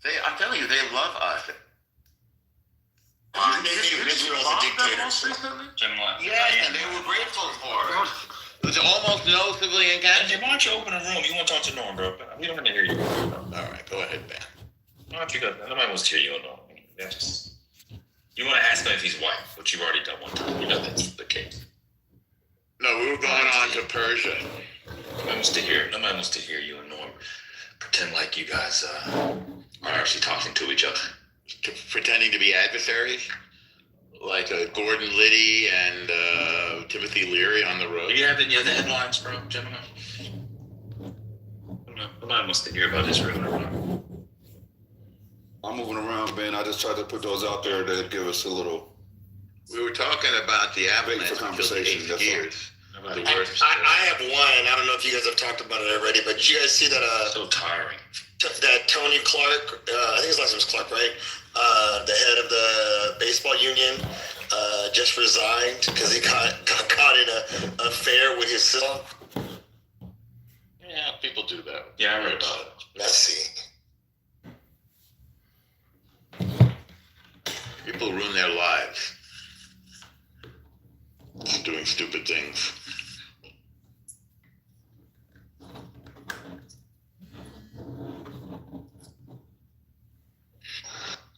I'm telling you, they love us. Maybe Israel as a dictator. Yes, and they were grateful for it. There's almost no civilian casualties. Why don't you open a room? You want to talk to Norm, bro? We don't want to hear you. All right, go ahead, Ben. Why don't you go? Nobody wants to hear you, Norm. You want to ask him if he's white, which you've already done one time. You know that's the case. No, we were going on to Persia. Nobody wants to hear you and Norm pretend like you guys are actually talking to each other. Pretending to be adversaries, like Gordon Liddy and Timothy Leary on the road. Do you have any other headlines, bro, gentlemen? Nobody wants to hear about Israel. I'm moving around, Ben. I just tried to put those out there to give us a little. We were talking about the avalanche for conversation. That's years. The worst. I have one. I don't know if you guys have talked about it already, but did you guys see that? So tiring. That Tony Clark, I think his last name is Clark, right? The head of the baseball union, just resigned because he got caught in an affair with his sister. Yeah, people do that. Yeah, I read about it. Let's see. People ruin their lives doing stupid things.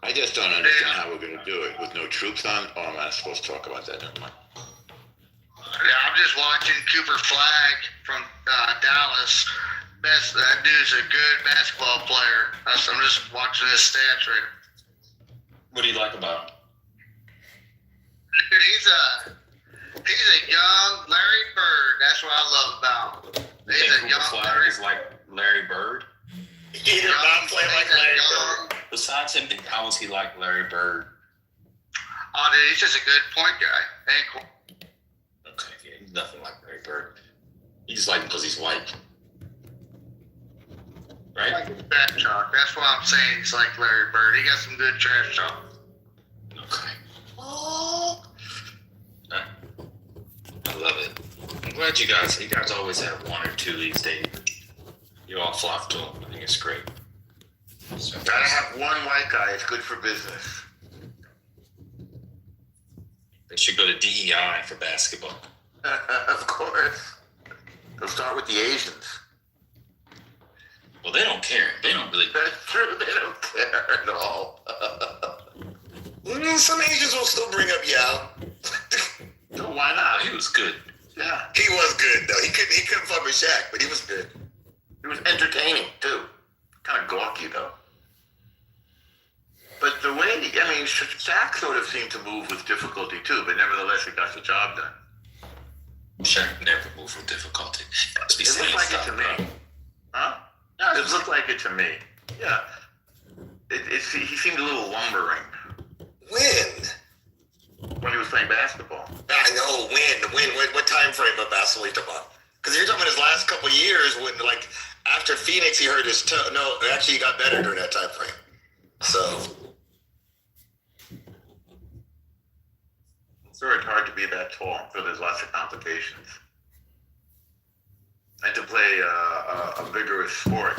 I just don't understand how we're going to do it with no troops on. Oh, I'm not supposed to talk about that. Never mind. Yeah, I'm just watching Cooper Flag from Dallas. That dude's a good basketball player. I'm just watching his stats right now. What do you like about him? Dude, he's a young Larry Bird. That's what I love about him. He's a young Larry. Is like Larry Bird. He did not play like Larry Bird. Besides him, how was he like Larry Bird? Oh, dude, he's just a good point guy. Okay, yeah, he's nothing like Larry Bird. You just like him because he's white. Right? Like his trash talk. That's what I'm saying. He's like Larry Bird. He got some good trash talk. Okay. Oh. I love it. I'm glad you guys always have one or two these days. You all flock to him. I think it's great. So, Gotta have one white guy. It's good for business. they should go to DEI for basketball. Of course. They'll start with the Asians. Well, they don't care. They don't really. That's true. They don't care at all. Some Asians will still bring up Yao. No, why not? He was good. Yeah. He was good though. He couldn't fuck with Shaq, but he was good. It was entertaining, too. Kind of gawky, though. But the way, Shaq sort of seemed to move with difficulty, too, but nevertheless, he got the job done. Shaq never moved with difficulty. It looked like it to me. Huh? No, it looked like it to me. Yeah. He seemed a little lumbering. When he was playing basketball. I know, when? What time frame of basketball are you talking about? Because you're talking about his last couple of years when, like, after Phoenix, he hurt his toe. No, actually, he got better during that time frame. So. It's very hard to be that tall, so there's lots of complications. And to play a vigorous sport.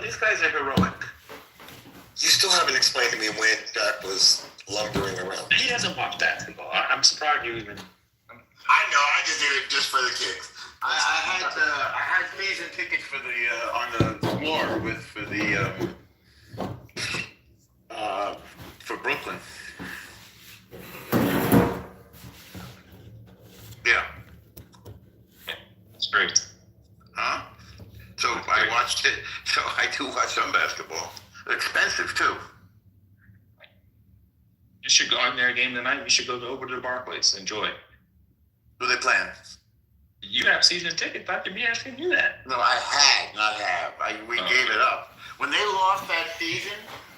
These guys are heroic. You still haven't explained to me when Shaq was lumbering around. He doesn't watch basketball. I'm surprised you even. I know. I just did it just for the kicks. I had season tickets for on the floor for Brooklyn. Yeah. It's great. Huh? So I watched it. So I do watch some basketball. Expensive too. You should go on their game tonight. You should go over to the Barclays. Enjoy. Who they playing? You have season tickets. I could be asking you that. No, I had, not have. We gave it up. When they lost that season,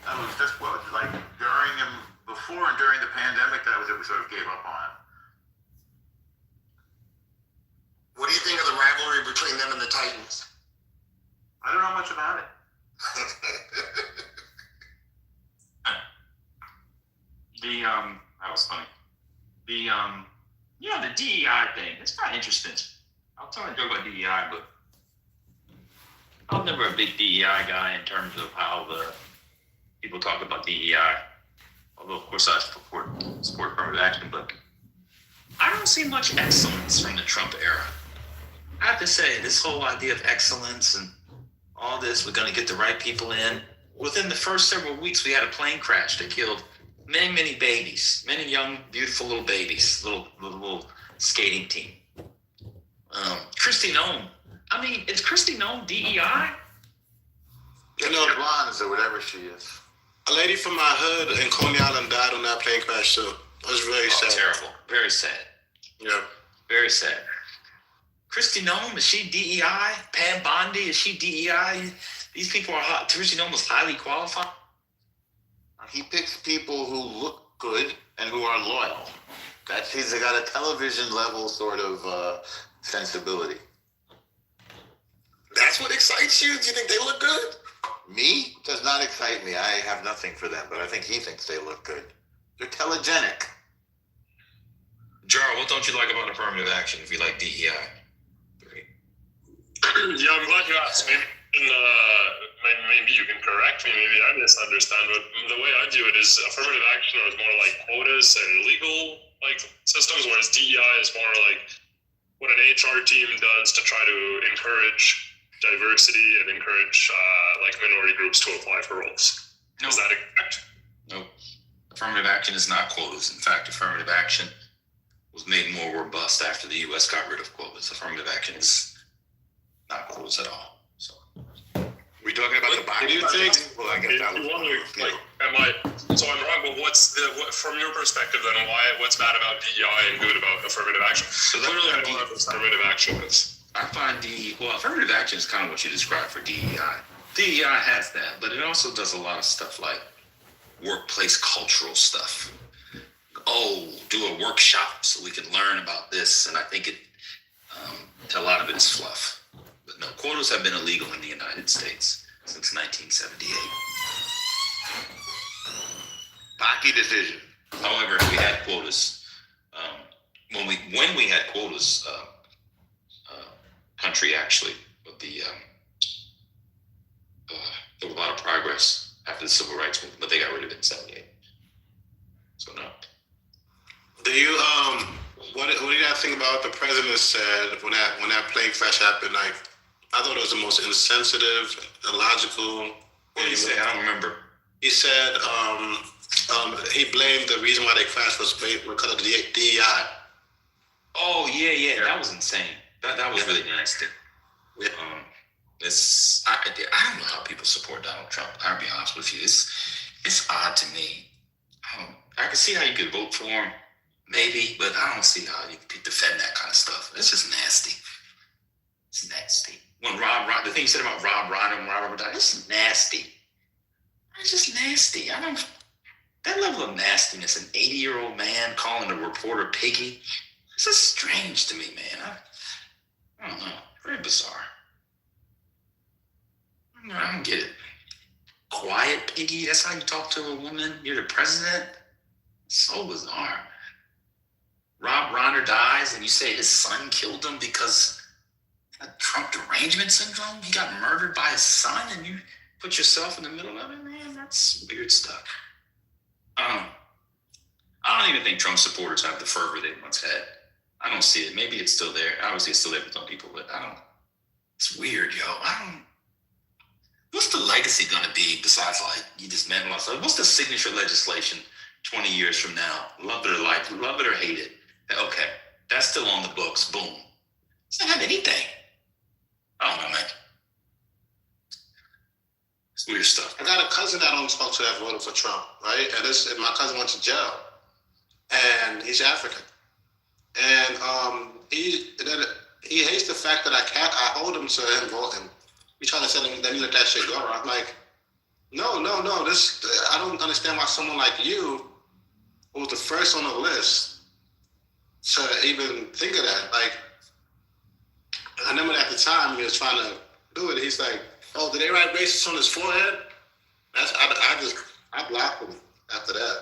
that was just like before and during the pandemic, that was it. We sort of gave up on it. What do you think of the rivalry between them and the Titans? I don't know much about it. That was funny. The DEI thing. It's not interesting. I'll tell you a joke about DEI, but I was never a big DEI guy in terms of how people talk about DEI, although of course I support affirmative action, but I don't see much excellence from the Trump era. I have to say, this whole idea of excellence and all this, we're going to get the right people in. Within the first several weeks, we had a plane crash that killed many, many babies, many young, beautiful little babies, little skating team. Kristi Noem. I mean, is Kristi Noem DEI? You know, blondes or whatever she is. A lady from my hood in Coney Island died on that plane crash too. It was very sad. Terrible. Very sad. Yeah. Very sad. Kristi Noem, is she DEI? Pam Bondi, is she DEI? These people are hot. Kristi Noem was highly qualified. He picks people who look good and who are loyal. He's got a television level sort of sensibility. That's what excites you? Do you think they look good? Me? Does not excite me. I have nothing for them, but I think he thinks they look good. They're telegenic. Jar, what don't you like about affirmative action if you like DEI? Yeah, I'm glad you asked. Maybe you can correct me. Maybe I misunderstand. But the way I view it is affirmative action is more like quotas and legal systems, whereas DEI is more like what an HR team does to try to encourage diversity and encourage minority groups to apply for roles. No. Is that correct? No. Affirmative action is not quotas. In fact, affirmative action was made more robust after the U.S. got rid of quotas. Affirmative action is not quotas at all. So, We're talking about the body. Do you think? Well, I guess that was So I'm wrong, but from your perspective then, what's bad about DEI and good about affirmative action? So Clearly I don't know what affirmative action is. I find affirmative action is kind of what you described for DEI. DEI has that, but it also does a lot of stuff like workplace cultural stuff. Do a workshop so we can learn about this, and I think a lot of it is fluff. But no, quotas have been illegal in the United States since 1978. Baki decision. However, we had quotas. When we had quotas, country actually, but there was a lot of progress after the civil rights movement, but they got rid of it in '78. So no. Do you what do you guys think about what the president said when that plane crash happened? I thought it was the most insensitive, illogical. What did he say? I don't remember. He said he blamed the reason why they crashed was because of the DEI. Oh yeah, that was insane. That was really nasty. Yeah. I don't know how people support Donald Trump. I'll be honest with you. It's odd to me. I can see how you could vote for him, maybe, but I don't see how you could defend that kind of stuff. It's just nasty. It's nasty. When the thing you said about Rob Reiner and Robert Downey, it's nasty. It's just nasty. That level of nastiness, an 80-year-old man calling a reporter piggy, it's just strange to me, man. I don't know. Very bizarre. I don't get it. Quiet piggy, that's how you talk to a woman? You're the president? It's so bizarre. Rob Reiner dies and you say his son killed him because of Trump derangement syndrome? He got murdered by his son and you put yourself in the middle of it? Man, that's weird stuff. I don't even think Trump supporters have the fervor they once had. I don't see it. Maybe it's still there. Obviously, it's still there for some people, but it's weird, yo. What's the legacy going to be besides, you just meant a lot of stuff? What's the signature legislation 20 years from now? Love it or love it or hate it. Okay, that's still on the books. Boom. It's not have anything. I don't know, man. It's weird stuff. I got a cousin that only spoke to that voted for Trump, right? And my cousin went to jail, and he's African, and he hates the fact that I hold him to him voting. He trying to tell him that he let that shit go. I'm like, no. I don't understand why someone like you, who was the first on the list, to even think of that. I remember at the time he was trying to do it. He's like, "Oh, did they write racist on his forehead?" I blocked him after that.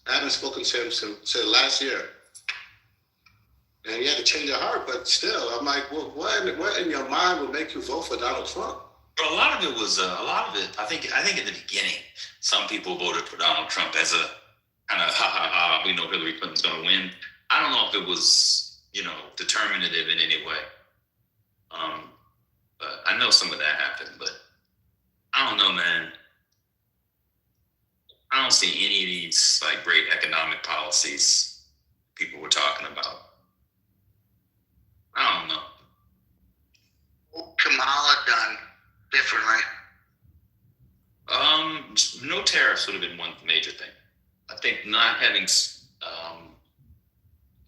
I haven't spoken to him since last year. And he had to change your heart, but still, I'm like, well, what in your mind would make you vote for Donald Trump? But a lot of it was I think in the beginning, some people voted for Donald Trump as a kind of ha, we know Hillary Clinton's going to win. I don't know if it was, determinative in any way. But I know some of that happened, but I don't know, man. I don't see any of these like great economic policies people were talking about. I don't know. What Kamala done differently? No tariffs would have been one major thing. I think not having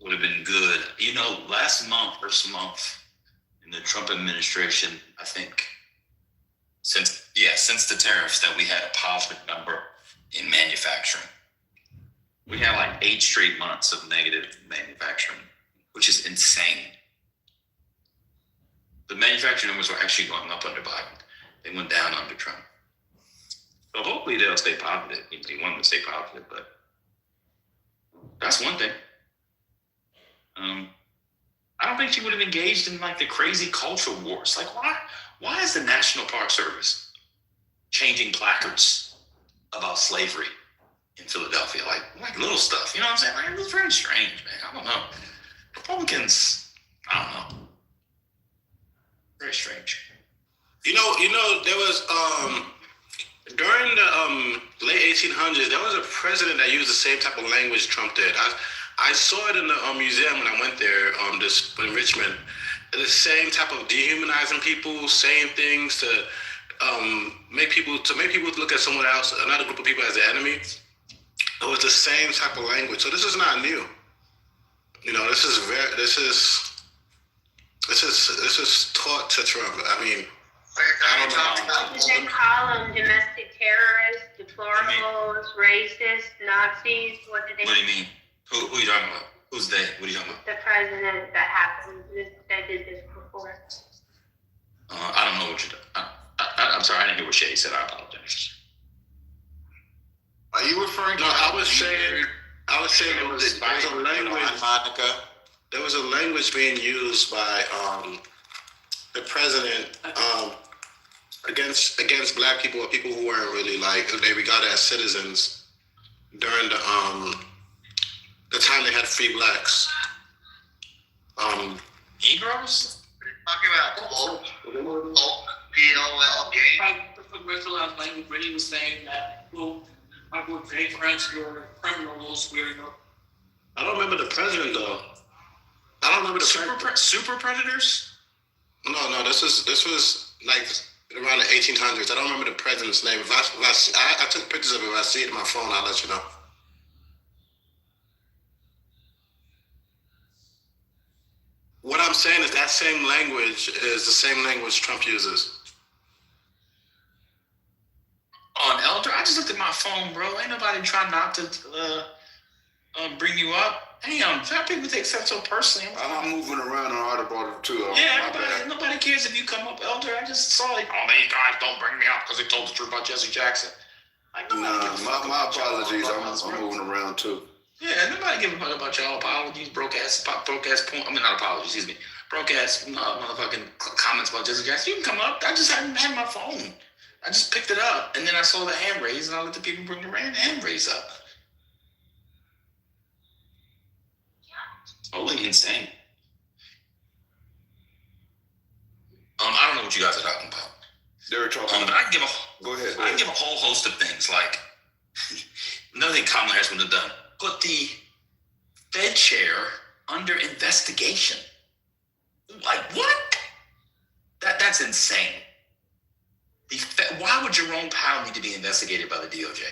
would have been good. First month in the Trump administration, I think since the tariffs that we had a positive number in manufacturing. We had like 8 straight months of negative manufacturing, which is insane. The manufacturing numbers were actually going up under Biden. They went down under Trump. So hopefully they'll stay positive. They want them to stay positive, but that's one thing. I don't think she would have engaged in like the crazy cultural wars. Like why is the National Park Service changing placards about slavery in Philadelphia? Like little stuff, you know what I'm saying? Like, it was very strange, man. I don't know. Republicans, I don't know. Very strange. There was during the late 1800s, there was a president that used the same type of language Trump did. I saw it in the museum when I went there, in Richmond. The same type of dehumanizing people, saying things to make people look at someone else, another group of people, as the enemy. It was the same type of language. So this is not new. This is taught to Trump. I mean, I don't know. Did they call them domestic terrorists, deplorables, racist, Nazis? What do you mean? Who are you talking about? Who's they? What are you talking about? The president that happened, that did this before. I don't know what you're talking. I'm sorry, I didn't hear what Shay said. I apologize. Are you referring to? No, I was saying there was a language. Monica. There was a language being used by the president against black people or people who weren't really they regarded as citizens during the time they had free blacks. Negroes? Talking about POLK. Language where he was saying that gay friends were criminals. I don't remember the president though. I don't remember the super predators. No. This was like around the 1800s. I don't remember the president's name. If I took pictures of it. If I see it in my phone, I'll let you know. What I'm saying is that same language is the same language Trump uses. On Elder, I just looked at my phone, bro. Ain't nobody trying not to bring you up. Damn, people take stuff so personally. I'm moving around on Audible too. Nobody cares if you come up, Elder. I just saw these guys don't bring me up because they told the truth about Jesse Jackson. My apologies. I'm moving around too. Yeah, nobody give a fuck about y'all apologies, broke ass point. I mean, not apologies, excuse me. Broke ass motherfucking comments about Jesse Jackson. You can come up. I just hadn't had my phone. I just picked it up, and then I saw the hand raise, and I let the people bring the hand raise up. Totally insane. I don't know what you guys are talking about. They were talking. But I can give Go ahead. I can give a whole host of things, like another thing Kamala Harris would have done. Put the Fed chair under investigation. Like what? That's insane. Why would Jerome Powell need to be investigated by the DOJ?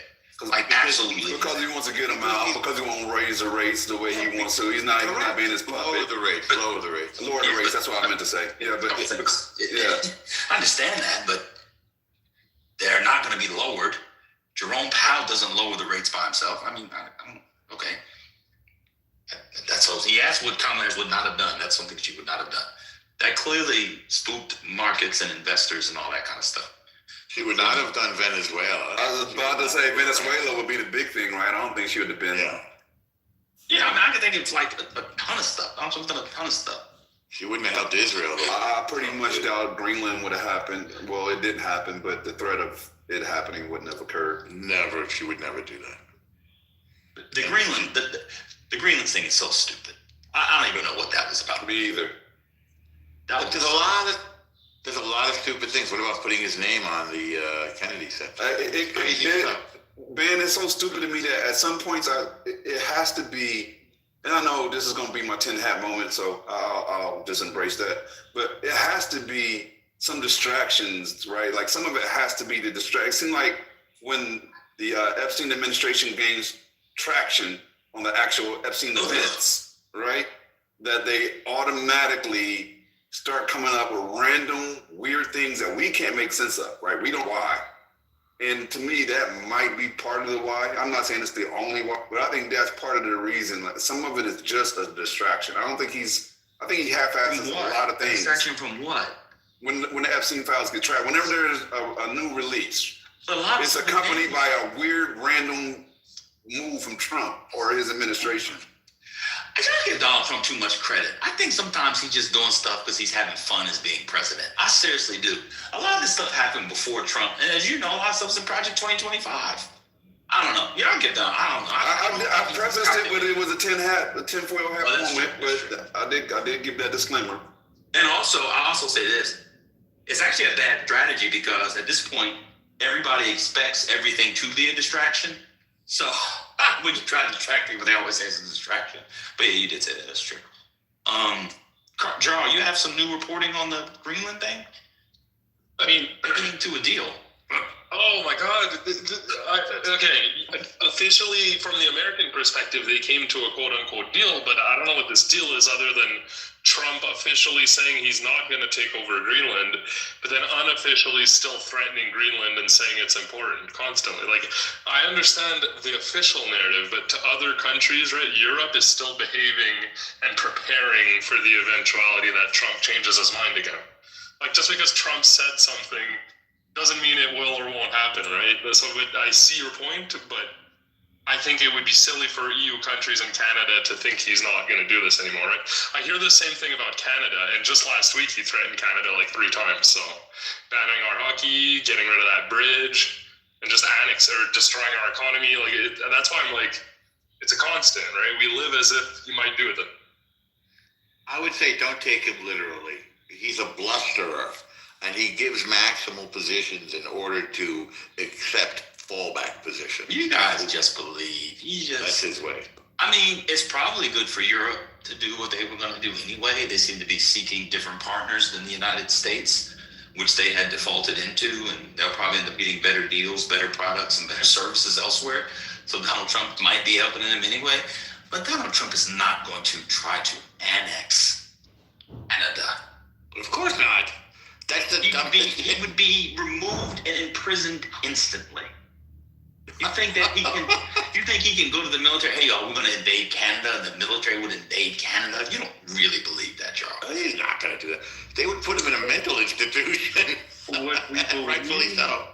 Absolutely. Because he wants to get him out. Because he won't raise the rates the way he wants to. He's not being his puppet. Lower the rates. Lower the rates. That's what I meant to say. Yeah, but I understand that, but they're not going to be lowered. Jerome Powell doesn't lower the rates by himself. I mean, okay. That's all. He asked what Kamala Harris would not have done. That's something she would not have done. That clearly spooked markets and investors and all that kind of stuff. She would not have done Venezuela. I was about to say Venezuela would be the big thing, right? I don't think she would have been. Yeah, I mean, I can think it's like a ton of stuff. I'm done a ton of stuff. She wouldn't have helped Israel. Though. I pretty much doubt Greenland would have happened. Well, it didn't happen, but the threat of it happening wouldn't have occurred. Never. She would never do that. The Greenland, the Greenland thing is so stupid. I don't even know what that was about. Me either. But there's a lot of stupid things. What about putting his name on the Kennedy census? Ben, it's so stupid to me that at some points it has to be. And I know this is going to be my tin hat moment, so I'll just embrace that. But it has to be some distractions, right? Like some of it has to be the distraction. It seems like when the Epstein administration gains traction on the actual Epstein events, right? That they automatically start coming up with random weird things that we can't make sense of, right? We don't know why. And to me, that might be part of the why. I'm not saying it's the only why, but I think that's part of the reason. Like, some of it is just a distraction. I think he half-asses a lot of things. Distraction from what? When the Epstein files get tracked, whenever there's a new release, it's of accompanied by a weird random move from Trump or his administration. I don't give Donald Trump too much credit. I think sometimes he's just doing stuff because he's having fun as being president. I seriously do. A lot of this stuff happened before Trump, and as you know, a lot of stuff's in Project 2025. I don't know. You don't get done. I don't know. I prefaced it, but it was a tinfoil hat moment. But I did give that disclaimer. And also, I also say this: it's actually a bad strategy because at this point, everybody expects everything to be a distraction. So when you try to distract people, they always say it's a distraction. But yeah, you did say that. That's true. Jarl, you have some new reporting on the Greenland thing? I mean, to a deal. Oh my God. Okay. Officially, from the American perspective, they came to a quote unquote deal, but I don't know what this deal is other than Trump officially saying he's not going to take over Greenland, but then unofficially still threatening Greenland and saying it's important constantly. Like, I understand the official narrative, but to other countries, right, Europe is still behaving and preparing for the eventuality that Trump changes his mind again. Like, just because Trump said something doesn't mean it will or won't happen, right? So I see your point, but I think it would be silly for EU countries and Canada to think he's not going to do this anymore, right? I hear the same thing about Canada, and just last week he threatened Canada like 3 times. So banning our hockey, getting rid of that bridge, and just destroying our economy. And that's why I'm like, it's a constant, right? We live as if he might do it. I would say don't take him literally. He's a blusterer, and he gives maximal positions in order to accept fallback position. You guys just believe. That's his way. I mean, it's probably good for Europe to do what they were going to do anyway. They seem to be seeking different partners than the United States, which they had defaulted into, and they'll probably end up getting better deals, better products, and better services elsewhere. So Donald Trump might be helping them anyway. But Donald Trump is not going to try to annex Canada. Of course not. That's the He would be removed and imprisoned instantly. You think that he can? You think he can go to the military? Hey, y'all, we're going to invade Canada, and the military would invade Canada. You don't really believe that, Charles? He's not going to do that. They would put him in a mental institution. Rightfully so.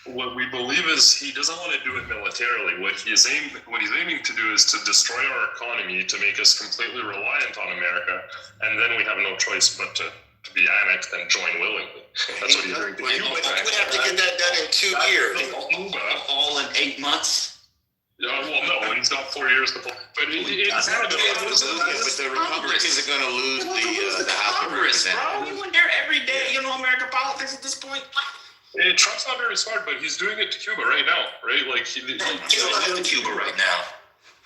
What we believe is he doesn't want to do it militarily. What he's aiming to do is to destroy our economy, to make us completely reliant on America, and then we have no choice but to be annexed and join willingly. That's what he's doing. Well, you would have to get that done in 2 years. All in 8 months. Well, no, he's got 4 years to pull. But But the Republicans are going to lose the House of Congressman. Bro, you in there every day. You know American politics at this point. Trump's not very smart, but he's doing it to Cuba right now, right? Like he's doing it to Cuba right now.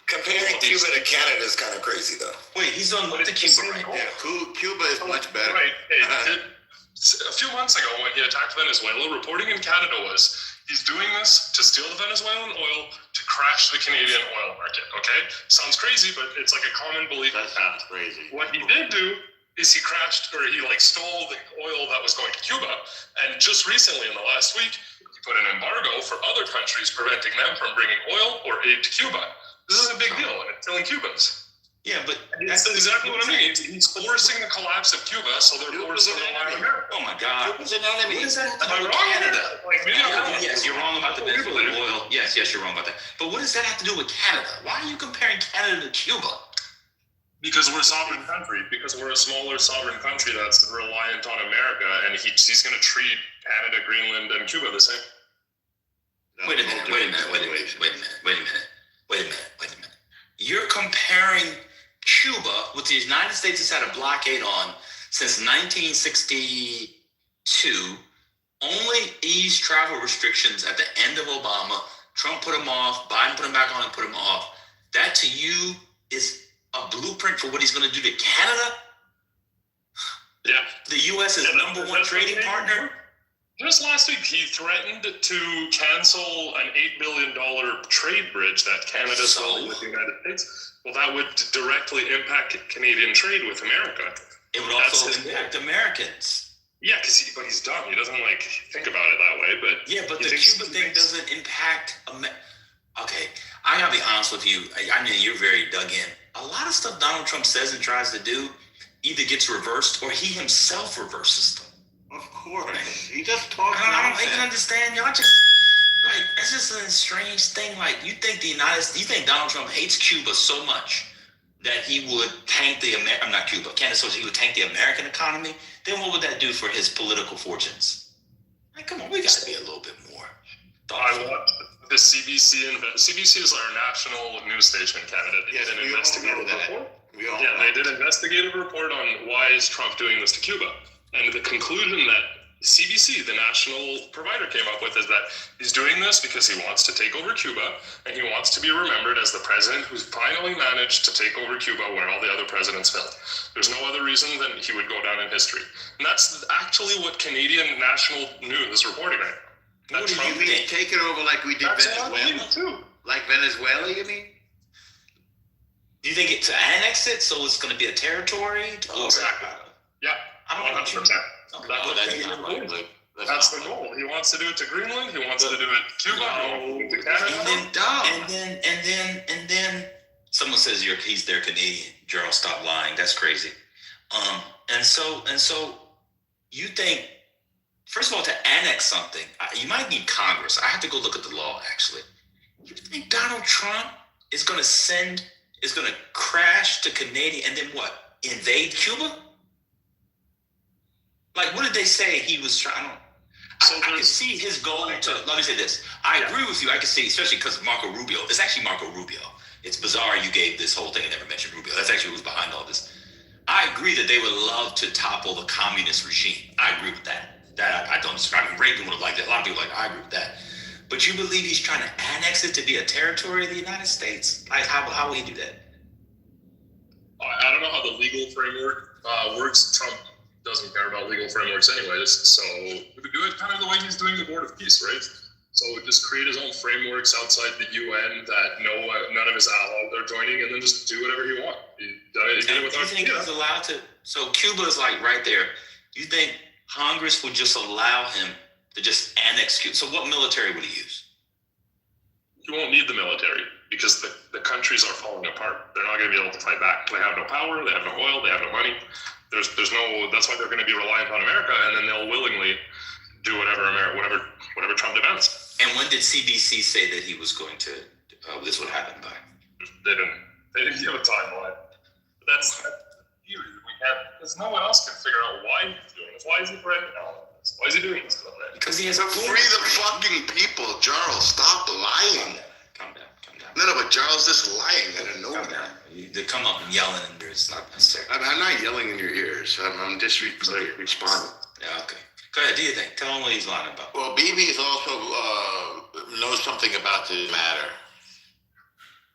Comparing Cuba to Canada is kind of crazy, though. Wait, he's on what to Cuba right now? Yeah, Cuba is much better. Right. A few months ago, when he attacked Venezuela, reporting in Canada was he's doing this to steal the Venezuelan oil to crash the Canadian oil market. Okay, sounds crazy, but it's like a common belief. That sounds crazy. What he did do is he stole the oil that was going to Cuba, and just recently, in the last week, he put an embargo for other countries, preventing them from bringing oil or aid to Cuba. This is a big deal, and it's killing Cubans. Yeah, but that's exactly what I mean. He's forcing the collapse of Cuba, so they're forced to rely on America. Oh my God! Cuba's an enemy. What is that? Am I wrong? Canada. Yes, you're wrong about the Venezuelan oil. Yes, you're wrong about that. But what does that have to do with Canada? Why are you comparing Canada to Cuba? Because we're a sovereign country. Because we're a smaller sovereign country that's reliant on America, and he's going to treat Canada, Greenland, and Cuba the same. Wait a minute. You're comparing Cuba, which the United States has had a blockade on since 1962, only eased travel restrictions at the end of Obama. Trump put them off, Biden put them back on and put them off. That to you is a blueprint for what he's going to do to Canada? Yeah. The U.S. is number one trading partner? Just last week, he threatened to cancel an $8 billion trade bridge that Canada's holding with the United States. Well, that would directly impact Canadian trade with America. It would also impact Americans. Yeah, but he's dumb. He doesn't think about it that way. But yeah, but the Cuba thing doesn't impact. Okay, I gotta be honest with you. I mean, you're very dug in. A lot of stuff Donald Trump says and tries to do either gets reversed or he himself reverses them. Of course, he just talks. I don't even understand. Y'all just it's just a strange thing. Like you think Donald Trump hates Cuba so much that he would tank Canada, so he would tank the American economy. Then what would that do for his political fortunes? Like, come on, we got to be a little bit more thoughtful. I watched the CBC, and CBC is our national news station in Canada. They did an investigative report. They did an investigative report on why is Trump doing this to Cuba. And the conclusion that CBC, the national provider, came up with is that he's doing this because he wants to take over Cuba, and he wants to be remembered as the president who's finally managed to take over Cuba where all the other presidents failed. There's no other reason than he would go down in history. And that's actually what Canadian national news is reporting right now. What do you mean take it over like we did Venezuela? Too. Like Venezuela, you mean? Do you think to annex it so it's going to be a territory? Exactly. Yeah. I don't know. 100%. That's the goal. He wants to do it to Greenland. He wants to do it to Cuba. He wants to do it to Canada. And then someone says he's their Canadian. Gerald, stop lying. That's crazy. And so you think, first of all, to annex something, you might need Congress. I have to go look at the law. Actually, you think Donald Trump is going to crash to Canadian and then what? Invade Cuba? Like, what did they say he was trying? I can see his goal to. Let me say this. I agree with you. I can see, especially because Marco Rubio. It's actually Marco Rubio. It's bizarre you gave this whole thing and never mentioned Rubio. That's actually who's behind all this. I agree that they would love to topple the communist regime. I agree with that. I don't disagree. I mean, Reagan would have liked that. A lot of people are like, I agree with that. But you believe he's trying to annex it to be a territory of the United States? Like, how will he do that? I don't know how the legal framework works. Trump doesn't care about legal frameworks anyways, so we could do it kind of the way he's doing the Board of Peace, right? So just create his own frameworks outside the UN that none of his allies are joining, and then just do whatever he wants. You think he's allowed to? So Cuba is like right there. You think Congress would just allow him to just annex Cuba? So what military would he use? You won't need the military because the countries are falling apart. They're not going to be able to fight back. They have no power. They have no oil. They have no money. There's no. That's why they're going to be reliant on America, and then they'll willingly do whatever Trump demands. And when did CBC say that he was going to? This would happen by? They didn't give a timeline. That's huge. Because no one else can figure out why he's doing this. Why is he threatening all of this? Why is he doing this? Because he has to free the fucking people. Charles, stop lying. Calm down. No, but Charles just lying out of nowhere. Calm down. They come up and yelling, and it's not necessary. I'm not yelling in your ears. I'm just responding. Yeah, okay. Go ahead. Do you think? Tell him what he's lying about. Well, BB is also knows something about the matter.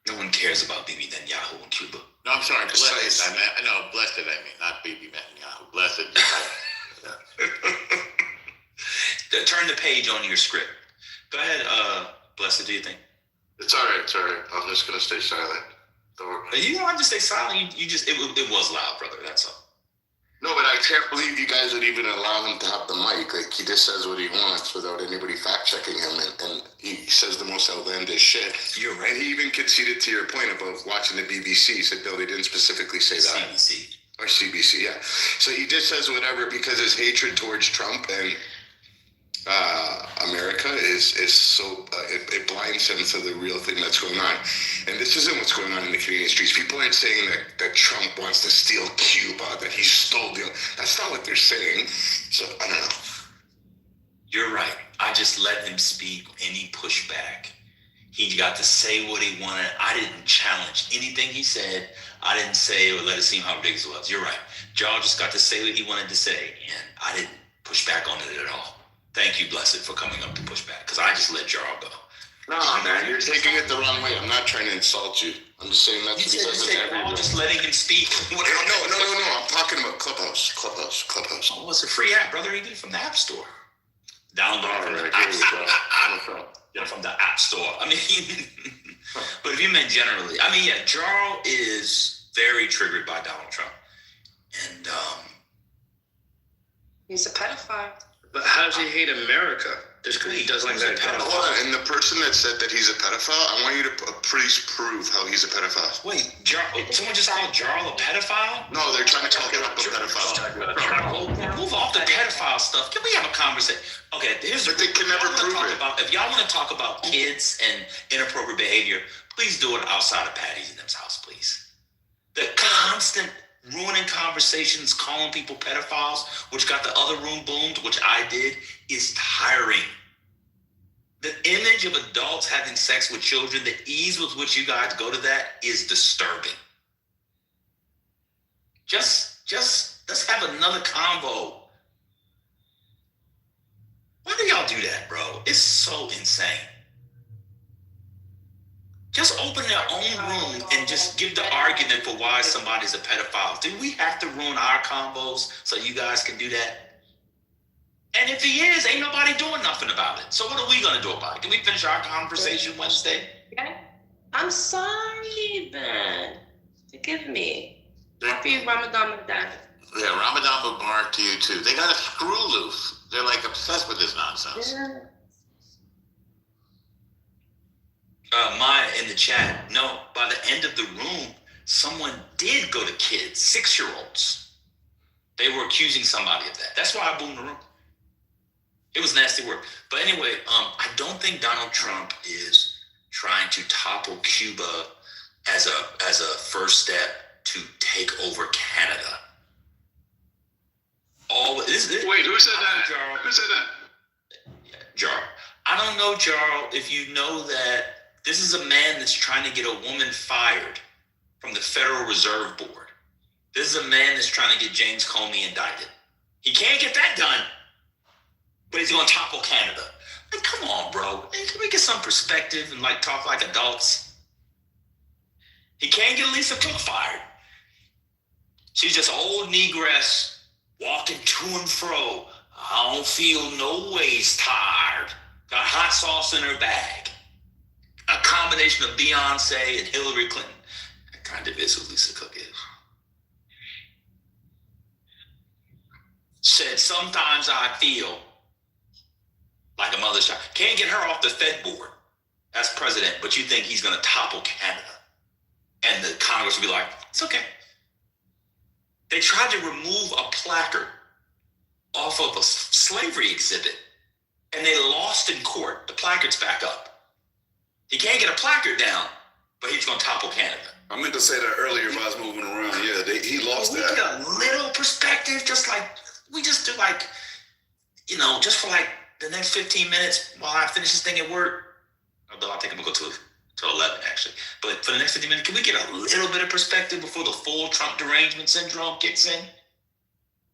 No one cares about Bibi Netanyahu in Cuba. No, I'm sorry. Blessed. Blessed. I mean, not Bibi Netanyahu. Blessed. Turn the page on your script. Go ahead, Blessed. Do you think? It's all right. I'm just gonna stay silent. You don't have to stay silent. You just it was loud, brother. That's all. No, but I can't believe you guys would even allow him to have the mic. Like, he just says what he wants without anybody fact checking him, and he says the most outlandish shit. You're right. And he even conceded to your point about watching the BBC. He said, no, they didn't specifically say that. CBC. Or CBC, yeah. So he just says whatever because his hatred towards Trump, and America is so it blinds them to the real thing that's going on, and this isn't what's going on in the Canadian streets. People aren't saying that Trump wants to steal Cuba, that he stole the. That's not what they're saying. So I don't know. You're right. I just let him speak any pushback. He got to say what he wanted. I didn't challenge anything he said. I didn't say or let it seem how ridiculous it was. You're right. Jarl just got to say what he wanted to say, and I didn't push back on it at all. Thank you, Blessed, for coming up to push back, because I just let Jarl go. No, man, you're taking it the wrong way. I'm not trying to insult you. I'm just saying that's You said I'm just letting him speak. No. I'm talking about Clubhouse. Oh, it's a free app, brother. You get it from the App Store. Download it from the App Store. Yeah, from the App Store. I mean, but if you meant generally, I mean, yeah, Jarl is very triggered by Donald Trump, and he's a pedophile. But how does he hate America? Just because he doesn't like that pedophile. Hold on, and the person that said that he's a pedophile, I want you to please prove how he's a pedophile. Wait, someone just called Jarl a pedophile? No, they're trying to call him a pedophile. Move off the pedophile stuff. Can we have a conversation? Okay, but they can never prove it. If y'all want to talk about kids and inappropriate behavior, please do it outside of Patty's and them's house, please. The constant ruining conversations, calling people pedophiles, which got the other room boomed, which I did, is tiring. The image of adults having sex with children, the ease with which you guys go to that is disturbing. Just let's have another convo. Why do y'all do that, bro? It's so insane. Just open their own room and just give the argument for why somebody's a pedophile. Do we have to ruin our combos so you guys can do that? And if he is, ain't nobody doing nothing about it. So what are we going to do about it? Can we finish our conversation Wednesday? I'm sorry, Ben. Forgive me. Happy Ramadan, Ramadan. Yeah, Ramadan Mubarak to you too. They got a screw loose. They're like obsessed with this nonsense. Yeah. Maya in the chat, no, by the end of the room, someone did go to kids, 6-year-olds. They were accusing somebody of that. That's why I boomed the room. It was nasty work. But anyway, I don't think Donald Trump is trying to topple Cuba as a first step to take over Canada. Wait, who said that? Jarl. Who said that? Jarl. I don't know, Jarl, if you know that this is a man that's trying to get a woman fired from the Federal Reserve Board. This is a man that's trying to get James Comey indicted. He can't get that done, but he's going to topple Canada. Like, come on, bro. Hey, can we get some perspective and like talk like adults? He can't get Lisa Cook fired. She's just an old negress walking to and fro. I don't feel no ways tired. Got hot sauce in her bag. A combination of Beyonce and Hillary Clinton. That kind of is who Lisa Cook is. Said, sometimes I feel like a mother's child. Can't get her off the Fed board as president, but you think he's going to topple Canada. And the Congress will be like, it's okay. They tried to remove a placard off of a slavery exhibit, and they lost in court. The placard's back up. He can't get a placard down, but he's going to topple Canada. I meant to say that earlier if I was moving around. Yeah, he lost we that. Get a little perspective, just like we just do, like, you know, just for like the next 15 minutes while I finish this thing at work. Although I think I'm going to go to 11, actually. But for the next 15 minutes, can we get a little bit of perspective before the full Trump derangement syndrome kicks in?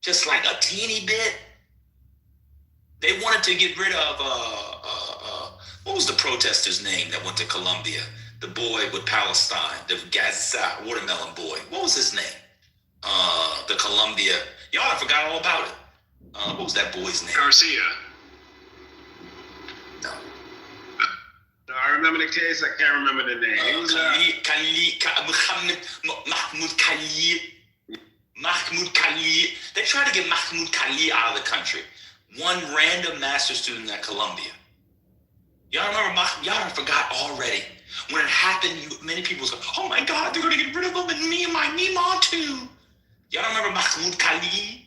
Just like a teeny bit. They wanted to get rid of, what was the protester's name that went to Colombia? The boy with Palestine, the Gaza watermelon boy. What was his name? The Colombia. Y'all, I forgot all about it. What was that boy's name? Garcia. No. No, I remember the case. I can't remember the name. He was Mahmoud Khalid. They tried to get Mahmoud Khalid out of the country. One random master's student at Columbia. Y'all remember? Y'all forgot already. When it happened, many people was like, oh my God, they're going to get rid of him and me and my Mima too. Y'all remember Mahmoud Khalid?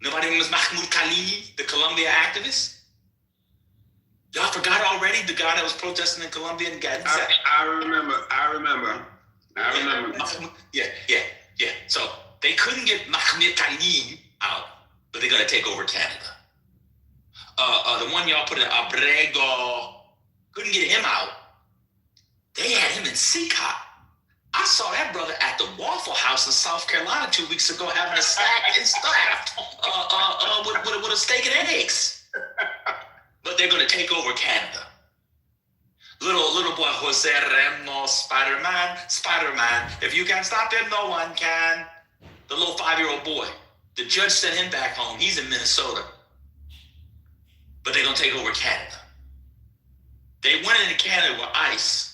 Nobody remembers Mahmoud Khalili, the Colombia activist? Y'all forgot already? The guy that was protesting in Colombia and got I remember. Yeah. So they couldn't get Mahmoud Khalili out, but they're gonna take over Canada. The one y'all put in Abrego, couldn't get him out. They had him in CCOP. I saw that brother at the Waffle House in South Carolina 2 weeks ago having a snack and stuff with a steak and eggs. But they're going to take over Canada. Little boy Jose Ramos, Spider-Man. If you can't stop him, no one can. The little 5-year-old boy. The judge sent him back home. He's in Minnesota. But they're going to take over Canada. They went into Canada with ICE.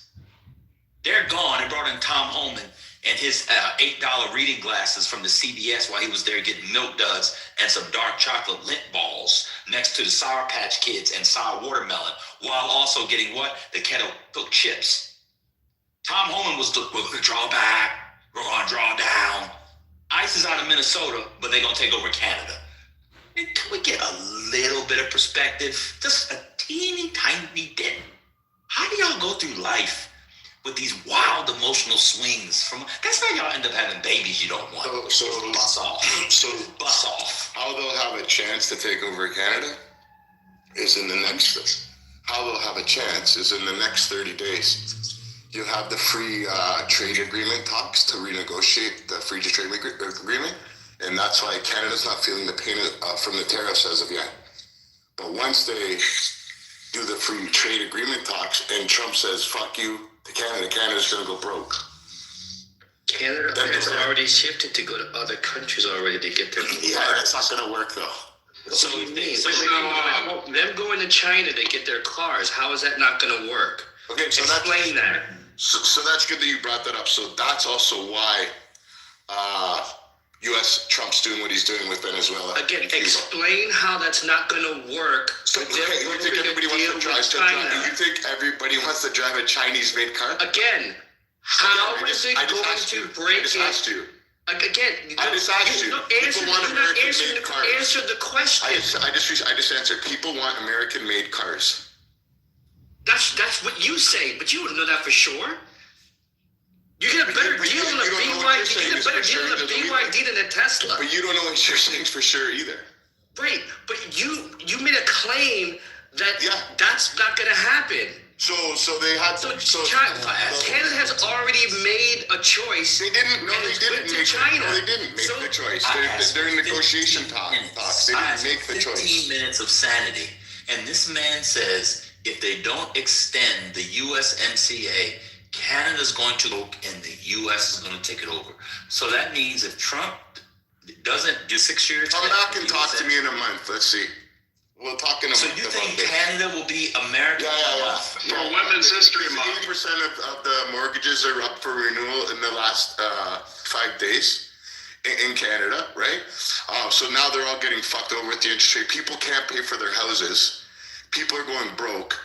They're gone. They brought in Tom Homan and his $8 reading glasses from the CVS while he was there getting Milk Duds and some dark chocolate lint balls next to the Sour Patch Kids and sour watermelon, while also getting what? The kettle cooked chips. Tom Homan was we're going to draw back. We're going to draw down. ICE is out of Minnesota, but they're going to take over Canada. And can we get a little bit of perspective? Just a teeny tiny bit. How do y'all go through life with these wild emotional swings? That's how y'all end up having babies you don't want. So bus off. How they'll have a chance to take over Canada is in the next. How they'll have a chance is in the next 30 days. You'll have the free trade agreement talks to renegotiate the free trade agreement, and that's why Canada's not feeling the pain from the tariffs as of yet. But once they do the free trade agreement talks and Trump says "fuck you" to Canada, Canada's gonna go broke. Canada has already shifted to go to other countries already to get their Yeah, that's not gonna work though. So what do you mean? Them going to China to get their cars, how is that not gonna work? Okay, so explain that. So that's good that you brought that up. So that's also why U.S. Trump's doing what he's doing with Venezuela. Again, explain how that's not going to work. So, you think everybody wants to drive? You think everybody wants to drive a Chinese-made car? Again, how is it going to break it? I just asked you. Again, I just asked you. People want American-made cars. Answer the question. I just answered. People want American-made cars. That's what you say, but you wouldn't know that for sure. You get a better deal on a BYD. You get a better deal on a BYD than a Tesla. But you don't know what you're saying for sure either. Right, but you made a claim that that's not going to happen. So they had. Canada has already made a choice. They didn't. No, they didn't make China. No, they didn't make the choice. They're in negotiation talks. They didn't make the choice. 15 minutes of sanity, and this man says if they don't extend the USMCA, Canada's going to go and the U.S. is going to take it over. So that means if Trump doesn't do 6 years... Come back and talk to me in a month. Let's see. We'll talk in a month. So you think Canada will be American? Yeah. For Women's History Month. 80% of the mortgages are up for renewal in the last 5 days in Canada, right? So now they're all getting fucked over with the interest rate. People can't pay for their houses. People are going broke.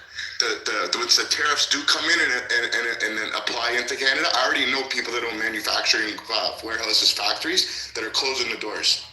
Once the tariffs do come in and then apply into Canada, I already know people that own manufacturing warehouses, factories that are closing the doors.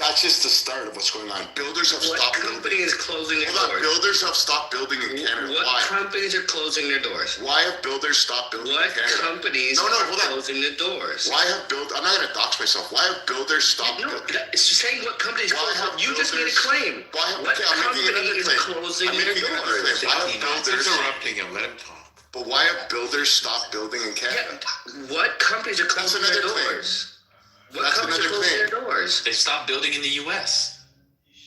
That's just the start of what's going on. Builders have stopped building. What company is closing their doors? Builders have stopped building in Canada. What companies are closing their doors? Why have builders stopped building in Canada? What companies are closing their doors? Why have I'm not going to dox myself. Why have builders stopped building? It's saying what companies closing. You just made a claim. What company is closing their doors? Why have builders... Interrupting him. Let him talk. But why have builders stopped building in Canada? What companies are closing their doors? What companies are closing their doors? They stopped building in the U.S.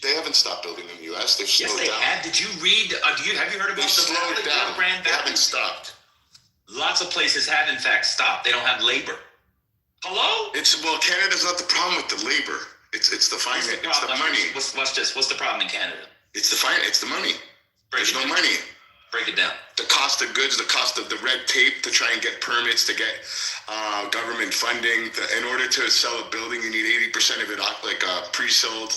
They haven't stopped building in the U.S. They've slowed down. Yes, they have. Did you read? Have you heard about the slowed down? Grand They Valley? haven't stopped. Lots of places have, in fact, stopped. They don't have labor. Hello? Canada's not the problem with the labor. It's the finance. It's the money. Watch this. What's the problem in Canada? It's the finance. It's the money. There's no money. Break it down. The cost of goods, the cost of the red tape to try and get permits, to get government funding. In order to sell a building, you need 80% of it pre-sold.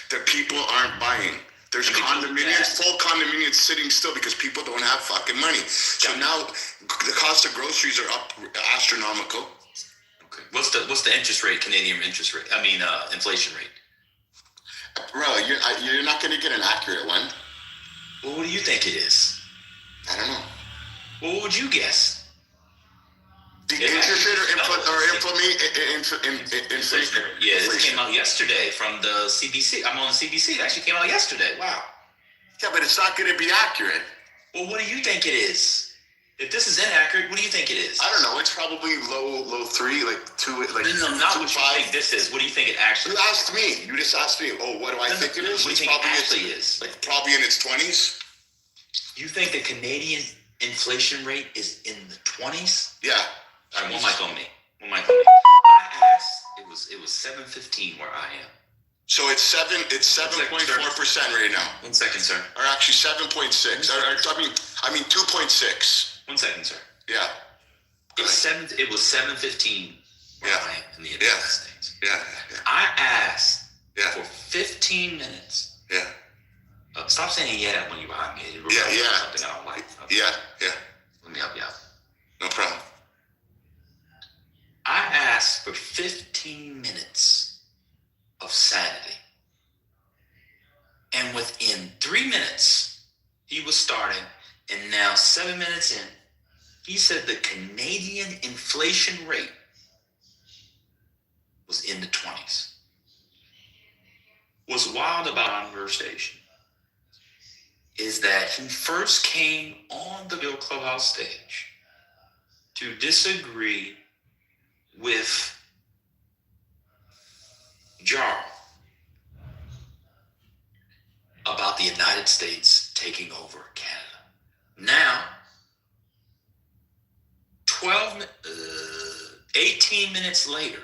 The people aren't buying. There's condominiums, full condominiums sitting still because people don't have fucking money. So now the cost of groceries are up astronomical. Okay. What's the interest rate? Canadian interest rate? I mean, inflation rate. Bro, you're not going to get an accurate one. Well, what do you think it is? I don't know. Well, what would you guess? The interest rate inflation. Yeah, this came out yesterday from the CBC. I'm on the CBC. It actually came out yesterday. Wow. Yeah, but it's not going to be accurate. Well, what do you think it is? If this is inaccurate, what do you think it is? I don't know. It's probably low 3, like 2, like no, not what you think this is. What do you think it actually? You asked me. You just asked me. Oh, what do I think it is? What do you think it actually is? Like probably in its 20s. You think the Canadian inflation rate is in the 20s? Yeah. All right, one mic on me. I asked. It was 7:15 where I am. So it's 7.4% right now. 1 second, sir. Or actually 7.6. I mean 2.6. 1 second, sir. Yeah. It was 7:15 where I am in the United States. Yeah. I asked for 15 minutes. Yeah. Stop saying yeah when you're behind me. Yeah. Something I don't like. Okay. Yeah. Let me help you out. No problem. I asked for 15 minutes of sanity. And within 3 minutes, he was starting, and now 7 minutes in, he said the Canadian inflation rate was in the 20s. What's wild about our conversation is that he first came on the Bill Clubhouse stage to disagree with Jar about the United States taking over Canada. Now, 18 minutes later,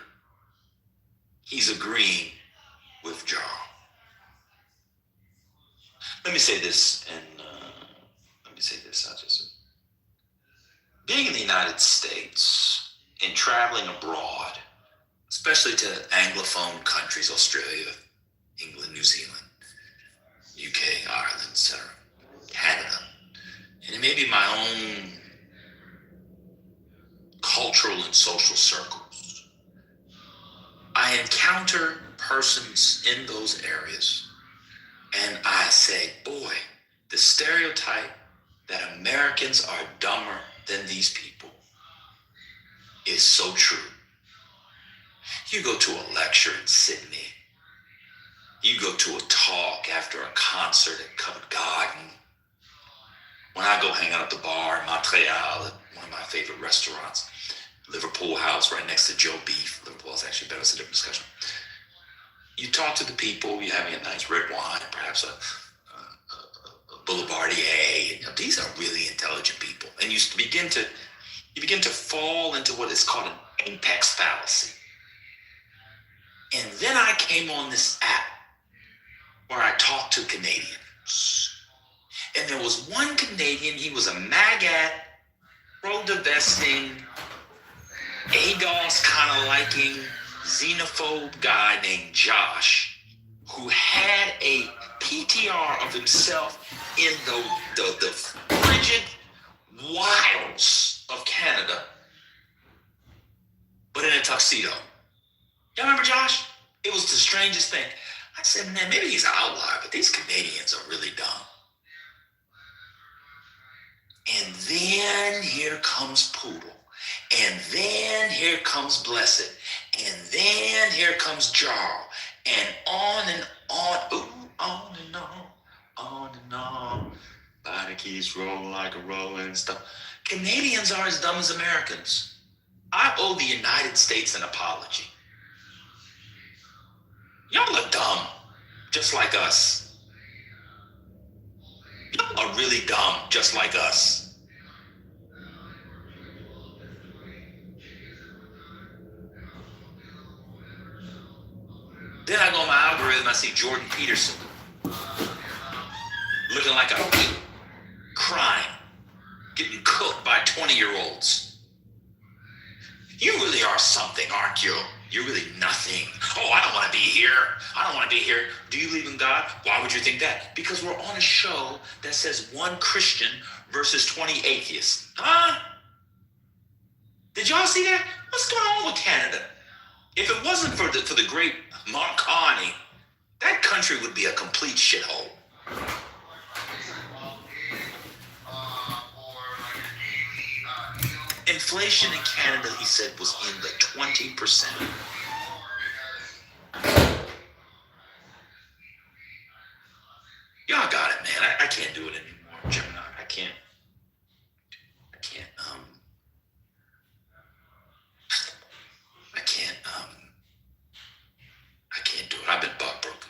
he's agreeing with Jar. Let me say this, being in the United States and traveling abroad, especially to Anglophone countries, Australia, England, New Zealand, UK, Ireland, etc., Canada, and it may be my own cultural and social circles, I encounter persons in those areas and I say, boy, the stereotype that Americans are dumber than these people is so true. You go to a lecture in Sydney. You go to a talk after a concert at Covent Garden. When I go hang out at the bar in Montreal at one of my favorite restaurants, Liverpool House, right next to Joe Beef. Liverpool is actually better. It's a different discussion. You talk to the people. You're having a nice red wine, perhaps a Boulevardier. These are really intelligent people, and you begin to fall into what is called an apex fallacy. And then I came on this app where I talked to Canadians, and there was one Canadian. He was a MAGA, pro-divesting, ADOS kind of liking, xenophobe guy named Josh, who had a PTR of himself in the frigid wilds of Canada, but in a tuxedo. Y'all remember Josh? It was the strangest thing. I said, man, maybe he's an outlier, but these Canadians are really dumb. And then here comes Poodle. And then here comes Blessed. And then here comes Jarl. And on and on. Ooh, on and on. On and on. Body keeps rolling like a rolling stuff. Canadians are as dumb as Americans. I owe the United States an apology. Y'all are dumb, just like us. Y'all are really dumb, just like us. Then I go on my algorithm, I see Jordan Peterson looking like a crime, getting cooked by 20-year-olds. You really are something, aren't you? You're really nothing. Oh, I don't want to be here. I don't want to be here. Do you believe in God? Why would you think that? Because we're on a show that says one Christian versus 20 atheists. Huh? Did y'all see that? What's going on with Canada? If it wasn't for the great Mark Carney that country would be a complete shithole. Inflation in Canada, he said, was in the 20%. Y'all got it, man. I can't do it anymore, Gemini. I can't, I can't do it. I've been butt broken.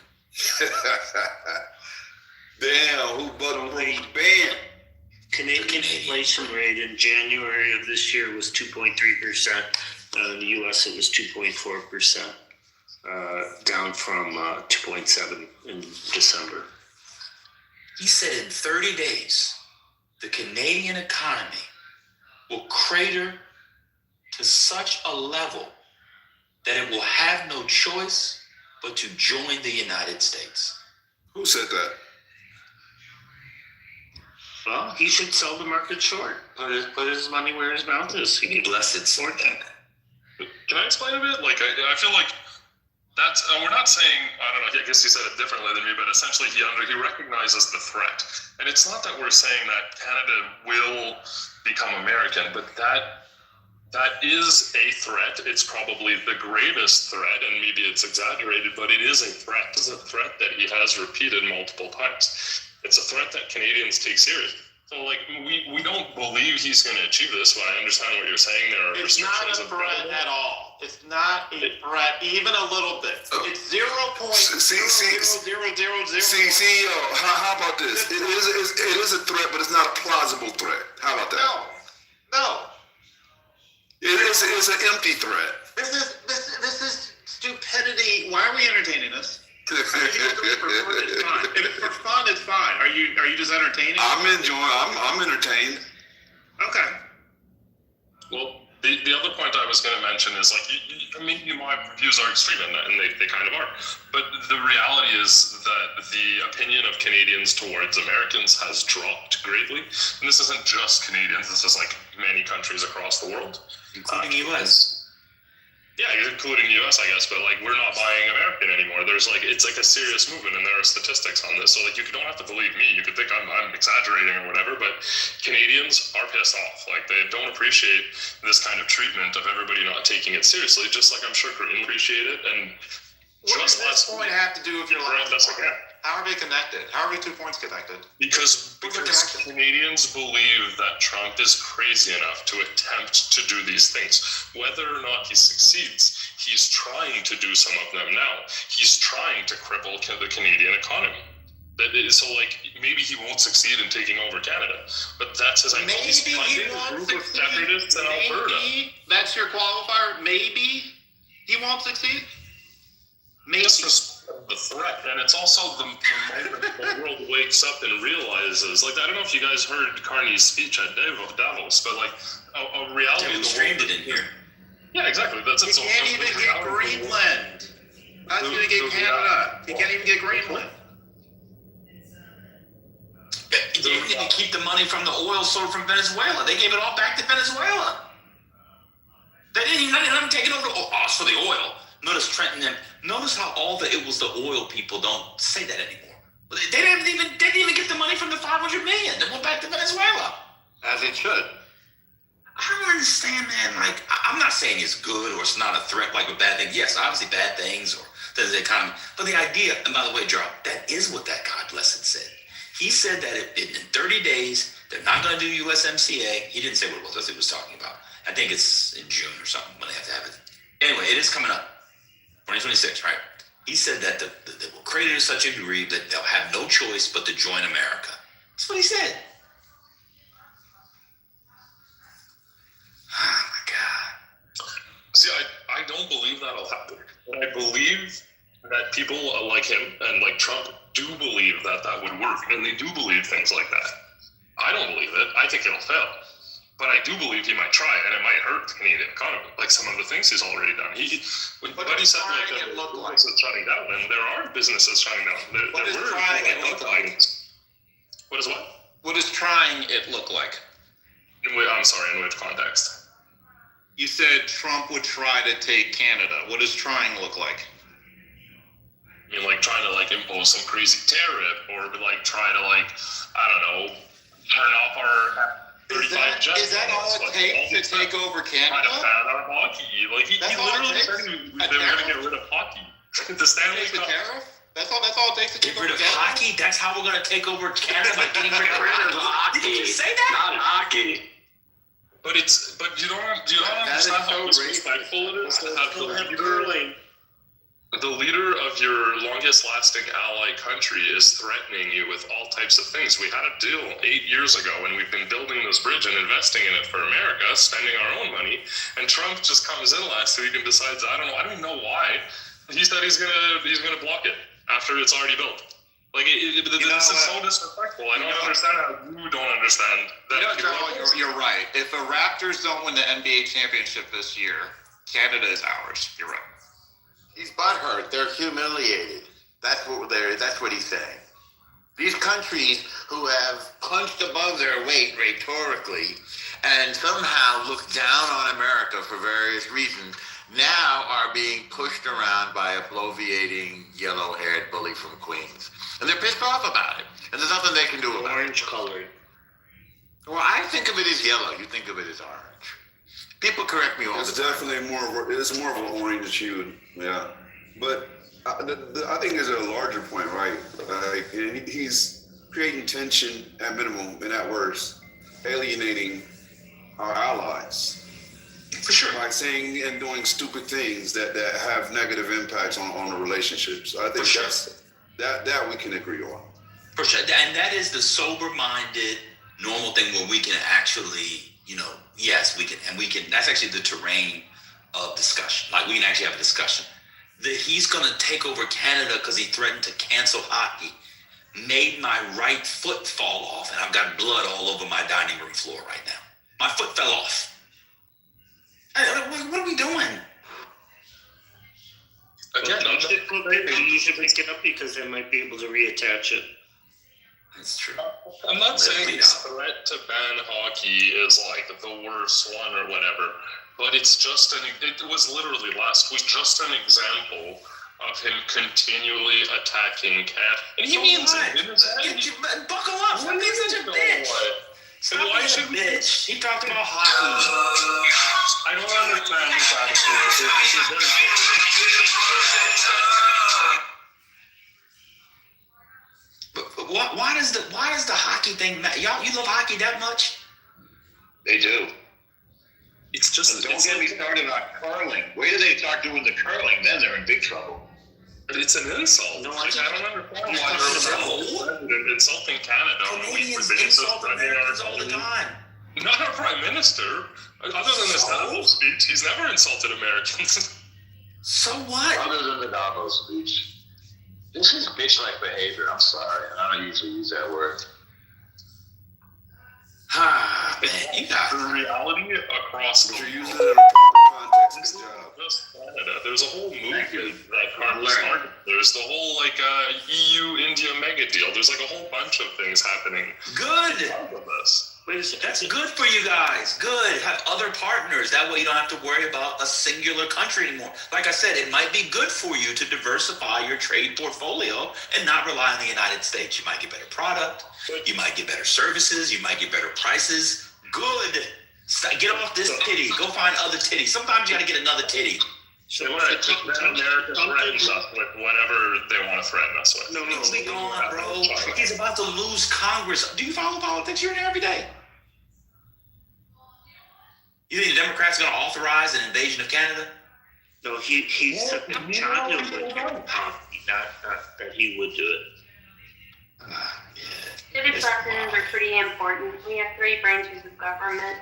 Damn, who button who's banned? Canadian inflation rate in January of this year was 2.3%. In the U.S. it was 2.4%, down from 2.7 in December. He said in 30 days, the Canadian economy will crater to such a level that it will have no choice but to join the United States. Who said that? Well, he should sell the market short. Put his money where his mouth is. He could Blessed afford that. Can I explain a bit? Like, I feel like that's, we're not saying, I don't know, I guess he said it differently than me, but essentially he recognizes the threat. And it's not that we're saying that Canada will become American, but that is a threat. It's probably the greatest threat, and maybe it's exaggerated, but it is a threat. It's a threat that he has repeated multiple times. It's a threat that Canadians take seriously. So, like, we don't believe he's going to achieve this, but I understand what you're saying. There are It's not restrictions. a threat at all. It's not a threat, even a little bit. It's 0.000000. See, CEO, how about this? It is a threat, but it's not a plausible threat. How about that? No. It's an empty threat. This is stupidity. Why are we entertaining this? If it's for fun, it's fine. Are you just entertaining? I'm entertained. Okay. Well, the other point I was going to mention is, like, my views are extreme, and they kind of are. But the reality is that the opinion of Canadians towards Americans has dropped greatly. And this isn't just Canadians. This is, like, many countries across the world. Including U.S. Yeah, including the U.S., I guess, but, like, we're not buying American anymore. There's, like, it's like a serious movement, and there are statistics on this. So, like, you don't have to believe me. You could think I'm exaggerating or whatever, but Canadians are pissed off. Like, they don't appreciate this kind of treatment of everybody not taking it seriously, just like I'm sure Koreans appreciate it. And what does this point have to do with your life? How are they connected? How are we 2 points connected? Because Canadians believe that Trump is crazy enough to attempt to do these things. Whether or not he succeeds, he's trying to do some of them now. He's trying to cripple the Canadian economy. So, like, maybe he won't succeed in taking over Canada, but that's his idea. He's funding a group of separatists in Alberta. That's your qualifier? Maybe he won't succeed? Maybe. The threat, and it's also the moment the world wakes up and realizes, like, I don't know if you guys heard Carney's speech at Davos, but, like, a reality. Yeah, we streamed it in here. Yeah, exactly. That's he can't even get Greenland. How's he gonna get Canada? He can't even get Greenland. They didn't even keep the money from the oil sold from Venezuela. They gave it all back to Venezuela. They didn't even let them take it over to us for the oil. Notice Trenton and notice how it was the oil people don't say that anymore. They didn't even get the money from the $500 million that went back to Venezuela. As it should. I don't understand, man. Like, I'm not saying it's good or it's not a threat, like a bad thing. Yes, obviously bad things or the economy. But the idea, and by the way, Joe, that is what that God blessed said. He said that in 30 days, they're not going to do USMCA. He didn't say what it was. That's what he was talking about. I think it's in June or something when they have to have it. Anyway, it is coming up. 2026, right? He said that they will create it to such a degree that they'll have no choice but to join America. That's what he said. Oh my God. See, I don't believe that'll happen. And I believe that people like him and like Trump do believe that would work, and they do believe things like that. I don't believe it. I think it'll fail. But I do believe he might try, and it might hurt the Canadian economy, like some of the things he's already done. Buddy said, like, businesses shutting down, and there are businesses shutting down. What does trying it look like? What is what? What does trying it look like? I'm sorry, in which context? You said Trump would try to take Canada. What does trying look like? I mean, like trying to like impose some crazy tariff or like try to like, I don't know, turn off our 35 jets. Is that all it takes to take over Canada? Try to ban our hockey. Like he literally said they were going to get rid of hockey. The Stanley Cup. That's all it takes to Get rid of hockey? That's how we're going to take over Canada, by getting rid of hockey. Did you say that? Not hockey. But you don't understand how disrespectful it is to have the leader of your longest lasting ally country is threatening you with all types of things. We had a deal 8 years ago and we've been building this bridge and investing in it for America, spending our own money, and Trump just comes in last week and decides, I don't even know why. He said he's gonna block it after it's already built. Like this is so disrespectful. I don't understand how you don't understand that. You're right. If the Raptors don't win the NBA championship this year, Canada is ours. You're right. He's butthurt. They're humiliated. That's what he's saying. These countries who have punched above their weight rhetorically and somehow look down on America for various reasons now are being pushed around by a bloviating, yellow-haired bully from Queens. And they're pissed off about it. And there's nothing they can do about it. Orange colored. Well, I think of it as yellow. You think of it as orange. People correct me all the time. It's more of an orange hue, yeah. But I think there's a larger point, right? And he's creating tension at minimum and at worst, alienating our allies. For sure. By saying and doing stupid things that have negative impacts on the relationships. I think that we can agree on. For sure. And that is the sober-minded, normal thing where we can actually, yes, we can, that's actually the terrain of discussion. Like, we can actually have a discussion. That he's going to take over Canada because he threatened to cancel hockey made my right foot fall off, and I've got blood all over my dining room floor right now. My foot fell off. What are we doing? Again, you should pick it up because they might be able to reattach it. That's true. I'm not saying his threat to ban hockey is like the worst one or whatever, but it's just it was literally last week just an example of him continually attacking Cat. And he means it. Buckle up. Stop being such a bitch. Stop being a bitch. He talked about hockey. I don't understand his attitude. But why does the hockey thing matter? Y'all, you love hockey that much? They do. It's just. And don't get me started on curling. Wait till they start doing the curling, then they're in big trouble. But it's an insult. No, I don't understand why they're insulting Canada. Canadians insult Americans all the time. Not our prime minister. Other than the Davos speech, he's never insulted Americans. So what? Other than the Davos speech. This is bitch-like behavior. I'm sorry. And I don't usually use that word. Man, you got the reality across the you're using it in a proper context. Good job. Just Canada. There's a whole movement that Carmen started. There's the whole EU-India mega deal. There's like a whole bunch of things happening. Good. Of this. That's good for you guys. Good. Have other partners. That way you don't have to worry about a singular country anymore. Like I said, it might be good for you to diversify your trade portfolio and not rely on the United States. You might get better product. You might get better services. You might get better prices. Good. Get off this titty. Go find other titties. Sometimes you got to get another titty. So America threatens us with whatever they want to threaten us with. No, be gone, bro. He's about to lose Congress. Do you follow politics? You're in there every day. You think the Democrats are going to authorize an invasion of Canada? No, he's China would not that he would do it. City presidents are pretty important. We have 3 branches of government.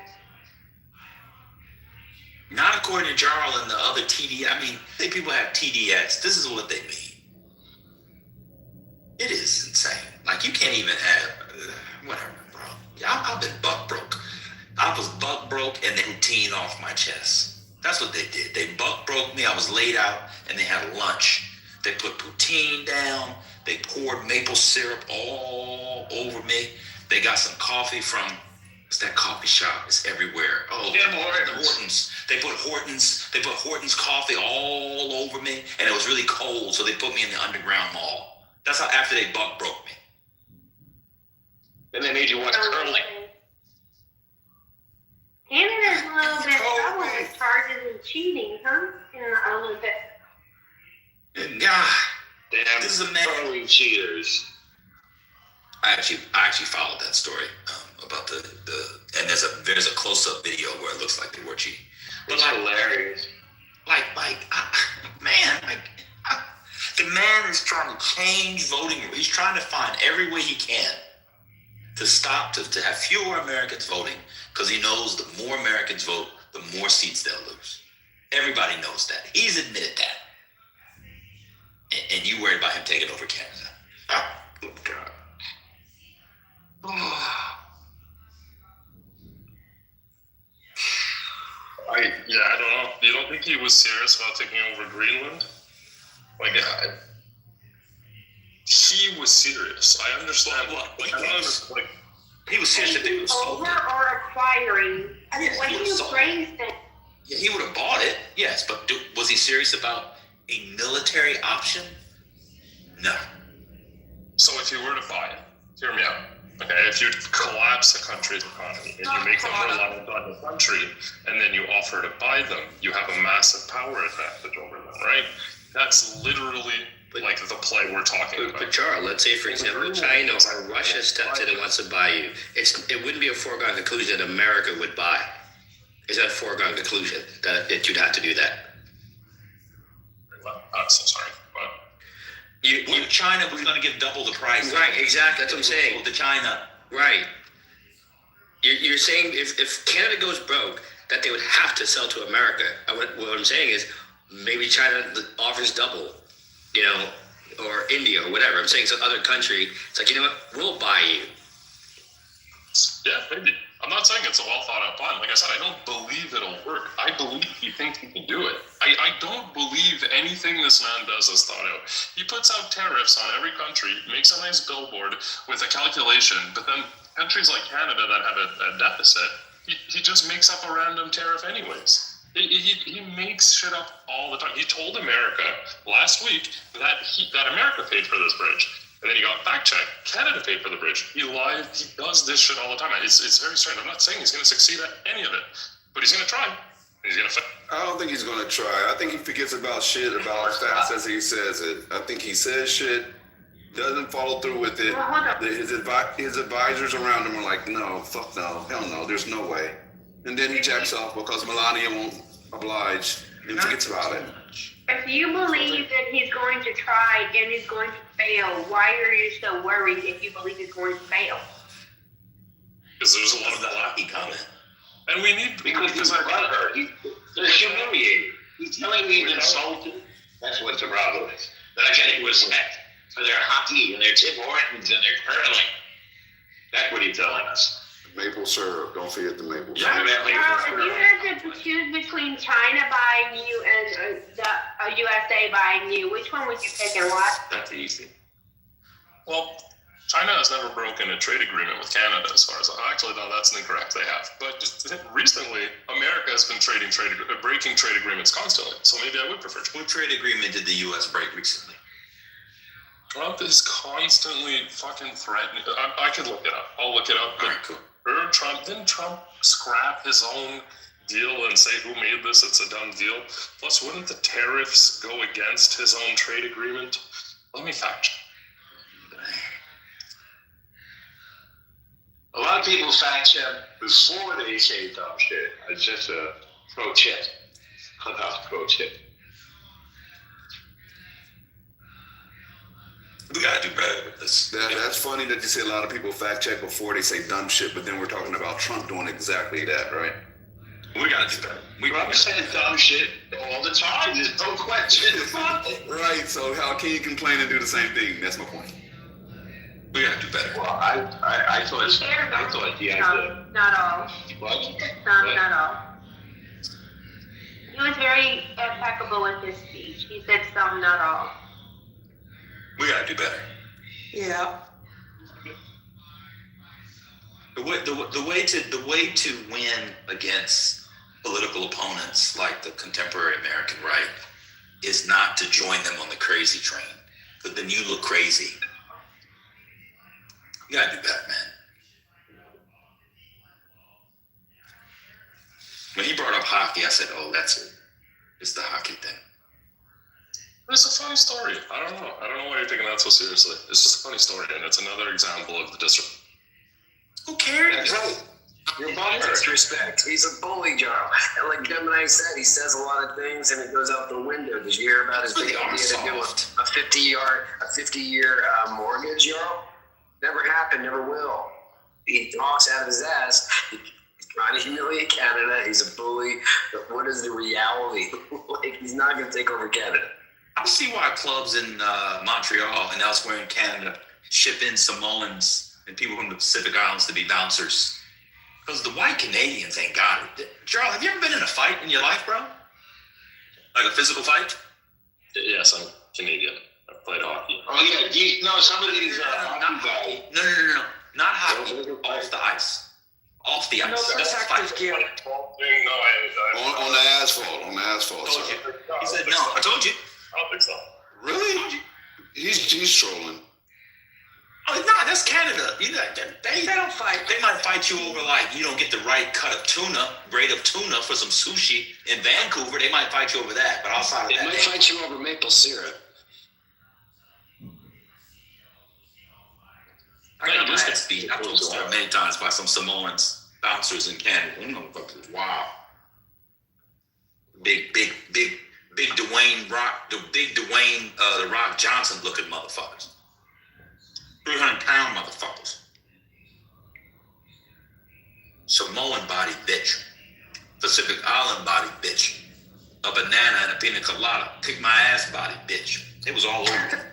Not according to Jarl and the other TD. I mean, they people have TDS. This is what they mean. It is insane. Like, you can't even have whatever, bro. I've been buck broke. I was buck broke and they routine off my chest. That's what they did. They buck broke me. I was laid out and they had lunch. They put poutine down. They poured maple syrup all over me. They got some coffee from It's that coffee shop. It's everywhere. Oh, Tim the Hortons. They put Hortons coffee all over me, and it was really cold, so they put me in the underground mall. That's how after they broke me. And they made you watch curling. Canada's a little bit trouble with charges of cheating, huh? In the Olympics. Good God. Damn This is a man. curling cheaters. I actually followed that story about the and there's a close-up video where it looks like they were cheating. But It's hilarious. The man is trying to change voting. He's trying to find every way he can to stop to have fewer Americans voting, because he knows the more Americans vote, the more seats they'll lose. Everybody knows that. He's admitted that. And you worried about him taking over Canada? Oh, good God. I don't know. You don't think he was serious about taking over Greenland? He was serious. I understand. He was serious that they would Over or acquiring? When you phrased it. Yeah, he would have bought it, yes, but was he serious about a military option? No. So if you were to buy it, hear me out. Okay, if you collapse a country's economy and you make them reliant on the country, and then you offer to buy them, you have a massive power advantage over them, right? That's literally like the play we're talking about. But Charles, let's say, for example, China or Russia steps in and wants to buy you. It wouldn't be a foregone conclusion that America would buy. Is that a foregone conclusion that you'd have to do that? I'm so sorry. China was going to give double the price. Right, exactly. That's what I'm saying. To China. Right. You're saying if Canada goes broke, that they would have to sell to America. What I'm saying is maybe China offers double, or India or whatever. I'm saying some other country. It's like, you know what? We'll buy you. Yeah, maybe. I'm not saying it's a well thought out plan. Like I said, I don't believe it'll work. I believe he thinks he can do it. I don't believe anything this man does is thought out. He puts out tariffs on every country, makes a nice billboard with a calculation, but then countries like Canada that have a deficit, he just makes up a random tariff anyways. He makes shit up all the time. He told America last week that America paid for this bridge. And then he got fact-checked. Canada paid for the bridge. He lied. He does this shit all the time. It's very strange. I'm not saying he's going to succeed at any of it, but he's going to try. He's going to fail. I don't think he's going to try. I think he forgets about shit about as fast as he says it. I think he says shit, doesn't follow through with it. His advisors around him are like, no, fuck no, hell no, there's no way. And then he jacks off because Melania won't oblige and forgets about it. If you believe that he's going to try and he's going to fail, why are you so worried if you believe he's going to fail? Because there's a lot of hockey comment. And we need... Because he's butthurt. They're humiliated. He's telling me he's insulted. That's what the problem is. They're not getting respect for their hockey and their Tim Hortons and their curling. That's what he's telling us. Maple syrup. Don't forget the maple syrup. Yeah, If you had to choose between China buying you and the USA buying you, which one would you pick and why? That's easy. Well, China has never broken a trade agreement with Canada, as far as actually, no, that's incorrect. They have, but just recently, America has been breaking trade agreements constantly. So maybe I would prefer. What trade agreement did the U.S. break recently? Trump is constantly fucking threatening. I could look it up. I'll look it up. All right, cool. Didn't Trump scrap his own deal and say who made this? It's a done deal. Plus, wouldn't the tariffs go against his own trade agreement? Let me fact check. A lot of people fact check before they say dumb shit. It's just a pro tip. Another pro tip. We gotta do better with this. That's funny that you say a lot of people fact check before they say dumb shit, but then we're talking about Trump doing exactly that, right? We gotta do better. Trump says dumb shit all the time. There's no question about it. Right. So how can you complain and do the same thing? That's my point. We gotta do better. Well, I thought he had to. Not all. What? Some, not all. He was very impeccable with his speech. He said some, not all. We gotta do better. Yeah. The way to win against political opponents like the contemporary American right is not to join them on the crazy train, because then you look crazy. You gotta do better, man. When he brought up hockey, I said, "Oh, that's it. It's the hockey thing." It's a funny story. I don't know why you're taking that so seriously. It's just a funny story, and it's another example of the disrespect. Who cares? That's right. Your mom disrespect. He's a bully, Joe. And like Gemini said, he says a lot of things and it goes out the window. Did you hear about his big idea to do a 50-year mortgage, Joe? Never happened, never will. He talks out of his ass. He's trying to humiliate Canada. He's a bully. But what is the reality? Like, he's not going to take over Canada. I see why clubs in Montreal and elsewhere in Canada ship in Samoans and people from the Pacific Islands to be bouncers. Because the white Canadians ain't got it. Charles, have you ever been in a fight in your life, bro? Like a physical fight? Yes, I'm Canadian. I've played hockey. Oh yeah, some of these not hockey. No. Not hockey. Off the ice. Off the ice. No That's a protective fight. gear. On the asphalt. I told you. He said no. I told you. I don't think so. Really? He's trolling. Oh no, that's Canada. They don't fight. They might fight you over like you don't get the right cut of tuna, grade of tuna for some sushi in Vancouver. They might fight you over that, but outside of that, They might fight you over maple syrup. I got my ass beat. I've told story many times by some Samoans bouncers in Canada. You know, wow. Big Dwayne Rock, the Rock Johnson looking motherfuckers. 300-pound motherfuckers. Samoan body bitch. Pacific Island body bitch. A banana and a pina colada. Kick my ass body bitch. It was all over.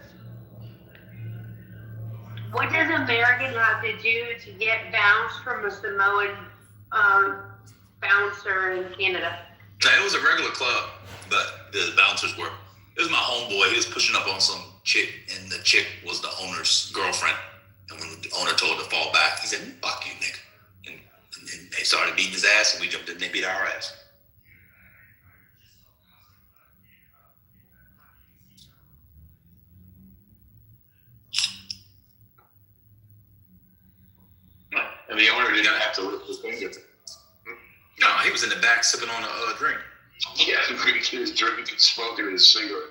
What does American have to do to get bounced from a Samoan bouncer in Canada? Now, it was a regular club, but the bouncers were. It was my homeboy. He was pushing up on some chick, and the chick was the owner's girlfriend. And when the owner told her to fall back, he said, "Fuck you, nigga." And they started beating his ass, and we jumped in and they beat our ass. And the owner didn't have to lift his finger. No, he was in the back sipping on a drink. Yeah, drinking his drink and smoking his cigarette.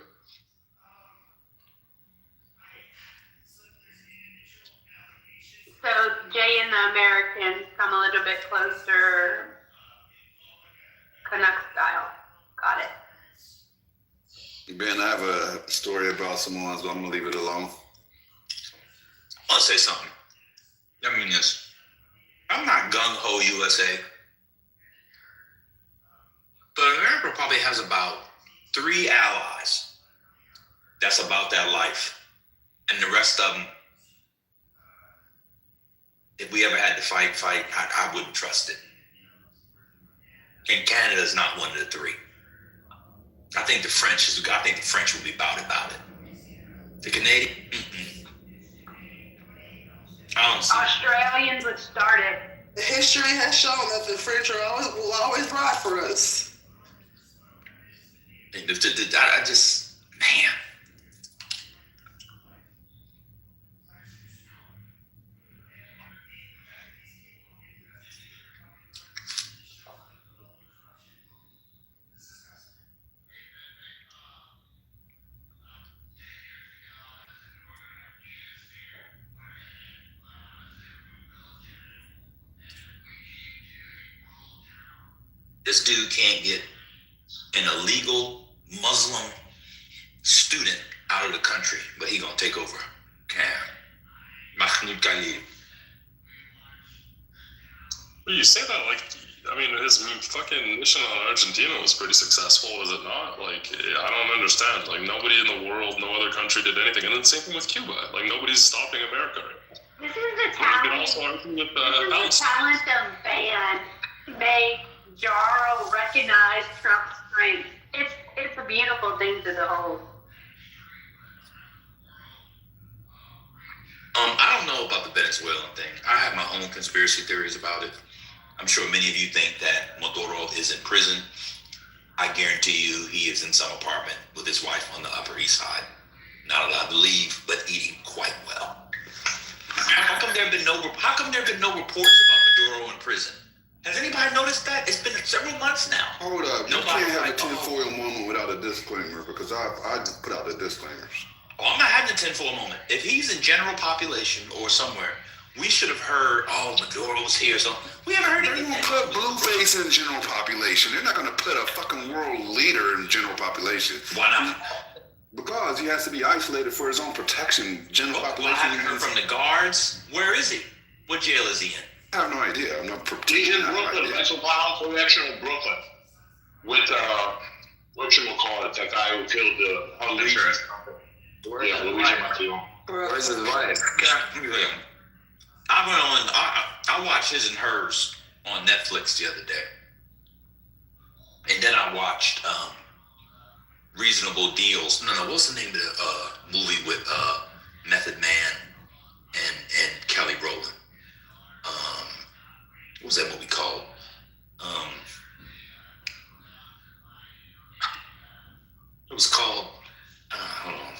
So Jay and the Americans come a little bit closer, Canuck style. Got it. Ben, I have a story about Samoans, but I'm gonna leave it alone. I want to say something. I mean this. I'm not gung-ho USA. But America probably has about 3 allies that's about that life. And the rest of them, if we ever had to fight, I wouldn't trust it. And Canada's not one of the 3. I think the French will be about it. The Canadian, I don't see Australians would start it. The history has shown that the French will always ride for us. I just, man. This dude can't get an illegal Muslim student out of the country, but he gonna take over. Mahmoud Khalid. Well, you say that like, I mean, his fucking mission on Argentina was pretty successful, was it not? Like, I don't understand. Like, nobody in the world, no other country did anything. And then same thing with Cuba. Like, nobody's stopping America right now. This is the talent. This is the talent of band to make Jaro recognize Trump's strength. It's a beautiful thing to behold. I don't know about the Venezuelan thing. I have my own conspiracy theories about it. I'm sure many of you think that Maduro is in prison. I guarantee you he is in some apartment with his wife on the Upper East Side. Not allowed to leave, but eating quite well. How come there have been no reports about Maduro in prison? Has anybody noticed that? It's been several months now. Hold up. You can't have a tinfoil moment without a disclaimer, because I just put out the disclaimers. Oh, I'm not having a tinfoil moment. If he's in general population or somewhere, we should have heard, oh, Maduro's here. So we haven't heard anything. They're going to put Blueface in general population. They're not going to put a fucking world leader in general population. Why not? Because he has to be isolated for his own protection. General population. I haven't heard from the guards. Where is he? What jail is he in? I have no idea. I'm not He's in Brooklyn, Metropolitan Correctional, Brooklyn. With, whatchamacallit, that guy who killed the Luigi. Yeah, Luigi Matteo. Where's his wife? I watched his and hers on Netflix the other day. And then I watched Reasonable Deals. No, what's the name of the movie with Method Man and Kelly Rowland? What was that movie called? It was called, hold on.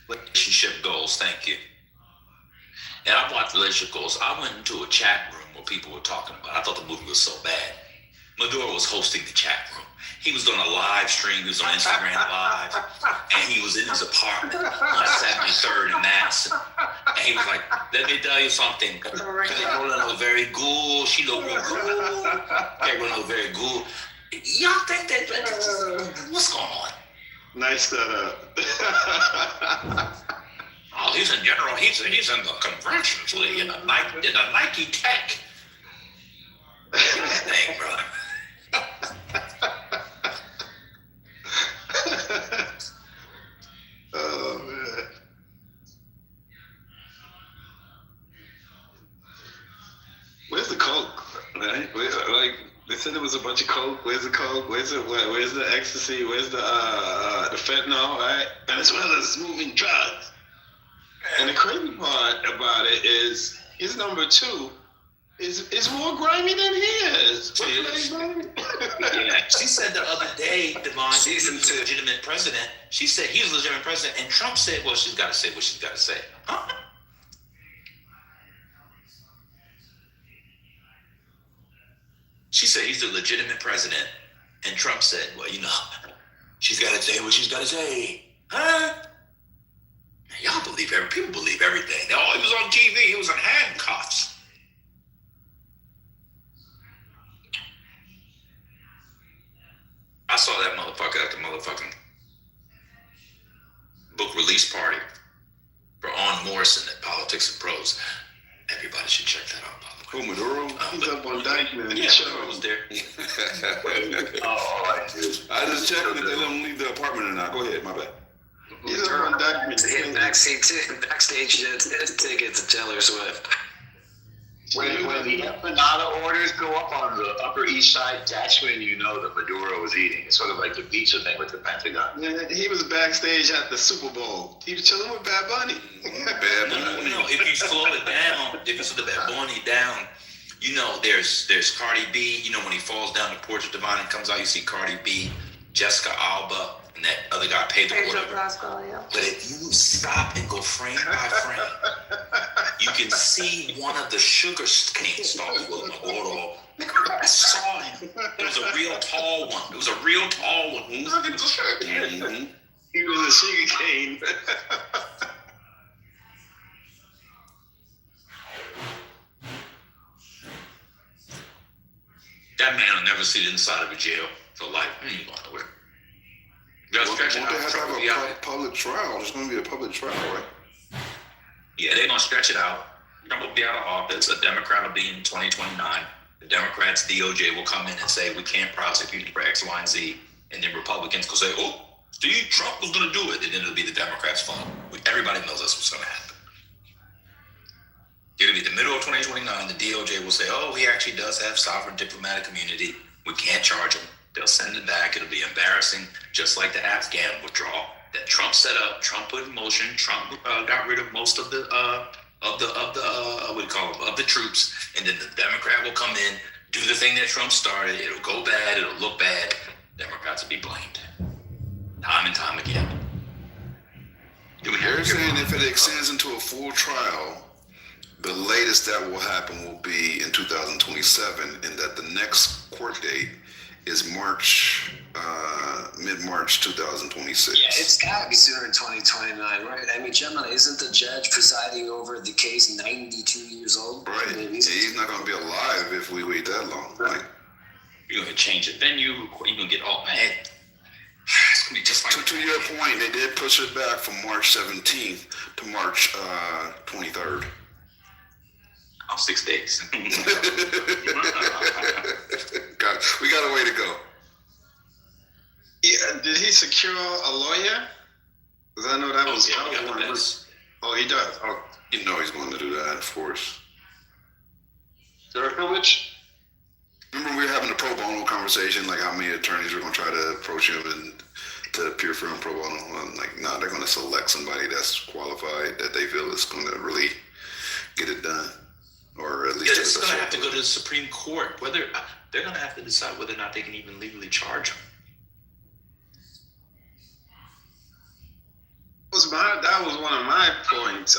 Relationship Goals, thank you. And I watched Relationship Goals. I went into a chat room where people were talking about it. I thought the movie was so bad. Maduro was hosting the chat room. He was doing a live stream. He was on Instagram Live. And he was in his apartment on 73rd and Madison. And he was like, let me tell you something. Carolina was very good. She looked real good. Carolina was very good. Y'all think that, what's going on? Nice setup. Oh, he's in general. He's in the conventions league in a Nike Tech. Thing, brother. Oh man. Where's the coke? Right? Like they said there was a bunch of coke. Where's the coke? Where's the ecstasy? Where's the fentanyl? Right? Venezuela's moving drugs. And the crazy part about it is his number two is more grimy than he is. Yeah, she said the other day, Devon, he's a legitimate president. She said he's a legitimate president, and Trump said, well, she's got to say what she's got to say. Huh? She said he's a legitimate president, and Trump said, well, you know, she's got to say what she's got to say. Huh? Man, y'all believe people believe everything. Oh, he was on TV. He was in handcuffs. I saw that motherfucker at the motherfucking book release party for On Morrison at Politics and Prose. Everybody should check that out, by the way. Oh, Maduro? He's up on Dykeman. Yeah, Maduro was there. I just checked if they let him leave the apartment or not. Go ahead, my bad. He's up on Dykeman. Backstage tickets to Taylor Swift. When the empanada orders go up on the Upper East Side, that's when you know that Maduro was eating. It's sort of like the pizza thing with the Pentagon. Yeah, he was backstage at the Super Bowl. He was chilling with Bad Bunny. No. If you slow it down, if you slow the Bad Bunny down, you know there's Cardi B. You know when he falls down the porch of Divine and comes out, you see Cardi B, Jessica Alba, and that other guy Pedro whatever. But if you stop and go frame by frame, you can see one of the sugar cane stalks with Maduro. I saw him. It was a real tall one. It was a real tall one. He was a sugar cane. That man will never see the inside of a jail for life. He ain't going nowhere. Won't they have to have a public trial? There's going to be a public trial, right? Yeah, they're going to stretch it out. Trump will be out of office. A Democrat will be in 2029. The Democrats, DOJ, will come in and say, we can't prosecute for X, Y, and Z. And then Republicans will say, oh, Steve Trump was going to do it. And then it'll be the Democrats' fault. Everybody knows that's what's going to happen. It'll be the middle of 2029. The DOJ will say, oh, he actually does have sovereign diplomatic immunity. We can't charge him. They'll send it back. It'll be embarrassing, just like the Afghan withdrawal. that Trump set up, Trump put in motion, Trump got rid of most of the what do you call them, of the troops, and then the Democrat will come in, do the thing that Trump started. It'll go bad. It'll look bad. Democrats will be blamed, time and time again. They're saying if it extends into a full trial, the latest that will happen will be in 2027, and that the next court date is mid-March 2026. Yeah, it's got to be sooner than 2029, right? I mean, Gemini, isn't the judge presiding over the case 92 years old? Right. I mean, he's not going to be alive if we wait that long. Right. You're going to change the venue. You're going to get all mad. It's going to be just like... To your point, they did push it back from March 17th to March 23rd. Oh, 6 days. We got a way to go. Yeah, did he secure a lawyer? Because I know that was one. Oh, he does. Oh, you know he's going to do that, of course. Zerkovich? Remember we were having a pro bono conversation, like how many attorneys were going to try to approach him and to appear for him pro bono. I'm like, no, they're going to select somebody that's qualified that they feel is going to really get it done, or at least. Yeah, it's going to have to go to the Supreme Court. Whether they're going to have to decide whether or not they can even legally charge him. That was one of my points.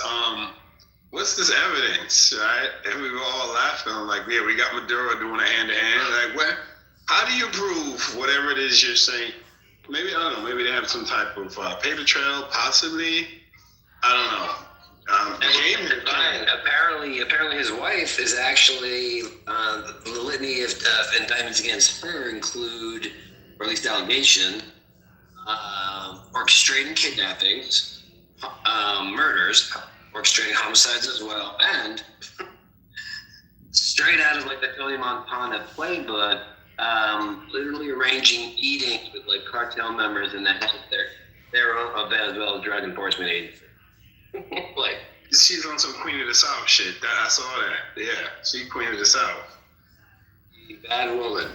What's this evidence, right? And we were all laughing. I'm like, yeah, we got Maduro doing a hand-to-hand. Like, how do you prove whatever it is you're saying? Maybe, I don't know, maybe they have some type of paper trail, possibly. I don't know. Apparently his wife is actually, the litany of indictments against her include, or at least allegation, orchestrating kidnappings, murders, orchestrating homicides as well, and straight out of like the Tony Montana playbook, literally arranging eatings with like cartel members in the head of their own Venezuela drug enforcement agency. Like, she's on some Queen of the South shit. I saw that. Yeah, she Queen of the South. Bad woman.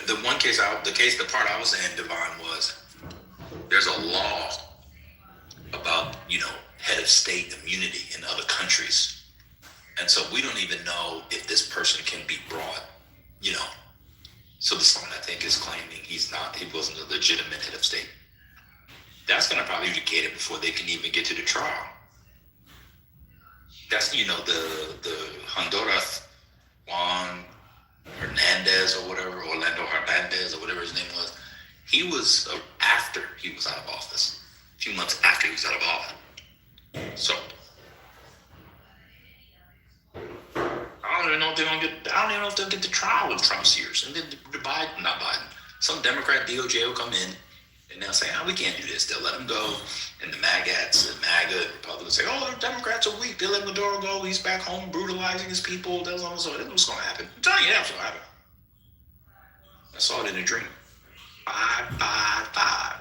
The one case, the part I was in, Devon, was there's a law about, head of state immunity in other countries. And so we don't even know if this person can be brought, So the son, I think, is claiming he wasn't a legitimate head of state. That's going to probably indicate it before they can even get to the trial. That's, the Honduras, Juan Hernandez or whatever, Orlando Hernandez or whatever his name was. He was after he was out of office. A few months after he was out of office. So I don't even know if they'll get the trial with Trump's years. And then not Biden. Some Democrat DOJ will come in and they'll say, we can't do this. They'll let him go. And the MAGAs and MAGA Republicans say, the Democrats are weak. They let Maduro go. He's back home brutalizing his people. That's what's going to happen. I'm telling you, that's what's going to happen. I saw it in a dream. 555.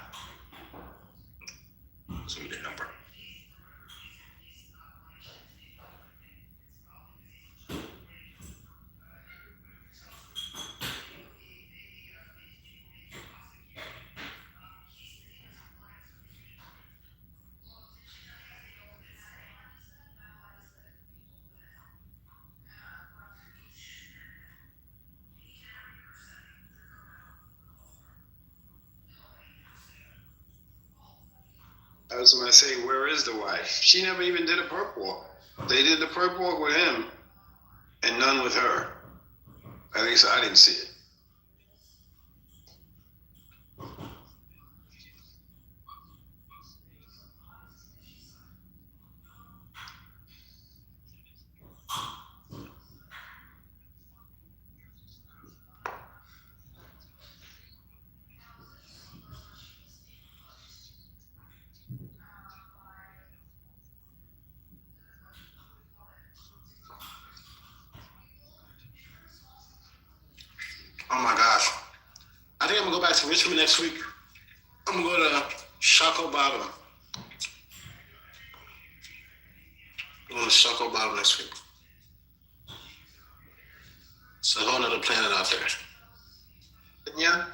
That's the number. I was going to say, where is the wife? She never even did a perp walk. They did the perp walk with him and none with her. At least I didn't see it. Oh my gosh. I think I'm gonna go back to Richmond next week. I'm gonna go to Shacklebottom. on the Shako bottom next week. It's a whole nother planet out there. Yeah.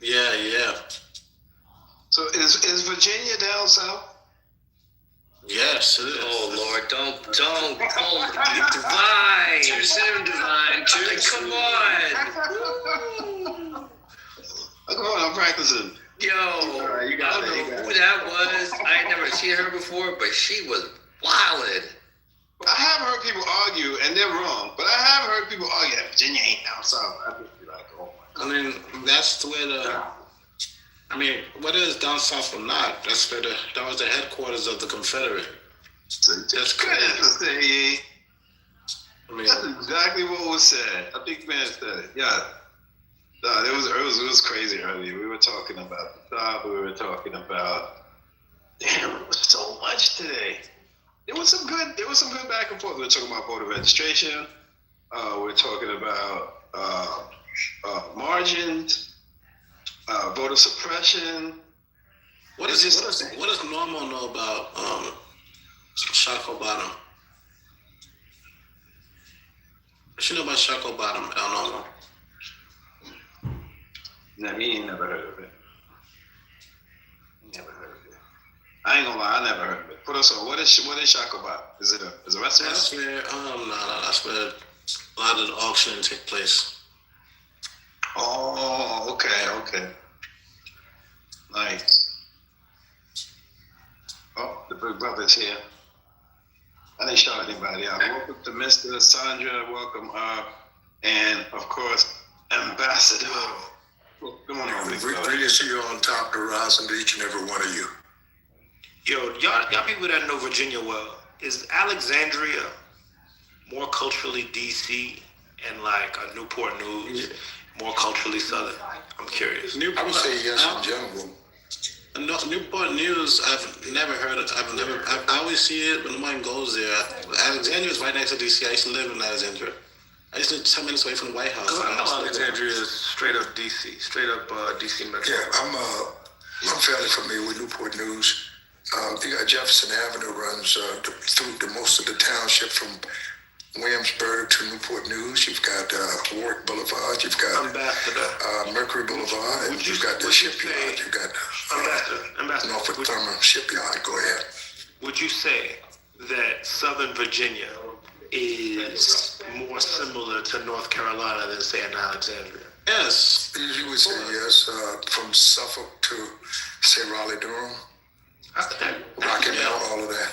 Yeah. So is Virginia down south? Yes, it is. Oh Lord, don't Divine. Too soon, Divine. Come on. Come on, I'm practicing. Yo, I don't know who that was. I had never seen her before, but she was wildin'. I have heard people argue, and they're wrong, but I have heard people argue that Virginia ain't down south. I just be like, oh my God. I mean, that's where whether it's down south or not, that was the headquarters of the Confederate. That's crazy. That's exactly what was said. I think man said it. Yeah. No, it was crazy earlier. We were talking about the top. We were talking about damn, it was so much today. There was some good back and forth. We were talking about voter registration. We're talking about margins, voter suppression. What does Normal know about Shako Bottom? What you know about Shako Bottom, Normal? No, he ain't never heard of it. Never heard of it. I ain't gonna lie, I never heard of it. What is Shako Bottom? Is it a restaurant? That's where that's where a lot of the auctioning take place. Oh, okay. Nice. Oh, the big brother's here. I didn't shout anybody out. Welcome to Mr. Sandra. Welcome and of course, Ambassador. Well, come on over. Greetings to you on top, Raz, and to each and every one of you. Yo, y'all people that know Virginia well, is Alexandria more culturally DC and like a Newport News more culturally Southern? I'm curious. I would say yes in general. Newport News, I've never heard of. I always see it, but no one goes there. Alexandria is right next to DC. I used to live in Alexandria. I used to live 10 minutes away from the White House. I know Alexandria is straight up DC, DC Metro. Yeah, I'm fairly familiar with Newport News. You got Jefferson Avenue runs through most of the township from Williamsburg to Newport News. You've got Warwick Boulevard. You've got Mercury Boulevard, and you've got the shipyard. You've got Ambassador, Norfolk Summer Shipyard. Go ahead. Would you say that Southern Virginia is more similar to North Carolina than, say, in Alexandria? Yes. You would say yes. From Suffolk to, say, Raleigh-Durham. Rockingham, all of that.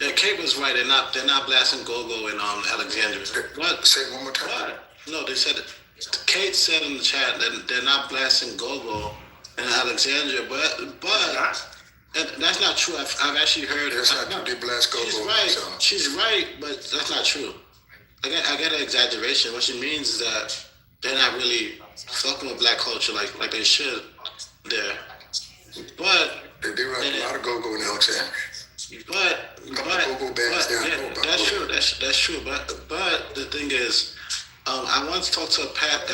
Yeah, Kate was right. They're not blasting go-go in Alexandria. What? Say it one more time. What? No, they said it. Kate said in the chat that they're not blasting go-go in Alexandria, but that's not true. I've actually heard. That's not true. They blast go-go. She's right. So. She's right, but that's not true. I get an exaggeration. What she means is that they're not really fucking with black culture like they should there. But they run a lot of go-go in Alexandria. But that's true. That's true. But the thing is, I once talked to a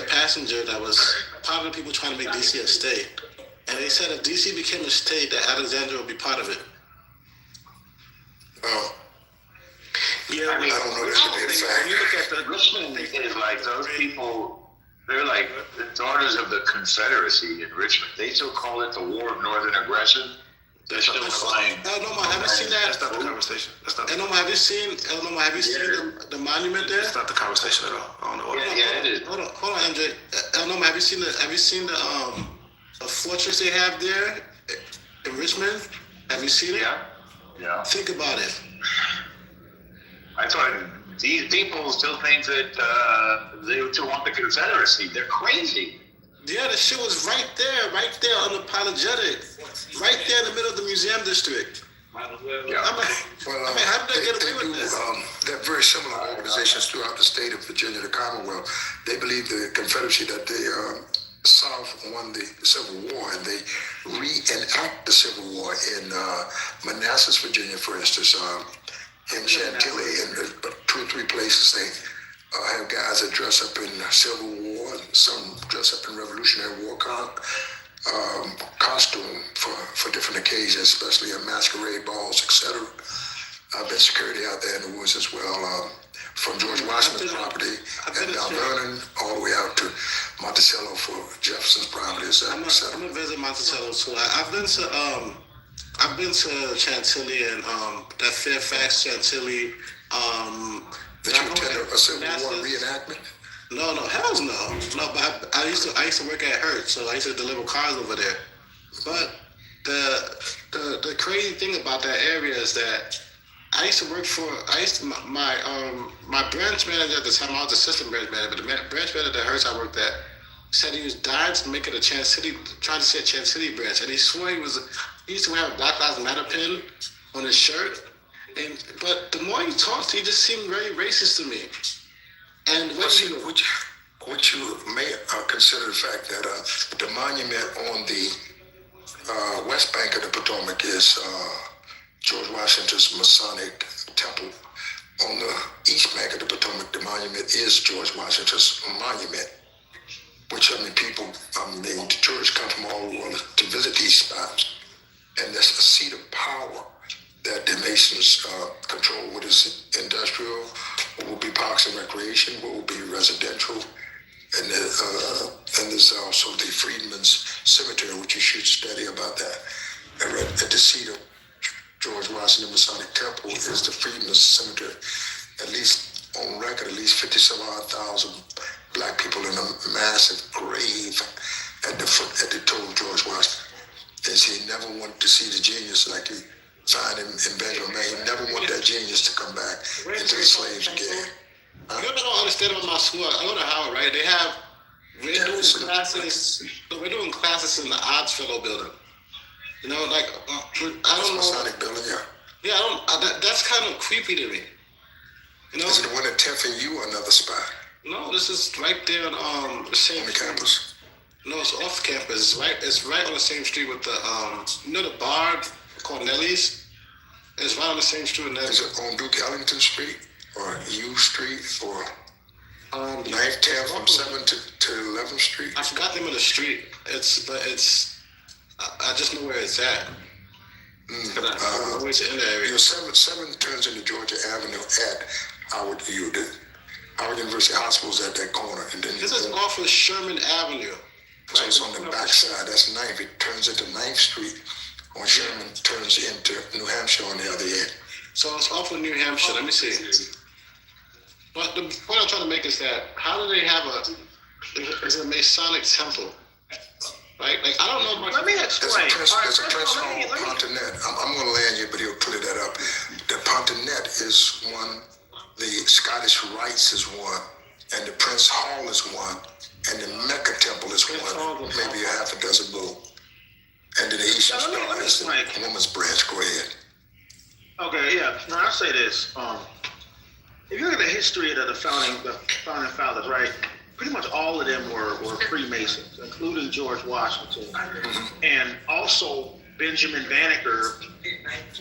passenger that was part of the people trying to make DC a state, and they said if DC became a state, that Alexandria would be part of it. Oh. Yeah, I don't know. When you look at the Richmond, is like those people. They're like the daughters of the Confederacy in Richmond. They still call it the War of Northern Aggression. They're still flying. Have you seen that? That's not the conversation. Have you seen the monument there? That's not the conversation at all. I don't know what. Yeah, it is. Hold on, MJ. Have you seen the fortress they have there in Richmond? Have you seen it? Yeah. Think about it. I thought these people still think that they still want the Confederacy. They're crazy. Yeah, the shit was right there, unapologetic, right there in the middle of the museum district. How did they get away with this? They're very similar organizations throughout the state of Virginia, the Commonwealth. They believe the Confederacy that the South won the Civil War, and they reenact the Civil War in Manassas, Virginia, for instance, in Chantilly, and 2 or 3 places they have guys that dress up in Civil War, and some dress up in Revolutionary War costume for different occasions, especially in masquerade balls, etc. I've been security out there in the woods as well, from George Washington's property and Mount Vernon all the way out to Monticello for Jefferson's properties. I'm gonna visit Monticello too. I've been to Chantilly and that Fairfax Chantilly. Did you attend a Civil War reenactment? No, hell no. But I used to work at Hertz, so I used to deliver cars over there. But the crazy thing about that area is that my branch manager at the time, I was assistant branch manager, but the branch manager at Hertz I worked at said he was dying to make it a Chantilly, trying to say a Chantilly branch, and he swore he used to wear a Black Lives Matter pin on his shirt. But the more he talked, he just seemed very racist to me. And which you may consider the fact that the monument on the west bank of the Potomac is George Washington's Masonic Temple. On the east bank of the Potomac, the monument is George Washington's monument. Which the tourists come from all over the world to visit these spots, and that's a seat of power that the Masons control. What is industrial, what will be parks and recreation, what will be residential, and there's also the Freedmen's Cemetery, which you should study about that. At the seat of George Washington Masonic Temple is the Freedmen's Cemetery. At least on record, at least 50,000 Black people in a massive grave at the toe of George Washington. And he never wanted to see the genius like you find him in Benjamin. He never wanted that genius to come back into the slaves again. You ever don't understand about my school? I go to Howard, right? We're doing classes in the Oddfellow building. You know, like I don't know. Masonic building, yeah. Yeah, that's kind of creepy to me. You know, is it the one at 10th and U or another spot? No, this is right there on the same on the campus. No, it's off campus. It's right on the same street with the the bar called Nelly's. It's right on the same street with Nelly's. Is it on Duke Ellington Street or U Street or 9th, 10th from 7th to 11th Street? I forgot the name of the street. I just know where it's at. It's in the area. 7 turns into Georgia Avenue at Howard University Hospital is at that corner, and then this is off of Sherman Avenue. So it's on the back side. That's 9th. It turns into 9th Street on Sherman, turns into New Hampshire on the other end. So it's off of New Hampshire. Let me see. But the point I'm trying to make is that how do they have it's a Masonic temple? Right? Like I don't know. Let me explain. There's a prince called Pontinet. I'm going to land you, but he'll clear that up. The Pontinet is one. The Scottish Rites is one, and the Prince Hall is one, and the Mecca Temple is one, maybe a half a dozen more. And then the Eastern Star is the woman's branch. Go ahead. Okay, yeah. Now I'll say this. If you look at the history of the founding fathers, right? Pretty much all of them were Freemasons, including George Washington, and also Benjamin Banneker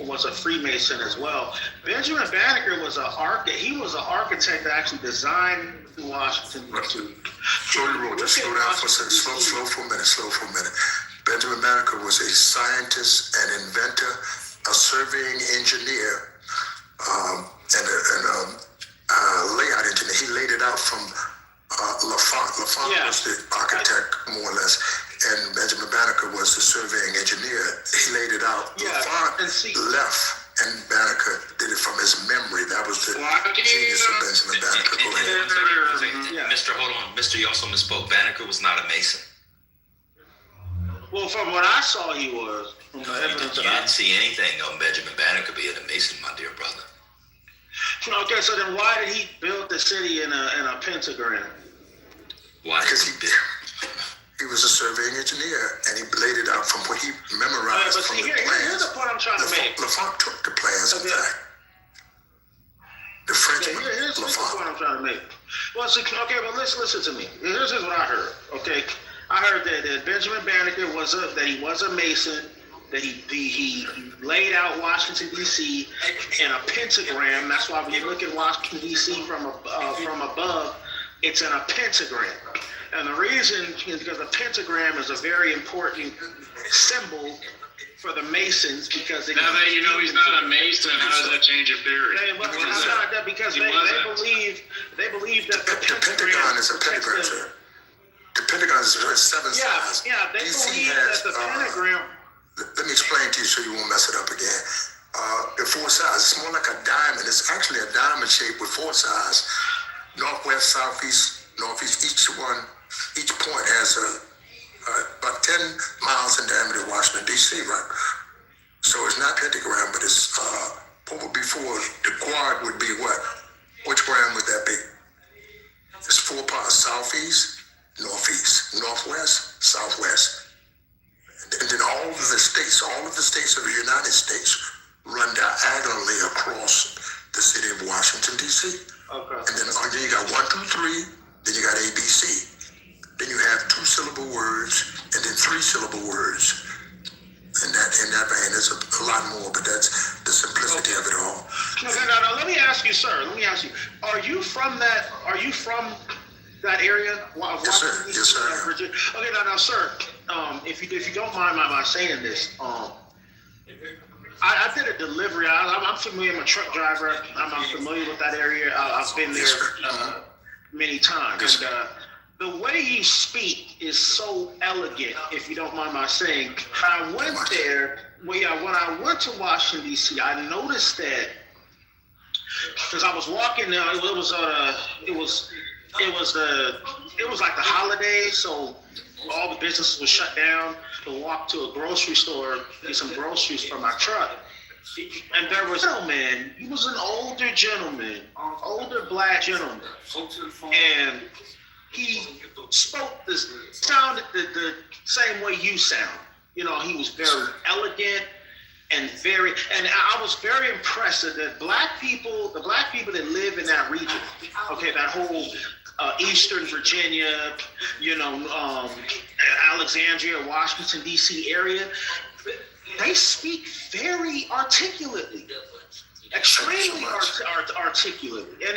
was a Freemason as well. Benjamin Banneker was an architect that actually designed Washington to. Slow roll, just slow down for a second. Slow for a minute. Benjamin Banneker was a scientist, an inventor, a surveying engineer, and a layout engineer. He laid it out from LaFont. LaFont was the architect, more or less, and Benjamin Banneker was the surveying engineer. He laid it out. LaFont left, and Banneker did it from his memory. That was the genius of Benjamin Banneker. Go ahead. Mr. Hold on. Mr. You also misspoke. Banneker was not a Mason. Well, from what I saw, he was. From the evidence you didn't see anything on Benjamin Banneker being a Mason, my dear brother. Okay, so then why did he build the city in a pentagram? Why? Because he was a surveying engineer, and he laid it out from what he memorized from the plans. Here's the point I'm trying to make. LaFont took the plans, in fact. The Frenchman, here's the LaFont. point I'm trying to make. Well, well, listen to me. Here's what I heard. Okay, I heard that Benjamin Banneker was a Mason. That he laid out Washington D.C. in a pentagram. That's why when you look at Washington D.C. from above, it's in a pentagram. And the reason is because a pentagram is a very important symbol for the Masons because Now that you know he's not a Mason, how does that change your theory? Because He they believe that The Pentagon is a pentagram, sir. The Pentagon is 7 sides. Yeah, they DC believe has, that the pentagram. Let me explain to you so you won't mess it up again. The 4 sides, it's more like a diamond. It's actually a diamond shape with 4 sides. Northwest, southeast, northeast. Each point has about 10 miles in diameter, Washington, D.C., right? So it's not pentagram, but it's, what would be 4? The quad would be what? Which gram would that be? It's 4 parts, southeast, northeast, northwest, southwest. And then all of the states of the United States run diagonally across the city of Washington, D.C. Okay. And then you got 1, 2, 3, then you got ABC. Then you have 2-syllable words, and then 3-syllable words. In that vein, there's a lot more, but that's the simplicity of it all. Okay, now let me ask you, sir. Are you from that area? Yes, sir. Yes, sir. Virginia? Okay, now, sir. If you don't mind my saying this, I did a delivery. I'm familiar. I'm a truck driver. I'm familiar with that area. I've been there many times. Yes, and, the way you speak is so elegant, if you don't mind my saying. I went there, when I went to Washington, D.C., I noticed that, because I was walking there, it was like the holidays, so all the businesses were shut down to walk to a grocery store, get some groceries for my truck. And there was a gentleman, he was an older black gentleman, and he sounded the same way you sound. You know, he was very elegant and I was very impressed that the black people that live in that region, okay, that whole Eastern Virginia, Alexandria, Washington, D.C. area, they speak very articulately, extremely articulately, and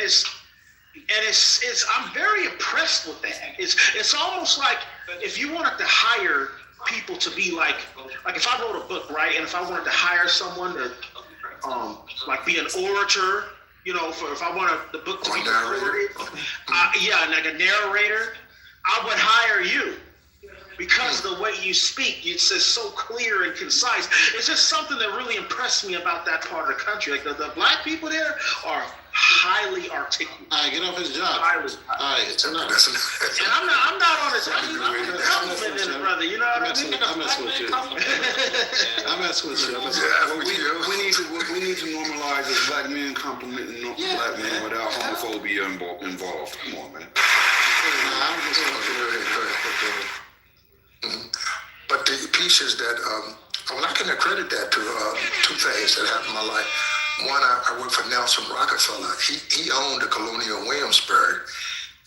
I'm very impressed with that. It's almost like if you wanted to hire people to be like if I wrote a book, right, and if I wanted to hire someone to be an orator, if I wanted the book to be recorded, like a narrator, I would hire you. Because the way you speak, it's just so clear and concise. It's just something that really impressed me about that part of the country. Like the black people there are highly articulate. All right, get off his job. All right, it's enough. And I'm not on his compliment, brother. You know what I mean? I'm messing with you. I'm messing with you. We need to normalize as black men complimenting black men without homophobia involved. Come on, man. I'm just But the piece is that, I can accredit that to 2 things that happened in my life. One, I worked for Nelson Rockefeller. He owned the Colonial Williamsburg,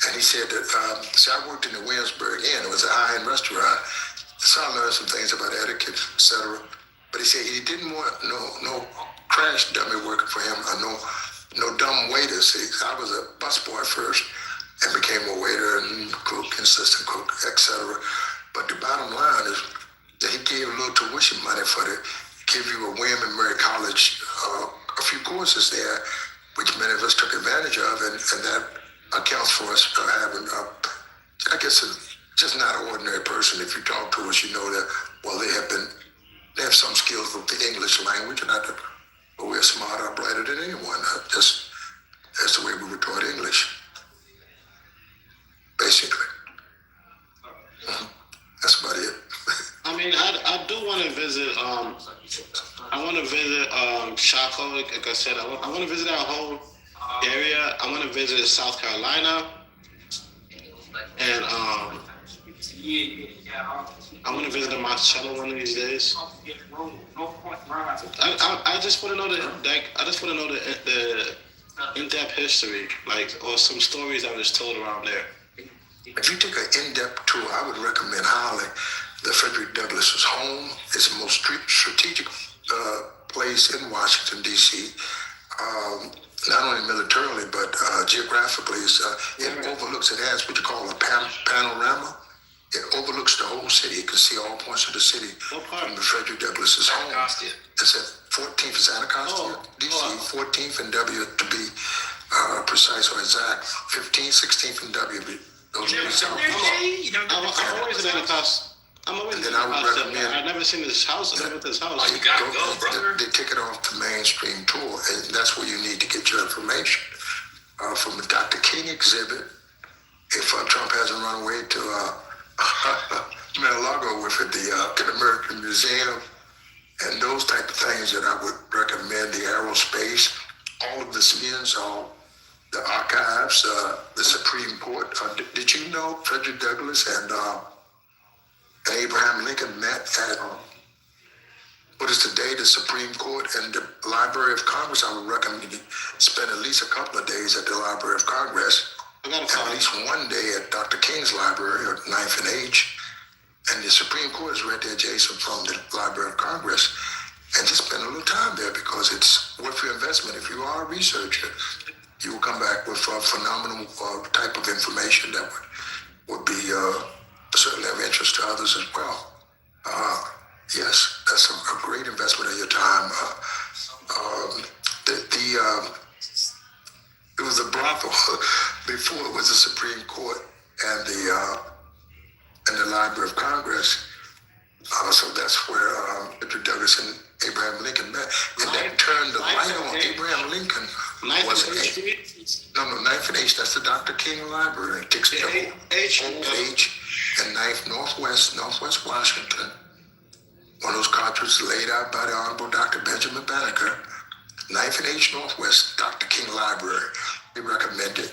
and he said that, I worked in the Williamsburg Inn. It was a high-end restaurant, so I learned some things about etiquette, etc. But he said he didn't want no crash dummy working for him, or no dumb waiters. I was a busboy first, and became a waiter and cook, assistant cook, etc. But the bottom line is that he gave a little tuition money give you a William & Mary College, a few courses there, which many of us took advantage of, and that accounts for us having, I guess, just not an ordinary person. If you talk to us, you know that, well, they have some skills with the English language, but we're smarter or brighter than anyone. That's the way we were taught English, basically. That's about it. I mean, I do want to visit. I want to visit Chaco. Like I said, I want to visit our whole area. I want to visit South Carolina, and I want to visit the Monticello one of these days. I just want to know the in-depth history, or some stories that was told around there. If you take an in-depth tour, I would recommend highly the Frederick Douglass's home. It's the most strategic place in Washington, D.C., not only militarily, but geographically. It overlooks, it has what you call a panorama. It overlooks the whole city. You can see all points of the city from the Frederick Douglass's home. It's at 14th, is Anacostia? DC, 14th and W to be precise or exact. 15th, 16th and W. Those are the South. I'm always in Anacostia. I'm always in Anacostia. I've never seen this house. I've never been to this house. Oh, you gotta go, brother. They take it off the mainstream tour, and that's where you need to get your information. From the Dr. King exhibit, if Trump hasn't run away to Mar-a-Lago with it, the American Museum, and those type of things that I would recommend, the aerospace, all of the museums, all the archives, the Supreme Court. Did you know Frederick Douglass and Abraham Lincoln met at, what is today, the Supreme Court and the Library of Congress? I would recommend you spend at least a couple of days at the Library of Congress, and at least one day at Dr. King's Library, or 9th and H. And the Supreme Court is right there adjacent from the Library of Congress. And just spend a little time there because it's worth your investment. If you are a researcher, you will come back with a phenomenal type of information that would be certainly of interest to others as well. Yes, that's a great investment of your time. It was a brothel before it was the Supreme Court and the Library of Congress. So that's where Frederick Douglass and Abraham Lincoln met. And that turned the light on. Abraham Lincoln was no, 9th and H, that's the Dr. King Library. It takes the whole H and 9th Northwest Washington. One of those cartridges laid out by the Honorable Dr. Benjamin Banneker. 9th and H Northwest, Dr. King Library. They recommended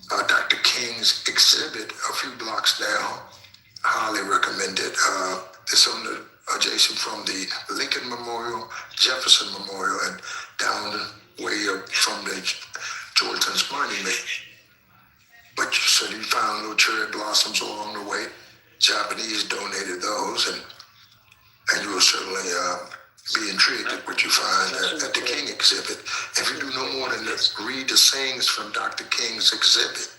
Dr. King's exhibit a few blocks down. Highly recommended. It's on the adjacent from the Lincoln Memorial, Jefferson Memorial, and down the way up from the Georgetown's Monument. But so you found little cherry blossoms along the way. Japanese donated those, and you will certainly be intrigued at what you find at the King exhibit. If you do no more than read the sayings from Dr. King's exhibit,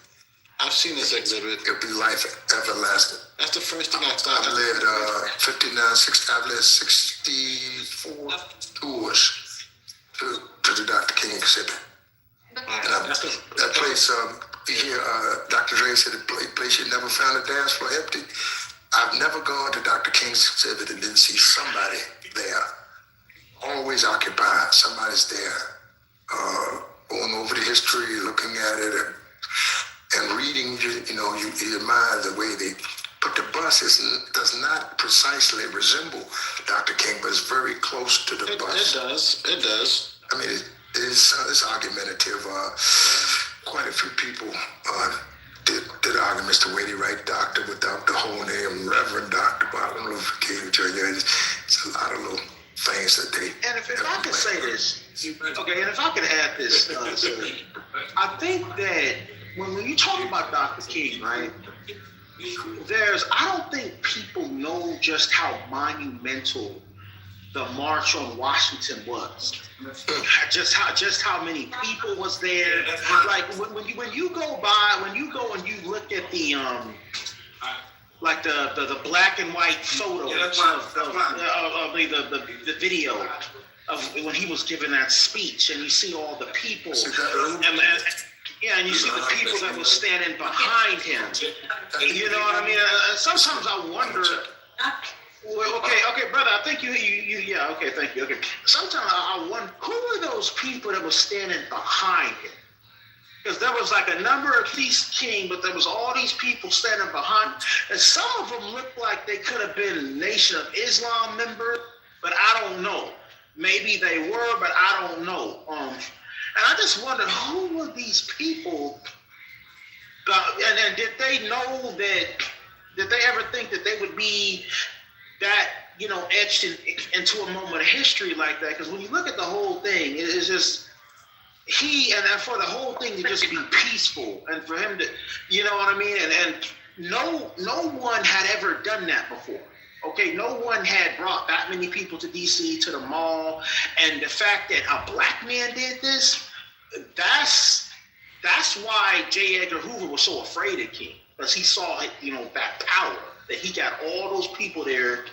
I've seen this exhibit. It'll be life everlasting. That's the first thing I thought. I've led 64 tours to the Dr. King exhibit. And that place, Dr. Dre said, the place you never found a dance floor empty. I've never gone to Dr. King's exhibit and didn't see somebody there. Always occupied. Somebody's there, going over the history, looking at it, and reading. You admire the way they put the bus. Does not precisely resemble Dr. King, but it's very close to the bus. It does. I mean, it's argumentative. Quite a few people did arguments the way they write doctor without the whole name, Reverend Dr. Martin Luther King Jr. It's a lot of little things that they. And if I could say this, okay, and if I could add this, I think that when you talk about Dr. King, right, I don't think people know just how monumental the March on Washington was. Just how many people was there. Like when you go and you look at the like the black and white photos of the video of when he was giving that speech, and you see all the people, and you see the people that were standing behind him. You know what I mean? Sometimes I wonder. Well, okay, brother. I think you. Yeah. Okay, thank you. Okay. Sometimes I wonder who were those people that were standing behind him. Because there was like a number of Feast King, but there was all these people standing behind, and some of them looked like they could have been Nation of Islam members, but I don't know. Maybe they were, but I don't know. And I just wondered who were these people, and did they know that? Did they ever think that they would be that, etched into a moment of history like that? Because when you look at the whole thing, it's just. And for the whole thing to just be peaceful, and for him to, you know what I mean? And no one had ever done that before. Okay, no one had brought that many people to DC, to the mall, and the fact that a black man did this, that's why J. Edgar Hoover was so afraid of King. because he saw, that power, that he got all those people there.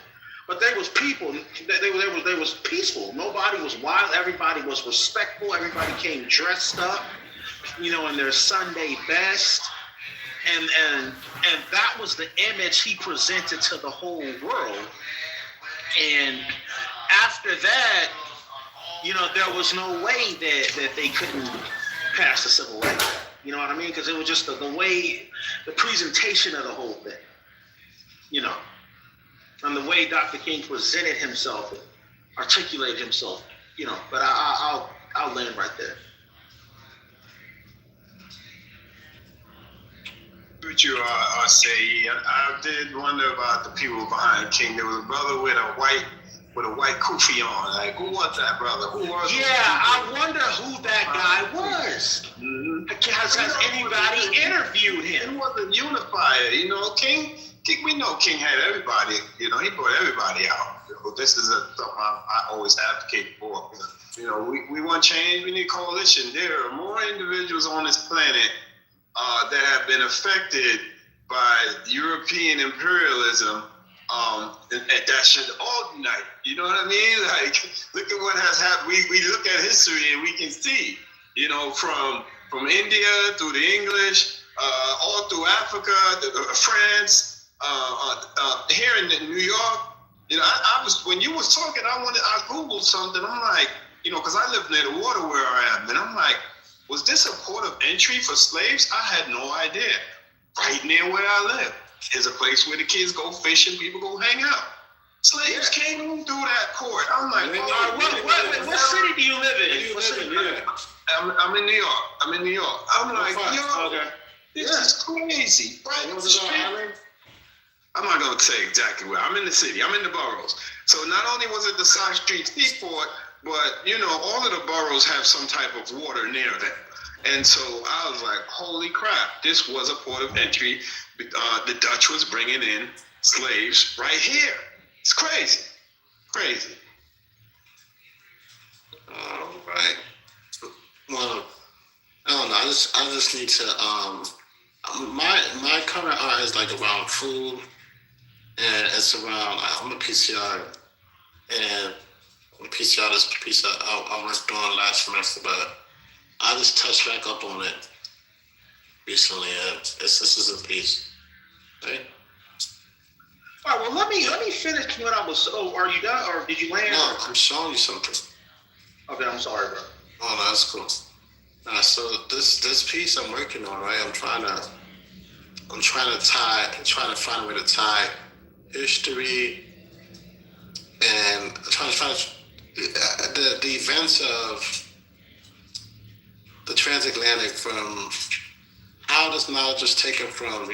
But they was people. They was peaceful. Nobody was wild. Everybody was respectful. Everybody came dressed up, in their Sunday best, and that was the image he presented to the whole world. And after that, there was no way that they couldn't pass the Civil Rights Act. You know what I mean? Because it was just the way, the presentation of the whole thing, and the way Dr. King presented himself, and articulated himself, But I'll land right there. What you say? I did wonder about the people behind King. There was a brother with a white kufi on. Like, who was that brother? Who was? Yeah, I wonder who that guy was. Mm-hmm. Has anybody interviewed him? He was a unifier. King, we know King had everybody. He brought everybody out. This is something I always advocate for. We want change. We need coalition. There are more individuals on this planet that have been affected by European imperialism, and that should all unite. You know what I mean? Like, look at what has happened. We look at history and we can see, from India through the English, all through Africa, France, here in New York. I was, when you was talking, I Googled something. I'm like, because I live near the water where I am, and I'm like, was this a port of entry for slaves? I had no idea. Right near where I live is a place where the kids go fishing, people go hang out. Slaves came in through that port. I'm like, what city do you live in? What city? I'm in New York. I'm like, this is crazy. Right? I'm not going to say exactly where. I'm in the city. I'm in the boroughs. So not only was it the side street seaport, but, all of the boroughs have some type of water near them. And so I was like, holy crap, this was a port of entry. The Dutch was bringing in slaves right here. It's crazy. Crazy. All right. Well, I don't know. I just need to, my current art is like around food, and it's around, I'm a PCR, and PCR this piece I was doing last semester, but I just touched back up on it recently, and this is a piece. Right? All right, well, let me finish what I was. Oh, are you done, or did you land? No, I'm showing you something. Okay, I'm sorry, bro. Oh, no, that's cool. So this piece I'm working on, right? I'm trying to find a way to tie history and trying to find the events of the transatlantic, from how this knowledge was taken from,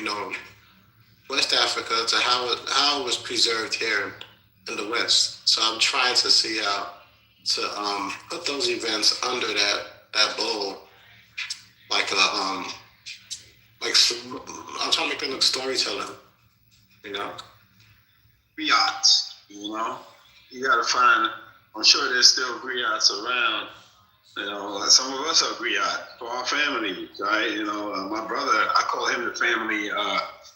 West Africa to how it was preserved here in the West. So I'm trying to see how to put those events under that bowl, I'm trying to make it look storytelling, Griots, you gotta find, I'm sure there's still griots around. Some of us are griot for our family, right? My brother, I call him the family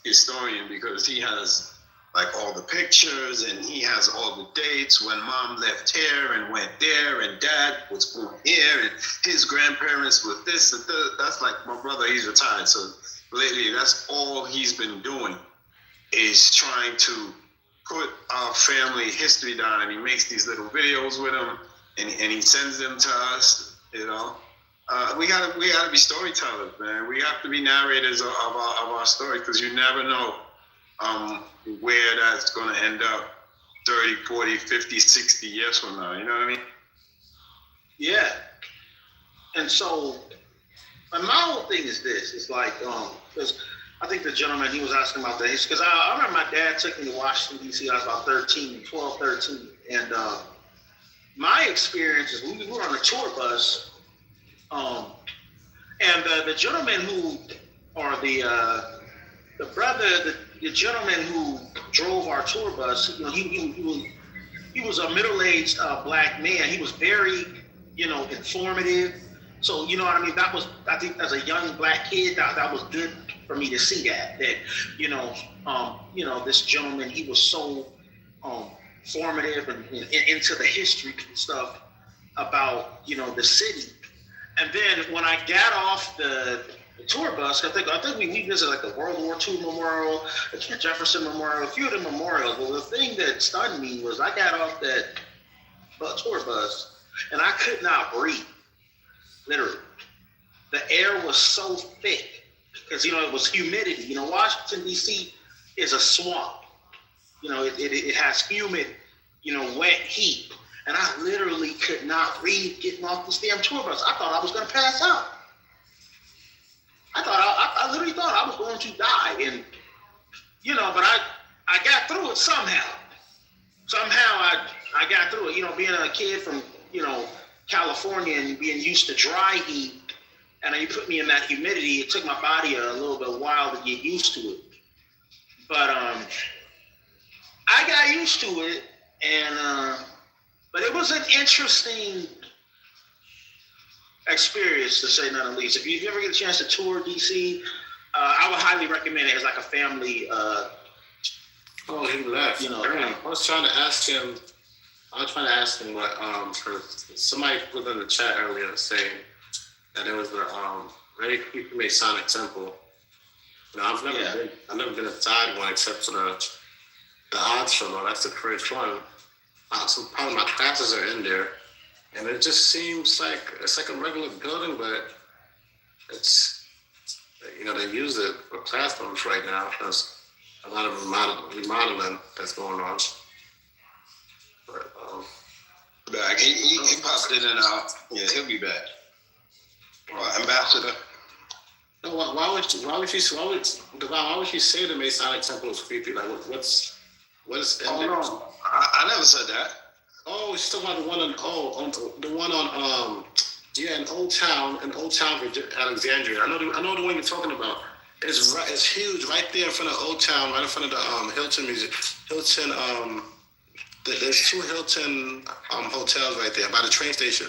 historian because he has like all the pictures and he has all the dates when mom left here and went there and dad was born here and his grandparents was this and that. That's like my brother, he's retired. So lately, that's all he's been doing is trying to put our family history down, and he makes these little videos with them and he sends them to us, We gotta be storytellers, man. We have to be narrators of our story, because you never know where that's going to end up 30, 40, 50, 60 years from now. You know what I mean? Yeah. And so, my whole thing is this. It's like, because I think the gentleman, he was asking about that. Because I remember my dad took me to Washington, D.C. I was about 12, 13. And my experience is we were on a tour bus. And the gentleman who, or the gentleman who drove our tour bus, he was a middle-aged black man. He was very, informative. So, you know what I mean? That was, I think, as a young black kid, that was good for me to see that this gentleman, he was so formative and into the history stuff about the city. And then when I got off the tour bus, I think we visited like the World War II Memorial, the Jefferson Memorial, a few of the memorials. Well, the thing that stunned me was I got off that tour bus and I could not breathe. Literally, the air was so thick because it was humidity. Washington D.C. is a swamp. It has humid, wet heat. And I literally could not breathe getting off this damn tour bus. I thought I was going to pass out. I literally thought I was going to die. And, but I got through it somehow. Somehow I got through it. Being a kid from, California and being used to dry heat, and then you put me in that humidity, it took my body a little bit while to get used to it. But I got used to it, and but it was an interesting experience, to say none the least. If you ever get a chance to tour DC, I would highly recommend it as like a family. Oh, he left. I was trying to ask him what for somebody put in the chat earlier saying that it was a very creepy Masonic temple. I've never been inside one except for the odds show. That's the first one. Some part of my classes are in there, and it just seems like it's like a regular building, but it's they use it for classrooms right now. There's a lot of remodeling that's going on. But back. He popped in and out. Yeah, he'll be back. Ambassador. No, why would you say the Masonic temple is creepy? Like what is in there? No. I never said that. Oh, you're talking about the one in Old Town, Alexandria. I know the one you're talking about. It's huge, right there in front of Old Town, right in front of the Hilton Museum. There's two Hilton hotels right there by the train station.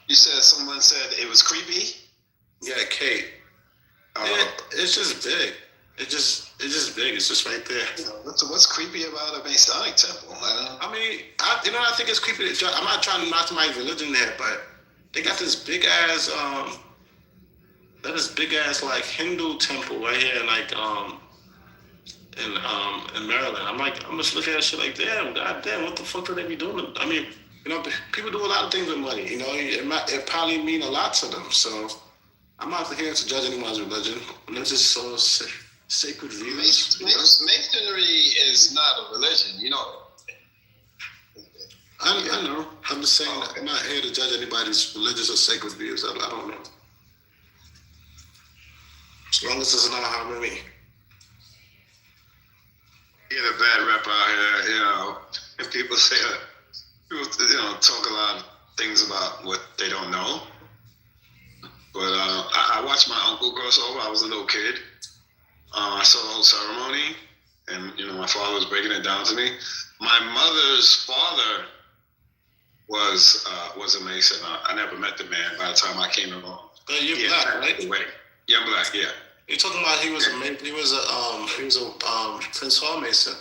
You said someone said it was creepy? Yeah, Kate. It's just big. It's just big. It's just right there. What's creepy about a Masonic temple? I think it's creepy. I'm not trying to knock somebody's religion there, but they got this big ass like Hindu temple right here, in Maryland. I'm just looking at shit like, damn, goddamn, what the fuck do they be doing? People do a lot of things with money. It probably mean a lot to them. So I'm not here to judge anyone's religion. It's just so sacred views. Masonry is not a religion, I know. I'm just saying I'm not here to judge anybody's religious or sacred views. I don't know. As long as it's not harming me. Get a bad rep out here, and people say people talk a lot of things about what they don't know. But I watched my uncle cross over. I was a little kid. I saw the whole ceremony, and my father was breaking it down to me. My mother's father was a Mason. I never met the man by the time I came along. You're black, right? Yeah, I'm black. Yeah. You're talking about he was a Prince Hall Mason.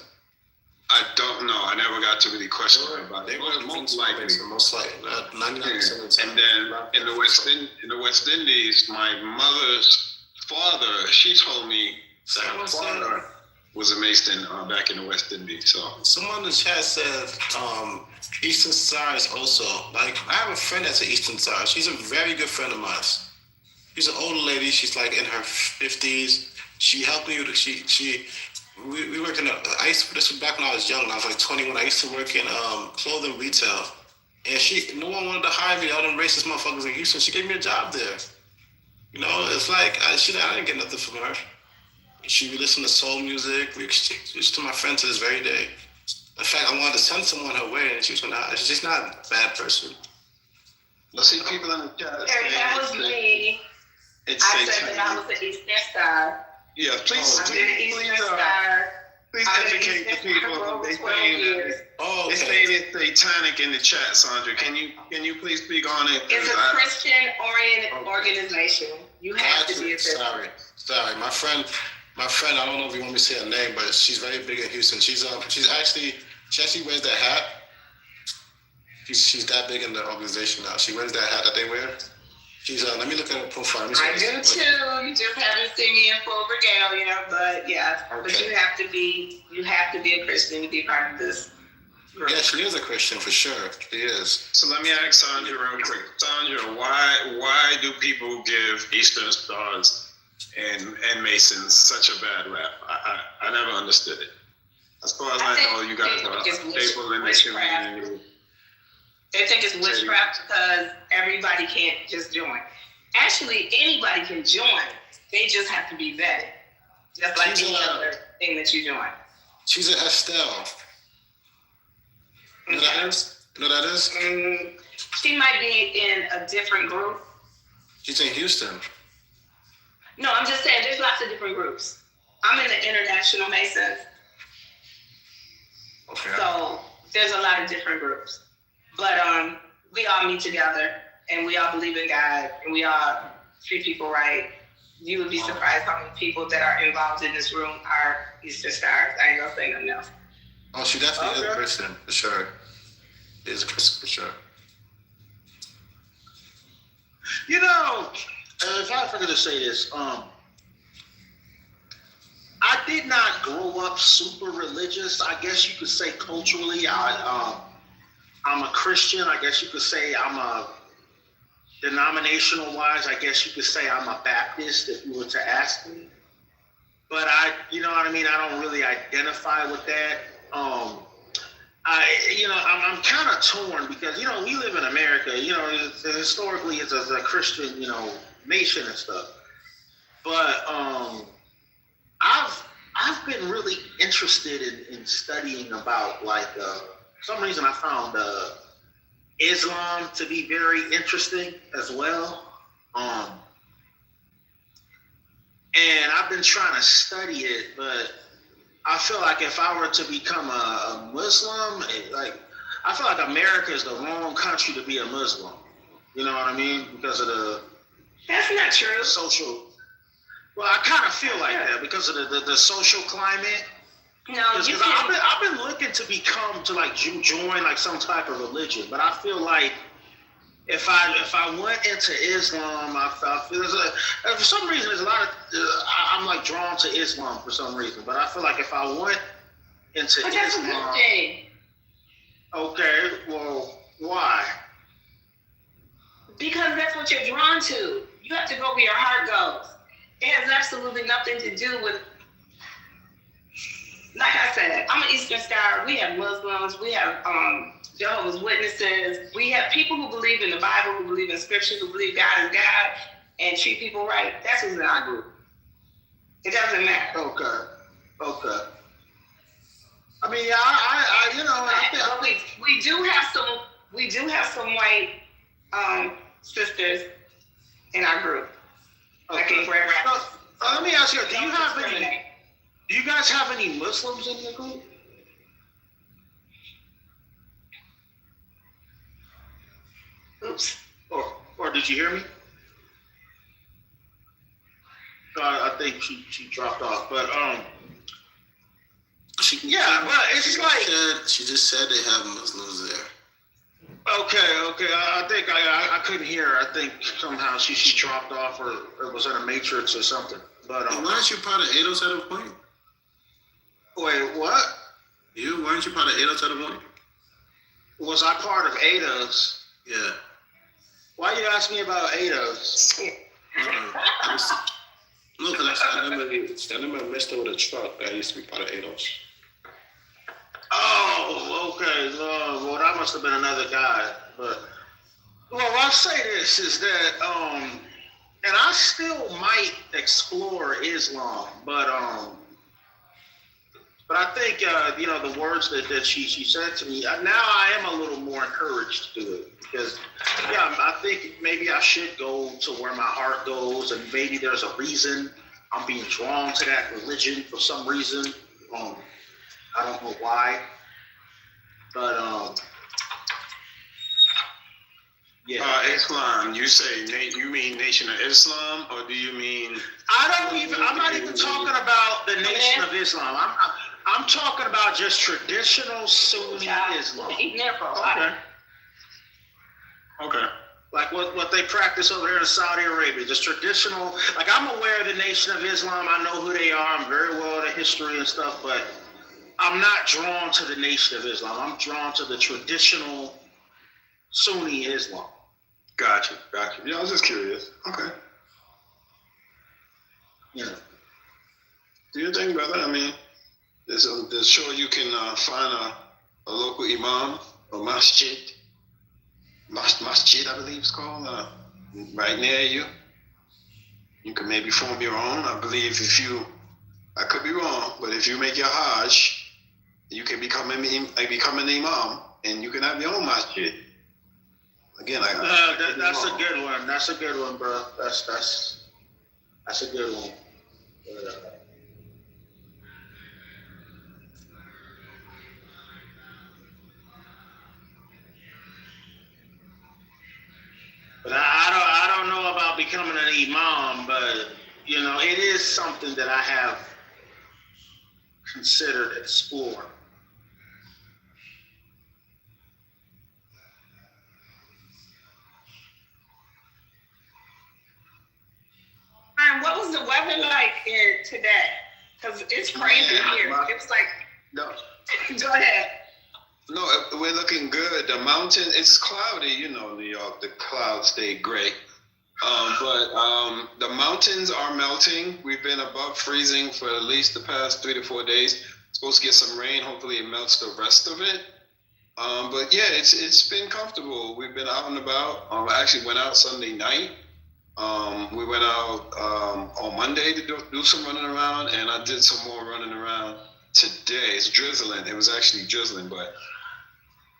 I don't know. I never got to really question about it. Most likely, 99% of the time. And then in the West Indies, my mother's father, she told me that my father was a Mason back in the West Indies. So someone in the chat said Eastern Stars also. Like, I have a friend that's an Eastern Star. She's a very good friend of mine. She's an older lady. She's like in her 50s. She helped me with we worked in this was back when I was young. I was like 21. I used to work in clothing retail. And no one wanted to hire me. All them racist motherfuckers in Houston. She gave me a job there. It's like, I didn't get nothing from her. She listened to soul music. She's to my friend to this very day. In fact, I wanted to send someone her way, and she's just not a bad person. Let's see people in the chat. That was me. I said that I was an Eastern Star. Yeah, please educate the people. They say it's satanic in the chat, Sandra. Can you please speak on it? It's a Christian-oriented organization. You have to be a Christian. Sorry, my friend. I don't know if you want me to say her name, but she's very big in Houston. She actually wears that hat. She's that big in the organization now. She wears that hat that they wear. She's let me look at her profile. I do too. You just haven't seen me in full regalia, but yeah. Okay. But you have to be a Christian to be part of this group. Yeah, she is a Christian for sure. She is. So let me ask Sandra real quick. Sandra, why do people give Eastern Stars and Masons such a bad rap? I never understood it. As far as I know, you guys are stable in this community. They think it's witchcraft because everybody can't just join. Actually, anybody can join. They just have to be vetted, just like any other thing that you join. She's an Estelle. You know that is? You know that is? She might be in a different group. She's in Houston. No, I'm just saying there's lots of different groups. I'm in the International Masons. Okay. So there's a lot of different groups. But we all meet together and we all believe in God and we all treat people right. You would be surprised how many people that are involved in this room are Eastern Stars. I ain't gonna say nothing else. Oh, she definitely is a Christian, for sure. She is a Christian, for sure. You know, if I forget to say this, I did not grow up super religious. I guess you could say culturally, I'm a Christian. I guess you could say I'm a denominational wise. I guess you could say I'm a Baptist if you were to ask me. But you know what I mean? I don't really identify with that. I'm kind of torn because, you know, we live in America, you know, historically it's a Christian, you know, nation and stuff. But I've been really interested in studying about, like, for some reason I found Islam to be very interesting as well. And I've been trying to study it, but I feel like if I were to become a Muslim, I feel like America is the wrong country to be a Muslim. You know what I mean? Because of the... That's not true. Social... Well, I kind of feel like that because of the social climate. No, you can... I've been looking to join like some type of religion, but I feel like if I went into Islam, I feel for some reason there's a lot of I'm like drawn to Islam for some reason, but I feel like if I went into Islam, that's a good thing. Okay, well, why? Because that's what you're drawn to. You have to go where your heart goes. It has absolutely nothing to do with. Like I said, I'm an Eastern Star. We have Muslims. We have Jehovah's Witnesses. We have people who believe in the Bible, who believe in Scripture, who believe God is God and treat people right. That's who's in our group. It doesn't matter. Okay. I mean, I you know, but we do have some white sisters in our group. Okay. Let me ask you: Do you guys have any Muslims in your group? Oops. Or did you hear me? I think she dropped off, but it's like she just said they have Muslims there. Okay. I think I couldn't hear her. I think somehow she dropped off or it was in a matrix or something. But weren't you part of ADOS at a point? Wait, what? Weren't you part of ADOS at a point? Was I part of ADOS? Yeah. Why you ask me about ADOS? Look, I remember I messed up with a truck. I used to be part of ADOS. Oh, okay. Well, that must have been another guy. But I'll say this is that, and I still might explore Islam, but I think the words that she said to me. Now I am a little more encouraged to do it because, I think maybe I should go to where my heart goes, and maybe there's a reason I'm being drawn to that religion for some reason. I don't know why, but Islam. You say you mean Nation of Islam, or do you mean? I I'm not even talking about the Nation of Islam. I'm talking about just traditional Sunni Islam. Okay. Like what they practice over here in Saudi Arabia, just traditional. Like I'm aware of the Nation of Islam. I know who they are. I'm very well in the history and stuff, but I'm not drawn to the Nation of Islam. I'm drawn to the traditional Sunni Islam. Gotcha. Yeah, I was just curious. Okay. Yeah. Do your thing, brother. I mean, there's sure you can find a local imam or masjid, I believe it's called, right near you. You can maybe form your own. I believe I could be wrong, but if you make your Hajj, you can become an imam, and you can have your own masjid. Again, that's a good one. That's a good one, bro. That's a good one. But I don't know about becoming an imam, but it is something that I have considered exploring. What was the weather like today? Because it's crazy here. It was like, no. Go ahead. No, we're looking good. The mountain, it's cloudy, New York, the clouds stay gray. But the mountains are melting. We've been above freezing for at least the past 3 to 4 days. Supposed to get some rain. Hopefully it melts the rest of it. But yeah, it's been comfortable. We've been out and about. I actually went out Sunday night. We went out on Monday to do some running around, and I did some more running around today. It's drizzling. It was actually drizzling, but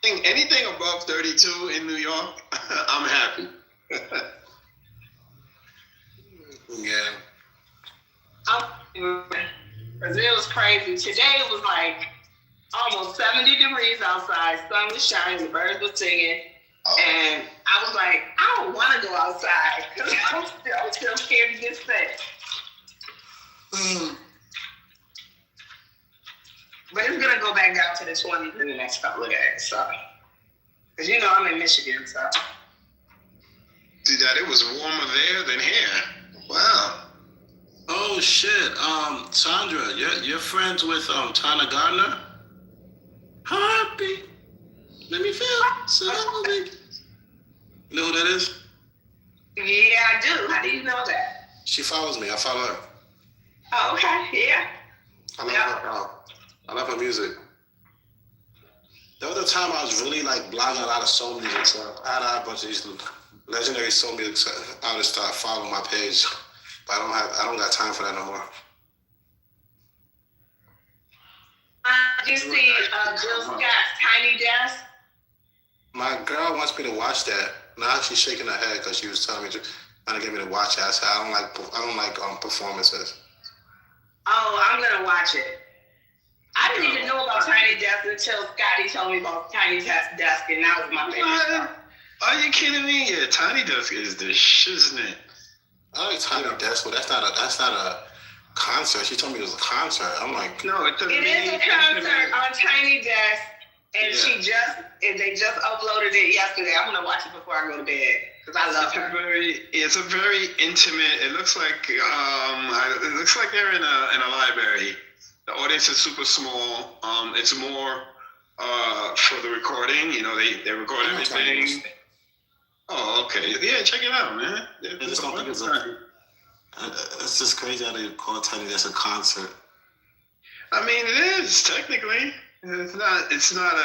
anything above 32 in New York, I'm happy. Yeah. Because it was crazy. Today it was like almost 70 degrees outside. Sun was shining, the birds were singing. And I was like, I don't want to go outside because I'm still scared to get sick. But it's going to go back down to the 20s in the next couple of days. So, because I'm in Michigan, so. See that it was warmer there than here. Wow. Oh shit. Sandra, you're friends with Tana Gardner? Happy. Let me feel. You know who that is? Yeah, I do. How do you know that? She follows me. I follow her. Oh, okay. Yeah. I love her music. The other time I was really like blogging a lot of soul music, so I had a bunch of these legendary soul music artists start following my page, but I don't got time for that no more. Did you see Jill Scott's Tiny Desk? My girl wants me to watch that. Now she's shaking her head because she was telling me trying to get me to watch it. I said I don't like performances. Oh, I'm gonna watch it. I didn't even know about Tiny Desk until Scotty told me about Tiny Desk, and that was my favorite. Are you kidding me? Yeah, Tiny Desk is the shiznit. I like Tiny Desk, but that's not a concert. She told me it was a concert. I'm like, no, it is a concert on Tiny Desk. And they just uploaded it yesterday. I'm gonna watch it before I go to bed because I love her. It's a very intimate. It looks like they're in a library. The audience is super small. It's more for the recording. They record everything. Oh, okay. Yeah, check it out, man. I just don't think it's just crazy how they call Tiny Desk a concert. I mean, it is technically. It's not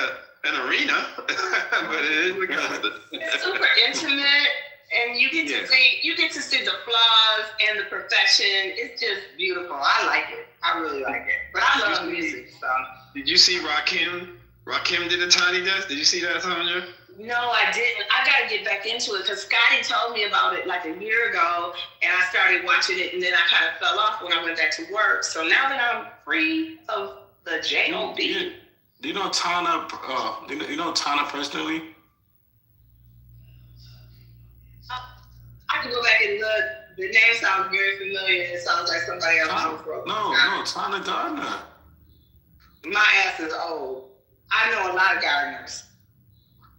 an arena, but it is a concert. It's super intimate, and you get to see the flaws and the perfection. It's just beautiful. I like it. I really like it. But I love music. So. Did you see Rakim? Rakim did a Tiny Desk. Did you see that, Sandra? No, I didn't. I got to get back into it because Scotty told me about it like a year ago, and I started watching it, and then I kind of fell off when I went back to work. So now that I'm free of the J.O.B. Do you know Tana? You know Tana personally? I can go back and look, The name sounds very familiar. It sounds like somebody else wrote. No, Tana Gardner. My ass is old. I know a lot of gardeners.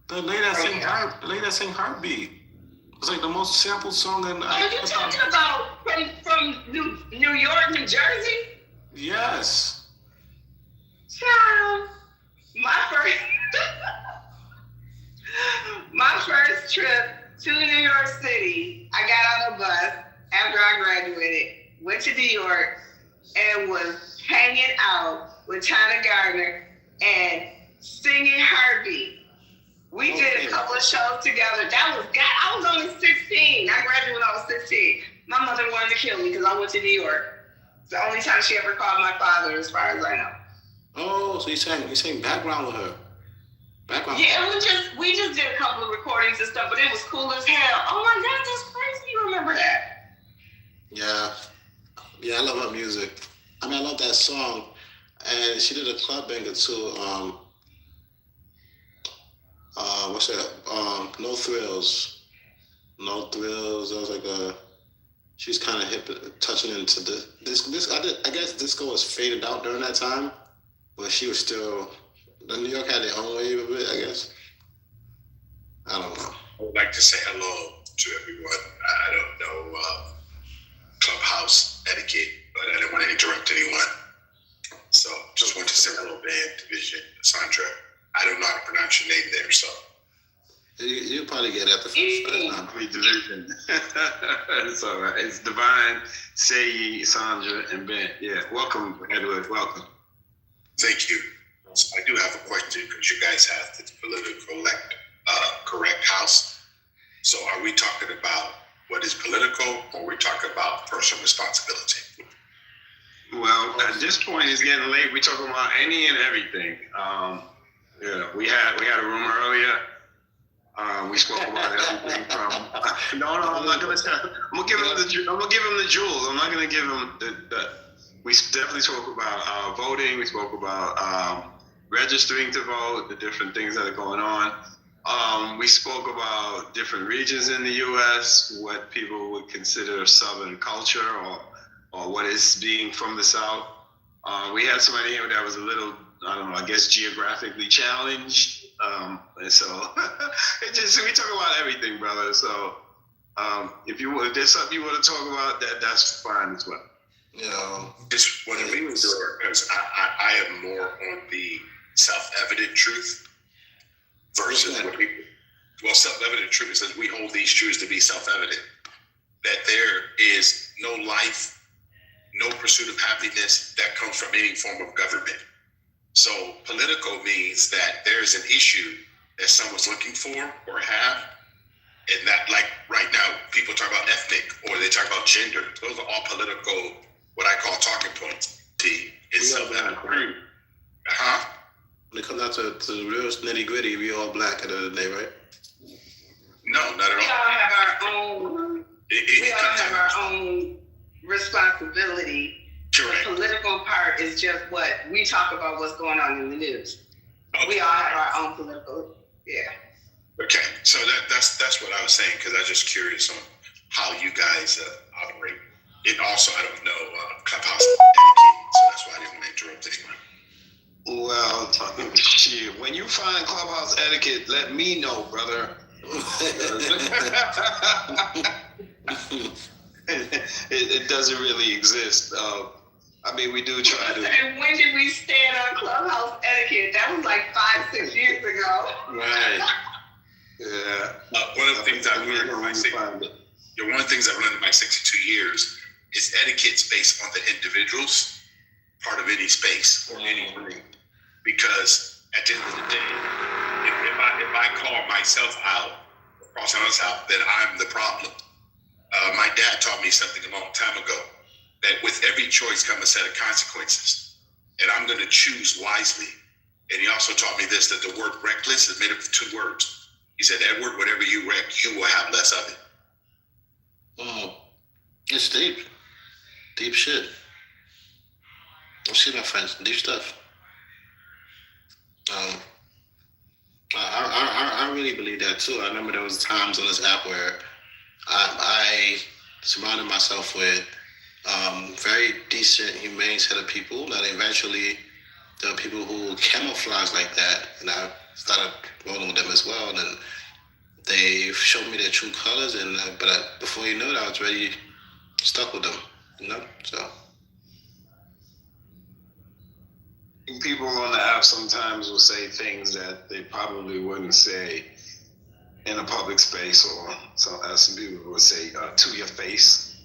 The lady that sing Heartbeat. It's like the most sampled song in. Oh, you talking about from New York, New Jersey? Yes. Child, my first trip to New York City, I got on a bus after I graduated, went to New York, and was hanging out with China Gardner and singing Heartbeat. We did a couple of shows together. I was only 16. I graduated when I was 16. My mother wanted to kill me because I went to New York. It's the only time she ever called my father, as far as I know. Oh, so you sang background with her? Background. Yeah, we just did a couple of recordings and stuff, but it was cool as hell. Oh my God, that's crazy! You remember that? Yeah, I love her music. I mean, I love that song, and she did a club banger too. What's that? No Thrills. No Thrills. That was like she's kind of hip, touching into this. I guess disco was faded out during that time, but she was still. New York had their own wave of it, I guess. I don't know. I would like to say hello to everyone. I don't know clubhouse etiquette, but I didn't want to interrupt anyone. So just want to say hello, Van, Division, Sandra. I don't know how to pronounce your name there, so. You'll probably get at the first time. Division. It's all right. It's Divine, Sayi, Sandra, and Ben. Yeah, welcome, Edward. Welcome. Thank you. So I do have a question because you guys have the political correct house. So are we talking about what is political, or are we talking about personal responsibility? Well, at this point, it's getting late. We're talking about any and everything. We had a room earlier. We spoke about everything from. No, I'm not gonna tell. I'm gonna give him the jewels. I'm not gonna give him the. We definitely spoke about voting. We spoke about registering to vote, the different things that are going on. We spoke about different regions in the U.S., what people would consider Southern culture, or what is being from the South. We had somebody here that was a little, I don't know, I guess geographically challenged. And so we talk about everything, brother. So if there's something you want to talk about, that's fine as well. Just want to make sure, because I am more on the self-evident truth versus what people. Well, self-evident truth is that we hold these truths to be self-evident. That there is no life, no pursuit of happiness that comes from any form of government. So political means that there's an issue that someone's looking for or have, and that, like right now, people talk about ethnic or they talk about gender. Those are all political, what I call talking points. It's self-evident. When it comes out to the real nitty gritty, we all black at the end of the day, right? No, not at all. We all have our own. We all have our own responsibility. Correct. The political part is just what we talk about, what's going on in the news. Okay. We all have our own political. Yeah. Okay, so that's what I was saying, because I was just curious on how you guys operate. And also, I don't know clubhouse etiquette, so that's why I didn't want to interrupt anyone. Well, shit, when you find clubhouse etiquette, let me know, brother. It doesn't really exist. I mean, we do try to. And when did we stand on clubhouse etiquette? That was like 5-6 years ago. Right. Yeah. One of the things I've learned in my 62 years is etiquette's based on the individuals, part of any space or any room. Because at the end of the day, if I call myself out, cross someone's out, then I'm the problem. My dad taught me something a long time ago, that with every choice comes a set of consequences, and I'm going to choose wisely. And he also taught me this, that the word reckless is made up of 2 words. He said, Edward, whatever you wreck, you will have less of it. It's deep. Deep shit. I see my friends, deep stuff. I really believe that too. I remember there was times on this app where I surrounded myself with very decent, humane set of people that eventually the people who camouflage like that, and I started rolling with them as well. And then they showed me their true colors, and before you knew it, I was already stuck with them. So. People on the app sometimes will say things that they probably wouldn't say in a public space, or some people would say to your face.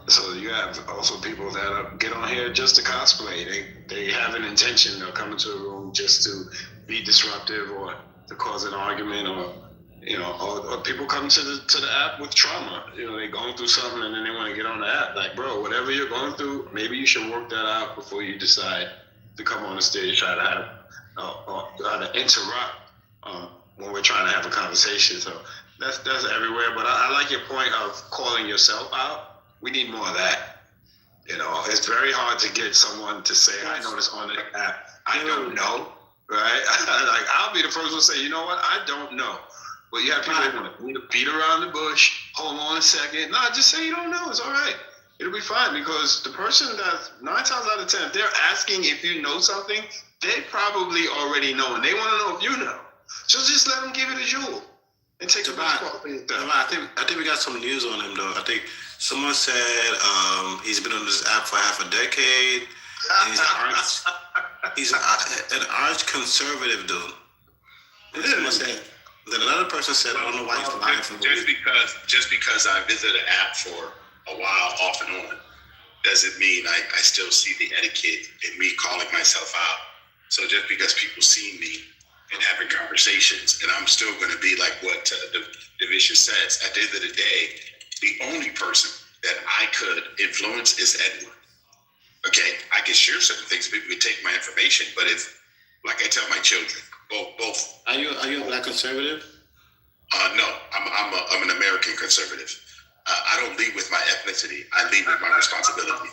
So you have also people that get on here just to cosplay. They have an intention of coming to a room just to be disruptive or to cause an argument, or or people come to the app with trauma. They're going through something and then they want to get on the app. Like, bro, whatever you're going through, maybe you should work that out before you decide to come on the stage, try to have to interrupt when we're trying to have a conversation. So that's everywhere. But I like your point of calling yourself out. We need more of that. It's very hard to get someone to say, I know this on the app. I don't know, right? Like, I'll be the first one to say, you know what? I don't know. But you have people that want to beat around the bush. Hold on a second. No, just say you don't know. It's all right. It'll be fine, because the person that 9 times out of 10, if they're asking if you know something, they probably already know, and they want to know if you know. So just let them give it a jewel and take it back. I think we got some news on him though. I think someone said he's been on this app for half a decade. And he's an arch conservative dude. Then another person said, I don't know why he's lying for me. Just because I visit an app for a while off and on doesn't mean I still see the etiquette in me calling myself out. So just because people see me and having conversations, and I'm still going to be like what Division says, at the end of the day, the only person that I could influence is Edward. Okay, I can share certain things, people can take my information, but if, like I tell my children, both. Are you a black conservative? No, I'm an American conservative. I don't lead with my ethnicity. I lead with my responsibility.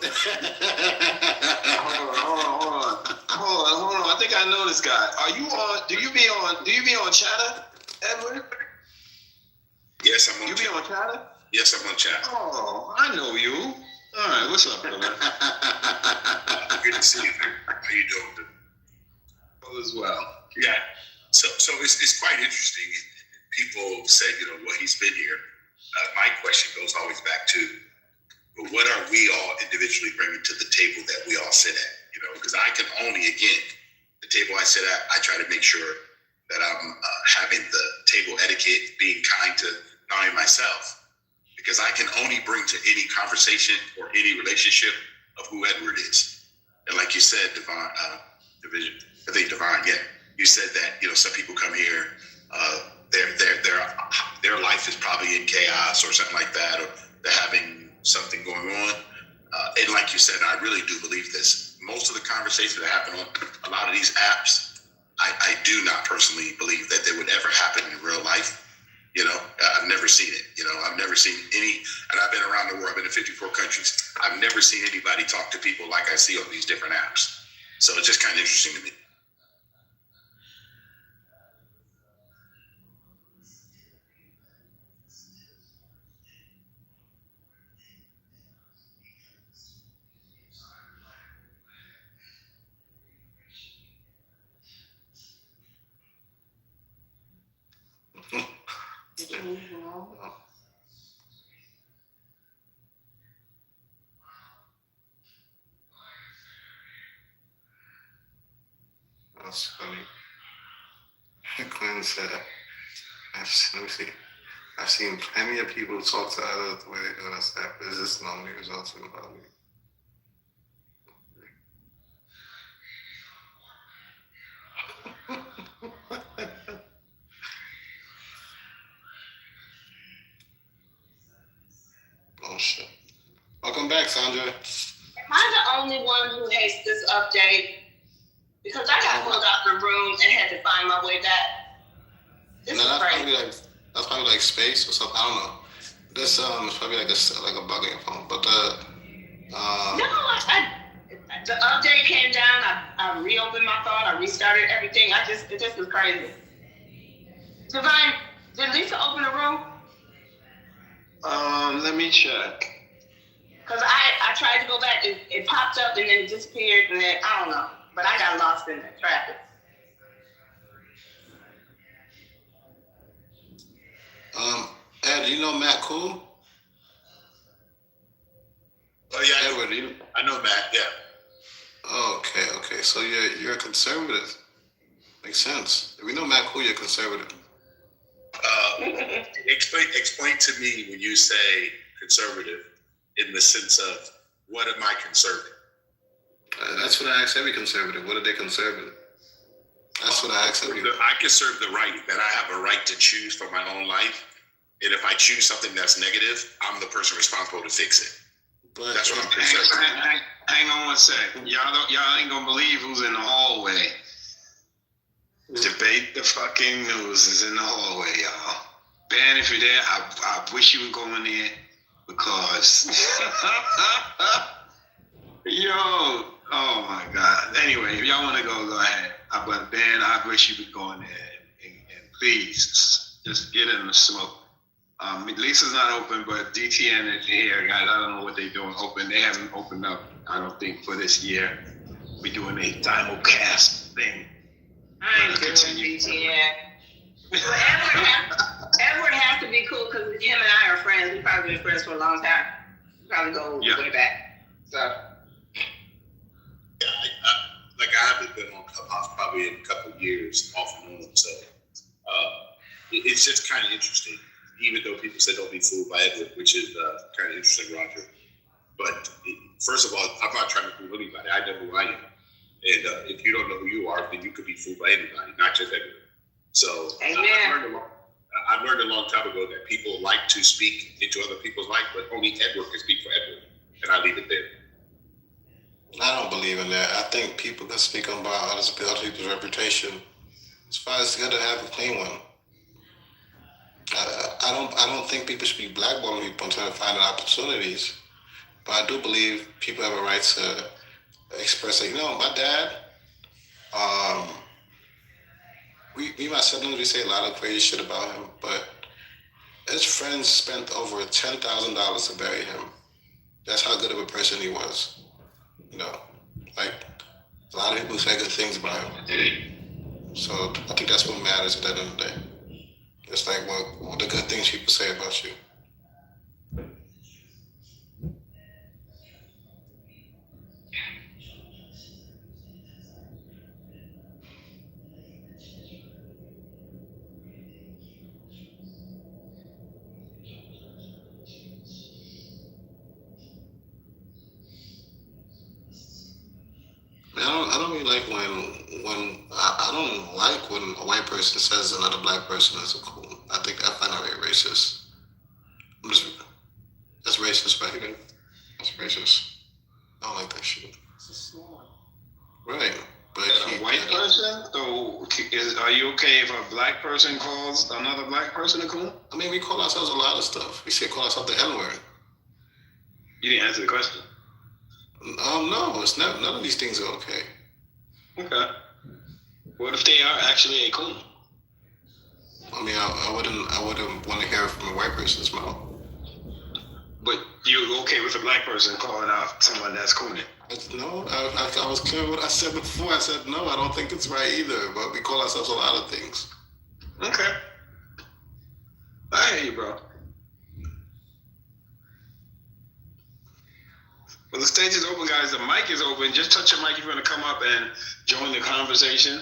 Hold on. I think I know this guy. Are you on? Do you be on Chatter, Edward? Yes, I'm on. You be on Chatter? Yes, I'm on Chatter. Oh, I know you. All right, what's up, brother? Good to see you. How you doing? All is well. Yeah. So it's quite interesting. People say, well, he's been here. My question goes always back to, but what are we all individually bringing to the table that we all sit at? Because I can only, again, the table I sit at, I try to make sure that I'm having the table etiquette, being kind to not only myself, because I can only bring to any conversation or any relationship of who Edward is. And like you said, Division, I think Divine, yeah, you said that, some people come here, their life is probably in chaos or something like that, or they're having something going on. And like you said, I really do believe this. Most of the conversations that happen on a lot of these apps, I do not personally believe that they would ever happen in real life. I've never seen it. I've never seen any, and I've been around the world, I've been in 54 countries. I've never seen anybody talk to people like I see on these different apps. So it's just kind of interesting to me. That's funny. Quinn said, let me see. I've seen plenty of people talk to others the way they do on this app. Is this normally resulting about me? Oh shit. Welcome back, Sandra. Am I the only one who hates this update? Because I got pulled out the room and had to find my way back. This is crazy. That's probably like space or something. I don't know. This it's probably like a bug in your phone. But no, the update came down. I reopened my thought. I restarted everything. It just was crazy. Divine, did Lisa open the room? Let me check. Cause I tried to go back, it popped up and then it disappeared, and then I don't know, but I got lost in the traffic. Ed, you know Matt Cool? Oh yeah, Edward, I know Matt. Yeah. Oh, okay. So you're a conservative. Makes sense. If we know Matt Cool, you're conservative. Explain to me when you say conservative in the sense of what am I conservative? That's what I ask every conservative. What are they conservative? That's what I ask every. I conserve the right that I have a right to choose for my own life, and if I choose something that's negative, I'm the person responsible to fix it. But that's what I'm conservative. Hang on one second. Y'all ain't gonna believe who's in the hallway. Debate the fucking news is in the hallway, y'all. Ben, if you're there, I wish you would go in there because yo, oh my God. Anyway, if y'all want to go ahead. But Ben, I wish you would go in there and please just get in the smoke. Lisa's not open, but DTN is here, guys. I don't know what they're doing open. They haven't opened up, I don't think, for this year. We're doing a simulcast thing. I ain't doing BTN. Edward has to be cool because him and I are friends. We've probably been friends for a long time. We probably go way back. So. Yeah, I haven't been on Clubhouse probably in a couple of years off and on. So it's just kind of interesting, even though people say don't be fooled by Edward, which is kind of interesting, Roger. But first of all, I'm not trying to fool anybody. I know who I am. And if you don't know who you are, then you could be fooled by anybody, not just Edward. So I learned a long time ago that people like to speak into other people's life, but only Edward can speak for Edward. And I leave it there. I don't believe in that. I think people can speak about other people's reputation. As far as it's good to have a clean one. I don't think people should be blackballing people and trying to find opportunities. But I do believe people have a right to express, like, my dad, we my siblings, we say a lot of crazy shit about him, but his friends spent over $10,000 to bury him. That's how good of a person he was. Like, a lot of people say good things about him. So I think that's what matters at the end of the day. It's like what the good things people say about you. I don't really like when I don't like when a white person says another black person is a cool. I find that very racist. That's racist, right? That's racist. I don't like that shit. Right. But a white person? So are you okay if a black person calls another black person a coon? I mean, we call ourselves a lot of stuff. We call ourselves the N-word. You didn't answer the question. No, it's not. None of these things are okay. Okay. What if they are actually a coon? I mean, I wouldn't want to hear it from a white person's mouth. But you're okay with a black person calling out someone that's cooning? No, I was clear what I said before. I said no, I don't think it's right either. But we call ourselves a lot of things. Okay. I hear you, bro. Well, the stage is open, guys. The mic is open. Just touch your mic if you want to come up and join the conversation.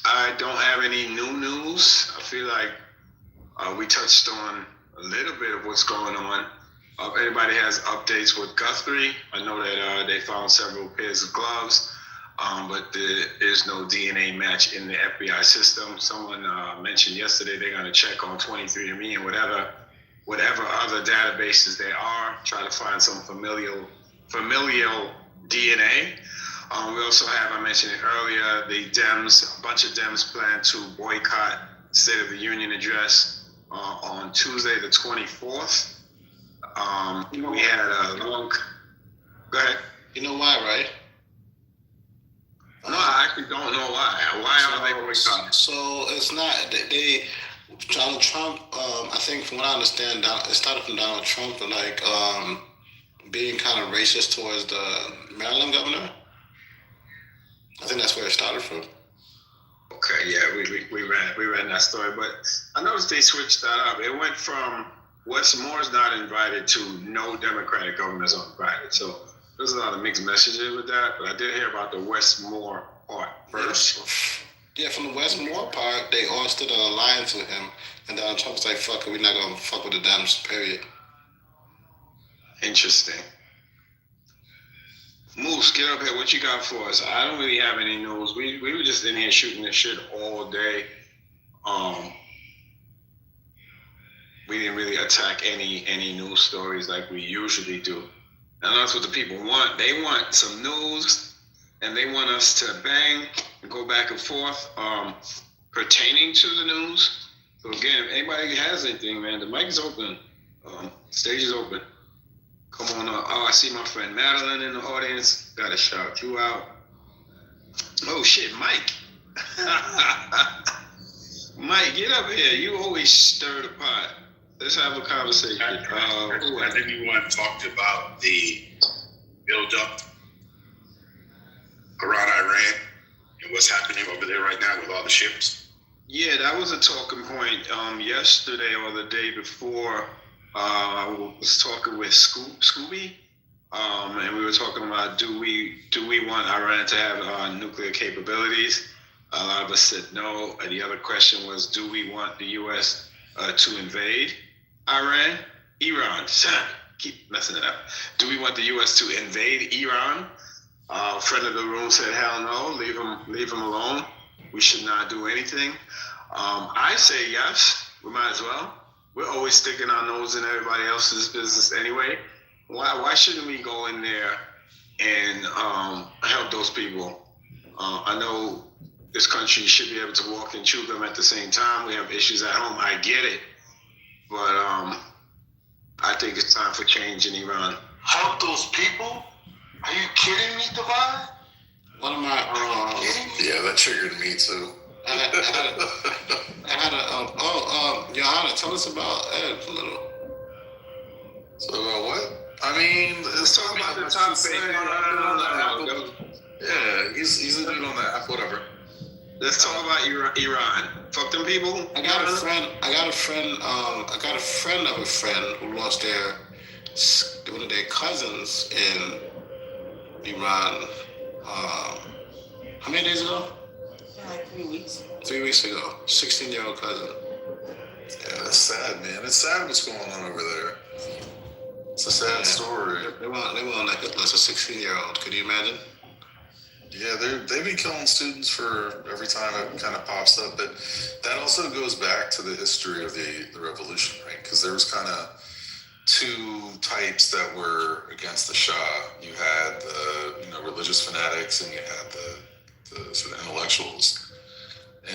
I don't have any new news. I feel like we touched on a little bit of what's going on. If anybody has updates with Guthrie, I know that they found several pairs of gloves, but there is no DNA match in the FBI system. Someone mentioned yesterday they're going to check on 23andMe and whatever other databases there are, try to find some familial DNA. We also have, I mentioned it earlier, a bunch of Dems plan to boycott State of the Union address on Tuesday the 24th. We had a long... Go ahead. You know why, right? No, I actually don't know why. Why are they boycotting? So it's not... Donald Trump, I think from what I understand, it started from Donald Trump, like being kind of racist towards the Maryland governor. I think that's where it started from. Okay, yeah, we ran that story, but I noticed they switched that up. It went from Wes Moore's not invited to no Democratic governors are invited. So there's a lot of mixed messages with that, but I did hear about the Wes Moore part first. Yeah, from the Wes Moore part, they all stood in alliance with him, and Donald Trump's like, "Fuck it, we're not gonna fuck with the Dems." Period. Interesting. Moose, get up here. What you got for us? I don't really have any news. We were just in here shooting this shit all day. We didn't really attack any news stories like we usually do. And that's what the people want. They want some news, and they want us to bang and go back and forth pertaining to the news. So again, if anybody has anything, man, the mic is open. Stage is open. Come on up. Oh, I see my friend Madeline in the audience. Gotta shout you out. Oh shit, Mike. Mike, get up here. You always stir the pot. Let's have a conversation. I think you want to talk about the build-up around Iran and what's happening over there right now with all the ships. Yeah, that was a talking point yesterday or the day before. I was talking with Scooby, and we were talking about do we want Iran to have nuclear capabilities? A lot of us said no. And the other question was, do we want the U.S. To invade Iran? Son, keep messing it up. Do we want the U.S. to invade Iran? A friend of the room said, hell no, leave him alone. We should not do anything. I say yes, we might as well. We're always sticking our nose in everybody else's business anyway. Why shouldn't we go in there and help those people? I know this country should be able to walk and chew them at the same time. We have issues at home. I get it. But I think it's time for change in Iran. Help those people? Are you kidding me, Divine? One of my yeah, that triggered me too. Johanna, tell us about Ed a little. So about what? I mean, let's talk about the topic. Yeah, he's a dude on the app, whatever. Let's talk about Iran. Fuck them people. I got a friend of a friend who lost one of their cousins in Iran. How many days ago? Like 3 weeks. 3 weeks ago. 16-year-old cousin. Yeah, that's sad, man. It's sad what's going on over there. It's a sad story. They were on the hit list, a 16-year-old. Could you imagine? Yeah, they've been killing students for every time it kind of pops up. But that also goes back to the history of the revolution, right? Because there was kind of two types that were against the Shah. You had the religious fanatics, and you had the sort of intellectuals.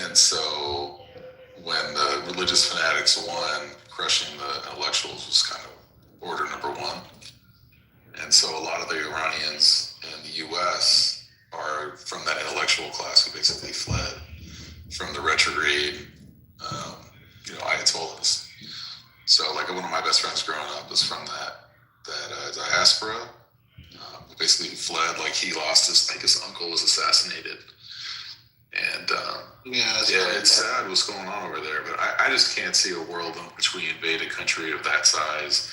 And so when the religious fanatics won, crushing the intellectuals was kind of order number one. And so a lot of the Iranians in the U.S. are from that intellectual class who basically fled from the retrograde, Ayatollahs. So, like, one of my best friends growing up was from that diaspora. Basically fled, like he lost his uncle was assassinated. And it's sad what's going on over there. But I just can't see a world in which we invade a country of that size,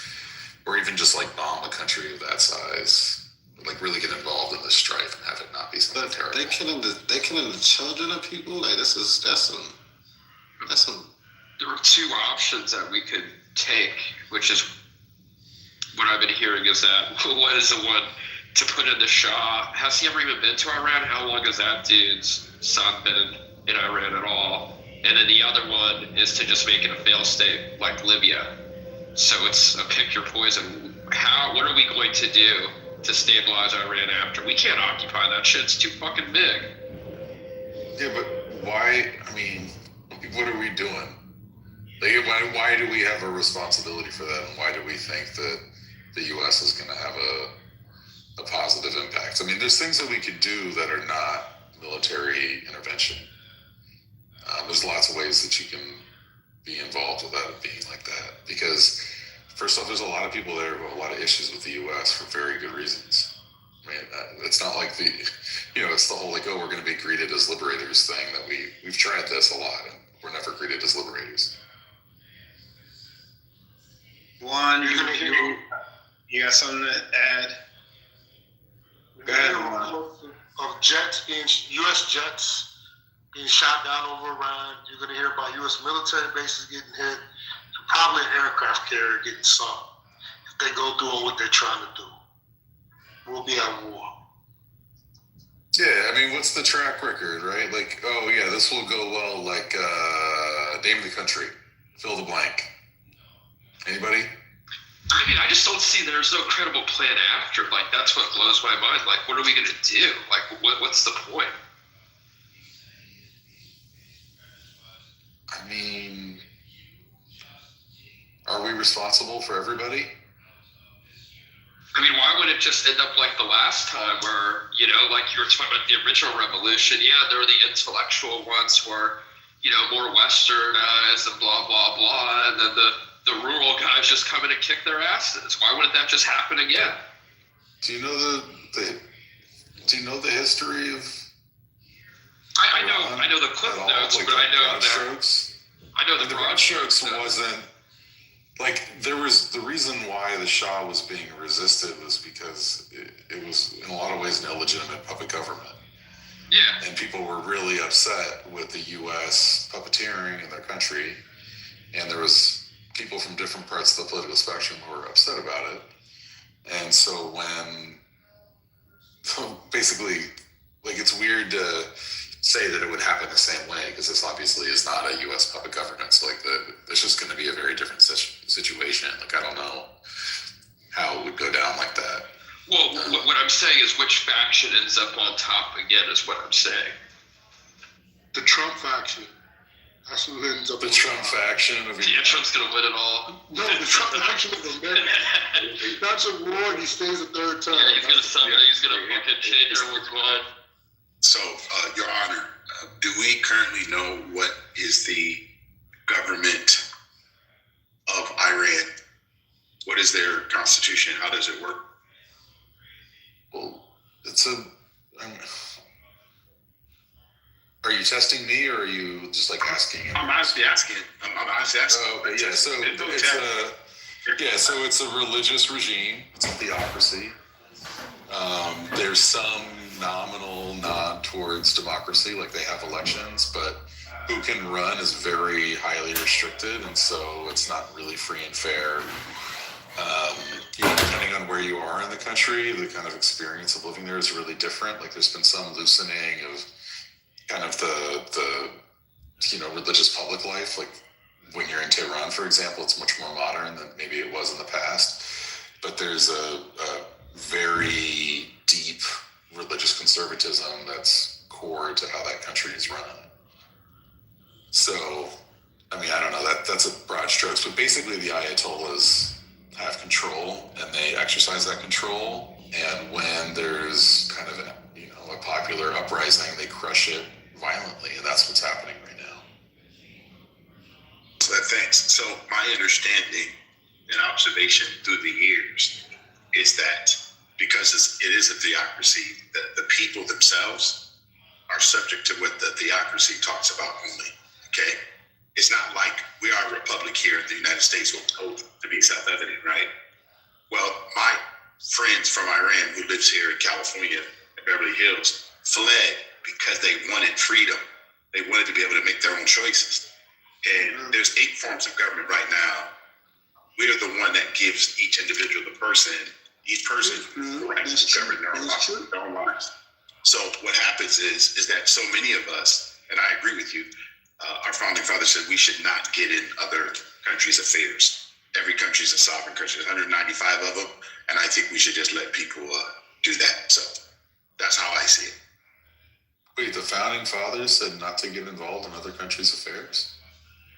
or even just like bomb a country of that size, like really get involved in the strife and have it not be something terrible. They killing the children of people. Like that's some. There were two options that we could take, which is what I've been hearing is that one is the one to put in the Shah. Has he ever even been to Iran? How long has that dude's son been in Iran at all? And then the other one is to just make it a failed state like Libya. So it's a pick your poison. What are we going to do to stabilize Iran after? We can't occupy that shit. It's too fucking big. Yeah, but why? I mean, what are we doing? Like, why do we have a responsibility for that? And why do we think that the U.S. is going to have a positive impact? I mean, there's things that we could do that are not military intervention. There's lots of ways that you can be involved without it being like that. Because first off, there's a lot of people there who have a lot of issues with the U.S. for very good reasons. I mean, it's not like it's the whole like, oh, we're going to be greeted as liberators thing that we've tried this a lot and we're never greeted as liberators. Juan, you got something to add? Go ahead, Juan. Of jets U.S. jets being shot down over Iran. You're going to hear about U.S. military bases getting hit. Probably an aircraft carrier getting sunk if they go through on what they're trying to do. We'll be at war. Yeah, I mean, what's the track record, right? Like, oh yeah, this will go well. Like, name the country, fill the blank. Anybody? I mean, I just don't see there's no credible plan after. Like, that's what blows my mind. Like, what are we going to do? Like, what's the point? I mean, are we responsible for everybody? I mean, why would it just end up like the last time where, like you were talking about the original revolution, yeah, there were the intellectual ones who are, more westernized and blah, blah, blah, and then the rural guys just come in and kick their asses. Why wouldn't that just happen again? Do you know the history of I know the clip notes, but I know broad strokes? I know the broad strokes wasn't like there was the reason why the Shah was being resisted was because it was in a lot of ways an illegitimate puppet government. Yeah. And people were really upset with the U.S. puppeteering in their country, and there was people from different parts of the political spectrum who were upset about it. And so basically, like, it's weird to say that it would happen the same way because this obviously is not a U.S. puppet government. So like it's just going to be a very different situation. Like, I don't know how it would go down like that. Well, what I'm saying is which faction ends up on top again is what I'm saying. The Trump faction. That's who ends up. The Trump faction. Trump's going to win it all. No, the Trump faction is American. That's a war. He stays a third term. Yeah, he's going to fucking change everyone's mind. So, Your Honor, do we currently know what is the government of Iran? What is their constitution? How does it work? Well, are you testing me, or are you just like asking? I'm honestly asking. I'm honestly asking. Oh, okay, yeah. So it's a religious regime. It's a theocracy. There's some nominal nod towards democracy, like they have elections, but who can run is very highly restricted, and so it's not really free and fair. Depending on where you are in the country, the kind of experience of living there is really different. Like, there's been some loosening of kind of the religious public life. Like when you're in Tehran, for example, it's much more modern than maybe it was in the past. But there's a very deep religious conservatism that's core to how that country is run. So, I mean, I don't know, that's a broad strokes, but basically the Ayatollahs have control and they exercise that control. And when there's kind of a popular uprising, they crush it violently. And that's what's happening right now. Thanks. So my understanding and observation through the years is that because it is a theocracy, that the people themselves are subject to what the theocracy talks about only, okay? It's not like we are a republic here in the United States, will to be self-evident, right? Well, my friends from Iran who lives here in California, in Beverly Hills, fled because they wanted freedom. They wanted to be able to make their own choices. And there's 8 forms of government right now. We are the one that gives each individual, each person the right to govern their own lives. So what happens is that so many of us, and I agree with you, our founding fathers said we should not get in other countries' affairs. Every country is a sovereign country. There's 195 of them, and I think we should just let people do that. So that's how I see it. Wait, the founding fathers said not to get involved in other countries' affairs?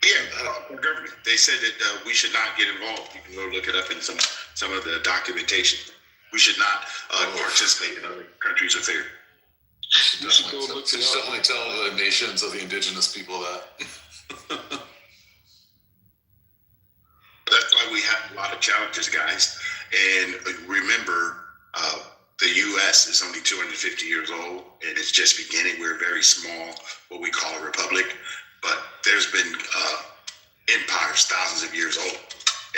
Yeah, government. They said that we should not get involved. You can go look it up in some of the documentation. We should not participate in other countries' affairs. You should definitely tell the nations of the indigenous people that. lot of challenges, guys. And remember, the U.S. is only 250 years old, and it's just beginning. We're very small, what we call a republic, but there's been empires thousands of years old,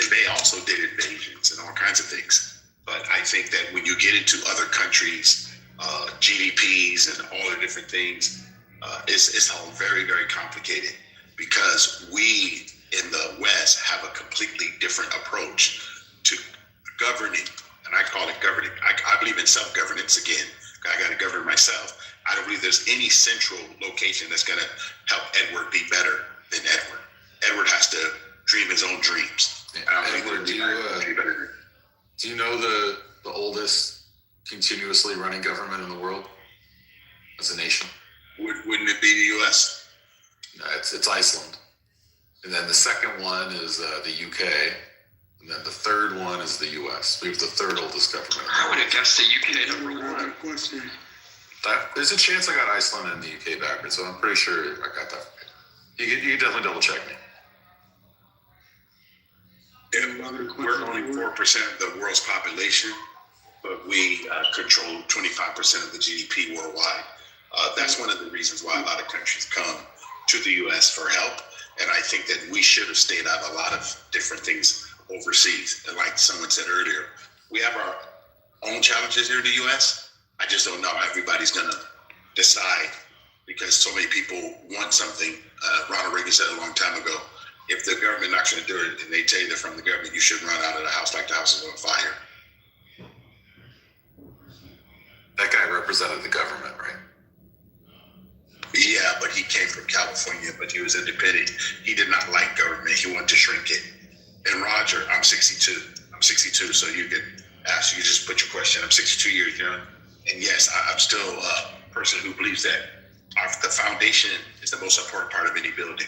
and they also did invasions and all kinds of things. But I think that when you get into other countries, GDPs and all the different things, it's all very, very complicated because we in the West have a completely different approach to governing. And I call it governing. I believe in self-governance again. I got to govern myself. I don't believe there's any central location that's going to help Edward be better than Edward. Edward has to dream his own dreams. Edward, do you know the oldest continuously running government in the world as a nation? Wouldn't it be the U.S.? No, it's Iceland. And then the second one is the UK. And then the third one is the U.S. We have the third oldest government. I would have guessed the UK number 1. There's a chance I got Iceland and the UK backwards, so I'm pretty sure I got that. You can definitely double check me. We're only 4% of the world's population, but we control 25% of the GDP worldwide. That's one of the reasons why a lot of countries come to the U.S. for help. And I think that we should have stayed out of a lot of different things overseas. And like someone said earlier, we have our own challenges here in the U.S. I just don't know how everybody's going to decide because so many people want something. Ronald Reagan said a long time ago, if the government not going to do it and they tell you they're from the government, you should run out of the house like the house is on fire. That guy represented the government, right? Yeah, but he came from California, but he was independent. He did not like government. He wanted to shrink it. And Roger, I'm 62. I'm 62, so you can ask, you just put your question. I'm 62 years young. And yes, I'm still a person who believes that the foundation is the most important part of any building.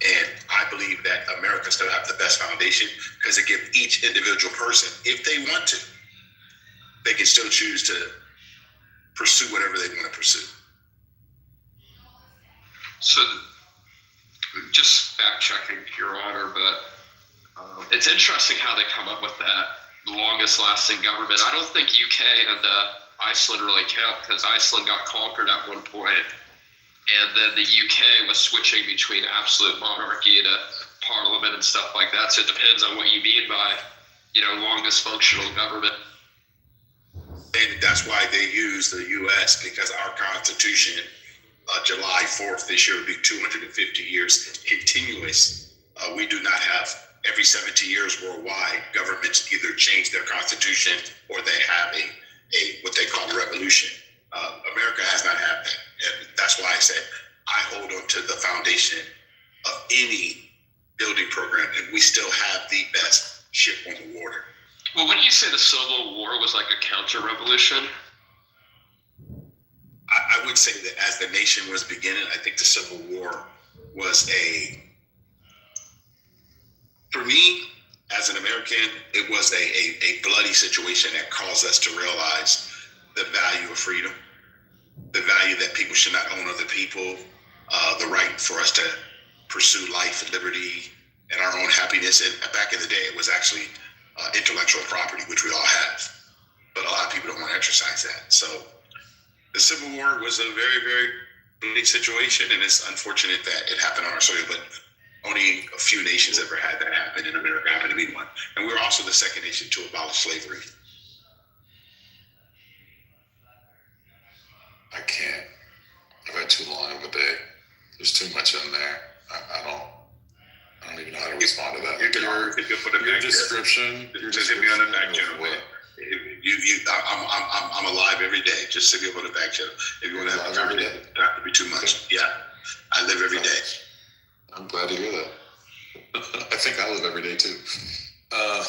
And I believe that America still have the best foundation because it gives each individual person, if they want to, they can still choose to pursue whatever they want to pursue. So, just fact checking, Your Honor, but it's interesting how they come up with that longest lasting government. I don't think UK and Iceland really count because Iceland got conquered at one point, and then the UK was switching between absolute monarchy to parliament and stuff like that. So it depends on what you mean by, longest functional government. And that's why they use the U.S. because our Constitution, July 4th this year will be 250 years continuous. We do not have every 70 years worldwide governments either change their constitution or they have a what they call a revolution. America has not had that, and that's why I said I hold on to the foundation of any building program, and we still have the best ship on the water. Well, wouldn't you say the Civil War was like a counter-revolution? I would say that as the nation was beginning, I think the Civil War was for me, as an American, it was a bloody situation that caused us to realize the value of freedom, the value that people should not own other people, the right for us to pursue life and liberty and our own happiness. And back in the day, it was actually intellectual property, which we all have. But a lot of people don't want to exercise that. So the Civil War was a very, very bloody situation, and it's unfortunate that it happened on our soil, but only a few nations ever had that happen, and America happened to be one. And we were also the second nation to abolish slavery. I can't. I've had too long of a day. There's too much in there. I don't even know how to respond to that. Your description. Just hit me on the back channel, man. I'm alive every day. Just hit me up on the back channel. If you want to have a conversation, it doesn't have to be too much. Yeah, I live every day. I'm glad to hear that. I think I live every day too. The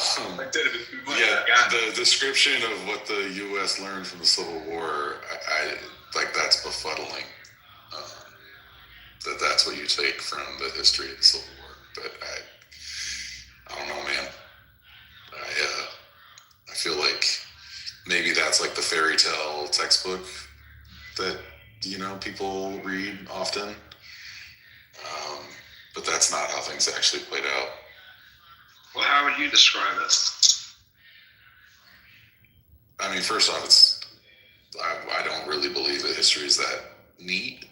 description of what the U.S. learned from the Civil War, I like that's befuddling. That's what you take from the history of the Civil War. But I don't know, man. I feel like maybe that's like the fairy tale textbook that people read often. But that's not how things actually played out. Well, how would you describe it? I mean, first off, I don't really believe that history is that neat.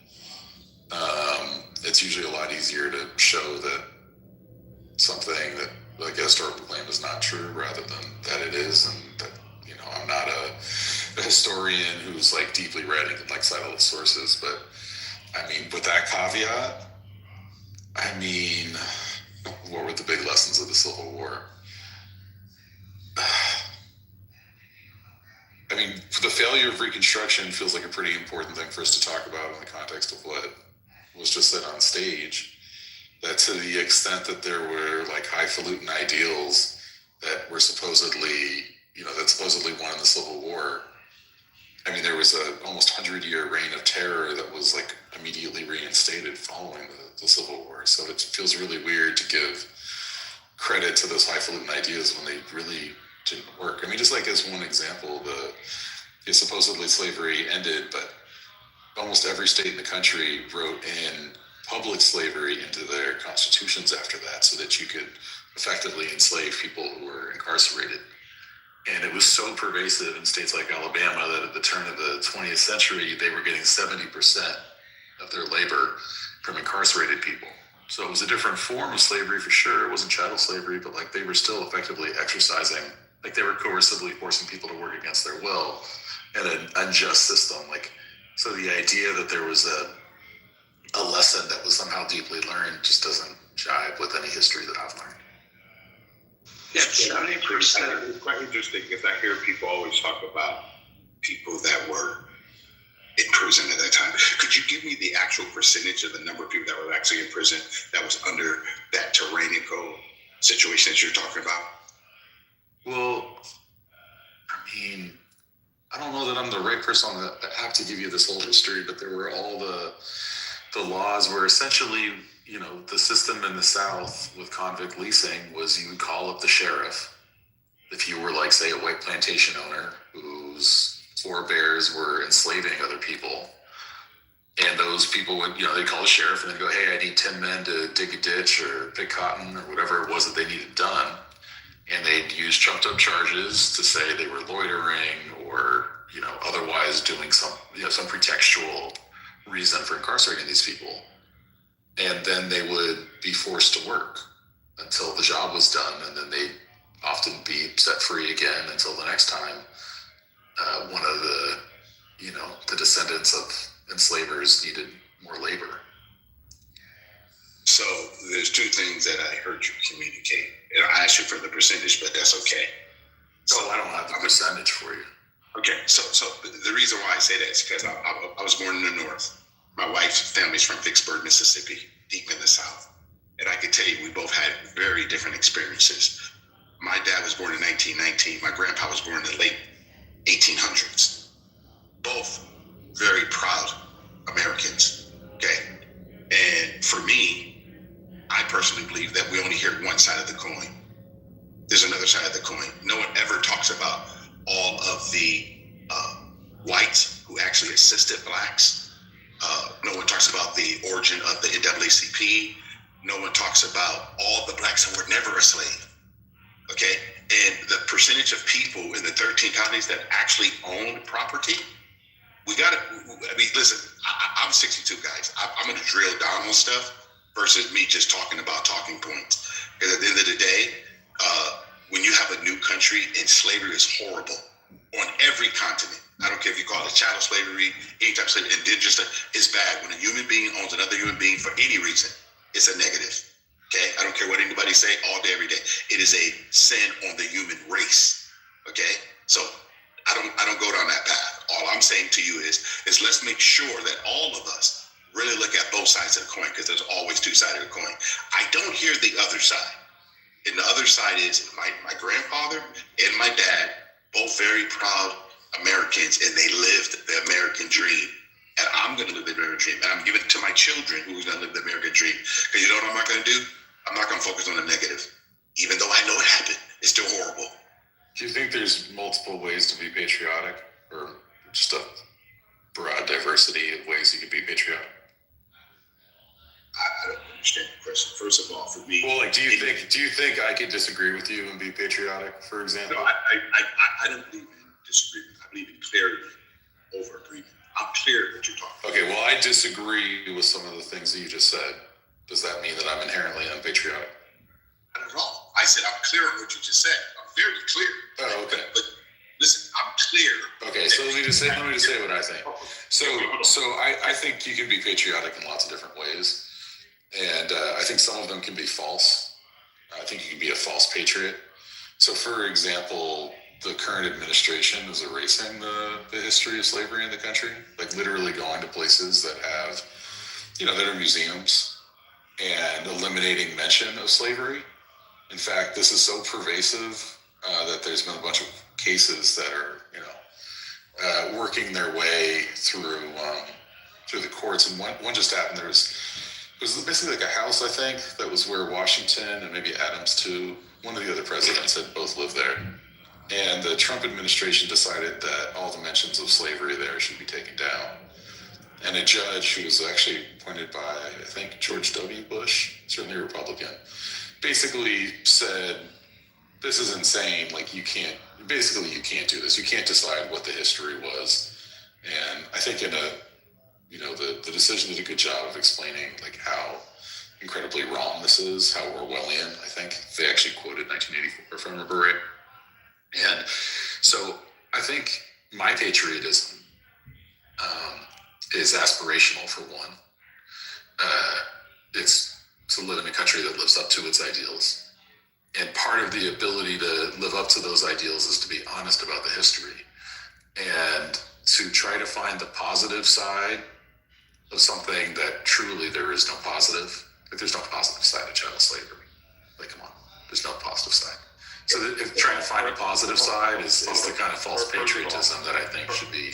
It's usually a lot easier to show that something that like a historical claim is not true rather than that it is, and that, you know, I'm not a historian who's like deeply read and can like cite all the sources, but I mean, with that caveat, I mean, what were the big lessons of the Civil War? I mean, the failure of Reconstruction feels like a pretty important thing for us to talk about in the context of what was just said on stage. That to the extent that there were like highfalutin ideals that were supposedly, you know, that supposedly won in the Civil War. I mean, there was a almost 100-year reign of terror that was like immediately reinstated following the Civil War. So it feels really weird to give credit to those highfalutin ideas when they really didn't work. I mean, just like as one example, supposedly slavery ended, but almost every state in the country wrote in public slavery into their constitutions after that so that you could effectively enslave people who were incarcerated. And it was so pervasive in states like Alabama that at the turn of the 20th century, they were getting 70% of their labor from incarcerated people. So it was a different form of slavery for sure. It wasn't chattel slavery, but like they were still effectively exercising, like they were coercively forcing people to work against their will in an unjust system. Like, so the idea that there was a lesson that was somehow deeply learned just doesn't jive with any history that I've learned. Yeah, 70%. It's quite interesting because I hear people always talk about people that were in prison at that time. Could you give me the actual percentage of the number of people that were actually in prison that was under that tyrannical situation that you're talking about? Well, I mean, I don't know that I'm the right person that have to give you this whole history, but there were all the laws were essentially, you know, the system in the South with convict leasing was you would call up the sheriff if you were like, say, a white plantation owner whose forebears were enslaving other people. And those people would, you know, they'd call the sheriff and they'd go, hey, I need 10 men to dig a ditch or pick cotton or whatever it was that they needed done. And they'd use trumped up charges to say they were loitering or, you know, otherwise doing some pretextual reason for incarcerating these people. And then they would be forced to work until the job was done. And then they'd often be set free again until the next time one of the, you know, the descendants of enslavers needed more labor. So there's two things that I heard you communicate. And I asked you for the percentage, but that's okay. So I don't have the percentage for you. Okay, so the reason why I say that is because I was born in the North. My wife's family's from Vicksburg, Mississippi, deep in the South. And I can tell you we both had very different experiences. My dad was born in 1919. My grandpa was born in the late 1800s. Both very proud Americans, okay? And for me, I personally believe that we only hear one side of the coin. There's another side of the coin. No one ever talks about all of the whites who actually assisted blacks. No one talks about the origin of the NAACP. No one talks about all the blacks who were never a slave, okay? And the percentage of people in the 13 colonies that actually owned property, we got to, I mean, listen, I'm 62, guys. I'm going to drill down on stuff versus me just talking about talking points. Because at the end of the day, when you have a new country, and slavery is horrible on every continent. I don't care if you call it chattel slavery, any type of slavery, indigenous, it's bad. When a human being owns another human being for any reason, it's a negative. Okay? I don't care what anybody say all day, every day. It is a sin on the human race. Okay? So I don't go down that path. All I'm saying to you is let's make sure that all of us really look at both sides of the coin, because there's always two sides of the coin. I don't hear the other side. And the other side is my grandfather and my dad, both very proud Americans, and they lived the American dream. And I'm going to live the American dream. And I'm giving it to my children who's going to live the American dream. Because you know what I'm not going to do? I'm not going to focus on the negative. Even though I know it happened, it's still horrible. Do you think there's multiple ways to be patriotic, or just a broad diversity of ways you can be patriotic? understand the question. First of all, for me, Well, like, do you think I could disagree with you and be patriotic, for example? no, I don't believe in disagreement. I believe in clarity over agreement. I'm clear what you're talking about. Okay, well, I disagree with some of the things that you just said. Does that mean that I'm inherently unpatriotic? Not at all. I said I'm clear on what you just said. I'm very clear. Oh, okay. But listen, I'm clear. Okay, so let me just say what I think. So I think you can be patriotic in lots of different ways, and I think some of them can be false. I think you can be a false patriot. So, for example, the current administration is erasing the history of slavery in the country, like literally going to places that have, that are museums and eliminating mention of slavery. In fact, this is so pervasive that there's been a bunch of cases that are, working their way through the courts. And one just happened. It was basically like a house, I think, that was where Washington and maybe Adams too, one of the other presidents had both lived there. And the Trump administration decided that all the mentions of slavery there should be taken down. And a judge who was actually appointed by, I think, George W. Bush, certainly Republican, basically said, this is insane. Like, you can't do this. You can't decide what the history was. And I think the decision did a good job of explaining like how incredibly wrong this is, how Orwellian. I think they actually quoted 1984, if I remember right. And so I think my patriotism is aspirational, for one. It's to live in a country that lives up to its ideals. And part of the ability to live up to those ideals is to be honest about the history and to try to find the positive side of something that truly there is no positive. Like, there's no positive side of chattel slavery. Like, come on, there's no positive side. So if trying to find a positive side is the kind of false patriotism that I think should be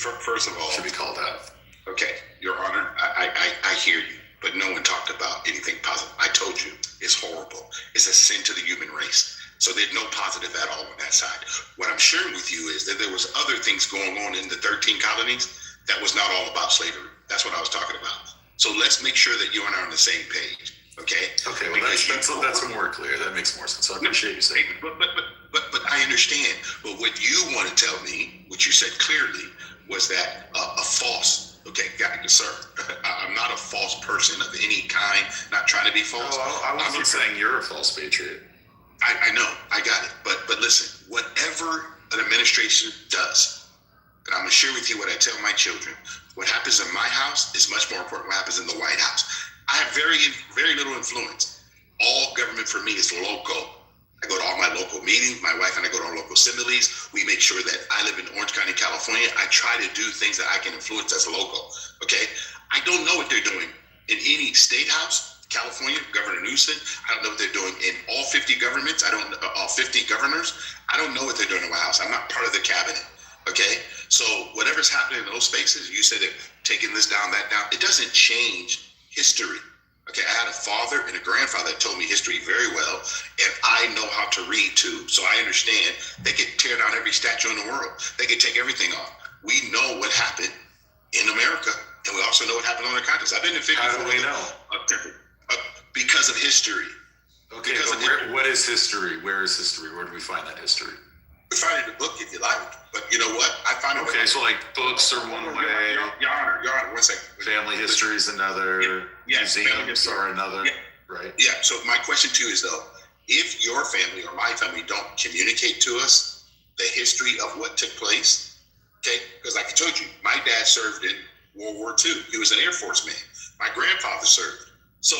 called out. Okay, Your Honor, I hear you, but no one talked about anything positive. I told you, it's horrible. It's a sin to the human race. So there's no positive at all on that side. What I'm sharing with you is that there was other things going on in the 13 colonies that was not all about slavery. That's what I was talking about. So let's make sure that you and I are on the same page. Okay. Okay. Well, that's more clear. That makes more sense. So I appreciate you saying. But I understand. But what you want to tell me, what you said clearly, was that a false. Okay, got you, sir. I'm not a false person of any kind. Not trying to be false. No, I wasn't saying you're a false patriot. I know. I got it. But listen, whatever an administration does, and I'm gonna share with you what I tell my children. What happens in my house is much more important than what happens in the White House. I have very, very little influence. All government for me is local. I go to all my local meetings. My wife and I go to our local assemblies. We make sure that I live in Orange County, California. I try to do things that I can influence as local. Okay? I don't know what they're doing in any state house. California, Governor Newsom. I don't know what they're doing in all 50 governments. All 50 governors. I don't know what they're doing in the White House. I'm not part of the cabinet. Okay? So whatever's happening in those spaces, you said they're taking this down, that down. It doesn't change history. Okay, I had a father and a grandfather that told me history very well, and I know how to read too, so I understand. They could tear down every statue in the world. They could take everything off. We know what happened in America, and we also know what happened on the continents. I've been in 54. How do we know? Because of history. Okay, but what is history? Where is history? Where do we find that history? We find it in the book if you like, but you know what? I find it. Okay, so like books are one way. Your Honor, 1 second. Family history is another. Museums are another. Right. Yeah. So my question to you is though, if your family or my family don't communicate to us the history of what took place, okay? Because like I told you, my dad served in World War II. He was an Air Force man. My grandfather served. So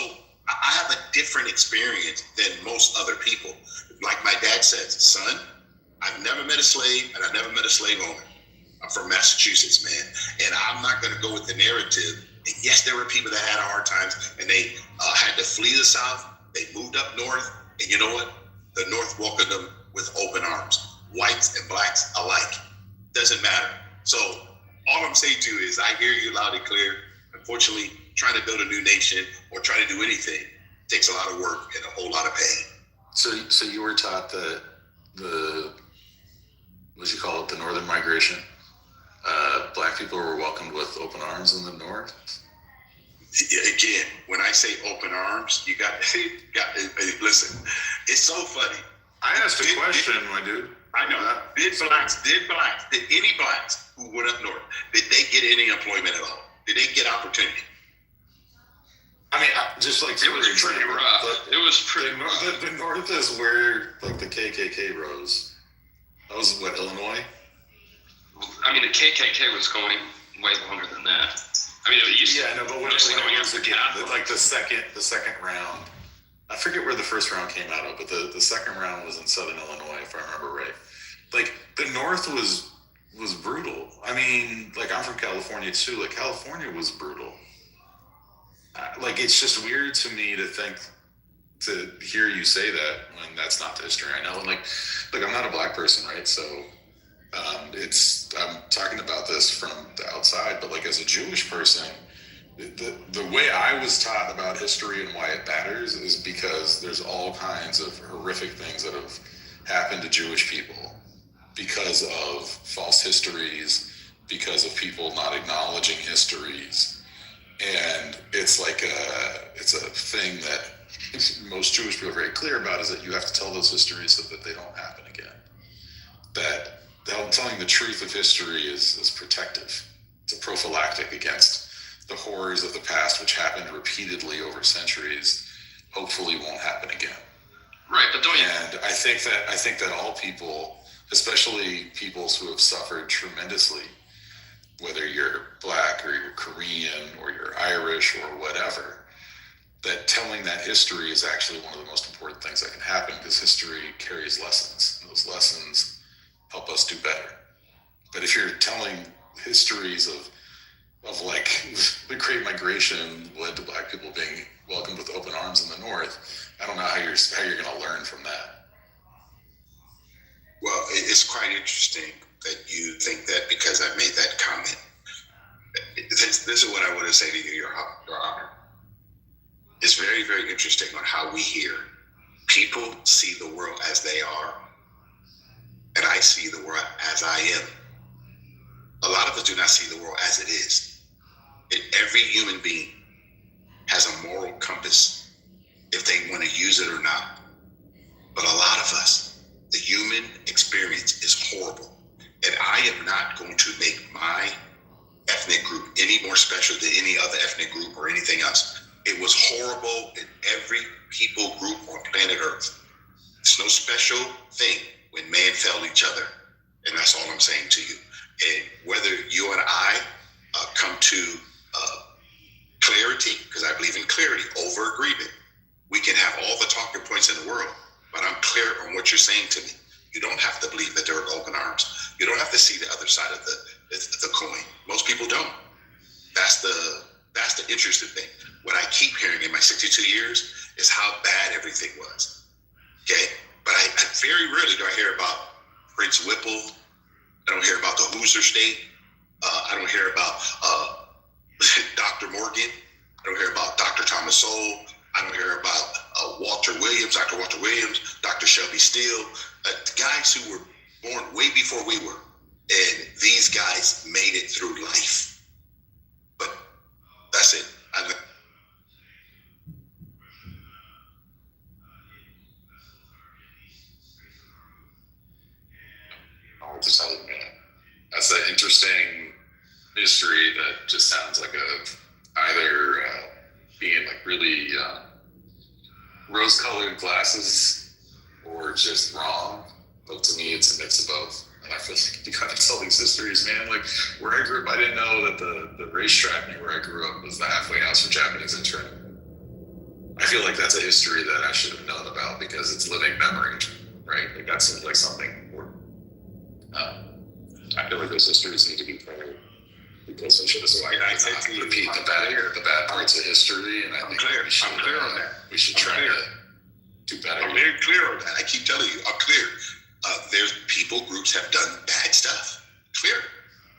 I have a different experience than most other people. Like my dad says, son, I've never met a slave and I've never met a slave owner. I'm from Massachusetts, man. And I'm not going to go with the narrative. And yes, there were people that had hard times and they had to flee the South. They moved up north. And you know what? The North welcomed them with open arms. Whites and blacks alike. Doesn't matter. So all I'm saying to you is I hear you loud and clear. Unfortunately, trying to build a new nation or trying to do anything takes a lot of work and a whole lot of pain. So you were taught that what you call it, the Northern Migration, black people were welcomed with open arms in the North? Again, when I say open arms, you got listen. It's so funny. I asked a question, my dude. I know. Did any blacks who went up north, did they get any employment at all? Did they get opportunity? I mean, just like it was pretty rough. It was pretty rough. The north is where like the KKK rose. That was what, Illinois? I mean, the KKK was going way longer than that. I mean, it used to. Yeah, no, but when it was again, like the second round, I forget where the first round came out of, but the second round was in Southern Illinois, if I remember right. Like the North was brutal. I mean, like I'm from California too. Like California was brutal. Like it's just weird to me to hear you say that when that's not the history I know. And like I'm not a black person, right? So I'm talking about this from the outside, but like as a Jewish person, the way I was taught about history and why it matters is because there's all kinds of horrific things that have happened to Jewish people because of false histories, because of people not acknowledging histories. And it's like it's a thing that most Jewish people are very clear about, is that you have to tell those histories so that they don't happen again. That telling the truth of history is protective. It's a prophylactic against the horrors of the past, which happened repeatedly over centuries, hopefully won't happen again. Right, but don't you? And I think that all people, especially peoples who have suffered tremendously, whether you're black or you're Korean or you're Irish or whatever, that telling that history is actually one of the most important things that can happen, because history carries lessons, and those lessons help us do better. But if you're telling histories of like the Great Migration led to black people being welcomed with open arms in the North, I don't know how you're going to learn from that. Well, it's quite interesting that you think that because I made that comment. This is what I want to say to you, Your Honor. It's very, very interesting on how we hear people see the world as they are, and I see the world as I am. A lot of us do not see the world as it is. And every human being has a moral compass if they want to use it or not. But a lot of us, the human experience is horrible. And I am not going to make my ethnic group any more special than any other ethnic group or anything else. It was horrible in every people group on planet Earth. It's no special thing when man failed each other. And that's all I'm saying to you. And whether you and I come to clarity, because I believe in clarity over agreement, we can have all the talking points in the world, but I'm clear on what you're saying to me. You don't have to believe that there are open arms. You don't have to see the other side of the coin. Most people don't. That's the interesting thing. What I keep hearing in my 62 years is how bad everything was. Okay? But I very rarely do I hear about Prince Whipple. I don't hear about the Hoosier State. I don't hear about Dr. Morgan. I don't hear about Dr. Thomas Sowell. I don't hear about Dr. Walter Williams, Dr. Shelby Steele, the guys who were born way before we were. And these guys made it through life. But that's it. That's an interesting history that just sounds like either being like really rose-colored glasses or just wrong. But to me, it's a mix of both. And I feel like you gotta tell these histories, man. Like where I grew up, I didn't know that the racetrack near where I grew up was the halfway house for Japanese internment. I feel like that's a history that I should have known about because it's living memory, right? Like that seems like something important. I feel like those histories need to be told because they should have repeat the bad parts of history, and I think I'm clear on that. We should try to do better. I'm very clear on that. I keep telling you, I'm clear. There's people, groups have done bad stuff. Clear.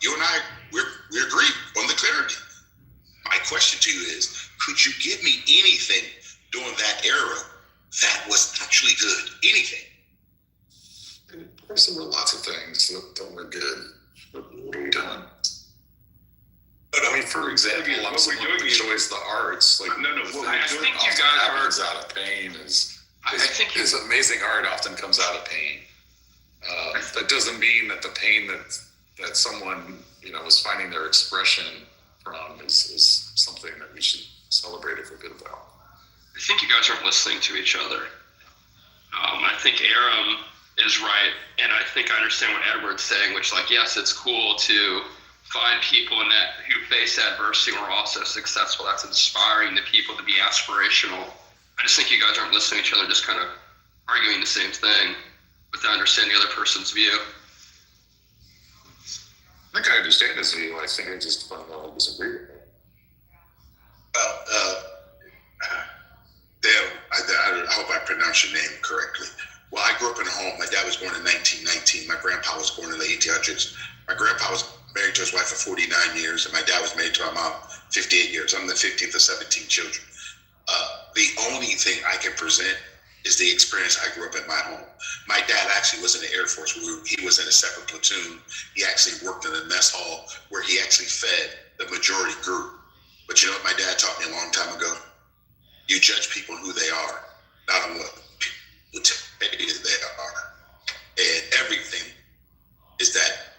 You and I, we agree on the clarity. My question to you is, could you give me anything during that era that was actually good? Anything? Of course, there were lots of things that were good. But what are we doing? But I mean, for example, I'm someone who enjoys the arts. Like, I think you guys happens out of pain I think his amazing art often comes out of pain. That doesn't mean that the pain that someone is finding their expression from is something that we should celebrate or forget about. I think you guys aren't listening to each other. I think Aram is right, and I think I understand what Edward's saying, which, like, yes, it's cool to find people who face adversity and are also successful. That's inspiring to people to be aspirational. I just think you guys aren't listening to each other, just kind of arguing the same thing without understanding the other person's view. I think I understand his view. I think I just fundamentally disagree with it. Well, Dale, I hope I pronounced your name correctly. Well, I grew up in a home. My dad was born in 1919. My grandpa was born in the 1800s. My grandpa was married to his wife for 49 years, and my dad was married to my mom 58 years. I'm the 15th of 17 children. The only thing I can present is the experience I grew up in my home. My dad actually was in the Air Force. He was in a separate platoon. He actually worked in a mess hall where he actually fed the majority group. But you know what my dad taught me a long time ago? You judge people who they are, not on what people tell you they are. And everything is that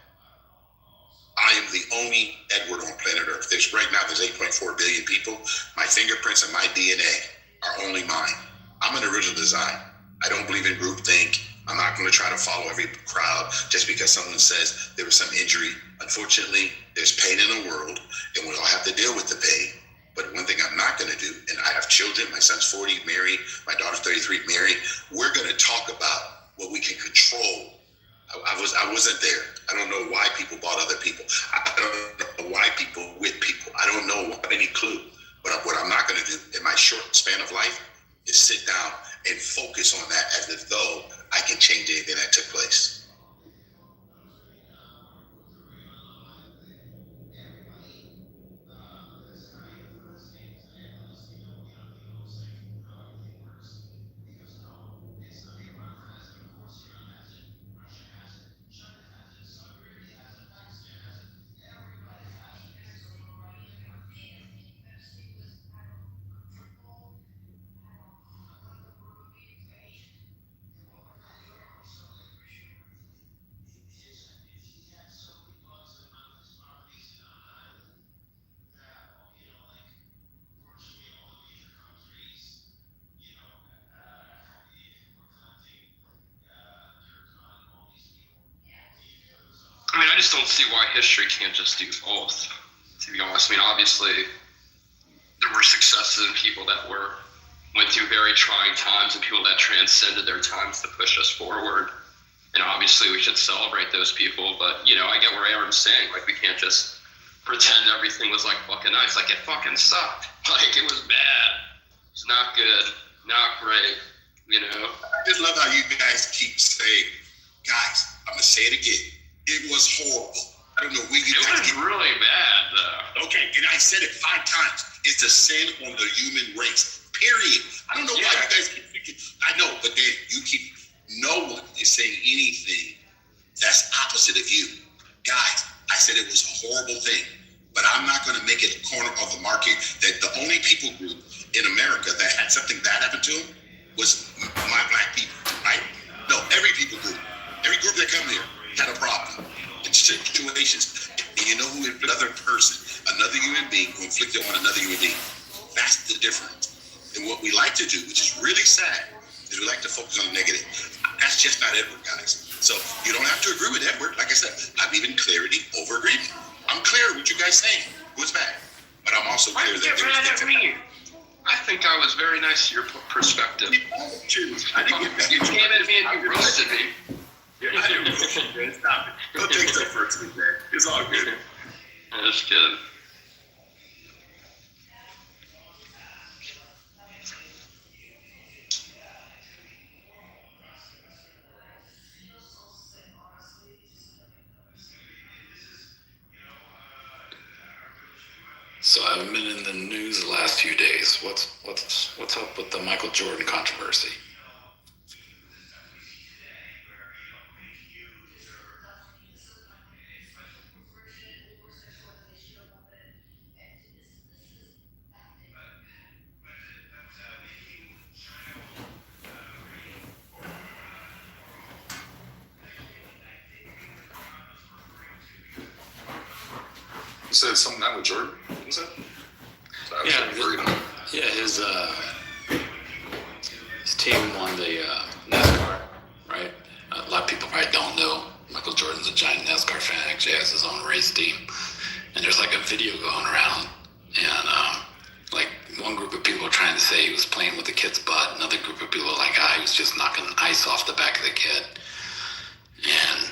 I am the only Edward on planet Earth. Right now there's 8.4 billion people. My fingerprints and my DNA are only mine. I'm an original design. I don't believe in groupthink. I'm not going to try to follow every crowd just because someone says there was some injury. Unfortunately, there's pain in the world, and we all have to deal with the pain. But one thing I'm not going to do, and I have children, my son's 40, married, my daughter's 33, married, we're going to talk about what we can control. I wasn't there. I don't know why people bought other people. I don't know why people with people. I don't know any clue. But what I'm not going to do in my short span of life is sit down and focus on that as if though I can change anything that took place. I mean, I just don't see why history can't just do both, to be honest. I mean, obviously, there were successes in people that went through very trying times and people that transcended their times to push us forward. And obviously, we should celebrate those people. But, I get where Aaron's saying. Like, we can't just pretend everything was, like, fucking nice. Like, it fucking sucked. Like, it was bad. It's not good. Not great, I just love how you guys keep saying, guys, I'm going to say it again. It was horrible. I don't know where you guys It was really bad, though. Okay, and I said it 5 times. It's a sin on the human race. Period. I don't know why you guys keep thinking. I know, but then no one is saying anything that's opposite of you. Guys, I said it was a horrible thing, but I'm not going to make it a corner of the market that the only people group in America that had something bad happen to them was my black people, right? No, every people group, every group that come here had a problem in situations. And you know who another person, another human being who inflicted on another human being. That's the difference. And what we like to do, which is really sad, is we like to focus on the negative. That's just not Edward, guys. So you don't have to agree with Edward. Like I said, I'm even clarity over agreement. I'm clear what you guys saying. What's bad? But I'm also clear that there was things that happened. I think I was very nice to your perspective. I didn't get that. You came at me and you roasted me. I didn't roast you, man. Stop it. Don't take stuff personally, man. It's all good. That's good. So I haven't been in the news the last few days. What's up with the Michael Jordan controversy? You said something that with Jordan? What was that? Yeah, his team won the NASCAR, right? A lot of people probably don't know. Michael Jordan's a giant NASCAR fan. Actually has his own race team. And there's like a video going around. And like one group of people are trying to say he was playing with the kid's butt. Another group of people are like, he was just knocking ice off the back of the kid. And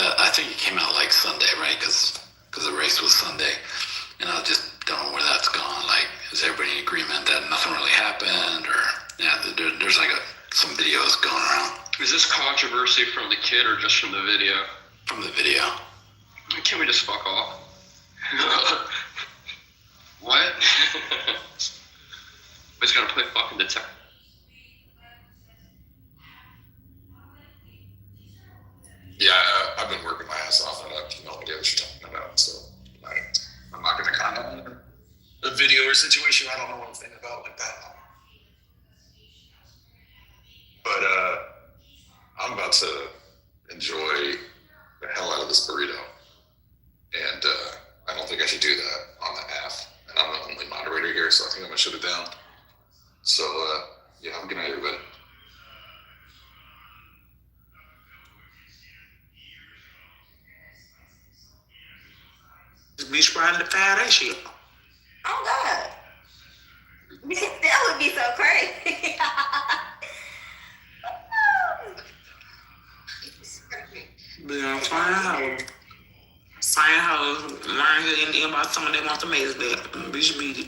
I think it came out like Sunday, right? Because the race was Sunday. And I just don't know where that's gone. Like, is everybody in agreement that nothing really happened? Or, there's like some videos going around. Is this controversy from the kid or just from the video? From the video. Can we just fuck off? What? We just gotta play fucking detective. Yeah, I've been working my ass off and I have no idea what you're talking about. So I'm not going to comment on the video or situation. I don't know anything about like that. But I'm about to enjoy the hell out of this burrito. And I don't think I should do that on the app. And I'm the only moderator here, so I think I'm going to shut it down. So, yeah, have a good night, everybody. This bitch trying to fire that shit. Oh God. That would be so crazy. Be on fire hoe. Fire hoe. Learn anything about someone that wants to make that. Bitch beat it.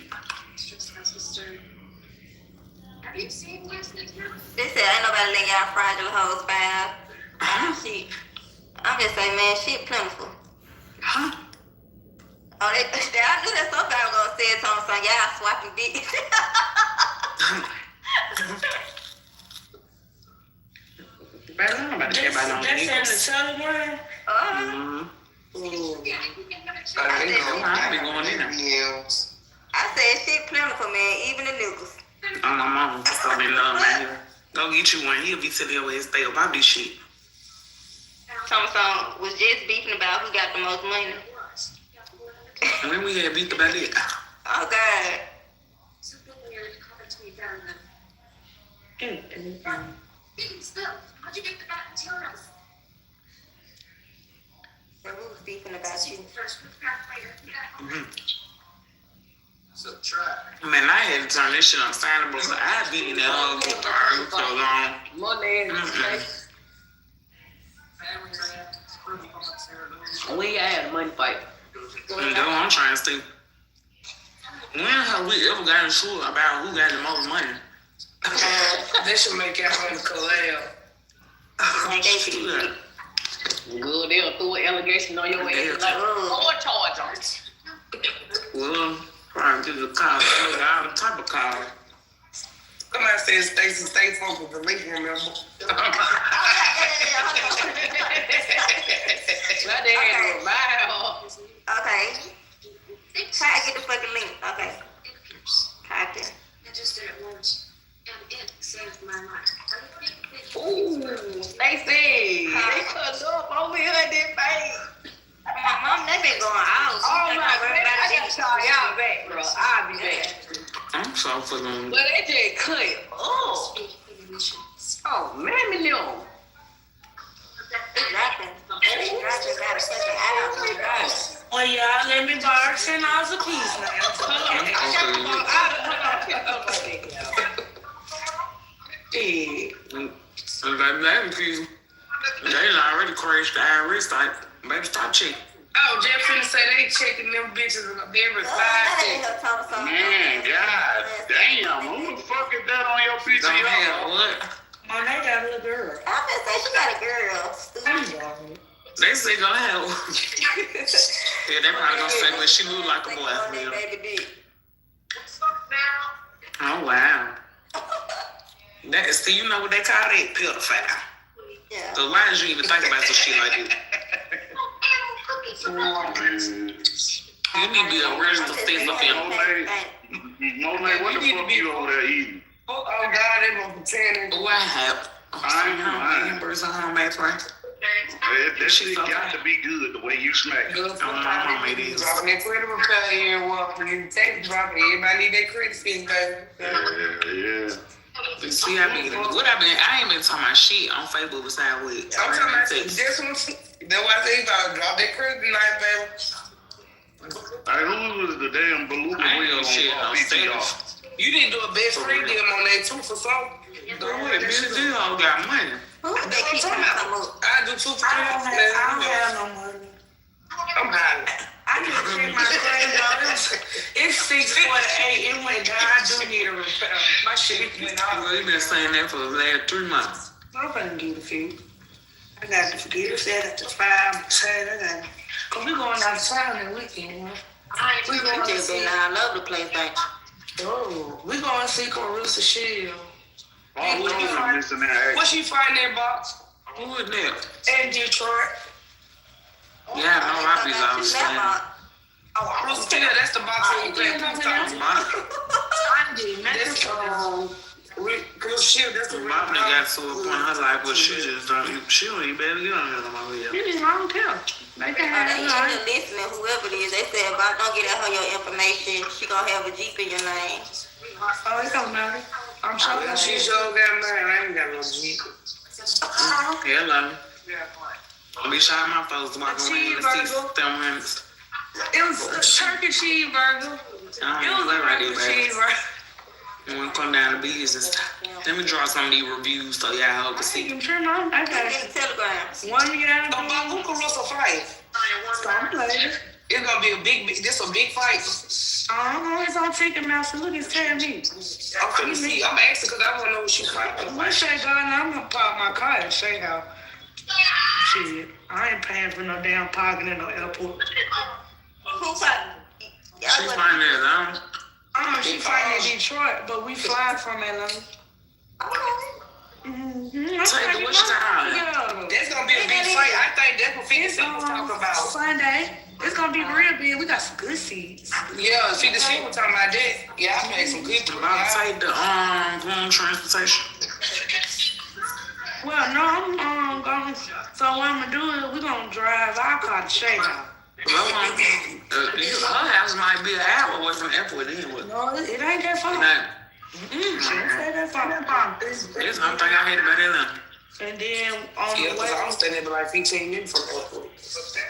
Have you seen this? They said ain't nobody letting y'all fragile hoes fire. Shit. I'm just saying, man, shit plentiful. Huh? Oh, I knew that somebody was gonna say it to them, son. Y'all swapping dick. That's in the Telegram? I be going in there. I said shit plentiful, man. Even the niggas. Oh, my mama. So they love right here. Go get you one. He'll be telling your ass stay about this shit. Some was just beefing about who got the most money. And then we had beat about it. Oh, God. So who was beefing about you? Man, I had to turn this shit unsignable, so I be in that whole group to argue so long. We had a money fight. That's what I'm trying to say. When have we ever gotten sure about who got the most money? They should make that one collab. Good, they'll throw an allegation on your ass. Like, more charge on it. Well, probably to the car, all the type of car. Somebody said Stacey Funk was the link, remember? Okay. Try to get the fucking link. Okay. Type it. I just did it once, and it saved my life. Ooh, Stacey, they cut up over here in that face. My mom, they been going out. Oh my God, I gotta call y'all back, bro. I'll be back. I'm so fucking. But they just cut it up. Oh, man, no. Well, y'all let me borrow $10 a piece now. They already crashed the IRS like, baby, stop checking. Oh, Jeff finna say they checking them bitches every 5 seconds. Man, God damn, who the fuck is that on your PTR? What? Oh, they got a little girl. I'm gonna say she got a girl. Stupid. They say go ahead. Yeah, they probably gonna say, well, she look like a boy. Oh, wow. See, you know what they call that? Pedophile. Yeah. So why did you even think about some shit like this? You need to be a real defense of him. Monet, what the fuck you over there eating? Oh, God, they gonna pretend. What happened? Hamburgers and homemade fries. That shit got to be good the way you smack. My mama it is. Dropping that credit repair here, well, for you tax dropping. Everybody need that credit fix, baby. Yeah. See, I ain't been talking about shit on Facebook besides with. I'm talking about this one. That's why I say you gotta drop that credit tonight, baby. Who was the damn beluga wheel on BTR? You need to do a best friend deal on that too for something. Bitch, you all got money. Who they keep coming up? I do 2 for 3. I don't have no money. I'm high. I just checked my credit though. It's 648. It went down. I do need a repair. My shit went off. Well, you been saying that for the last 3 months. I'm gonna get a few. I got to get it set at the 5. Saturday. Cause we going out of town that weekend. We going to see all over the place, baby. Oh, we going to see Carissa Shield. What she find that box? Who is that? In Detroit. Yeah, I know I be lost. Oh, that's the box where you play Carissa Shield, that's the real Mama got to a point in her life where she don't even better get on here no more. I don't care. They can have They in the listening, whoever it is. They said if I don't get her your information, she gonna have a Jeep in your name. Oh, it don't matter. I'm sure she sure got mine. I ain't got no Jeep. Hello. I'll be shy my folks to walk around the seats. It was a turkey cheeseburger. Cheeseburger. When we come down to business, let me draw some of these reviews so y'all can see. I got it. Telegrams. One guy. Who can Russell fight? Some later. It's gonna be a big fight. It's on Ticketmaster. Look, it's telling me. I'm finna see. I'm asking because I wanna know what she's fighting. When Shay gone, I'm gonna park my car at Shay House. Shit, I ain't paying for no damn parking in no airport. She fighting there, she fighting in Detroit, but we fly from Atlanta. Take the what's time? That's gonna be a big fight. I think that's what 50 Cent was talking about. Sunday. It's gonna be real big. We got some good seats. Yeah, 50 Cent was talking about that. Yeah, I paid some good. About to take the ground transportation. Well, no, I'm going. So what I'm gonna do is we're gonna drive our car to Shay House. Her house might be an hour away from the airport anyway. No, it ain't that far. It's one thing I hate about Atlanta. And then on the way, I'm staying there like 15 minutes from the airport.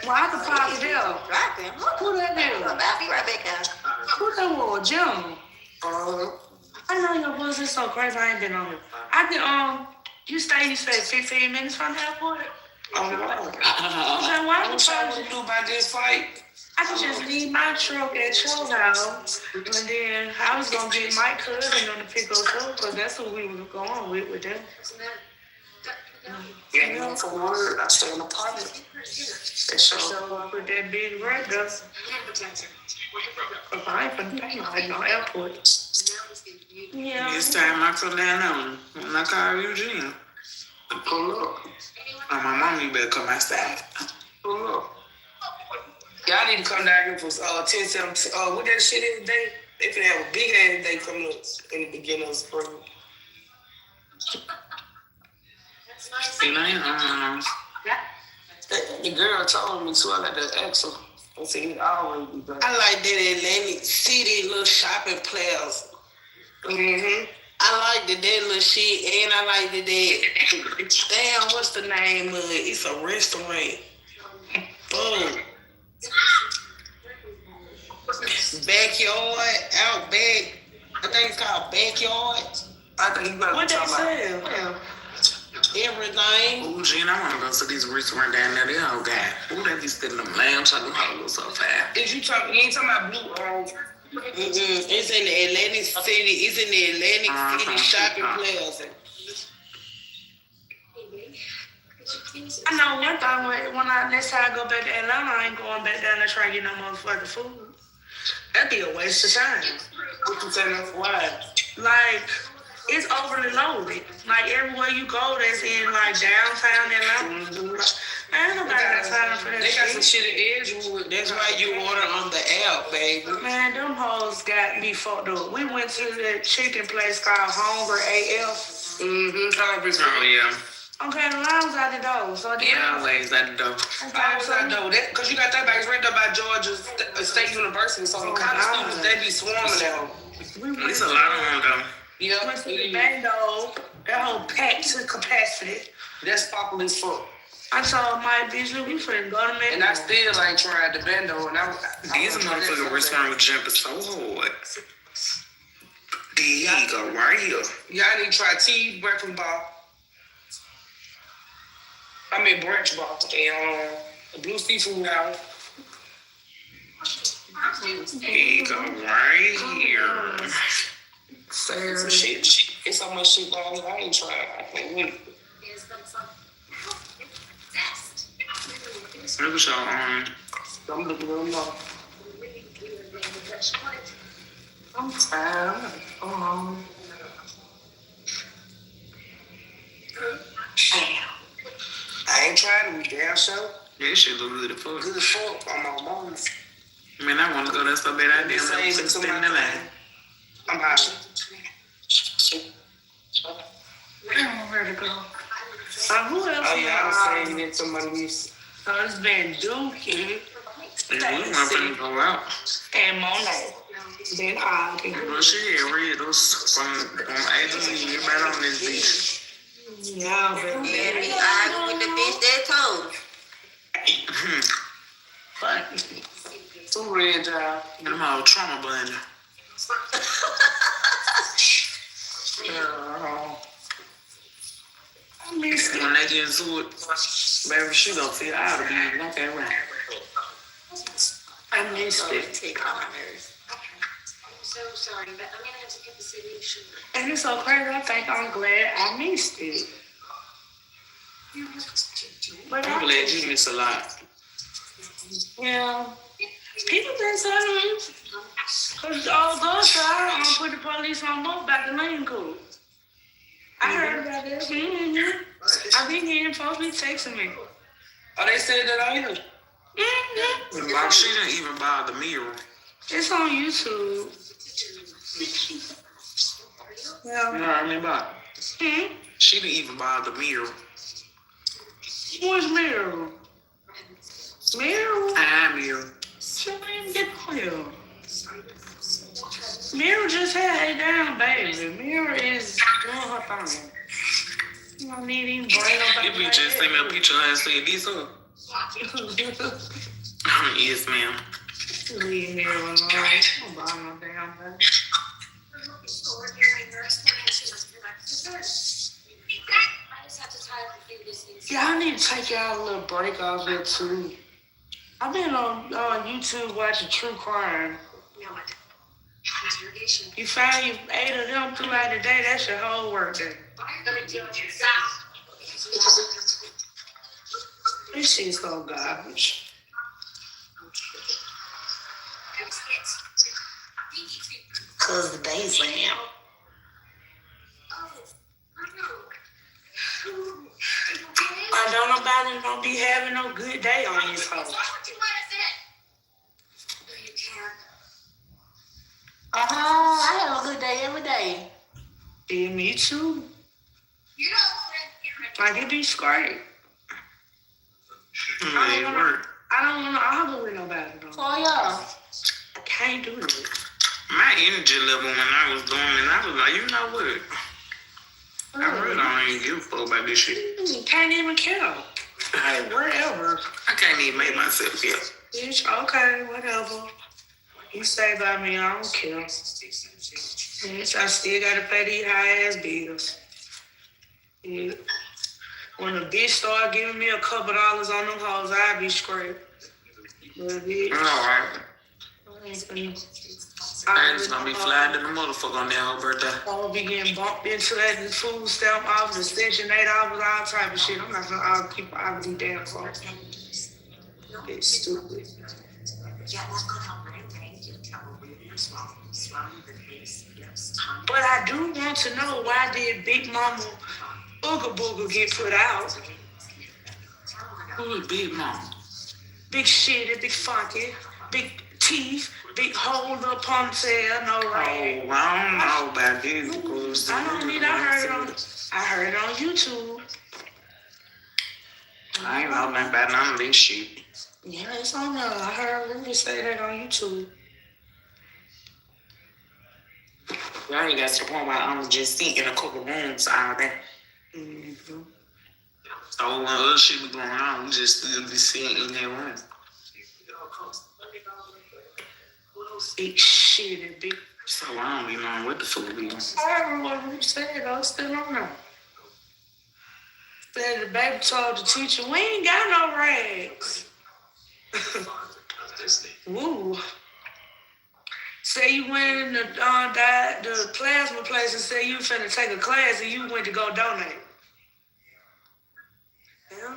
Well, I can park it there. Driving. Who that is? I'll be right back, guys. Who that was? Jim. I know your voice is so crazy. I ain't been on it. I can you said 15 minutes from the airport. Why would you do about this fight? I could just leave my truck at your house, and then I was gonna get my cousin on the pick us up, because that's who we were going with them. Yeah, you know, for word, I stay in the apartment. They show up with that big red dust. I ain't finna pay like no airport. Yeah. It's time I come down there when I call Eugene. Pull up. My mom, you better come outside. Pull up. Y'all need to come down here for 10, 17. What that shit is today? They finna have a big ass day coming up in the beginning of spring. The girl told me too. I got to ask her. I said he always be back. I like that Atlantic City little shopping plaza. I like that little shit, and I like that. Damn, what's the name of it? It's a restaurant. Boom. Backyard, Outback. I think it's called Backyard. I think you got what they say? Everything. Ooh, Gene, I want to go to these restaurants down there. They all got. Ooh, they be stealing them lambs. I know how to go so fast. You ain't talking about Blue It's in the Atlantic City. It's in the Atlantic City shopping plaza. I know one thing when next time I go back to Atlanta, I ain't going back down there trying to get no motherfucking food. That'd be a waste of time. What you saying? Why? Like, it's overly loaded. Like, everywhere you go that's in, like, downtown Atlanta. Ain't nobody got time for that They got some shit in Edgewood. That's why you order on the app, baby. Man, them hoes got me fucked up. We went to that chicken place called Hungry AF. Congressman. Oh, yeah. Okay, the line's out the door. So then, Always at the door. line's out the door. Because you got that back right there by Georgia State University. So the college students, they be swarming there. It's a lot of them though. Yeah, went to the bando. That whole packed to capacity. That's popular as fuck. I told my bitch, look, we finna go to Mexico. And I still ain't tried the bando. And These motherfucking restaurant jumping so hard. There you go, right here. Y'all need to try T breakfast bar. I mean brunch bar. And the Blue Seafood House. There you go, right here. Some shit. It's so much shit going on. I ain't trying. I can't win. Look at y'all I'm looking at them now. I'm tired. I ain't trying to be damn sure. That shit look good as fuck. Good as fuck on my mom. Man, I want to go there so bad. I damn never took a step in the line. I'm hot. I'm ready to go. Who else? Oh, yeah, I'm saying it to my niece. Husband Dookie. We weren't finna go out. And Monet. Then I. Well, she had read those from A to Z. Everybody on this beach. Yeah, but Yeah, he arguing with the bitch that told. But too red, y'all. Them all trauma blender. I miss When they get into it, baby, she gonna feel out of being like that right. I missed it. Take all my nerves. I'm so sorry, but I'm gonna have to get the solution. And it's so crazy. I think I'm glad I missed it. But I'm glad you miss a lot. Yeah. People been telling me. Because all those guys put the police on both back to Lane Cool. I heard about that. I been hearing folks be texting me. Oh, they said that I heard. Like she didn't even buy the mirror. It's on YouTube. Yeah. You know what I mean about? She didn't even buy the mirror. Who's Mirror? Mirror? Mirror. She didn't even get the mirror. Mirror just had a damn baby. Mirror is doing her thing. You don't need even brain nobody. You bitch just sent me a picture and said, this her? Yes, ma'am. Leave Mirror alone. I don't buy no damn baby. Yeah, I need to take y'all a little break off here too. I've been on YouTube watching true crime. You find you 8 of them throughout the day, that's your whole work day. This shit's so garbage. Cause the day's lamb. I don't know about it, don't be having no good day on this house. I have a good day every day. Yeah, me too. Like it be great. I don't want to argue with nobody though. Oh yeah. I can't do it. My energy level when I was doing it, I was like, you know what? I really don't even give a fuck about this shit. Can't even care. Like, whatever. I can't even make myself care. Bitch, okay, whatever. You say about me, I don't care. Bitch, I still gotta pay these high ass bills. Yeah. When a bitch start giving me a couple dollars on them hoes, I be straight. But bitch, I just gonna be flying to the motherfucker on that whole birthday. I'm gonna be getting bumped into that food stamp office, Section 8 office, all type of shit. I'm not gonna keep all these damn folks. It's stupid. But I do want to know, why did Big Mama Ooga Booga get put out? Who is Big Mama? Big shitty, big funky, big teeth, big hole up ponytail, no right. Oh, I don't know about this. I don't need. I heard it on YouTube. I ain't know nothing about none of this shit. Yeah, it's on there. I heard Rudy say that on YouTube. I ain't got to the point where I'm just sitting in a couple rooms all day. Mm-hmm. So when other shit be going on, we just still be sitting in that room. Big shit and big. So I don't even know what the fuck we doing. I heard what Rudy said, though. Still on there. Said the baby told the teacher, we ain't got no rags. Woo. Say you went in the plasma place and say you finna take a class and you went to go donate. Yeah.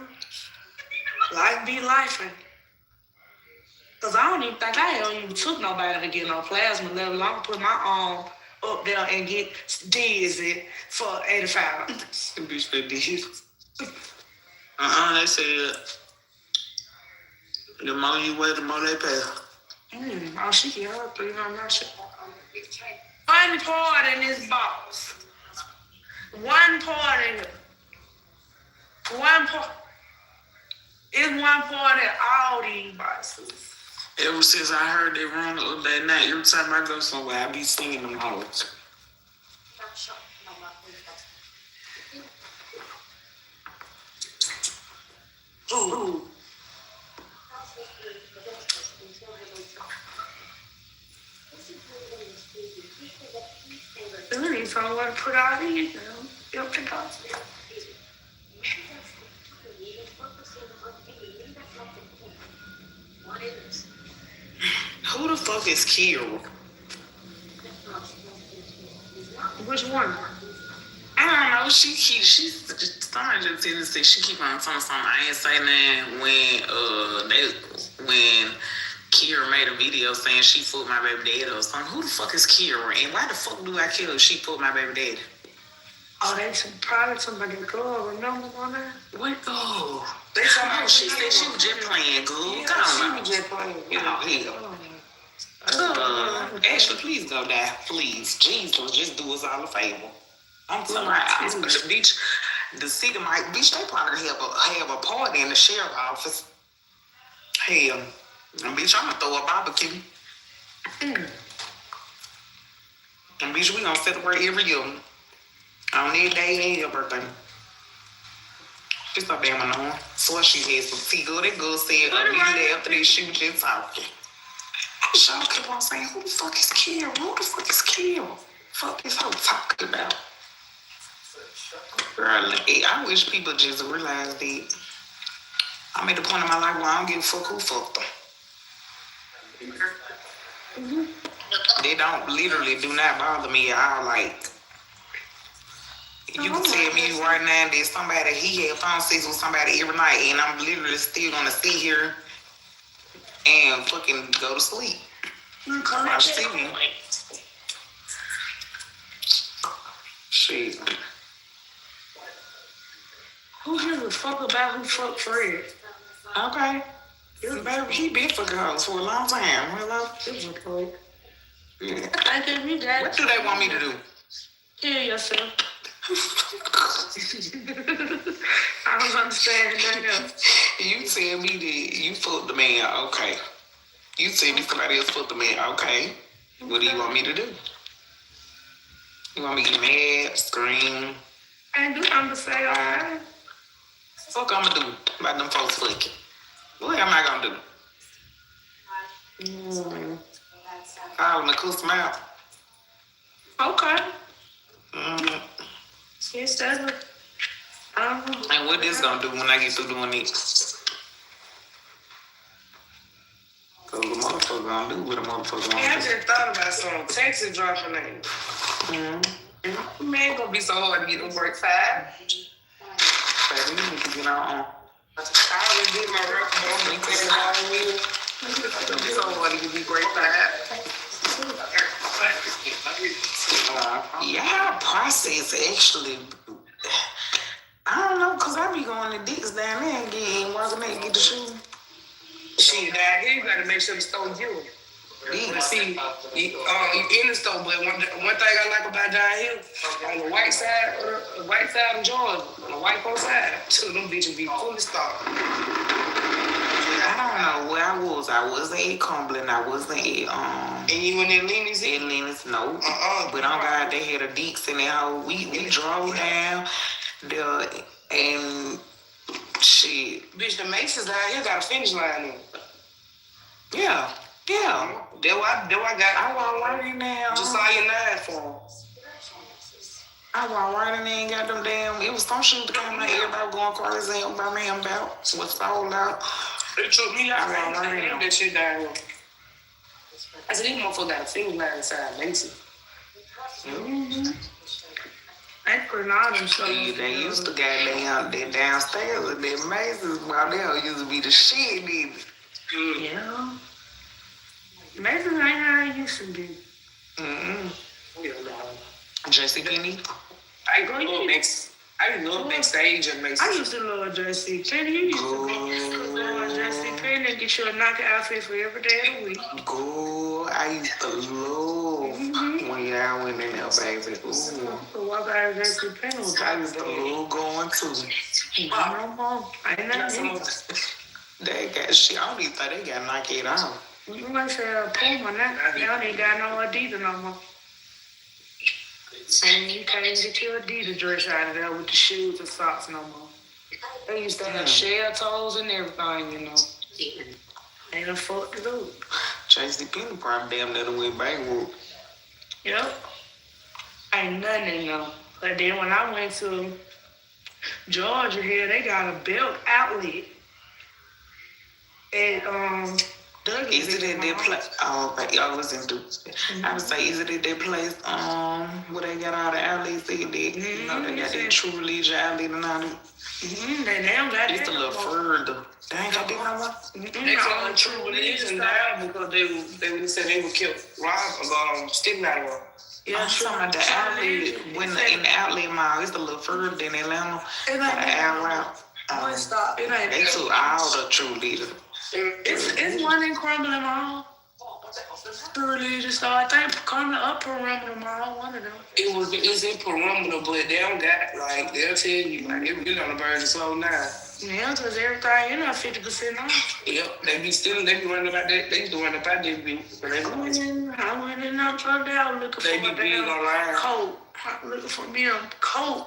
Life be lifing. Cause I don't even think I ever even took nobody to get no plasma, let alone put my arm up there and get dizzy for $85. Bitch, they did. They said the more you wait, the more they pay. Oh, she can help you on that shit. One part in this box. One part in it. One part. It's one part in all these boxes. Ever since I heard that room the other day night, every time I go somewhere, I be singing them hoes. Ooh. I need somewhere to put all these now. Who the fuck is Kira? Which one? I don't know. She's somebody just didn't say she keep on telling something. I ain't say nothing when Kira made a video saying she fucked my baby daddy or something. Who the fuck is Kira? And why the fuck do I care if she fucked my baby daddy? Oh, they probably somebody girl. Remember on that? What? Oh, they somehow she said she was just playing good. Yeah, Come she on. was just playing. Ashley, please go die, please. Jesus, just do us all a favor. I'm telling you, the bitch, the city might, bitch, they probably have a party in the sheriff's office. Hell, and bitch, I'm gonna throw a barbecue. And bitch, we gonna celebrate every year on that day and your birthday. She's so damn annoying. So she had some figure. That girl said immediately after this, she was just talking. So I kept on saying, who the fuck is Kira? Who the fuck is Kira? Fuck this hoe talking about. Girl, I wish people just realize that I'm at the point in my life where I don't give a fuck who fucked them. They don't literally do not bother me at all. Like, you can tell me right now that somebody, he had phone sex with somebody every night and I'm literally still gonna sit here and fucking go to sleep. Watch TV. Shit. Who gives a fuck about who fucked Fred? Okay. Baby, he been fucking hoes for a long time. Hello? Yeah. I think we got. What do they want me to do? Kill yourself. I don't understand that else. You tell me that you fucked the man, okay. You tell me somebody else fucked the man, okay. What do you want me to do? You want me to get mad, scream? I do something to say, alright. Fuck I'm gonna do about them folks fucking. What am I gonna do? Call them and cuss them out. Okay. Mm-hmm. Yes, that's it. And what this gonna do when I get through doing it? Cause the motherfucker gonna do what a motherfucker gonna do. I just thought about some Texas dropping name. Man, gonna be so hard to get them break 5. Baby, you need to get on. I already did my record, but I'm gonna take it all the way. It's gonna be so hard to get me break 5. Yeah, process actually. I don't know, cause I be going to dicks down there and working there and get the shoe. Shit, down here you gotta make sure the store you. See, in the store, but one thing I like about down here, on the white side of Georgia, on the white coast side, two of them bitches be fully stocked. I don't know where I was. I wasn't at Cumberland. I wasn't at And you went in Lenny's? At Lenny's, no. But on God, they had a Deeks in there. How we drove down there and shit. Bitch, the Masons down here got a finish line in. Yeah. That what I got. I walked right in there. Just saw your 9 for them. I walked right in there and got them damn. It was some shit that came out. Everybody going crazy on Birmingham about. What's sold out. It took me out. I walked right in there. That shit down here. I said, these motherfuckers got a finish line inside Mason. They putting all them stuff. They used to goddamn that downstairs at that Macy's while they used to be the shit, didn't it? Yeah. Macy's ain't how it used to be. JCPenney. I love backstage at Macy's. I used to love JCPenney. You used to love JCPenney and get you a knockout outfit for every day of the week. Go. I used to love when y'all went in there, baby. Ooh. So walk out of JCPenney. I used to love going too. No more. I ain't nothing. They got shit. I don't even think they got knocked it out. You might say Puma now. Y'all ain't got no Adidas no more. And you can't even get your Adidas dress out of there with the shoes and socks no more. They used to have shell toes and everything, you know. Ain't no fuck to do. JCPenney probably damn near went bankrupt. Yep. Ain't nothing in them. But then when I went to Georgia here, they got a belt outlet. And Is it at that place? Oh, okay. Y'all was in I would say, is it at that place where they got all the outlets in there? You know, they got that True Religion outlet and all that. They now got it's a little further. They ain't got that no more. They called True Religion down because they said they would kill Rob Stephen out of them. Yeah, I'm talking about the outlet. When in the outlet mall, it's a little further than Atlanta. It ain't an hour out. Stop. It ain't. They took all the True Religion. It's one in Cumberland Mall. True Religion store. I think Cumberland up Perimeter Mall, one of them. It's in Perimeter, but they don't got, like, they'll tell you, like, it's on the verge of slow now. Yeah, because everything, you know, 50% off. Yep, they be running about that. They used to run about that bitch. I went in up there, I was looking for my damn coat. I was looking for me a coat.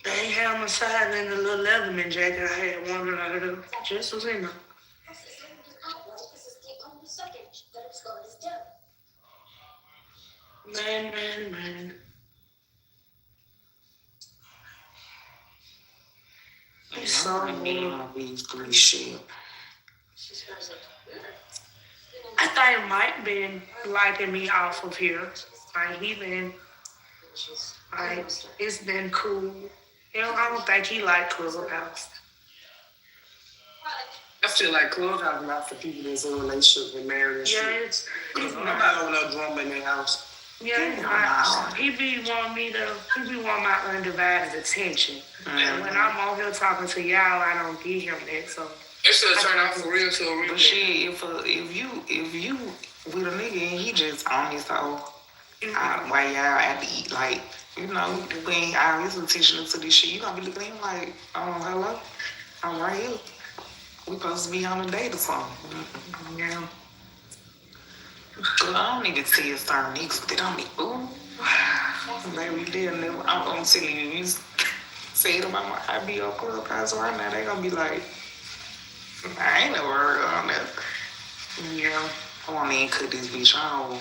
They ain't have my size in the little Leatherman jacket. I had one out of them. Just was in them. Man. It's so good. Shit. I think Mike been liking me off of here. Like, it's been cool. You know, I don't think he like Clubhouse. I feel like Clubhouse not for people that's in a relationship and married and shit. Yeah, it's nobody over there drama in their house. Yeah, he be wanting my undivided attention. And when I'm on here talking to y'all, I don't give him that. So it should turn out for real to a real. But shit, if you with a nigga and he just on his own, why y'all have to eat, like, you know, when all his attention to this shit, you gonna be looking at him like, oh, hello, I'm right here. We supposed to be on a date or something. Yeah. Cause I don't even tell certain niggas, they don't need, ooh, baby, they'll never, I'm telling you, you say it about my IBO Clubhouse right now, they gonna be like, I ain't never heard on that. Yeah, I want to even cut this bitch on.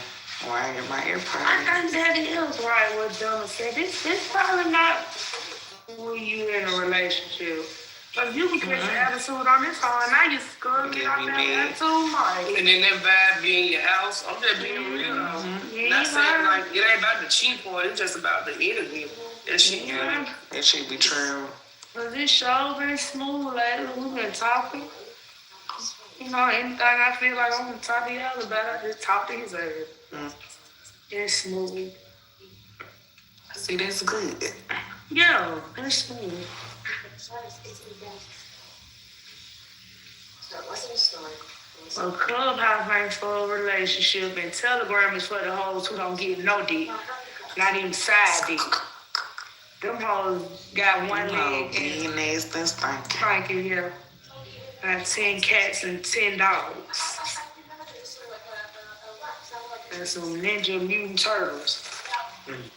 Why I get my AirPods? I think that is right what Donna said. It's probably not when you in a relationship. But you can catch the attitude on this phone, and I used to go get on that attitude, like. And then that vibe be in your house. I'm just being real. Not saying, like, it ain't about the cheap part, it's just about the interview. That shit, that shit be true. But this show been smooth lately. We've been talking. You know, anything I feel like I'm gonna talk to y'all about, I just talk to his ass. It's smooth. See, that's good. Yeah, it's smooth. A Clubhouse ain't for a relationship, and Telegram is for the hoes who don't get no dick, not even side dick. Them hoes got one leg and nasty and stinky. stinky here. Got 10 cats and 10 dogs. And some Ninja Mutant Turtles. Mm-hmm.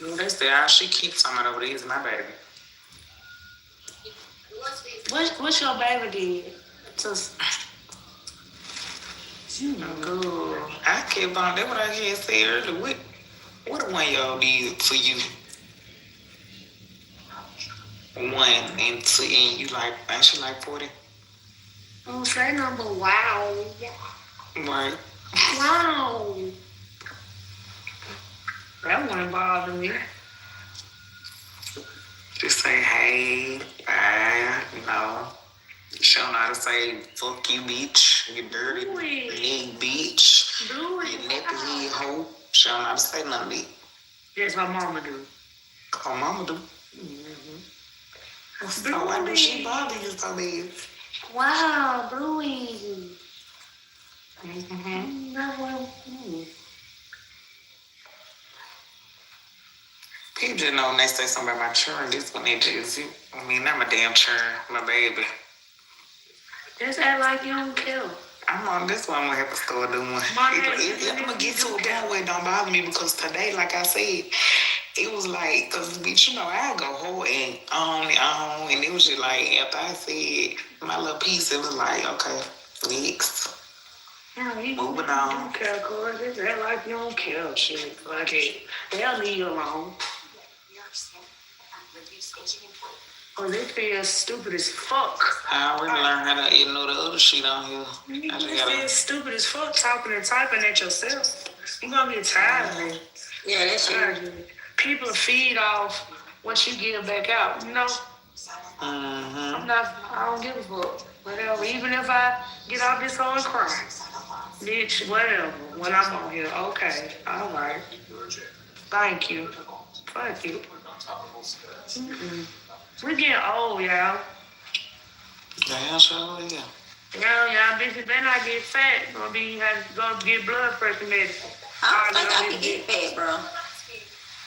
Well, they say how she keeps some of over these, my baby. What's your baby did? Just, Good. I kept on, that's what I had said earlier. What the one y'all did for you? One and two, and you like, ain't she like 40? don't say number. Wow. Right. Wow. That wouldn't bother me. Just say, hey, bye, She don't know how to say, fuck you, bitch. You dirty leg, bitch. You nappy head hoe. She don't know how to say none of that. Yes, her mama do. Her mama do. Mm-hmm. So why do she bother you so bad? Wow, Bluey. People just know when they say something about my children, this one they just, not my damn children, my baby. Just act like you don't care. I'm on this one, I'm gonna have to start doing. I'm gonna get to a point where it don't bother me because today, like I said, it was like, cause bitch, I go hard and on, and it was just like, after I said my little piece, it was like, okay, next. Moving on. You don't care, cuz. Just act like you don't care. Shit, fuck it. They'll leave you alone. Oh, they feel stupid as fuck. I already learned how to ignore the other shit on here. You feel stupid as fuck talking and typing at yourself. You gonna get tired of it. Yeah, that's true. People feed off what you give back out, Mm-hmm. I don't give a fuck. Whatever. Even if I get off this whole cry. Bitch, whatever. When I'm on here, okay. All right. Thank you. Fuck you. We getting old, y'all. Damn, sure, yeah. Y'all bitches better not get fat. Have to go get blood pressure medicine. I don't think I can get fat, bro.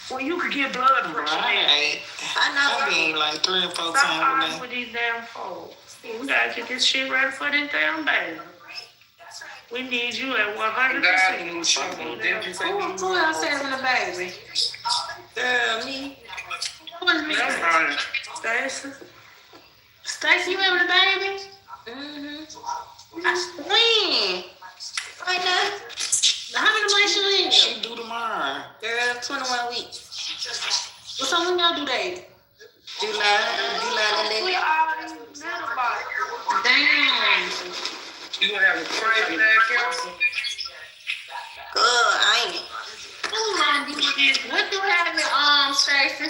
Well, you could get blood pressure medicine. I mean, like 3 or 4 times a day. With these damn folks. We gotta get this shit ready for this damn baby. We need you at 100%. Who else having a baby? Girl, me. Who is me? Stacy. Stacy, you having a baby? Mm-hmm. When? Right now? How many months you in? She do tomorrow. Girl, 21 weeks. What's on when y'all do that? July 11th. Damn. You gonna have a crazy ass cancer? Good, ain't it? What do happen, Stacy?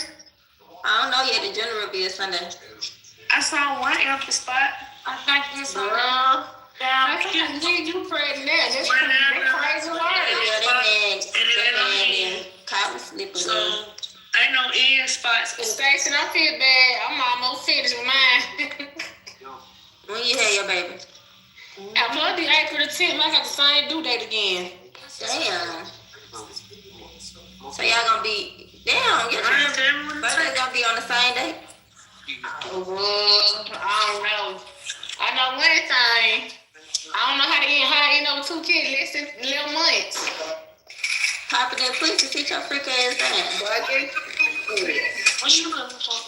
I don't know yet. The general will be a Sunday. I saw one empty spot. I think this one. Down. You pregnant now. That's crazy word. Yeah, that man cotton slippers. So, ain't no end spots. Stacy, I feel bad. I'm almost finished with mine. When you had your baby? I'm gonna be April the 10th. I got the same due date again. Damn. So y'all gonna be your birthday gonna be on the same day? I don't know. I know one thing. I don't know how to end up with 2 kids less than 11 months. Popping that pussy, sit your freak ass down. What you looking for?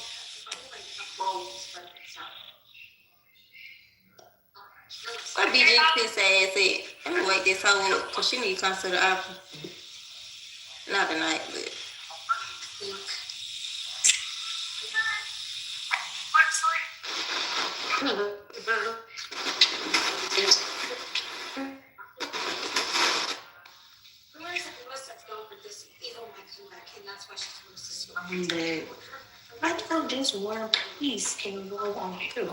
What BG piss ass at? Let me wake this hoe up, cause she need to come to the opera. Not tonight, but. I'm dead. I know just one piece can go on too.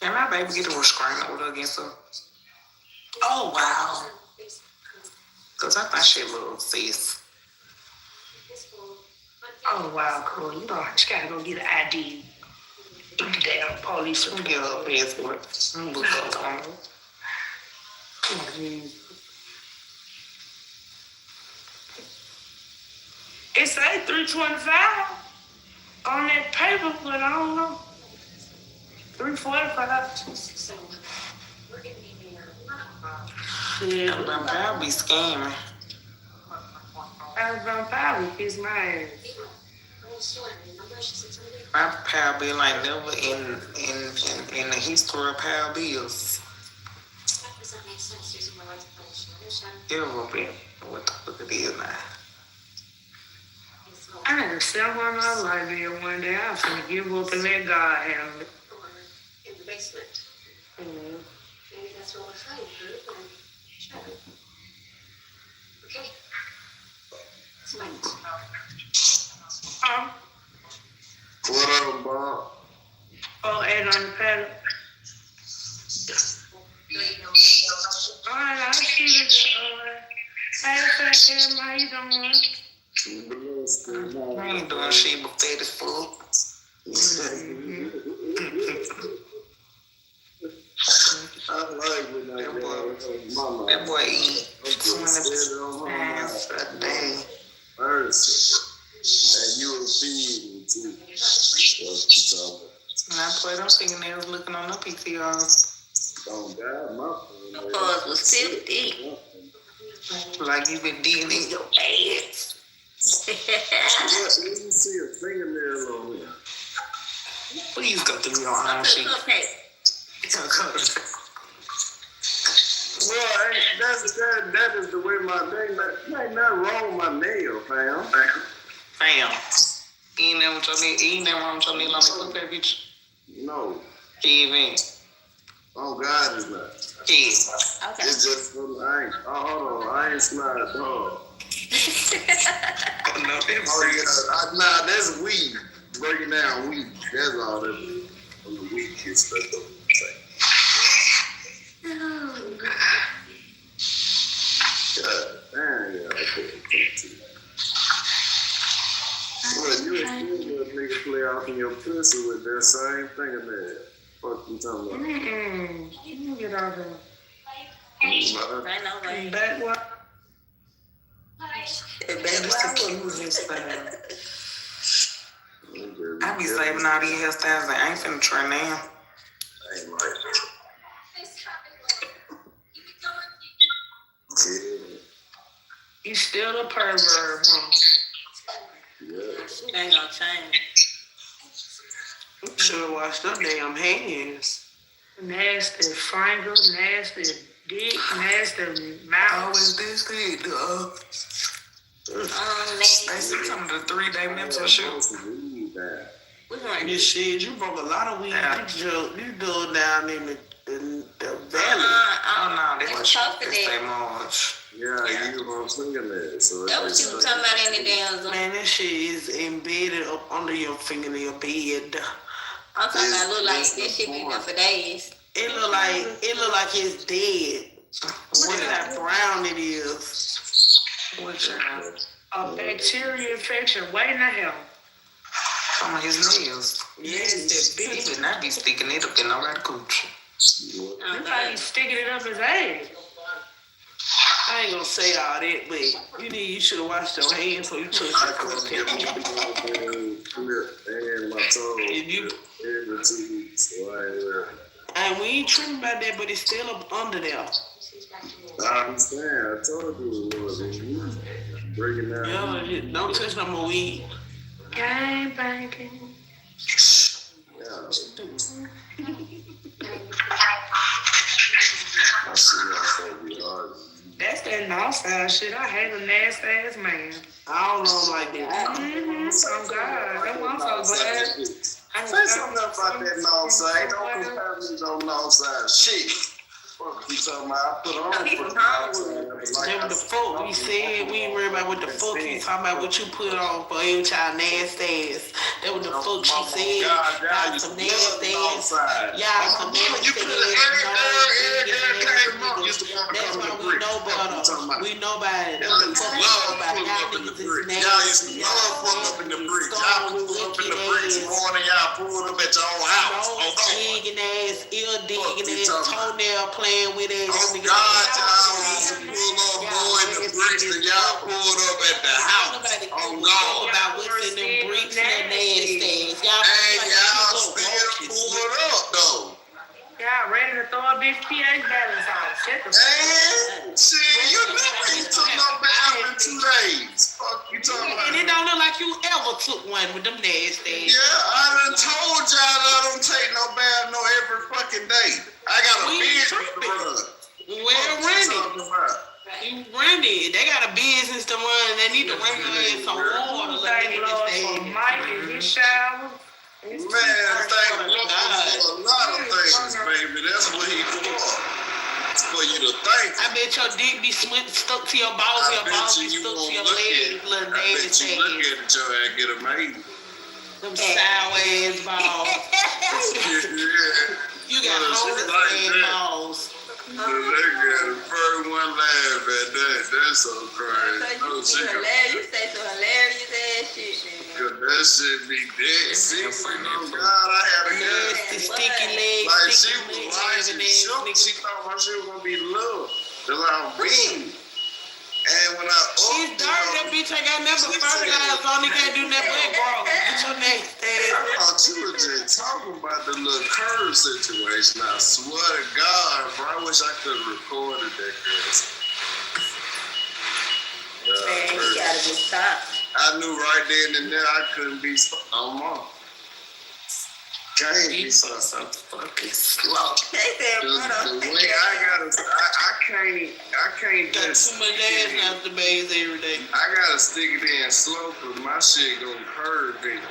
Can my baby get to a screen over against her? Oh, wow. Because I think she a little sis. Oh wow, cool. You know, she gotta go get an ID. Damn police will Get her passport. Look up on her. It say 325 on that paper, but I don't know. 345. Yeah, Alabama Power be scamming. Alabama Power kiss my ass. My power bill ain't never in the history of power bills. Ever been. What the fuck it is now? I had to sell my life here one day. I was gonna give up and let God handle it. In the basement. Mm-hmm. Maybe that's what we're fighting for. Okay. What up, Bob? Oh, and on the pedal. Alright, I'll shoot it. Hey, fat how you doing? I ain't doing shit but fat as fuck. I like when that boy eat 20 pounds a day. And you were feeding too. And I played them fingernails looking on the PCRs. Oh God, my phone. Pause was 50. Like you been digging in your ass. Let me see a fingernail on here. Please go through your own shit. Well, that is the way my thing. Ain't nothing wrong with my nail, fam. Fam. You ain't never told me. You ain't never wrong with your nail on the clip, bitch. No. Kevin. Oh God, it's not. Kevin. Okay. It's just from hold on, I ain't smart, dog. No, nah, that's weed. Breaking down weed. That's all that is. From the weed kids stuff. God damn, yeah, okay. Well, you and still nigga play off in your pussy with that same fingernail. Fuck you talking about? You can get out there. I know, right? Back what? I be saving all these hairstyles and I ain't finna try now. I ain't like that. You still a pervert, huh? Yeah. She ain't gonna change. You should have washed them damn hands. Nasty finger, nasty dick, nasty mouth. Always this thing, dog. They come to the 3-day mentorship. You shit, you broke a lot of weed. You go down in the valley. Oh no, they was they March. Yeah, you were singing that. So That was you talking about in the damn Zoom. Man, that shit is embedded up under your fingernail bed. I'm talking about look like this shit been there for days. It look like it's dead. Look at how brown it is. What's A bacteria infection waiting to happen. some of his nails? Yes, that He bitch. did not be sticking it up in nobody cooch. That's how he's sticking it up his ass. I ain't gonna say all that, but you should have washed your hands so you took that and my toe. Every 2 weeks. So and we ain't tripping about that, but it's still up under there. I understand. I told you it was breaking down. Yeah, don't touch no more weed. Gang banging. Yeah. I see y'all be hard. That's that northside shit. I hate a nasty ass man. I don't know like that. Oh God, that's why I'm so glad. Say something about that north side. Don't compare me to no north side shit. You talking about I put on for That was the folk we said. We ain't worried about what the folk you talking about. What you put on for every child nasty ass. That was the folk she said. Y'all some nasty ass. Y'all some nasty ass. That's why we know better. We know better. That was the folk we know about. Y'all niggas is nasty. Y'all used to love pulling up in the bricks. Y'all pulled up in the bricks more than y'all pulled up at your own house. Digging ass, ear digging ass, toenail playing with ass. Oh God, y'all used to pull up more in the bricks than y'all pulled up at the house. Oh God. About what's in them bricks and nasty ass. Y'all still pulled up though. Y'all ready to throw a big pH balance on. Shut the fuck. See, you never took no bath in 2 days. Fuck you talking about? And it don't look like you ever took one with them nasty. Yeah, I done told y'all that I don't take no bath every fucking day. I got a business to run. Well, run it. You run it. They got a business to run. They need to run your ass some water. Thank Lord for Mike in his shower. Man, thank Lord for a lot of things, baby. That's what he for. It's for you to thank. I bet your dick be stuck to your balls. Your balls be stuck to your legs. Little nasty. I bet you look at it, your ass get amazing. Them sour ass balls. You got homeless ass balls. They got the first one laugh at that. That's so crazy. You say some hilarious ass shit, man. That shit be dead. See, oh God, I had a girl. Sticky legs. Like she was lying. She thought she was gonna be little. That's how I'm being. And when she's dark, that bitch ain't got nothing but fertilizer on. He can't do nothing but grow. Get your next I thought you were just talking about the little curve situation. I swear to God, bro, I wish I could have recorded that, girl. Man, you gotta be stopped. I knew right then and there I couldn't be stopped no more. Can't be so fucking slow. The way I can't just too much ass out the base every day. I gotta stick it in slow cause my shit gonna curve it.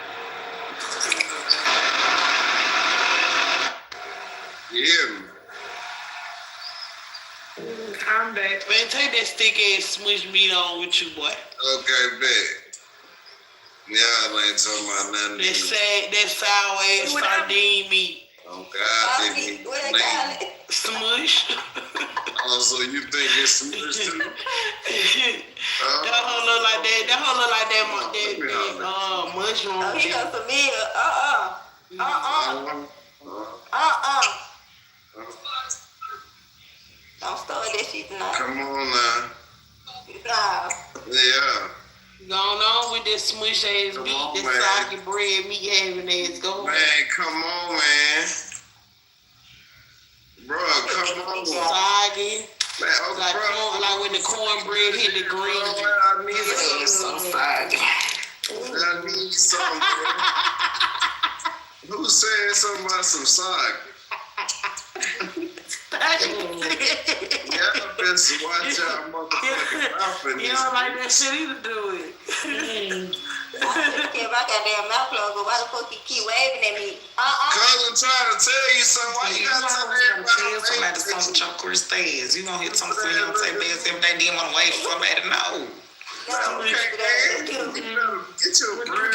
Yeah. I'm back. Man, take that stick ass smush meat on with you, boy. Okay, bet. Y'all ain't talking about nothing. That sour ass sardine meat. Oh God, they what they call it? Smush. Oh, so you think it's smush too? That whole look like that. That whole look like that mushroom. Oh, he got some meal. Don't start that shit tonight. Come on now. Nah. Yeah. Going on with this smush ass meat, this soggy bread meat having ass. Go. Man, come on, man. Bro, come on. Soggy. Man, oh, like, bro. Like when the cornbread hit the green. I need so soggy. I need something. Who said something about some soggy? Y'all best watch out, motherfucking mouth in this. You don't like that shit either, do it. If I got damn mouth closed, but why the fuck you keep waving at me? Cause I'm trying to tell you something. Why you gotta tell everybody? Somebody something choker stands. You gonna hit something for you and say this every day. Then wanna wait for somebody to know. Okay, man. Get your bread.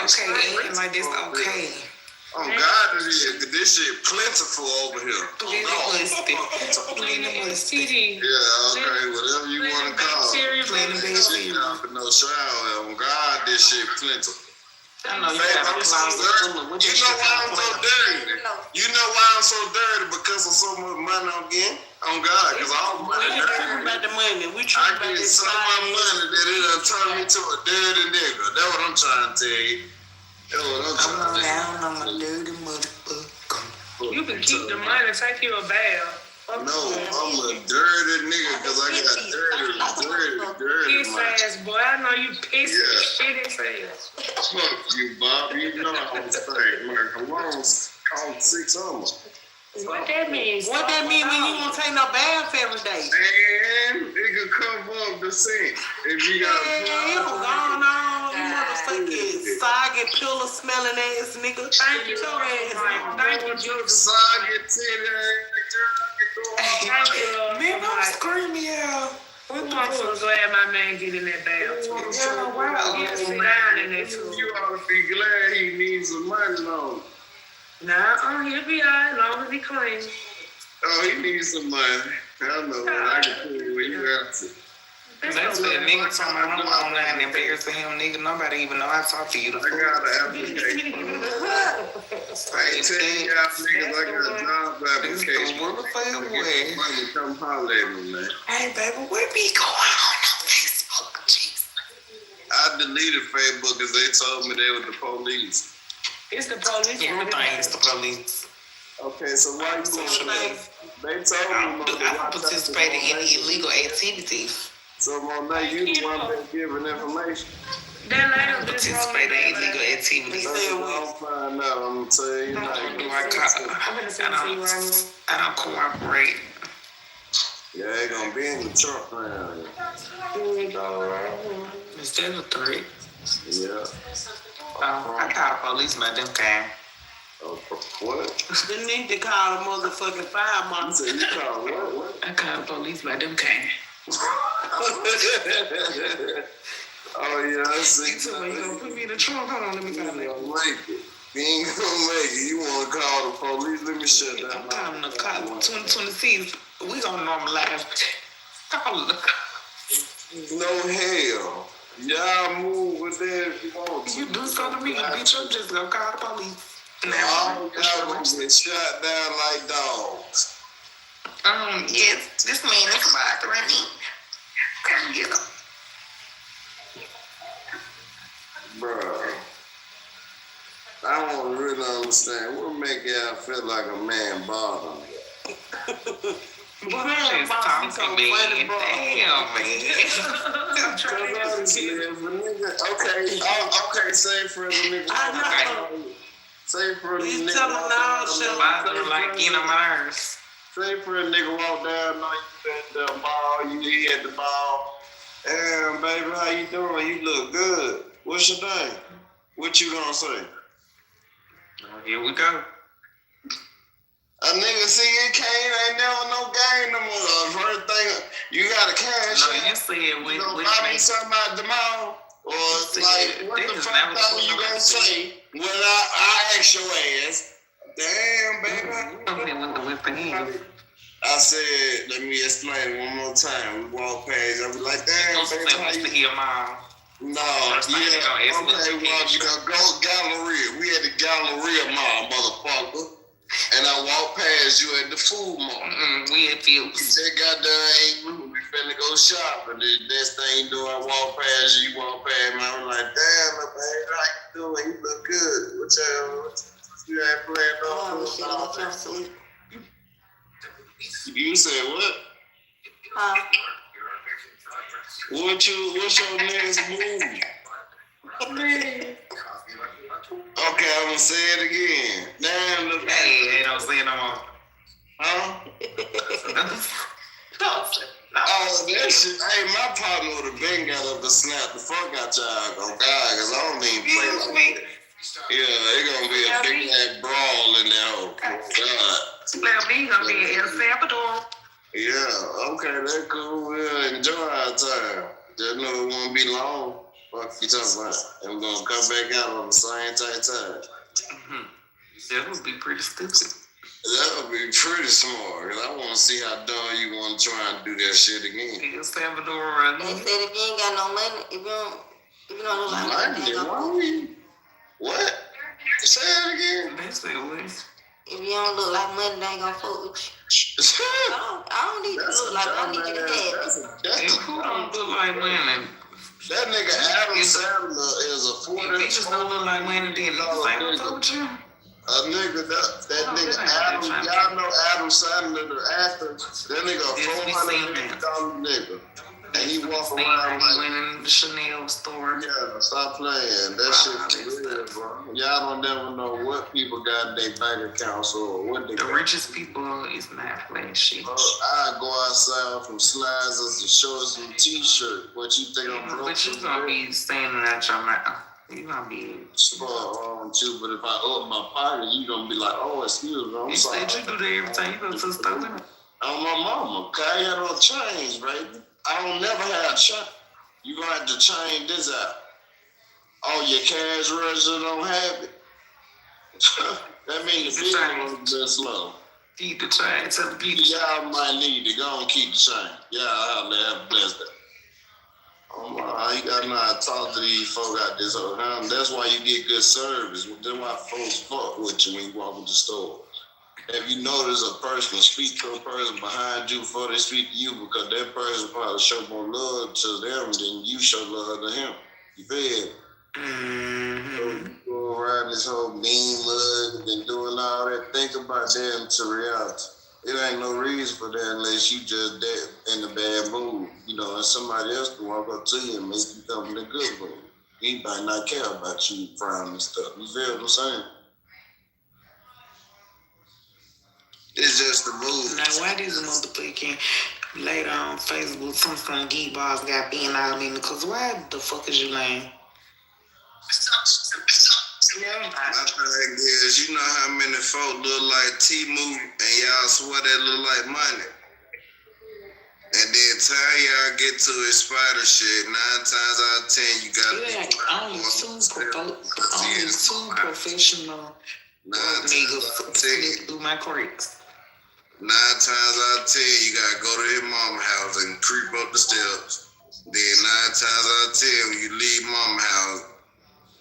Okay, like this. Okay. Oh God, this shit plentiful over here. Yeah, okay, whatever you want to call it. Shit not for no shower. Oh God, this shit plentiful. I know you I'm so dirty. You know why I'm so dirty? You know why I'm so dirty? Because of so much money I'm getting? Oh God, because all the money dirty. About the money. I get so much money that it done turned me to a dirty nigga. That's what I'm trying to tell you. I'm down on my dirty motherfucker. You can keep the money, take you a bath. No, I'm a dirty nigga because I got dirty Piss ass boy, I know you pissed shit ass. Fuck you, Bob. You know I was saying, man, come on, call 6 on me. What that mean? What that mean when you won't take no bath every day? And it could come up the sink if you got going on, you motherfucking soggy pillow smelling ass nigga. Thank you, man. Thank you, Jesus. Soggy titty, Man, I'm screaming out. I'm so glad my man get in that bathroom. Yeah, wow. He'll sit down in that too. You ought to be glad he needs some money, though. Nah, he'll be all right as long as he clean. Oh, he needs some money. I know. I can tell you where you at. That's what nigga talking about. I'm online embarrassing him, nigga. Nobody even know I talk to you. I got an application. I ain't telling y'all niggas I got a job application. Money, come holler at me, man. Hey, baby, what be going on Facebook? Jesus. I deleted Facebook because they told me they were the police. It's the police. Everything is the police. Okay, so why you social media? They told me I don't participate in any illegal activities. So Monet, you the one that giving information. I don't participate in illegal activities. I'll find out. I'm gonna tell you. I don't cooperate. Yeah, they gonna be in the truck around here. Is that a threat? Yeah. I call the police, man. Them kind. What? You need to call a motherfucking fire marshal. You call what? I call the police, man. Them kind. Oh yeah, I see. You gonna put me in the trunk? Hold on, let me call it. You ain't gonna make it. You wanna call the police? Let me shut that. I'm calling the cops. 2026. We gonna normalize. Call the cops. No hell. Y'all move with that if you want to. You do something to me, bitch. I'm just gonna call the police. Now y'all gonna get shot down like dogs. Yes, this man is bothering me. Come get him. Bruh. I don't really understand. What make y'all feel like a man bothering you? Just talking, man. Damn, man. Okay, say for the nigga. Say for the nigga. Like in my nerves. Say for a nigga walk down, know you at the ball, you hit the ball. Damn, baby, how you doing? You look good. What's your name? What you gonna say? Here we go. A nigga see you ain't never no game no more. First thing, you gotta cash. No, you said you gonna buy me something out the mall? Or like, what the fuck thing you gonna say when I ask your ass? Damn, baby. I said, let me explain one more time. We walk past, I was like, damn, baby, how you hear mom? No, yeah, okay, well, you know, go Galleria. We at the Galleria Mall, motherfucker. And I walked past you at the food mall. We at Fields. You said, goddamn, we finna go shopping. The next thing you do, I walk past you, walk past me. I was like, damn, baby, how you doing? You look good. What you ain't playing no food? You said what? What's your next move? Okay, I'm gonna say it again. Damn, look. Hey, ain't no saying no more. Huh? Oh, that shit. Hey, my partner would have been got up to slap the fuck out y'all on God, cause I don't even play like that. Yeah, it gonna be a big ass brawl in there. Oh, God. Slap me gonna be in El Salvador. Yeah, okay, that's cool. We'll enjoy our time. Just know it won't be long. Fuck you talking about? And we're gonna come back out on the same tight time. That would be pretty stupid. That would be pretty smart. Cause I want to see how dumb you want to try and do that shit again. El Salvador. They said if you ain't got no money, if you don't look like money, what? Say it again. They say what? If you don't look like money, they ain't gonna fuck with you. I don't need to look like money. I need you to have it. Who don't look like money? That nigga Adam Sandler is a 40. Bitches don't look like money, then niggas told you. A nigga, that nigga Adam, y'all know Adam Sandler, the actor. That nigga a $400 nigga. And he walk around like went in the Chanel store. Yeah, stop playing. That shit's real, bro. Y'all don't never know what people got in their bank accounts or what they The richest people is not flashy. I go outside from slides and shorts and t-shirt. What you think I'm broke? But you gonna be standing out your mouth. You gonna be spot on too, but if I open my pocket, you gonna be like, oh, excuse me, I'm sorry. You said you do that every time you go to the store. On my mama, cause I ain't no change, baby. I don't never have change. You gonna have to change this out. Oh, your cash register don't have it. That means the bill was just slow. Keep the change. Tell the people. Y'all might need to go and keep the change. Y'all have a blessed day. Oh my, you gotta know how to talk to these folk out this whole time. That's why you get good service. That's why folks fuck with you when you walk in the store. If you notice a person speak to a person behind you before they speak to you, because that person probably show more love to them than you show love to him. You feel? So you go around this whole mean mug and doing all that. Think about that into reality. It ain't no reason for that unless you just that in a bad mood. You know, and somebody else can walk up to you and make you come in a good mood. He might not care about you frowning and stuff. You feel what I'm saying? It's just the mood. Now, why these motherfucking later on Facebook, some geek bars got being all in? Because why the fuck is you lame? My thing is, you know how many folk look like T-Move and y'all swear that look like money. And then time y'all get to his spider shit, 9 times out of 10 you gotta be only two professional niggas through my cracks. 9 times out of 10 you gotta go to his mama house and creep up the steps. Then 9 times out of 10 when you leave mama house,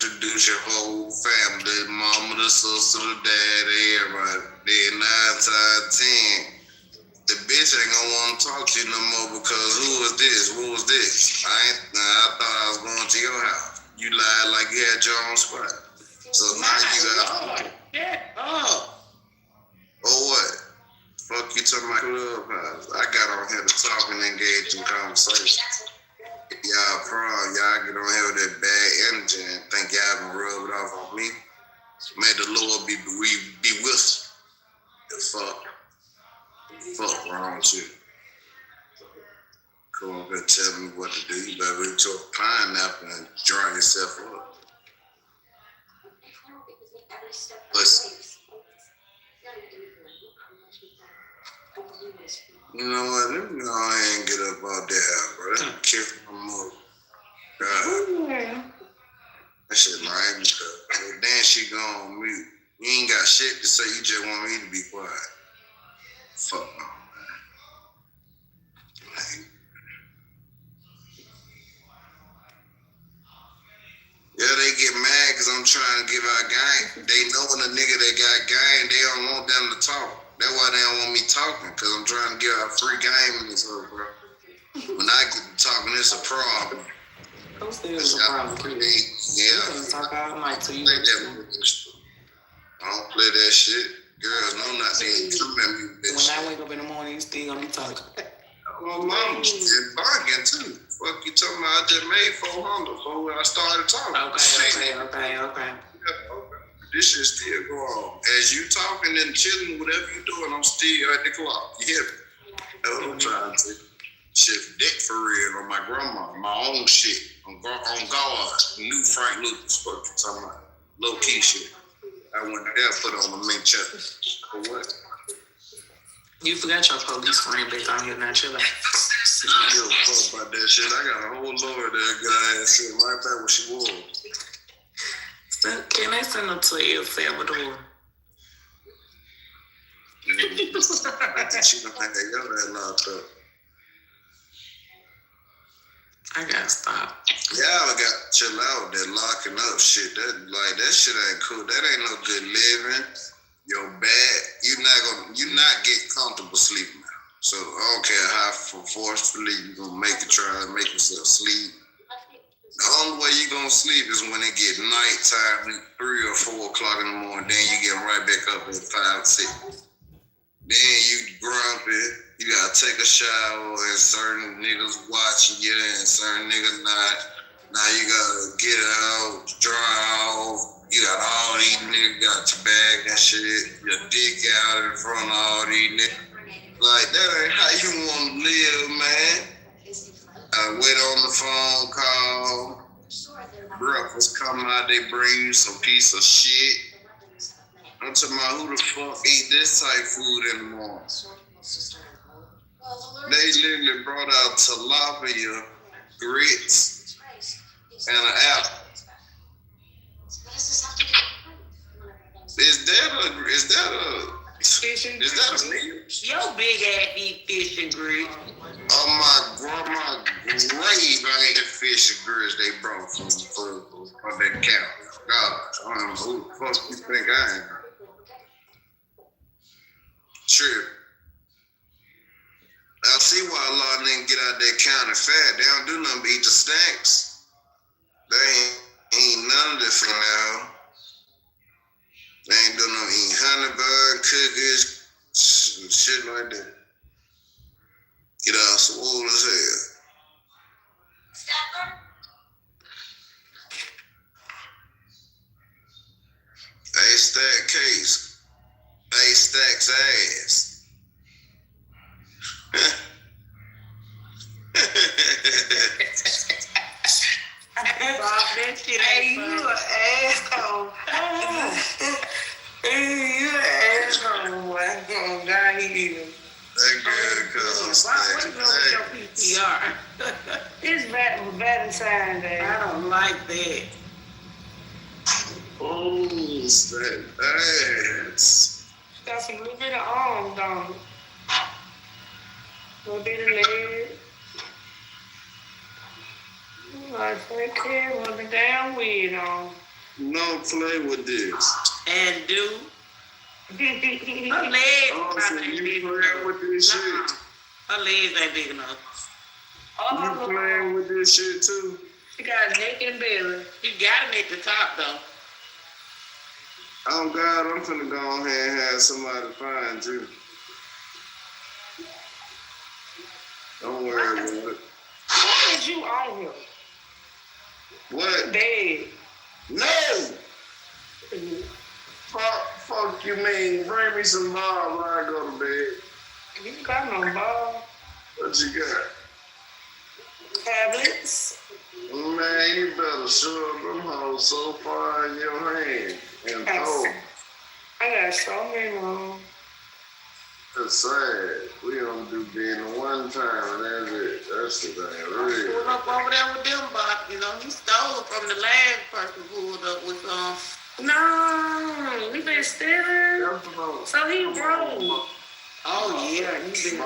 introduce your whole family, the mama, the sister, the dad, everybody. Then 9 times out of 10 the bitch ain't gonna want to talk to you no more because who was this? What was this? I thought I was going to your house. You lied like you had your own spot. So now you got. Or what? Fuck you to my clubhouse. I got on here to talk and engage in conversation. Y'all prom, y'all get on here with that bad energy and think y'all can rub it off on me. May the Lord be with you. The fuck wrong with you? Come over and tell me what to do. You better eat your pineapple and dry yourself up. Listen. You know what? Let me go ahead and get up out there, bro. Let me kiss my mother. God. That shit lame as fuck. Then she gone on mute. You ain't got shit to say. You just want me to be quiet. Fuck no, man. Yeah, they get mad because I'm trying to give out game. They know when a nigga that got game, they don't want them to talk. That's why they don't want me talking, because I'm trying to give out free game in this whole, bro. When I get to talking, it's a problem. Those things are a problem. Yeah. Talk all night to you. I don't play that shit. Girls know not to come at me with that shit. When I wake up in the morning, you still gonna be talking. My mama's just bargain too. Fuck you talking about? I just made 400 before I started talking. Okay. This shit still go on. As you talking and chilling, whatever you doing, I'm still at the clock. You hear me? That's what I'm trying to shit dick for real on my grandma, my own shit. On God, new Frank Lucas, fuck you talking about. Low key shit. I went there, put on the mink chest. For what? You forgot your police friend back on here now, chill out. I don't give a fuck about that shit. I got a whole lawyer there, good ass shit, right back where she was. Can they send them to El Salvador? I think she don't think they got that locked up. I gotta stop. Y'all got to chill out with that locking up shit. That shit ain't cool. That ain't no good living. Your bad. You not get comfortable sleeping now. So I don't care how forcefully you gonna make it, try to make yourself sleep. The only way you gonna sleep is when it get nighttime, 3 or 4 o'clock in the morning. Then you get right back up at 5, 6. Then you grumpy. You gotta take a shower, and certain niggas watching you, and certain niggas not. Now you gotta get out, dry off. You got all these niggas got your bag and shit. Your dick out in front of all these niggas. Like, that ain't how you wanna live, man. Wait on the phone call. Breakfast come out, they bring you some piece of shit. I'm talking about who the fuck eat this type food in the morning. They literally brought out tilapia, grits, and an apple. Is that a meal? Your big ass eat fish and grits. On my grandma's grave, I ate the fish and grits they brought from that camp. God, I don't know who the fuck you think I am. True. I see why a lot of them get out there counting fat. They don't do nothing but eat the snacks. They ain't none of this for now. They ain't doing no eating honey bun, cookies, shit like that. Get out swole as hell. A-Stack case. A-Stack's ass. That shit hey, you an asshole. You an asshole, boy. Oh, God, he is. That girl comes What's wrong with your PTR? It's Valentine's Day. I don't like that. Oh, that ass. Got some little bit of arms on it. A little bit of leg. I take care of the damn weed on. No play with this. And do. Her legs so you playing with this shit? Her legs ain't big enough. You playing with this shit too? She got a neck and belly. You gotta make the top though. Oh God, I'm finna go on here and have somebody find you. Don't worry about it. Why is you on here? What? Bed. No! Fuck you mean? Bring me some ball when I go to bed. You got no ball. What you got? Tablets. Man, you better shove them hoes so far in your hand and throw. I got so many on. That's sad. We only do being one time and that's it. That's the thing. Really. Pulled up over there with them, but you know, he stole it from the last person who pulled up with No, we been stealing. So he broke. Oh yeah, he been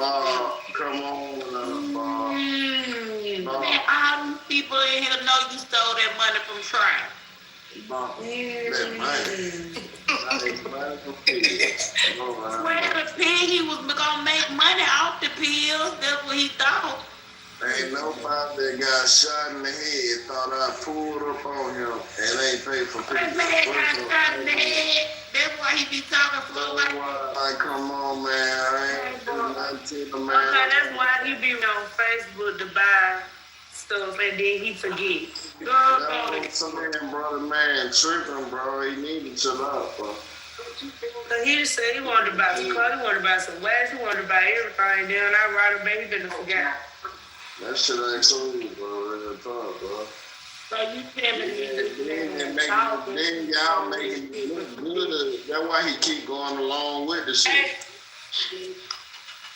come on, Bob. Man, all these people in here know you stole that money from Tribe. That money. Well, the pig, he was gonna make money off the pills. That's what he thought. Ain't nobody that got shot in the head thought I pulled up on him and ain't paid for people. That man got shot in the head. That's why he be talking for like that. Like, come on, man. I ain't doing nothing to the man. Okay, that's why he be on Facebook to buy stuff and then he forget. Some brother man tripping, bro. He need to chill out, bro. So he just said he wanted to buy some clothes, he wanted to buy some wax, he wanted to buy everything. Then I write a baby, then I forgot. That shit ain't cool, bro. Real talk, bro. So you telling me then y'all making it look good. That's why he keep going along with the shit.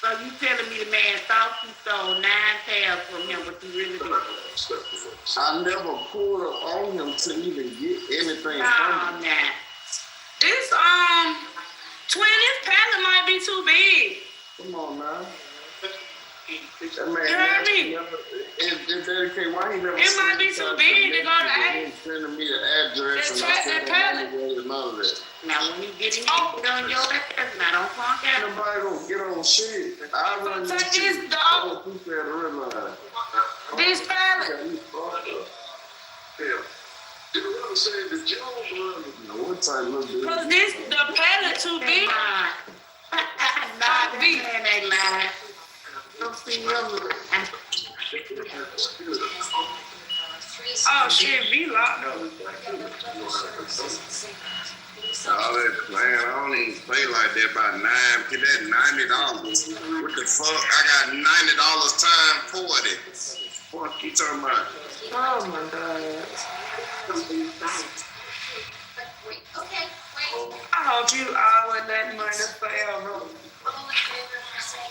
So you telling me the man thought you stole 9 tabs from him, but you really didn't? I never pulled up on him to even get anything from him. Nah. This twin, this pallet might be too big. Come on, man. That man, you heard me? Why he never it might be too big to go to A. Sending me the address and I said none of that. Now when you get in, get on your ass. Now don't funk out. Nobody gonna get on shit. I run so take this dog. This pallet. What type of business? Cause the pallet too big. Nah, big man ain't lying. Don't see him. Oh shit, be locked up. All that playing, I don't even play like that by get that $90. What the fuck? I got $90 time 40. Fuck you talking about? Oh my god. I hope you always that money forever.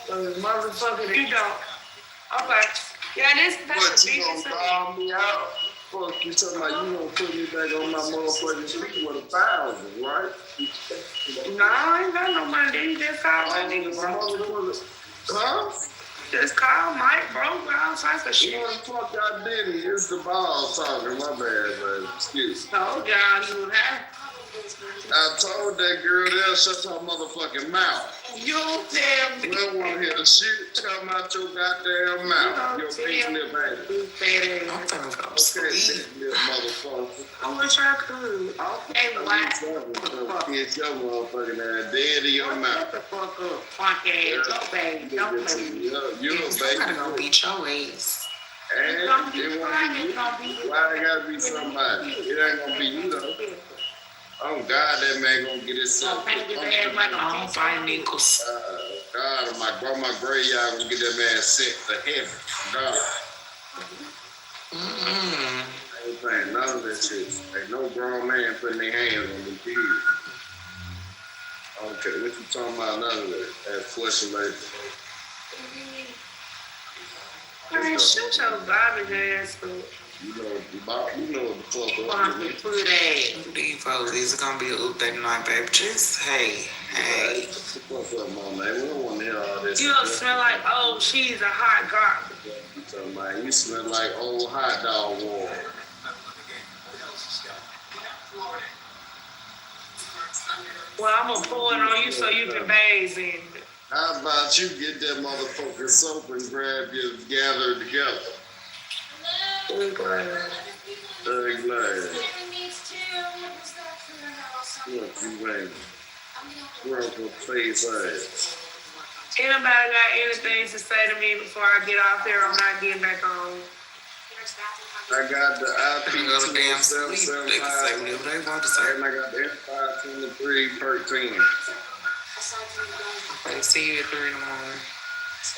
So as much motherfucker, you don't. Okay. Yeah, that's But you gonna dog me out? Fuck, you talking about you gonna put me back on my motherfucking feet with 1,000, right? No, I ain't got no money. Just call my nigga, bro. Huh? Just call Mike, bro. All types of shit. What the fuck I did? It's the ball talking. My bad, man. Excuse me. Told y'all you would have. I told that girl there, shut her motherfucking mouth. You damn. We don't want to hear the shit come out your goddamn mouth. Your big lip ass. I'm finna go to Okay, sleep. big lip motherfucker. I wish I could. Okay, why? Get your motherfucking ass dead in your mouth. Shut the fuck up. Fuck ass. Baby. Don't play. You're a I'm baby. gonna beat your ass. And it won't be you. Why it gotta be somebody? It ain't gonna be you though. Oh God, that man gonna get himself. I don't find nickels. God, my grandma graveyard gonna get that man sent to heaven. God. I ain't playing none of that shit. Ain't no grown man putting their hands on the kids. I don't care what you talking about, none of that. That's question like Man, shut your garbage ass up. you know what the fuck up. Fucking put ass. These folks, these are gonna be a update tonight, baby. Just, hey. What's up, mom, man? We don't want to hear all this. You don't smell like old cheese or hot garbage. You talking about, you smell like old hot dog water. Well, I'm gonna pour it on you so you can bathe in it. How about you get that motherfucking soap and grab your gather together? Third glass. Look, you ain't broke a face ass. Anybody got anything to say to me before I get off here? I'm not getting back on. I got the IP Go to damn sleep. They can say 20775 whatever they want to say. and I got the F523 perk 10. They see you at 3 in the morning.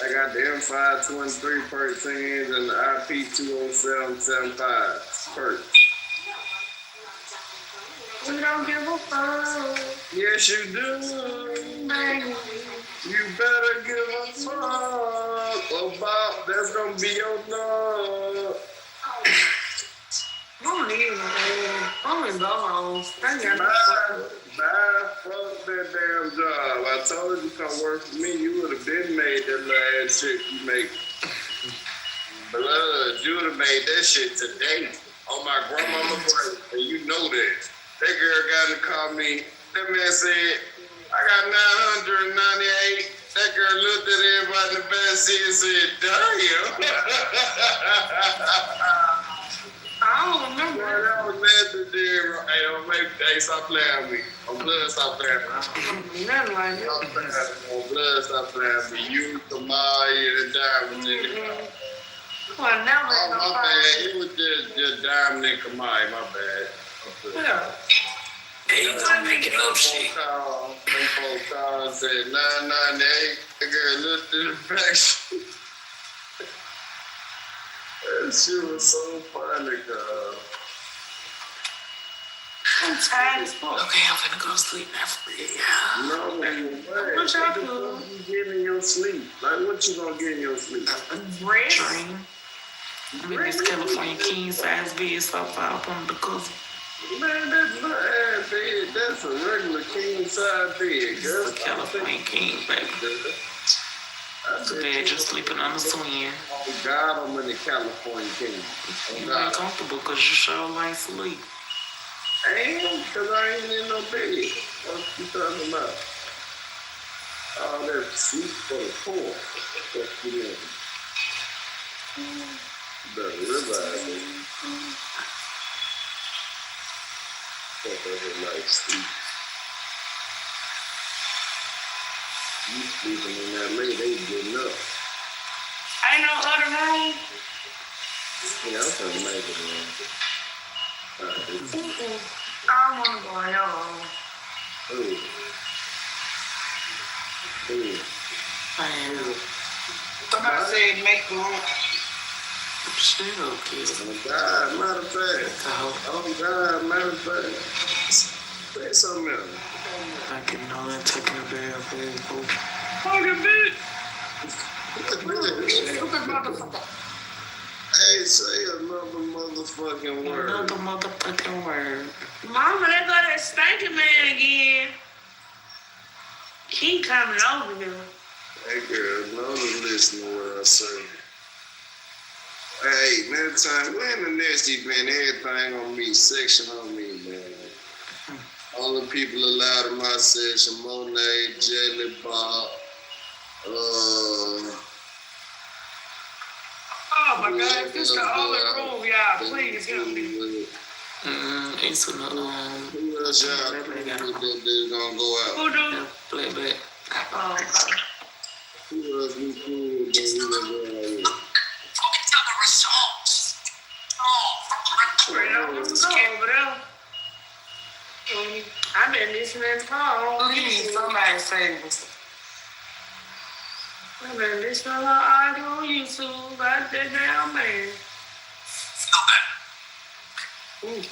I got the M523 perk 10s and the IP 20775 perk. We don't give a fuck. Yes, you do. You better give a fuck about that's gonna be your love. I'm leaving, man. I'm gonna go home. I got no Bye, fuck that damn job. I told you to come work for me. You would have been made that last shit you make. Blood, you would have made that shit today on my grandmama's birthday. And you know that. That girl got to call me. That man said, I got 998. That girl looked at everybody in the back seat and said, damn. I don't remember. Well, that was legendary. Hey, stop playing with me. On blood, stop playing with me. Nothing like that. Stop playing with me. On blood, stop playing with me. You, Kamaya, and Diamond in the car. Well, now Oh, my bad. It was just Diamond and Kamaya. My bad. Yeah. Hey, you gonna make it up, shit. Them phone calls said 998. The girl looked in the back. That shit was so funny, girl. I'm tired as fuck. Okay, I'm finna go to sleep now for real. No, man. What y'all What the do? fuck you get in your sleep? Like, what you gonna get in your sleep? Rest. Dream. I'm in this California king size bed so far up on the cover. Man, that's not ass bed. That's a regular king size bed, girl. It's a California king, baby. It's a bed just sleeping on the swing. Oh, God, I'm in the California king. Oh, You God. ain't comfortable because you sure like sleep. I am, because I ain't in no bed. What you talking about? All that sleep for the poor. What you doing? The ribeye, baby. Fuck every night sleep. You sleeping in that late, they getting up. Ain't no other room. Yeah, I'm trying to make it, man. I don't want to go in your room. Ooh. Ooh. Somebody said make room. Shut up, kid. Oh, God, matter of fact. Oh, God, matter of fact. Say something else. I can know that taking a bath, baby. Fucking bitch. Stupid motherfucker. Hey, say another motherfucking word. Another motherfucking word. Mama, there go that stinking man again. He coming over here. Hey, girl, no to listen to what I say. Hey, next time, when the next event, everything on me, section on me, man. All the people allowed in my section, Monet, Jelly Bob, Oh my God, this is the only room, y'all. Please help me. It's who else y'all think that they're gonna go out? Who do? Playback. Oh, Who else we cool with that we gonna go out with? over there. I've been listening to Paul. Please, somebody save us. I've been listening to her argue on YouTube about that damn man. Ooh.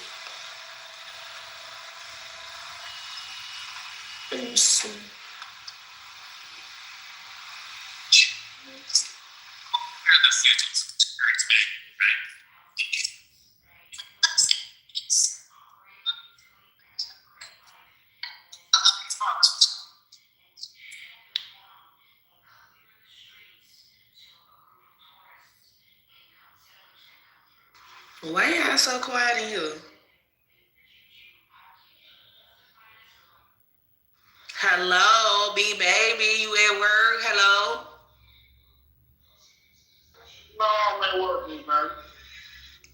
Let me see. Why y'all so quiet in here? Hello, B-Baby, you at work? Hello? No, I'm at work, man.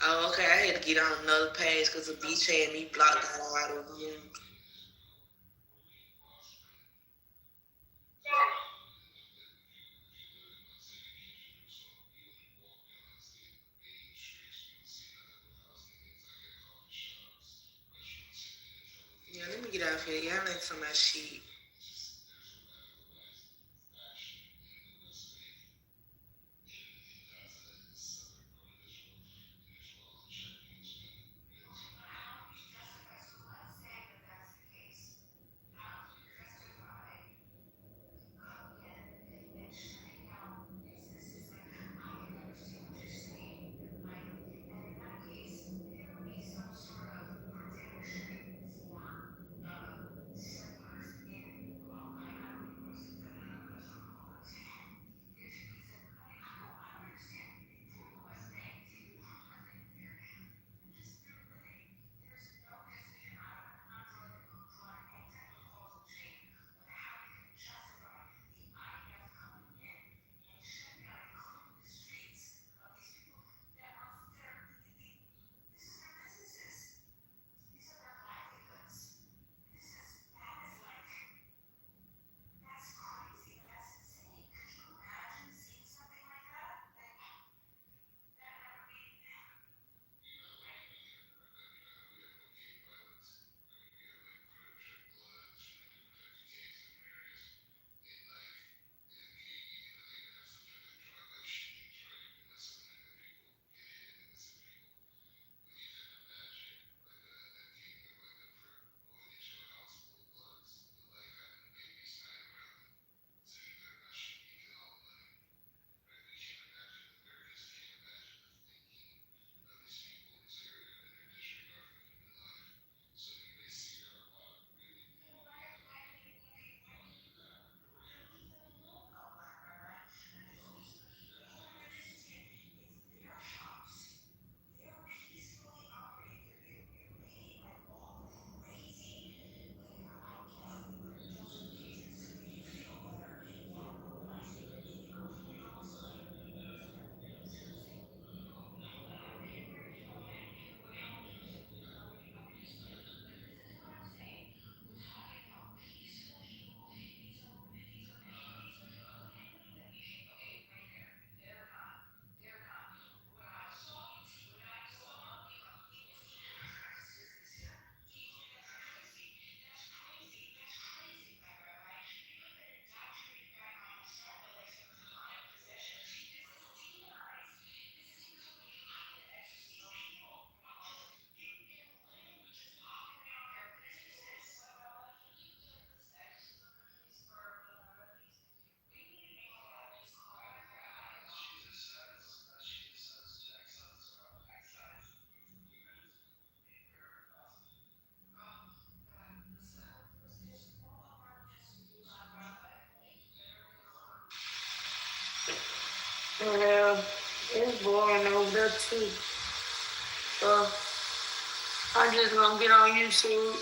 Oh, okay, I had to get on another page because the bitch had me blocked out of the room. Yeah, let me get off here. Y'all ain't some of my shit. Well, it's boring over there too. So I'm just gonna get on YouTube.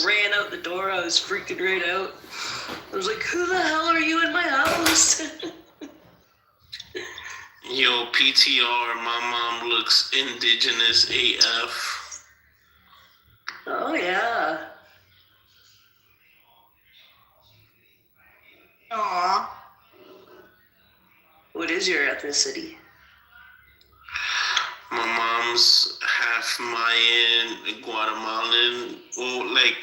Ran out the door. I was freaking right out. I was like, who the hell are you in my house? Yo, PTR, my mom looks indigenous AF. Oh, yeah. Aw. What is your ethnicity? My mom's half Mayan, Guatemalan. Well, like,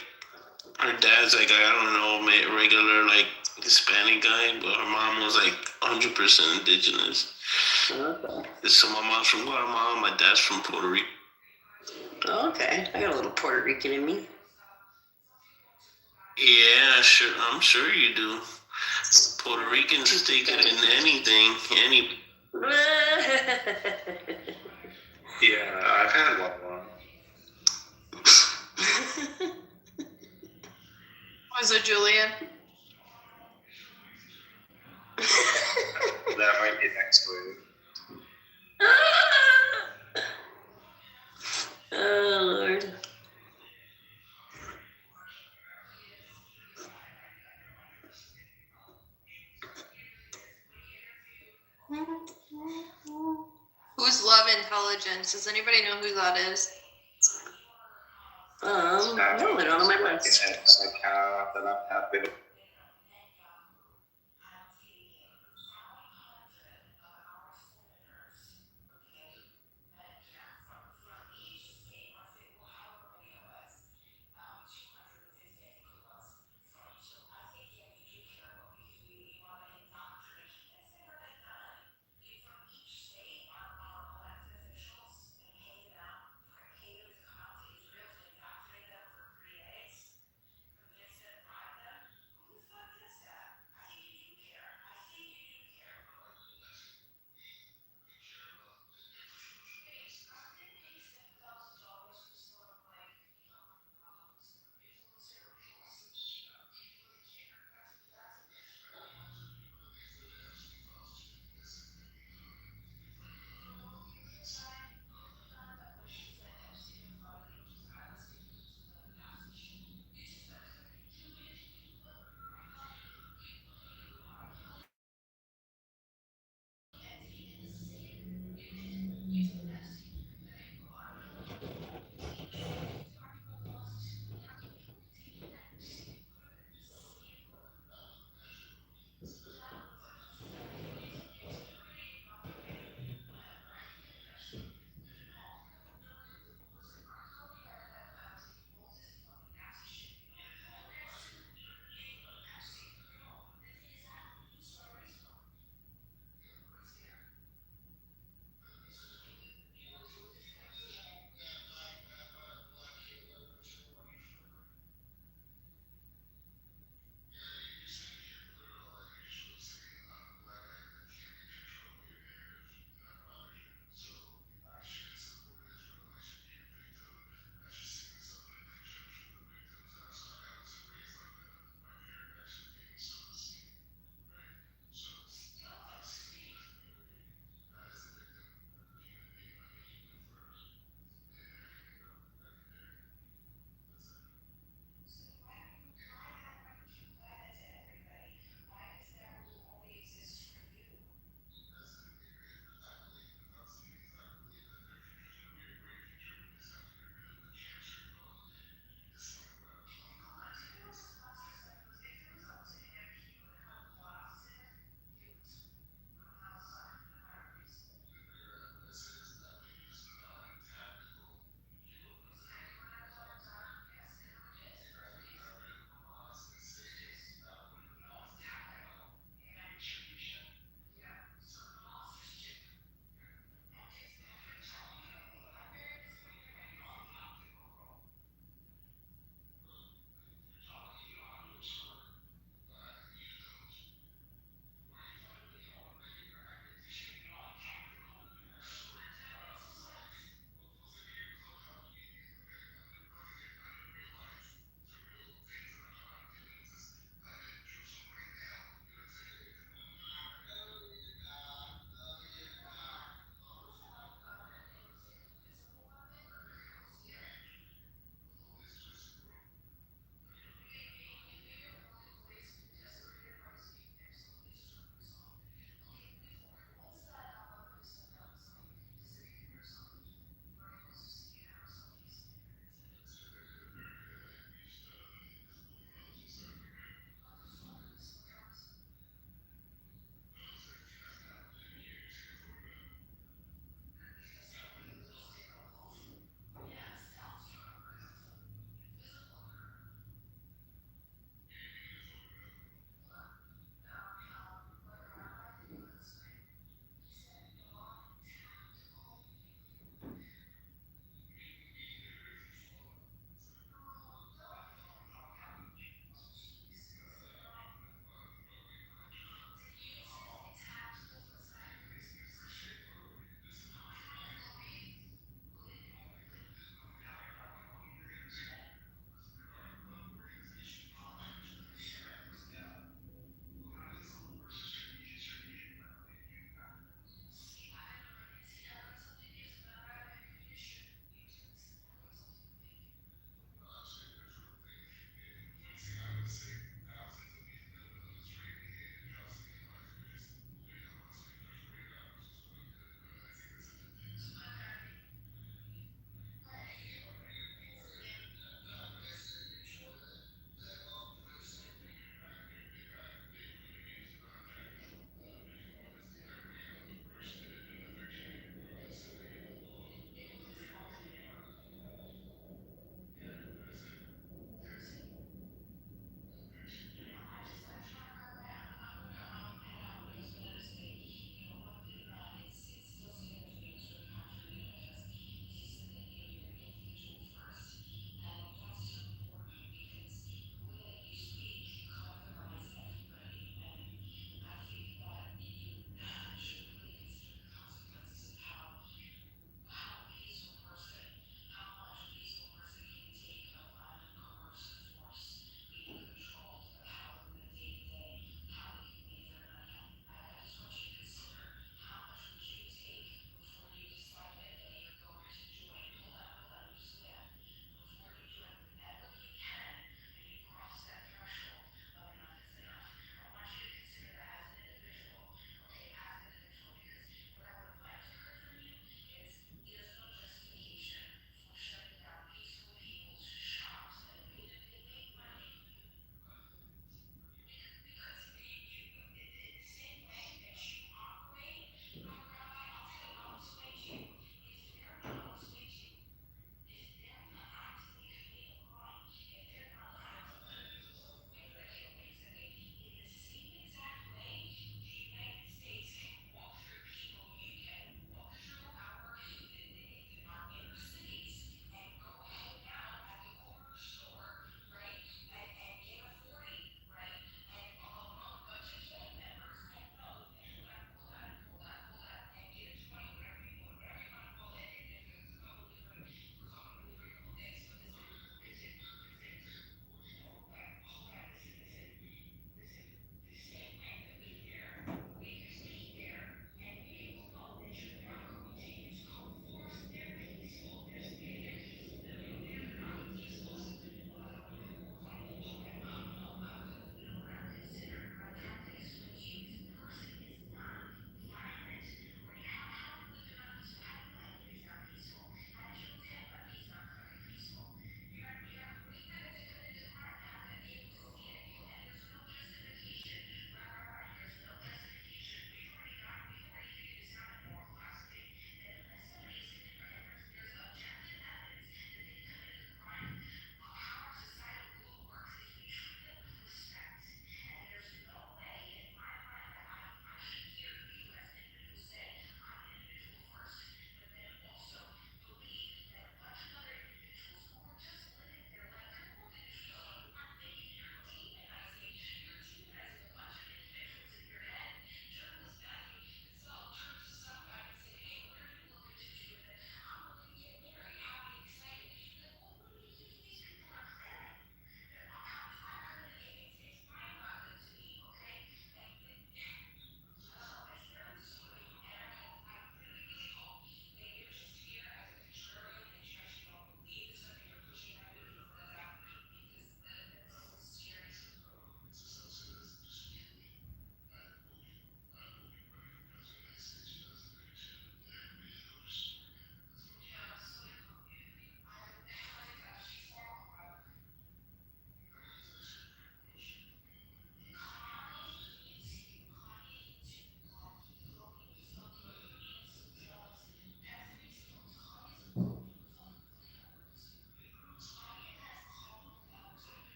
her dad's like, I don't know, regular, like, Hispanic guy, but her mom was like 100% indigenous. Okay. So my mom's from Guatemala, my dad's from Puerto Rico. Okay. I got a little Puerto Rican in me. Yeah, sure. I'm sure you do. Puerto Ricans take it in anything, Yeah, I've had one. Was it Julian? That might be next week. Oh, Lord. Who's Love Intelligence? Does anybody know who that is? No, I don't know my list.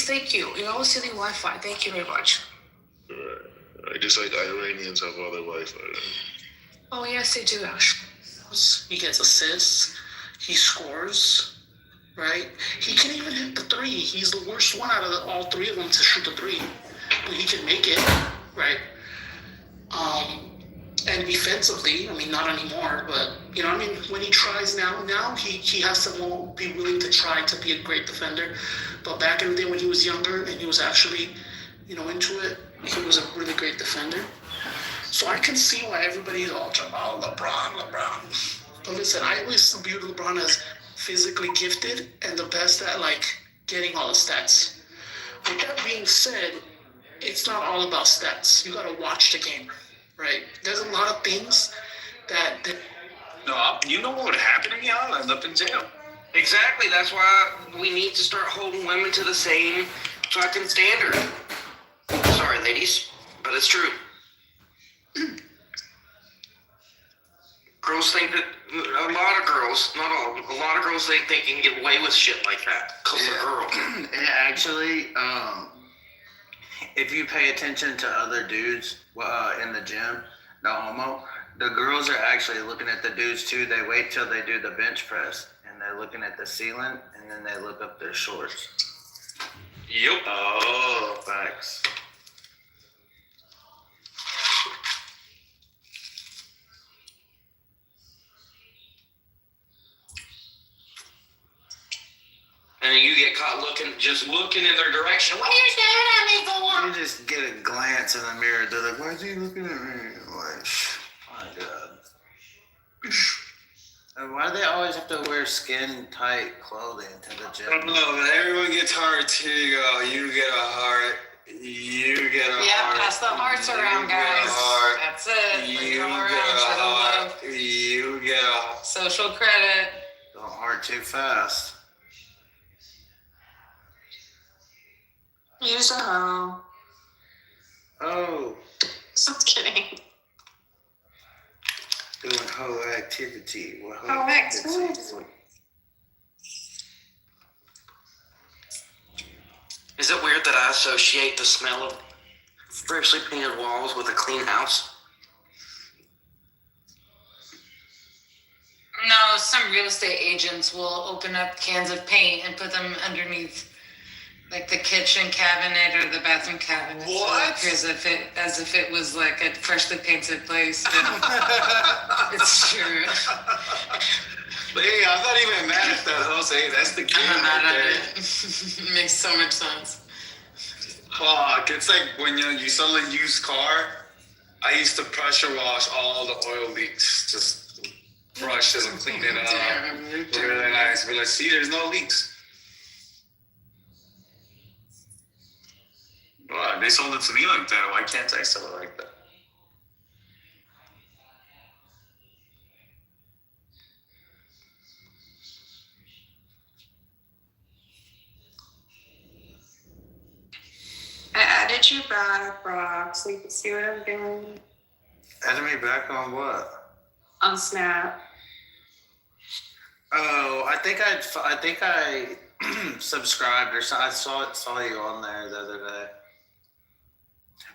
thank you. You always see the Wi-Fi. Thank you very much. Right. Just like Iranians have all their Wi-Fi. Oh, yes, they do, Ash. He gets assists. He scores, right? He can even hit the three. He's the worst one out of all three of them to shoot the three. But he can make it, right? And defensively, I mean, not anymore, but, you know what I mean? When he tries now he has to be willing to try to be a great defender. But back in the day when he was younger and he was actually, you know, into it, he was a really great defender. So I can see why everybody's all talking about LeBron. But listen, I always viewed LeBron as physically gifted and the best at, like, getting all the stats. With that being said, it's not all about stats. You gotta watch the game, right? There's a lot of things that No, you know what would happen to me? I'll end up in jail. Exactly. That's why we need to start holding women to the same fucking standard. Sorry, ladies, but it's true. Girls think that a lot of girls, not all, a lot of girls think they can get away with shit like that because they're a girl. And actually, if you pay attention to other dudes in the gym, no homo, the girls are actually looking at the dudes too. They wait till they do the bench press and they're looking at the ceiling and then they look up their shorts. Yep. Oh, facts. And then you get caught just looking in their direction. What are you staring at me for? You just get a glance in the mirror. They're like, why is he looking at me? Like, my God. And why do they always have to wear skin-tight clothing to the gym? I don't know, but everyone gets hard too. You get a heart. You get a heart. Yeah, pass the hearts around, guys. That's it. You get a social credit. Don't heart too fast. Use a hoe. Oh. Just kidding. Doing hoe activity. What hoe Hoe activity. Is it weird that I associate the smell of freshly painted walls with a clean house? No, some real estate agents will open up cans of paint and put them underneath, like the kitchen cabinet or the bathroom cabinet. What? So as if it was like a freshly painted place. It's true. Hey, I'm not even mad at that, Jose. That's the game right there. It makes so much sense. Fuck, it's like when you sell a used car. I used to pressure wash all the oil leaks. Just brush it and clean it up. Really nice. Be like, see, there's no leaks. Well, they sold it to me like that. Why can't I sell it like that? I added you back, Brock, so you can see what I'm doing Added me back on what? on Snap. Oh, I think I subscribed or so. I saw you on there the other day.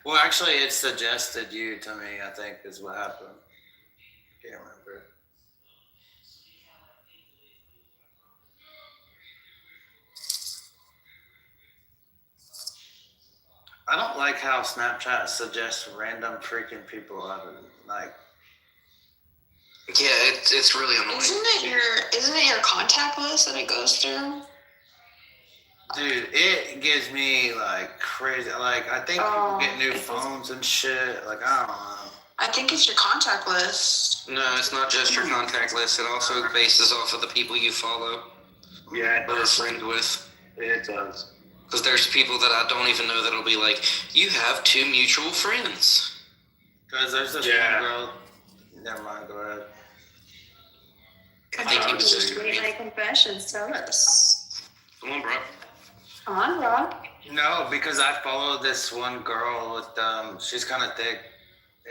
Well, actually, it suggested you to me, I think, is what happened. Can't remember. I don't like how Snapchat suggests random freaking people out of, like. Yeah, it's really annoying. Isn't it your contact list that it goes through? Dude, it gives me like crazy. Like, I think people get new phones and shit. Like, I don't know. I think it's your contact list. No, it's not just your contact list. It also bases off of the people you follow. Yeah, or are friends with. It does. Because there's people that I don't even know that'll be like, you have 2 mutual friends. Because there's this one girl. Never mind, go ahead. I think he was just Read my confessions. Tell us. Come on, bro. Come on, bro. No, because I follow this one girl with she's kind of thick,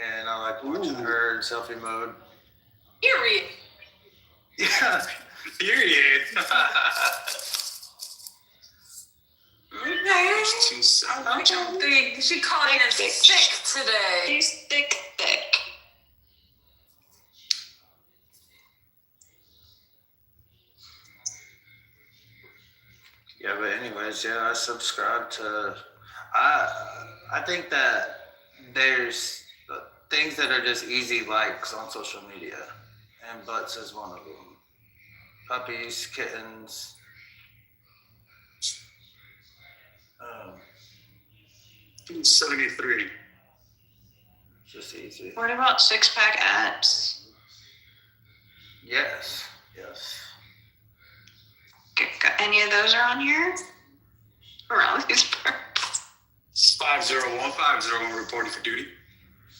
and I like watching her in selfie mode. Period. Yeah. Period. Okay. I like your thing. She called in sick today. She's thick. Yeah, but anyways, yeah, I subscribe to. I think that there's things that are just easy likes on social media, and butts is one of them. Puppies, kittens. Um, 73. Just easy. What about six-pack abs? Yes. Any of those are on here? Around these parts. 501 reporting for duty.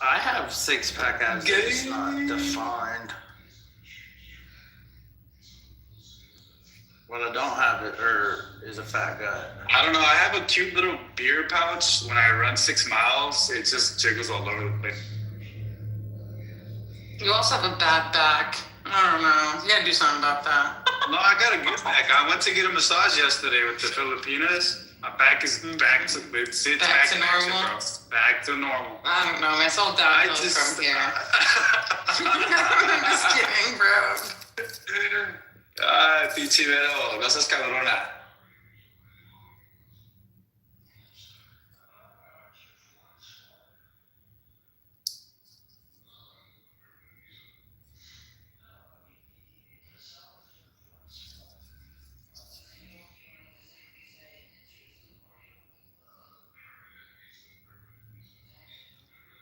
I have 6-pack abs. It's not defined. What I don't have it is a fat gut. I don't know. I have a cute little beer pouch. When I run 6 miles, it just jiggles all over the place. You also have a bad back. I don't know. You gotta do something about that. No, I got a good back. I went to get a massage yesterday with the Filipinas. My back is back to normal. Back to normal. I don't know, man. It's all downhill from here. I'm just kidding, bro. Ah, pinche Vero. No seas cabrona.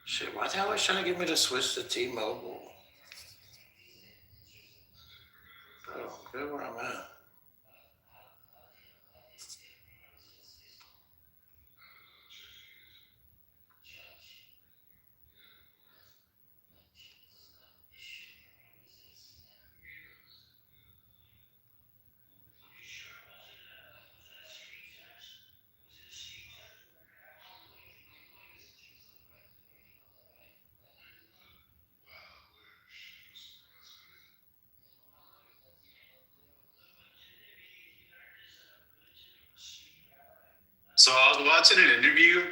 Shit, why the hell is trying to get me to switch to T-Mobile? Bro, good where I'm at. So I was watching an interview,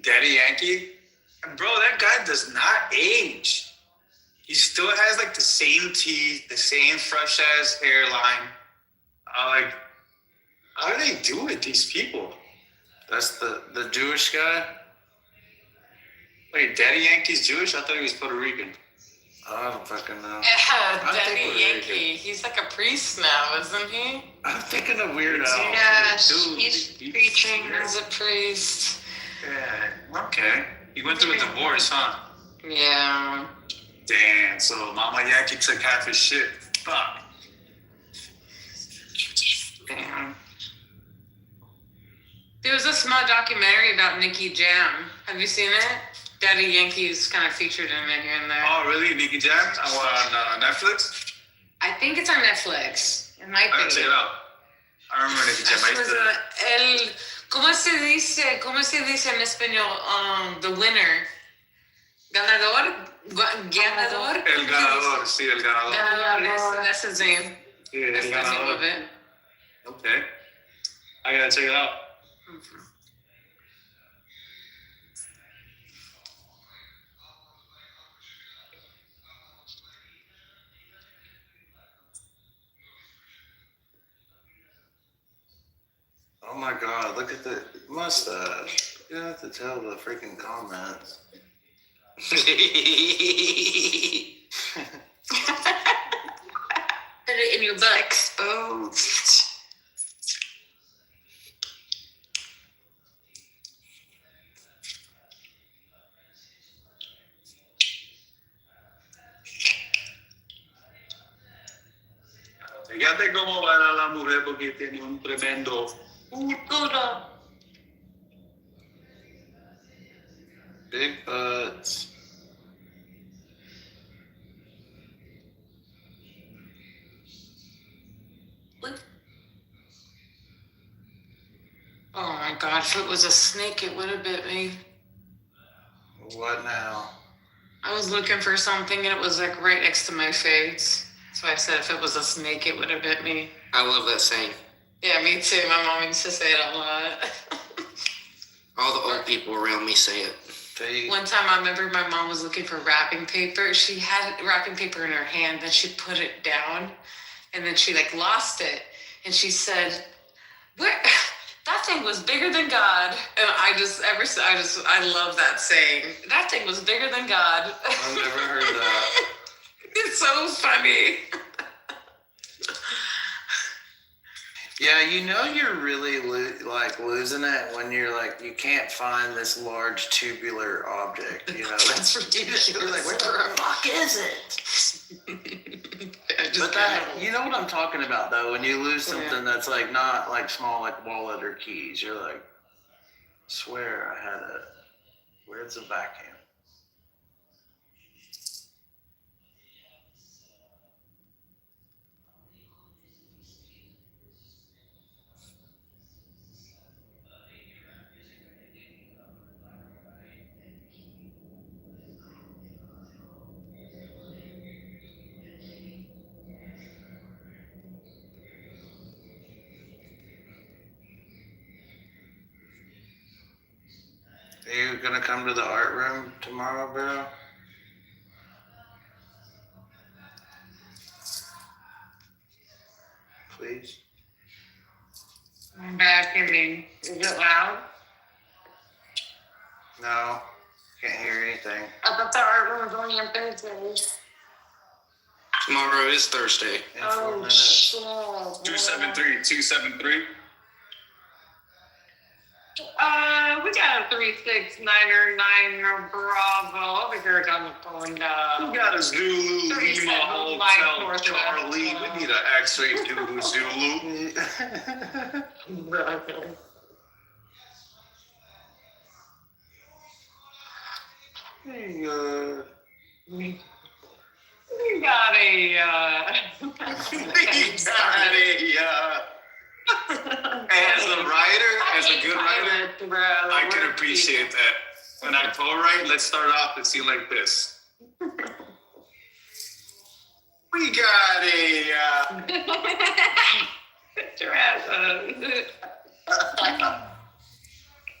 Daddy Yankee, and bro, that guy does not age. He still has like the same teeth, the same fresh ass hairline. Like, how do they do it? These people. That's the Jewish guy. Wait, Daddy Yankee's Jewish? I thought he was Puerto Rican. I don't fucking know. Yeah, Daddy Yankee. He's like a priest now, isn't he? I'm thinking of Weird Al. Yes, he's preaching. He's a priest. Yeah, okay. He went through a divorce, huh? Yeah. Damn, so Mama Yankee took half his shit. Fuck. Damn. There was a small documentary about Nicky Jam. Have you seen it? Daddy Yankee's kind of featured in it here and there. Oh, really? Nicky Jam? On Netflix? I think it's on Netflix. It might be. I'll check it out. I remember Nicky Jam. ¿Cómo se dice en español? The winner. Ganador? Ganador? El ganador, sí, el ganador. Ganador, that's his name. Yeah, That's the name of it. Okay. I gotta check it out. Oh my god, look at the mustache. You have to tell the freaking comments. Put it in your butt. Exposed. Fíjate cómo va la mujer porque tiene un tremendo culo. Big butts. Oh my god, if it was a snake, it would have bit me. What now? I was looking for something and it was like right next to my face. So I said if it was a snake, it would have bit me. I love that saying. Yeah, me too. My mom used to say it a lot. All the old people around me say it. One time I remember my mom was looking for wrapping paper. She had wrapping paper in her hand, then she put it down, and then she like lost it. And she said, "Where? That thing was bigger than God." And I love that saying. That thing was bigger than God. I've never heard that. It's so funny. Yeah, you know you're really losing it when you're like, you can't find this large tubular object, you know? That's ridiculous. You're like, where the fuck is it? But that, you know what I'm talking about though, when you lose something that's like not like small, like wallet or keys, you're like, swear I had it. Where's the vacuum? Are you gonna come to the art room tomorrow, bro? Please? I'm back. I mean, is it loud? No, can't hear anything. I thought the art room was only on Thursdays. Tomorrow is Thursday. In 4 minutes. 273. We got a 369er Bravo over here on the phone. We got a Zulu, Lima, Hotel, Charlie. We need an X-ray Zulu, Zulu. We got a, As a writer, as a good writer, I can appreciate that. When I co-write, let's start off and see like this. We got a, Put your ass up.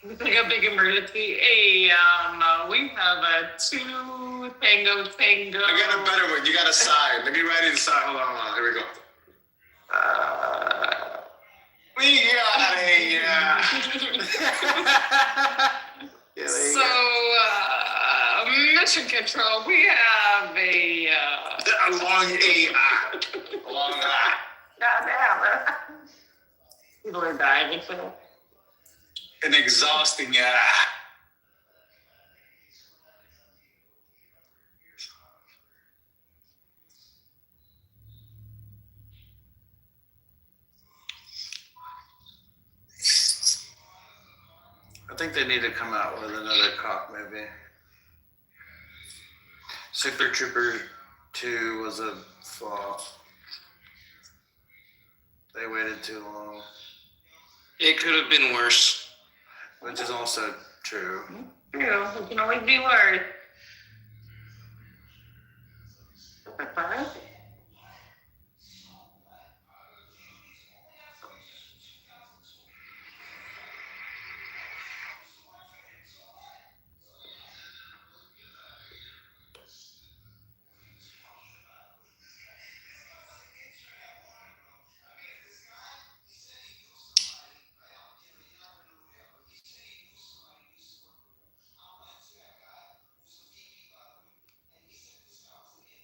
It's like a big emergency. Hey, we have a 2 Tango. I got a better one. You got a sign. Let me write it inside. Hold on. Here we go. We got a, So, mission control, we have a long A-I. Long I. Goddamn. People are dying. An exhausting I think they need to come out with another cop movie. Super Trooper 2 was a flop. They waited too long. It could have been worse. Which is also true. True. It can always be worse.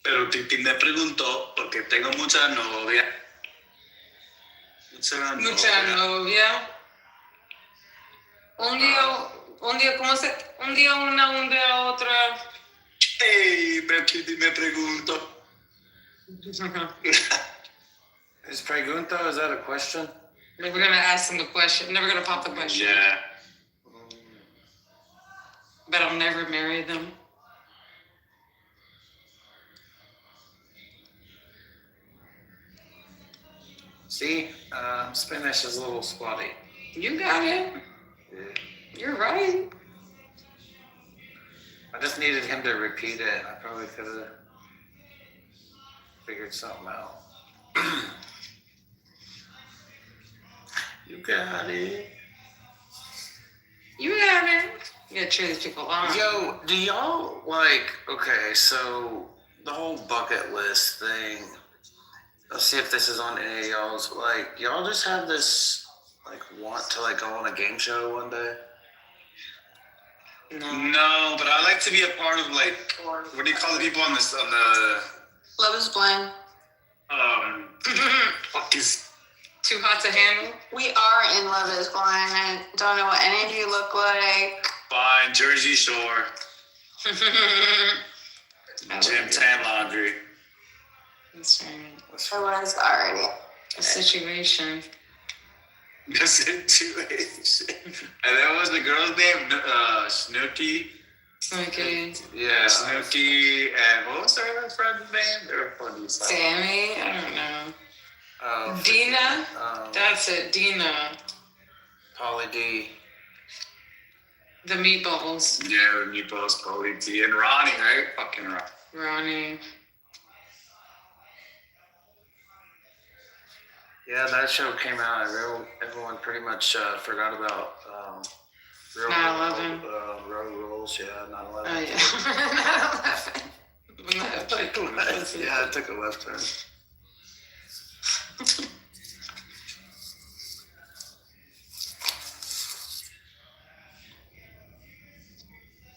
Pero Titi me preguntó porque tengo mucha novia. Mucha novia. Un día, ¿cómo se? Un día una, un día otra. Hey, pero Titi me preguntó. Is pregunta, is that a question? Never gonna ask him a question. Never gonna pop the question. Yeah. But I'll never marry them. See, Spanish is a little spotty. You got it. Yeah. You're right. I just needed him to repeat it. I probably could have figured something out. You got it. You got it. You gotta cheer these people on. Yo, do y'all like? Okay, so the whole bucket list thing. Let's see if this is on any of y'all's. Like, y'all just have this like want to like go on a game show one day. No, but I like to be a part of like, what do you call the people on this, on the, Love is blind. fuck is, Too hot to handle? We are in Love is Blind. I don't know what any of you look like. fine, Jersey Shore, Gym Tan Laundry. That's right. I was already. A situation. The situation. And there was the girl's name, Snooki. Okay. Yeah. Snooki, and what was her friend's name? They were funny. Sammy? I don't know. Oh, Dina? That's it, Dina. Polly D. The meatballs. Yeah, the meatballs, Polly D, and Ronnie, right? Fucking Ronnie. Yeah, that show came out. Everyone pretty much forgot about 9/11. Road rules. Yeah, 9/11. Oh, yeah. 9/11. Yeah, I took a left turn.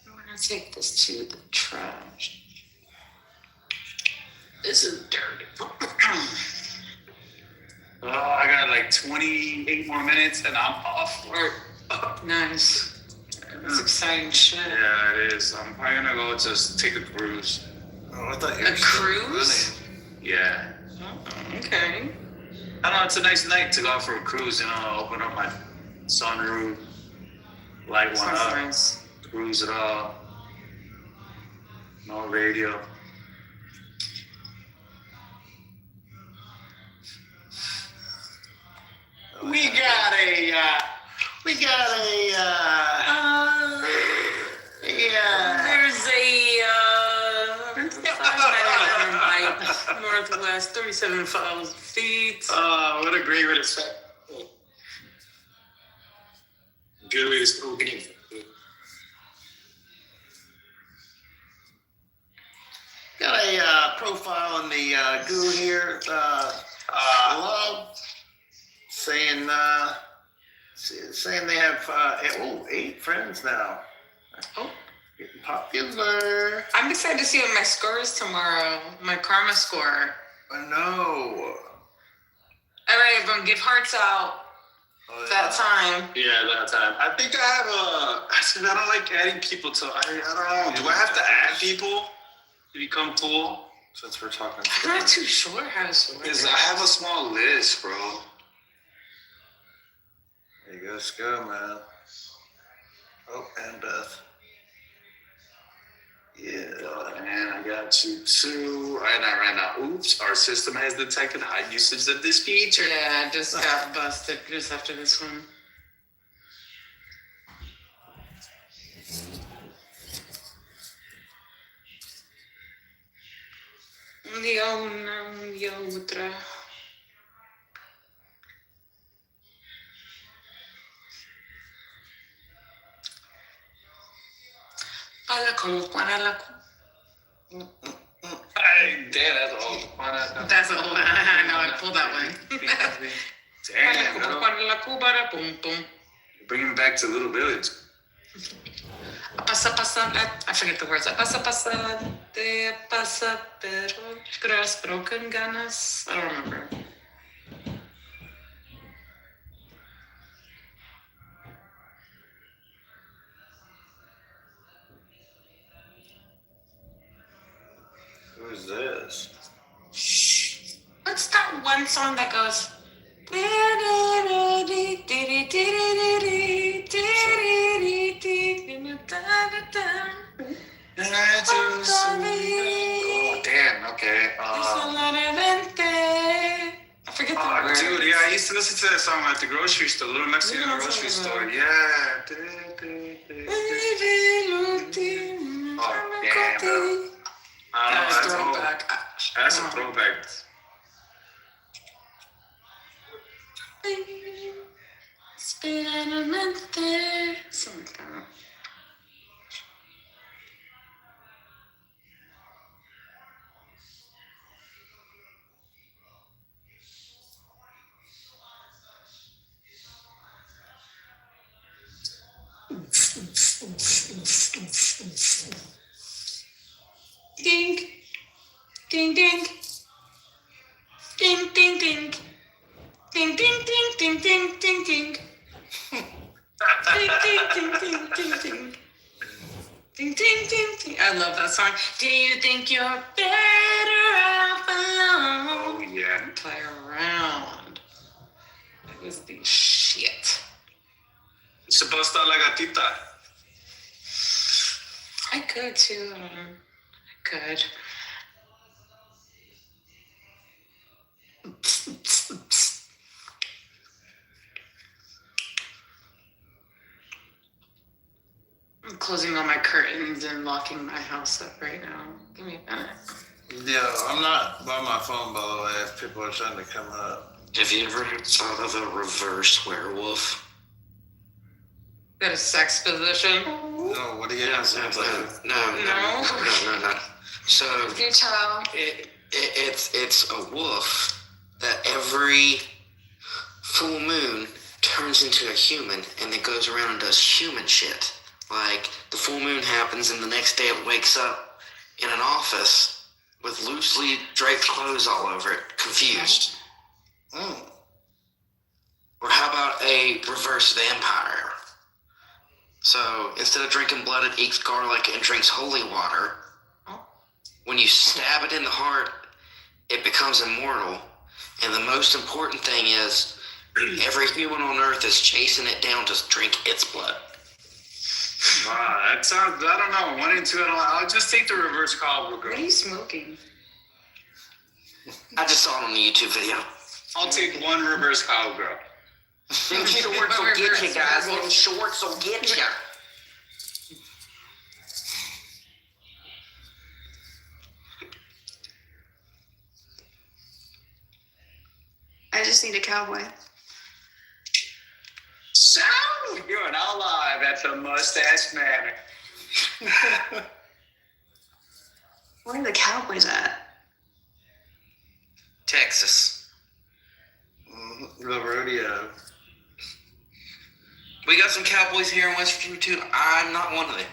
I'm gonna take this to the trash. This is dirty. Oh, I got like 28 more minutes and I'm off work. Nice. That's exciting shit. Yeah, it is. I'm probably gonna go just take a cruise. Oh, I thought you were A cruise? Yeah. Oh, okay. I don't know, it's a nice night to go out for a cruise, you know, open up my sunroof, light one Sounds up, nice. cruise it all. No radio. We got a. There's a Northwest, 37,000 feet. What a great way to start. Good way to start opening. Got a profile in the goo here. Love saying they have 8 friends now. Oh, getting popular. I'm excited to see what my score is tomorrow. My karma score. I know. All right, everyone, give hearts out. That time. Yeah, that time. I think I have I don't like adding people to. I don't know. Do I have to add people to become cool? Since we're talking. I'm not too sure how to sort Because it. I have a small list, bro. There you guys go, man. Oh, and Beth. Yeah. And I got you too. And I ran out. Oops, our system has detected high usage of this feature. Yeah, I just got busted just after this one. Outra. Para la Hey, damn, that's all. That's all. I know, I pulled that one. Damn, bro. Para la cubara, pum pum. Bring him back to Little Village. Pasa, I forget the words. Pasa, pero gras broken ganas. I don't remember. Who's this? What's that one song that goes? Oh, damn, okay. I forget the words. Dude, yeah, I used to listen to that song at the grocery store, Little Mexican grocery store. Yeah. Oh, damn, bro. That's a throwback. That's a throwback. Ding ding. Ding ding ding. Ding ding ding ding ding ding ding. Ding ding ding ding ding ding. Ding ding ding ding. I love that song. Do you think you're better off alone? Oh yeah. Play around. It was the shit. Supposed to la gatita. I could too. Could. I'm closing all my curtains and locking my house up right now. Give me a minute. Yeah, I'm not by my phone, by the way, if people are trying to come up. Have you ever thought of a reverse werewolf? Got a sex position? No, what do you have? No. So Do tell. it's a wolf that every full moon turns into a human and then goes around and does human shit. Like the full moon happens and the next day it wakes up in an office with loosely draped clothes all over it, confused. Or how about a reverse vampire? So instead of drinking blood, it eats garlic and drinks holy water. When you stab it in the heart, it becomes immortal. And the most important thing is every human on earth is chasing it down to drink its blood. Wow, that sounds, I don't know, 1 and 2, I'll just take the reverse cowboy girl. What are you smoking? I just saw it on the YouTube video. I'll take one reverse cowboy girl. Them shorts will get you, guys. Them shorts will get you. I just need a cowboy. So, you're an outlaw. That's a mustache man. Where are the cowboys at? Texas. The rodeo. We got some cowboys here in West Virginia too. I'm not one of them.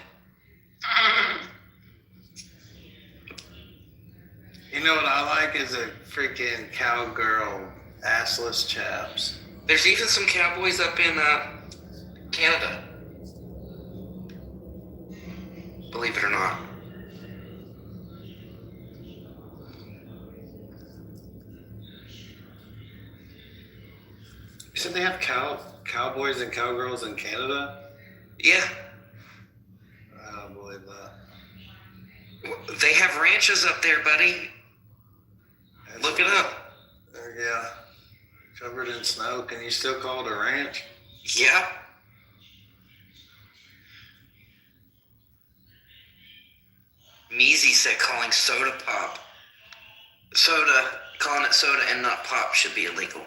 You know what I like is a freaking cowgirl assless chaps. There's even some cowboys up in Canada. Believe it or not. You said they have cowboys and cowgirls in Canada? Yeah. I don't believe that. They have ranches up there, buddy. Look it up. Yeah. Covered in snow. Can you still call it a ranch? Yeah. Measy said calling calling it soda and not pop should be illegal.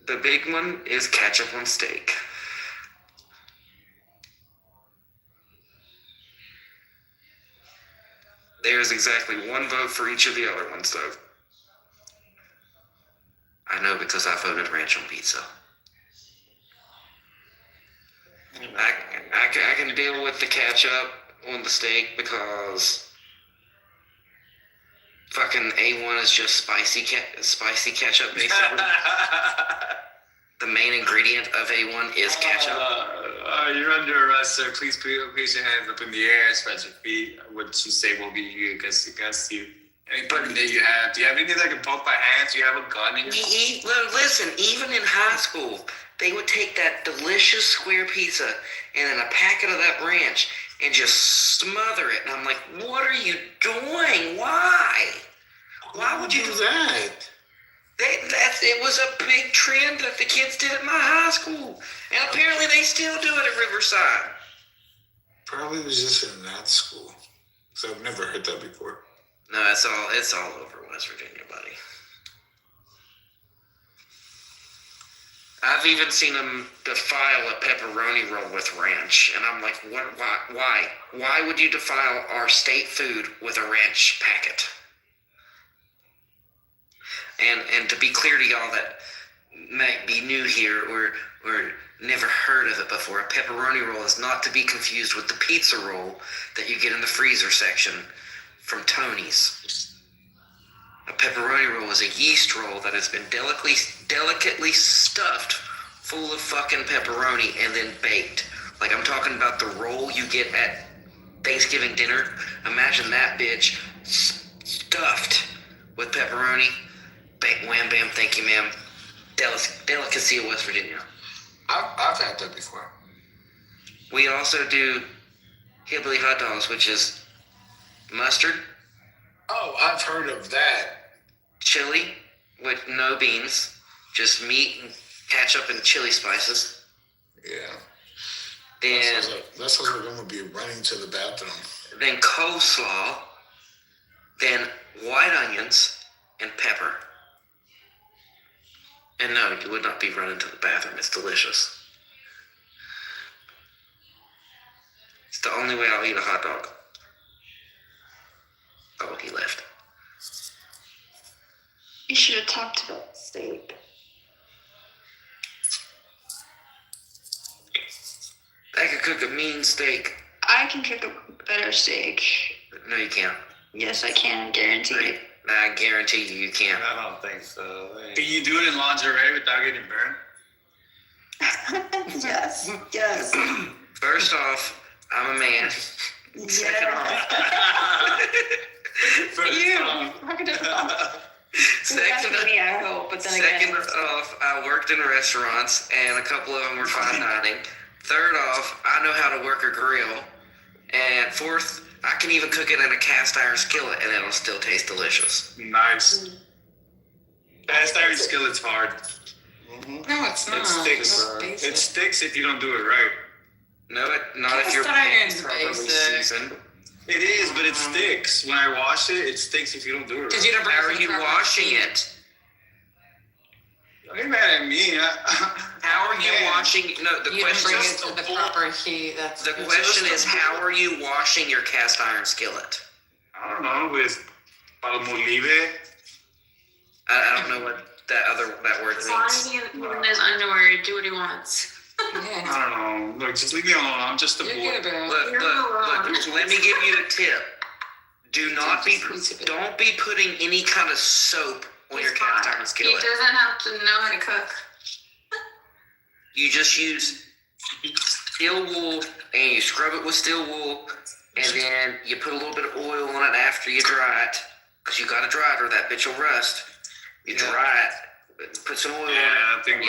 The big one is ketchup on steak. There's exactly one vote for each of the other ones, though. I know because I voted ranch on pizza. I can deal with the ketchup on the steak because fucking A1 is just spicy ketchup, basically. The main ingredient of A1 is ketchup. You're under arrest, sir. Please put your hands up in the air, spread your feet. What you say will be against you. Any button that you have. Do you have anything that can poke my hands? Do you have a gun in your Listen, even in high school, they would take that delicious square pizza and then a packet of that ranch and just smother it. And I'm like, what are you doing? Why? Why would you do that? It was a big trend that the kids did at my high school. And apparently they still do it at Riverside. Probably was just in that school. So I've never heard that before. No, it's all over West Virginia, buddy. I've even seen them defile a pepperoni roll with ranch, and I'm like, what? Why? Why would you defile our state food with a ranch packet? And to be clear to y'all that might be new here or Never heard of it before. A pepperoni roll is not to be confused with the pizza roll that you get in the freezer section from Tony's. A pepperoni roll is a yeast roll that has been delicately stuffed full of fucking pepperoni and then baked. Like, I'm talking about the roll you get at Thanksgiving dinner. Imagine that bitch stuffed with pepperoni. Wham bam, thank you, ma'am. Delicacy of West Virginia. I've had that before. We also do hillbilly hot dogs, which is mustard. Oh, I've heard of that. Chili with no beans, just meat and ketchup and chili spices. Yeah. Then that sounds like I'm gonna be running to the bathroom. Then coleslaw. Then white onions and pepper. And no, you would not be running to the bathroom. It's delicious. It's the only way I'll eat a hot dog. Oh, he left. You should have talked about steak. I could cook a mean steak. I can cook a better steak. No, you can't. Yes, I can, guarantee. I guarantee you can't. I don't think so. Can you do it in lingerie without getting burned? Yes, yes. First off, I'm a man. Second off, me, I hope, but then second again. off, I worked in restaurants, and a couple of them were fine dining. Third off, I know how to work a grill. And fourth, I can even cook it in a cast iron skillet, and it'll still taste delicious. Nice. Cast iron skillet's hard. No, it's not. It sticks. It sticks if you don't do it right. No, not if you're properly seasoned. It is, but it sticks. When I wash it, it sticks if you don't do it right. How are you washing it? Don't get mad at me. How are you washing? No, the question bring is it to the proper heat. the question is how are you washing your cast iron skillet? I don't know, with palmolive. I don't know what that word means. Even his underwear, do what he wants. I don't know. Look, just leave me alone. I'm just a boy. Look, let me give you a tip. Don't be putting any kind of soap on your cast iron skillet. He doesn't have to know how to cook. You just use steel wool and you scrub it with steel wool, and then you put a little bit of oil on it after you dry it, because you gotta dry it or that bitch will rust. You dry it, put some oil on it. I think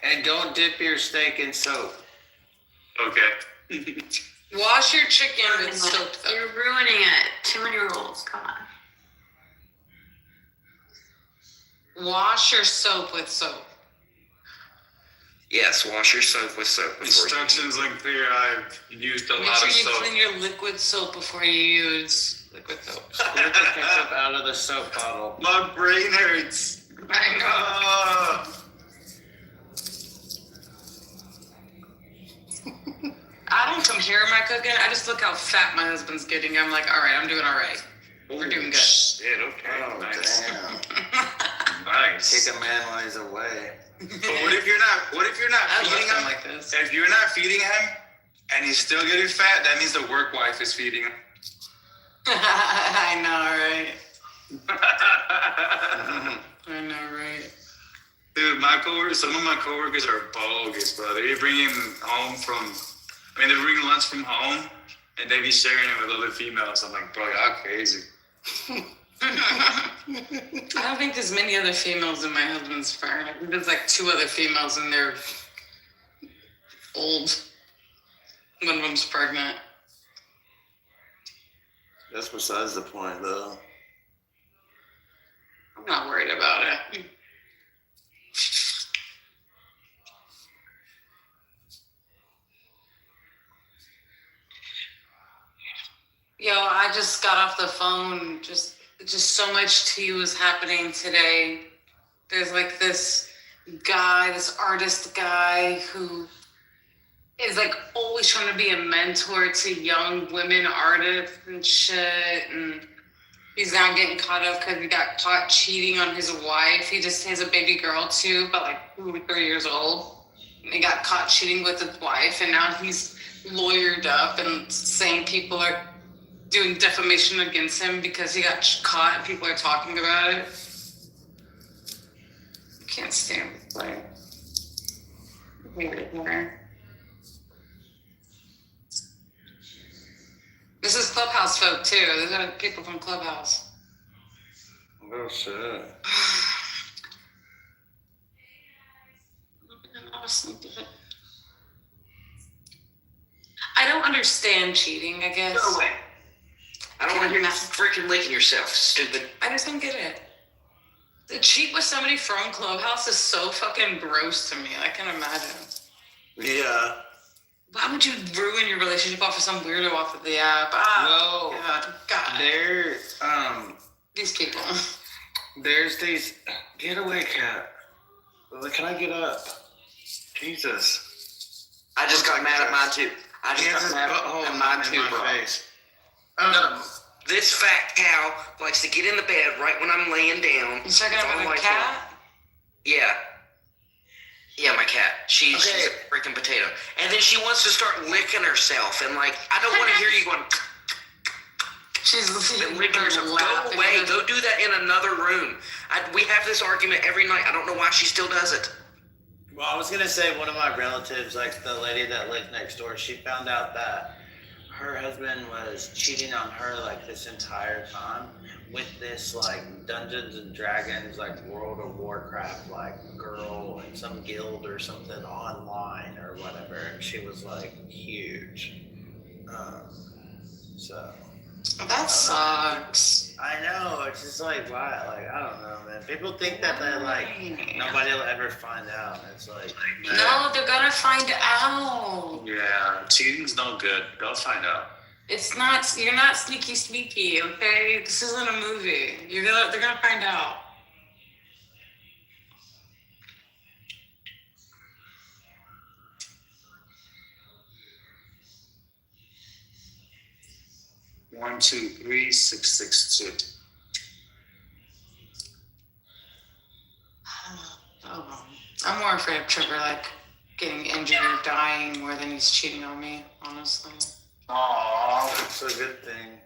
And don't dip your steak in soap. Okay. Wash your chicken with soap. You're ruining it. Too many rules. Come on. Wash your soap with soap. Yes, wash your soap with soap. Instructions look clear. I've used a lot of soap. Make sure you clean your liquid soap before you use liquid soap. Get the ketchup out of the soap bottle. My brain hurts. I know. I don't compare my cooking. I just look how fat my husband's getting. I'm like, all right, I'm doing all right. We're doing good. Shit, okay. Oh, Nice. damn. Nice. Take a man while he's away. But what if you're not feeding him like this? If you're not feeding him and he's still getting fat, that means the work wife is feeding him. I know, right? I know, right? Dude, some of my coworkers are bogus, bro. They bring him home they bring lunch from home and they be sharing it with other females. I'm like, bro, y'all crazy. I don't think there's many other females in my husband's firm. I think there's like 2 other females and they're old. One of them's pregnant. That's besides the point, though. I'm not worried about it. Yo, I just got off the phone. Just so much tea was happening today. There's like this artist guy who is like always trying to be a mentor to young women artists and shit. And he's now getting caught up because he got caught cheating on his wife. He just has a baby girl too, about like 2 or 3 years old. He got caught cheating with his wife, and now he's lawyered up and saying people are doing defamation against him because he got caught and people are talking about it. Can't stand this play. This is Clubhouse folk too. These are people from Clubhouse. Oh shit. I don't understand cheating, I guess. Go away. I don't want to hear you freaking licking yourself, stupid. I just don't get it. To cheat with somebody from Clubhouse is so fucking gross to me. I can imagine. Yeah. Why would you ruin your relationship off of some weirdo off of the app? God. There, These people. There's these. Get away, cat. Can I get up? Jesus. I just got mad at mine too. I just got mad at mine too, bro. This fat cow likes to get in the bed right when I'm laying down. You talking about a cat? Yeah. Yeah, my cat. She's a freaking potato. And then she wants to start licking herself. And like, I don't want to hear you going. She's licking herself. Go away. Go do that in another room. We have this argument every night. I don't know why she still does it. Well, I was gonna say one of my relatives, like the lady that lived next door, she found out that her husband was cheating on her like this entire time with this like Dungeons and Dragons, like World of Warcraft, like girl in some guild or something online or whatever. And she was like huge. So that sucks. I know. It's just like, why? Like, I don't know, man. People think that they're like, nobody will ever find out. And it's like, no, they're gonna find out. Yeah, cheating's no good. They'll find out. It's not. You're not sneaky. Okay, this isn't a movie. They're gonna find out. One, 2, 3, 6, 6, 2. I'm more afraid of Trevor like getting injured or dying more than he's cheating on me, honestly. Aw, that's a good thing.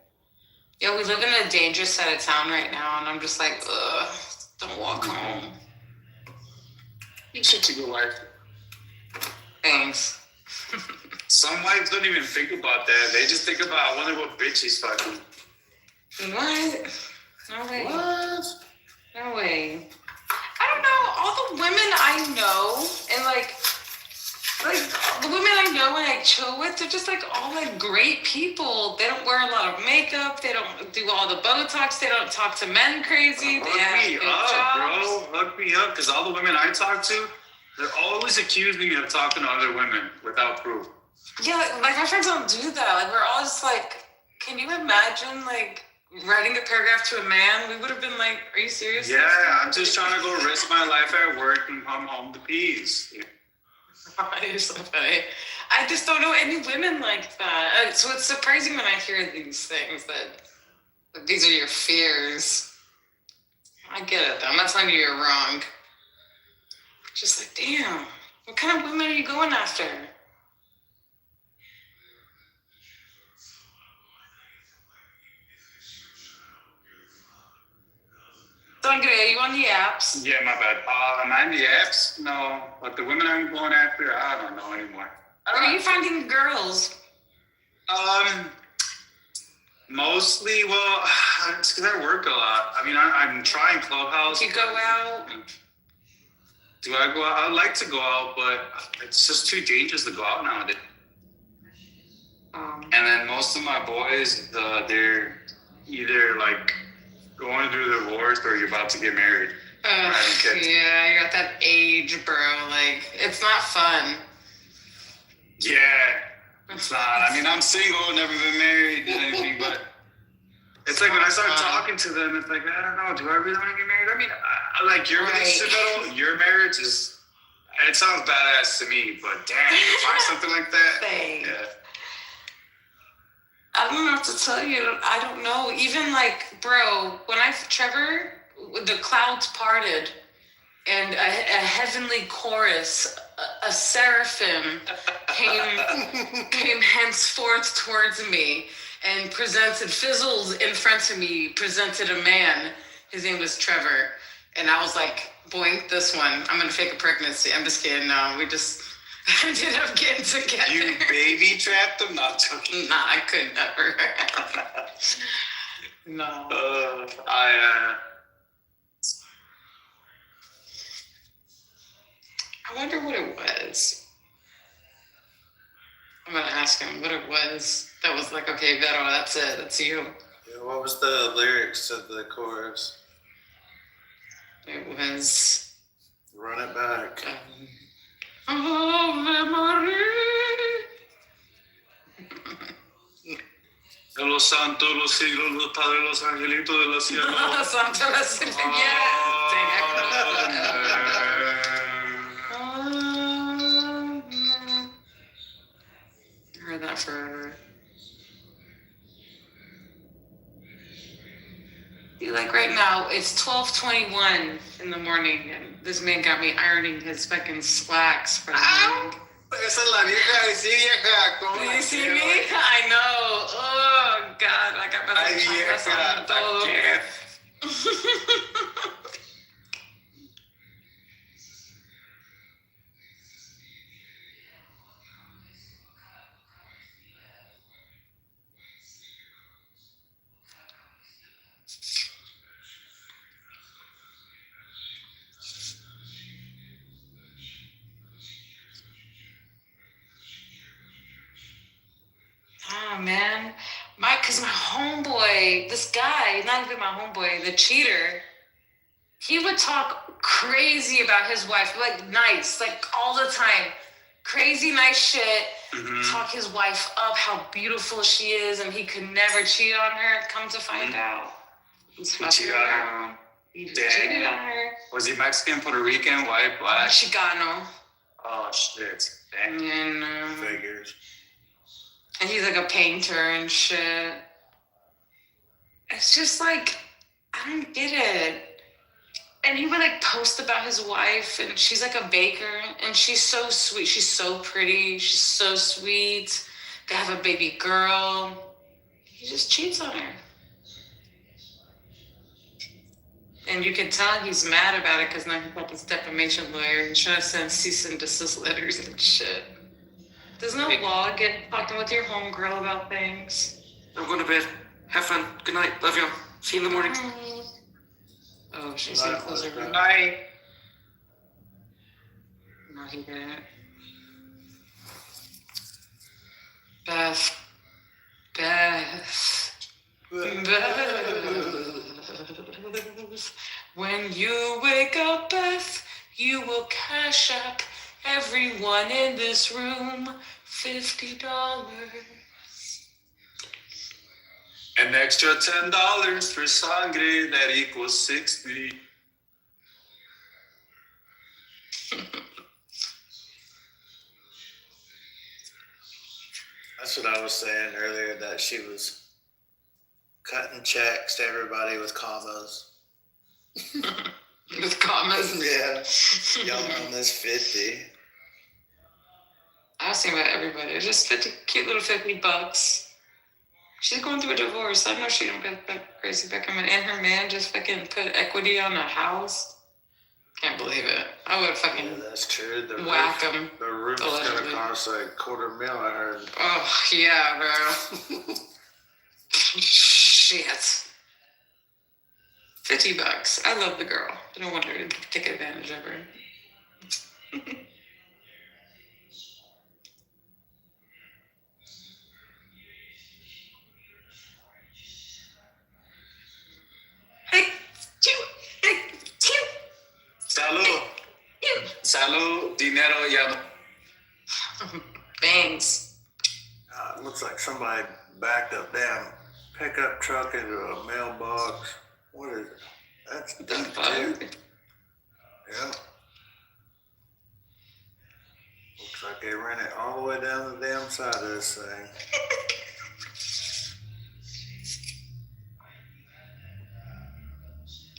Yeah, we live in a dangerous side of town right now, and I'm just like, ugh, don't walk home. You should take a wife. Thanks. Some wives don't even think about that. They just think about, I wonder what bitch he's fucking. What? No way. What? No way. I don't know. All the women I know, and like the women I know and I chill with, they're just like all like great people. They don't wear a lot of makeup. They don't do all the Botox. They don't talk to men crazy. They have good jobs. Bro. Hook me up, because all the women I talk to, they're always accusing me of talking to other women without proof. Yeah, like my friends don't do that. Like we're all just like, can you imagine like writing a paragraph to a man? We would have been like, are you serious? Yeah, I'm just trying to go risk my life at work and come home to peace. You're so funny. I just don't know any women like that. So it's surprising when I hear these things that these are your fears. I get it though. I'm not telling you you're wrong. Just like, damn, what kind of women are you going after? Don't get it. Are you on the apps? Yeah, my bad. Am I in the apps? No, but the women I'm going after, I don't know anymore. Are you finding girls? Mostly, well, it's because I work a lot. I mean, I'm trying Clubhouse. Do you go out? Do I go out? I like to go out, but it's just too dangerous to go out nowadays. And then most of my boys, they're either like going through the divorce or you're about to get married. Yeah, you're at that age, bro. Like, it's not fun. Yeah, it's not. I mean, I'm single, never been married, anything, but it's like when I start talking to them, it's like, I don't know, do I really want to get married? I mean, I like your relationship, though, your marriage is, it sounds badass to me, but damn, to find something like that. Thanks. Yeah. I don't know what to tell you. I don't know. Even like, bro, when Trevor, the clouds parted and a heavenly chorus a seraphim came henceforth towards me and fizzled in front of me, presented a man. His name was Trevor. And I was like, boink, this one. I'm going to fake a pregnancy. I'm just kidding. No, we just ended up getting together. You baby trapped him? Not joking. Nah, I could never. No. I wonder what it was. I'm going to ask him what it was that was like, okay, Vero, that's it. That's you. Yeah, what was the lyrics of the chorus? It was... Run it back. Ave Maria. De los santos, los siglos, los padres, los angelitos de los cielos. Santo la Señora. I heard that forever. Like right now, it's 12:21 in the morning, and this man got me ironing his fucking slacks for the morning. Esa es la vieja, sí, vieja. ¿Cómo You see me? I know. Oh, God. I got my chanclas on todo. Oh, man. Because my homeboy, this guy, not even my homeboy, the cheater, he would talk crazy about his wife, like nice, like all the time. Crazy nice shit. Talk his wife up, how beautiful she is, and he could never cheat on her. Come to find out, he's fucking around. He cheated on her. Was he Mexican, Puerto Rican, white, black? Chicano. Oh, shit. Damn. And, Figures. And he's like a painter and shit. It's just like, I don't get it. And he would like post about his wife, and she's like a baker, and she's so sweet. She's so pretty. She's so sweet. They have a baby girl. He just cheats on her. And you can tell he's mad about it because now he's got this defamation lawyer. He's trying to send cease and desist letters and shit. There's no law against talking with your homegirl about things. I'm going to bed. Have fun. Good night. Love you. See you in the morning. Oh, she's gonna close her room. Night. No, he didn't. Beth. When you wake up, Beth, you will cash up everyone in this room $50. An extra $10 for sangre, that equals 60. That's what I was saying earlier, that she was cutting checks to everybody with commas. With commas? Yeah. Y'all are on this 50. I was thinking about everybody. Just 50, cute little $50. She's going through a divorce. I know she don't get that crazy back. And her man just fucking put equity on a house. Can't believe it. I would fucking that's true. whack him. The roof's gonna cost like $250,000, I heard. Oh, yeah, bro. Shit. $50. I love the girl. I don't want her to take advantage of her. Salud. Salud, dinero, ya. Thanks. It looks like somebody backed a damn pickup truck into a mailbox. What is it? That's deep too. Yeah. Looks like they ran it all the way down the damn side of this thing.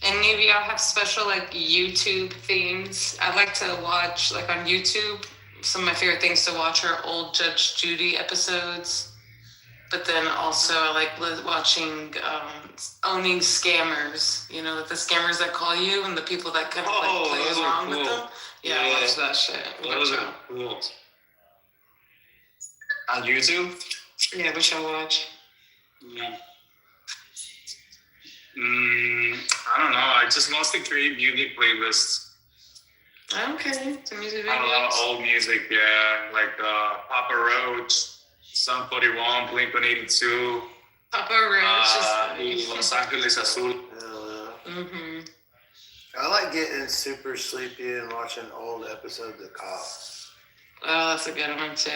And any of y'all have special like YouTube themes? I like to watch like on YouTube. Some of my favorite things to watch are old Judge Judy episodes. But then also I like watching owning scammers. You know, like the scammers that call you and the people that kind of like play along with them. Yeah, I watch that shit. Those are cool. On YouTube? Yeah, which I watch. I don't know. I just mostly create music playlists. Okay, so music I have a lot of old music, yeah, like Papa Roach, Sum 41, Blink-182. Papa Roach. Los Angeles Azul. Mm-hmm. I like getting super sleepy and watching old episodes of Cops. Oh, that's a good one too.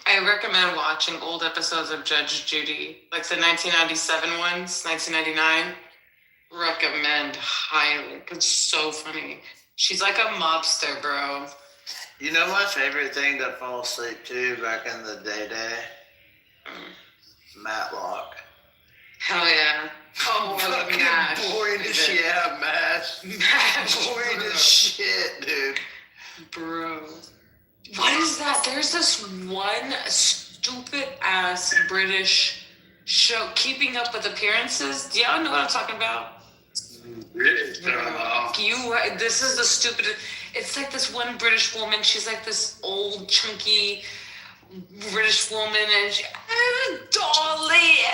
I recommend watching old episodes of Judge Judy, like the 1997 ones, 1999. Recommend highly, because it's so funny. She's like a mobster, bro. You know my favorite thing to fall asleep to back in the day? Matlock. Hell yeah. Oh, I love MASH. Boring as shit. Yeah, MASH. Boring as shit, dude. Bro. What is that? There's this one stupid ass British show, Keeping Up with Appearances. Do y'all know what I'm talking about? This is the stupidest. It's like this one British woman. She's like this old, chunky British woman, and she, Dolly, I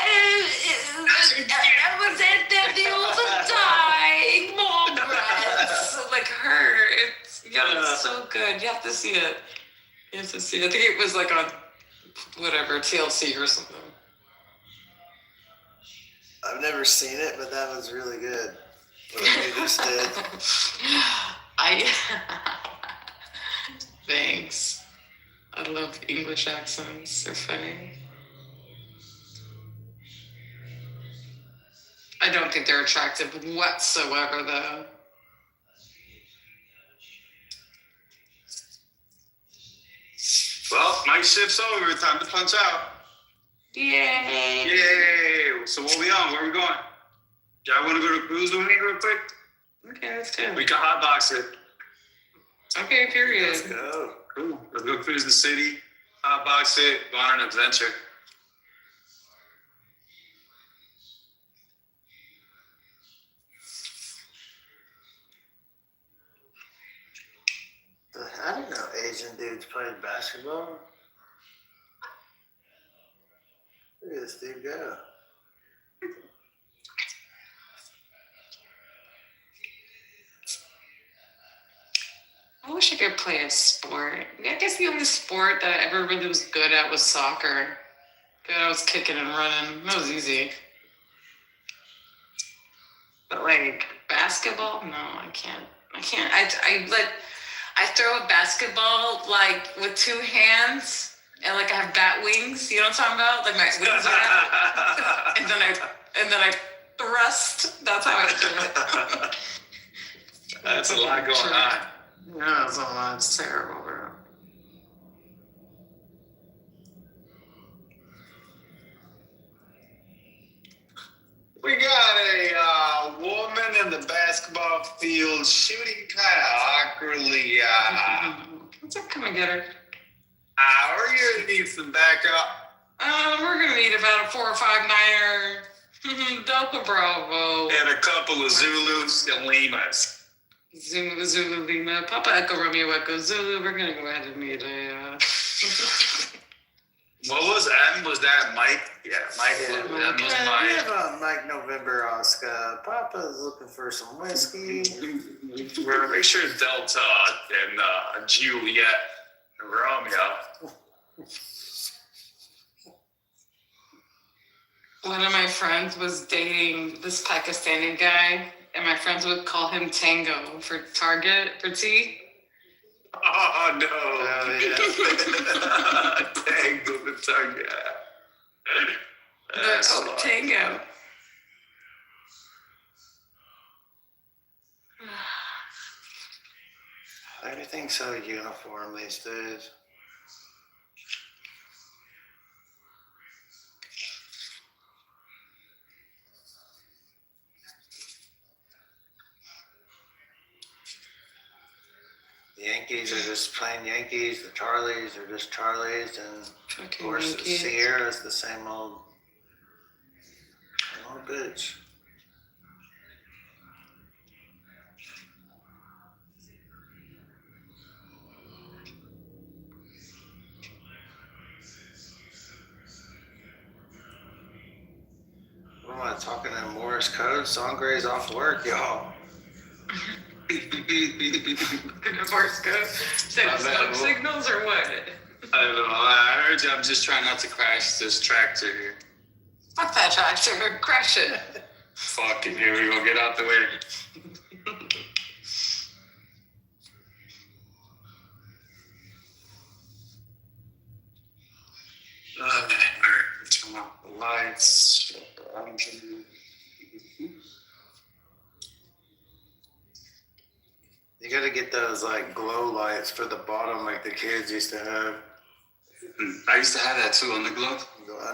was at that all the time. Margaret, like her. It's so good. You have to see it. You have to see it. I think it was like on whatever TLC or something. I've never seen it, but that was really good. What you just did. Thanks. I love English accents. They're funny. I don't think they're attractive whatsoever, though. Well, my shift's over. Time to punch out. Yay! Yay! So what we on? Where we going? Y'all want to go to cruise with me real quick? Okay, let's do it. We can hotbox it. Okay, period. Let's go. Cool. Let's go cruise the city, hotbox it, go on an adventure. I didn't know Asian dudes played basketball. Look at this dude go. I wish I could play a sport. I guess the only sport that I ever really was good at was soccer. I was kicking and running. That was easy. But like basketball, no, I can't. I throw a basketball like with two hands and like I have bat wings. You know what I'm talking about? Like my wings are out. and then I thrust. That's how I do it. That's a lot going on. Yeah, it's a lot. It's terrible, bro. We got a woman in the basketball field shooting kind of awkwardly. Let's come and get her. We're going to need some backup. We're going to need about a 4 or 5 9er Delta Bravo. And a couple of Zulus and Limas. Zulu Lima, Papa Echo Romeo Echo Zulu. We're going to go ahead and need a... What was M? Was that Mike? Yeah, Mike. Yeah, Mike. we have a Mike November Oscar. Papa's looking for some whiskey. We're make sure Delta and Juliet and Romeo. One of my friends was dating this Pakistani guy, and my friends would call him Tango for Target for tea. Oh no! Tango the Target. Tango. Everything's so uniform these days. Yankees are just plain Yankees. The Charlies are just Charlies, and of course the Yankees. Sierra's the same old bitch. What am I talking in Morse code? Sangre's off work, y'all. Morse code? Smoke signals or what? I don't know. I heard you. I'm just trying not to crash this tractor here. Fuck that tractor. Crash it. Fucking here we go. Get out the way. Turn off the lights. You gotta get those like glow lights for the bottom like the kids used to have. I used to have that too on the glove.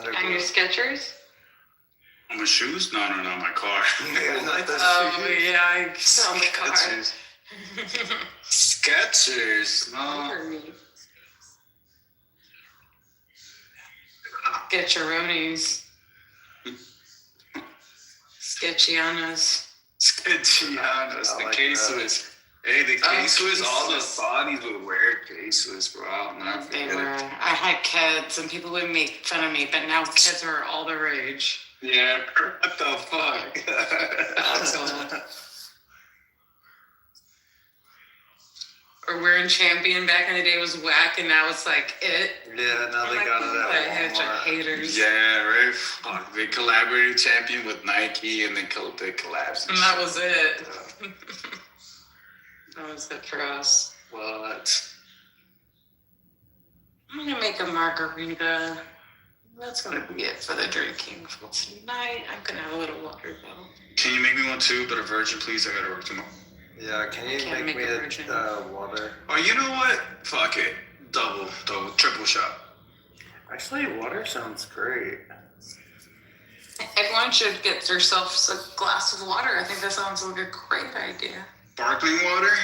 And your Skechers? On my shoes? No, my car. Yeah, not the shoes. Yeah, I saw the car. Skechers. No. Sketcheronis. Sketchianas. Sketchianas. The like K-Swiss. Hey, the K-Swiss, all the K-Swiss. bodies would wear K-Swiss, bro. I'll never They forget were. it. I had kids and people would make fun of me, but now kids are all the rage. Yeah, what the fuck? That's all. Or wearing Champion back in the day was whack, and now it's like it. Yeah, now they got it I had at such Walmart. haters. Yeah, right? Fuck. They collaborated Champion with Nike and they collabs. And that was it. That was it for us. What? I'm gonna make a margarita. That's gonna be it for the drinking for tonight. I'm gonna have a little water though. Can you make me one too, but a virgin, please? I gotta work tomorrow. Yeah, can you can't make make me a virgin. water? Oh, you know what? Fuck it. Double, triple shot. Actually, water sounds great. Everyone should get themselves a glass of water. I think that sounds like a great idea. Sparkling water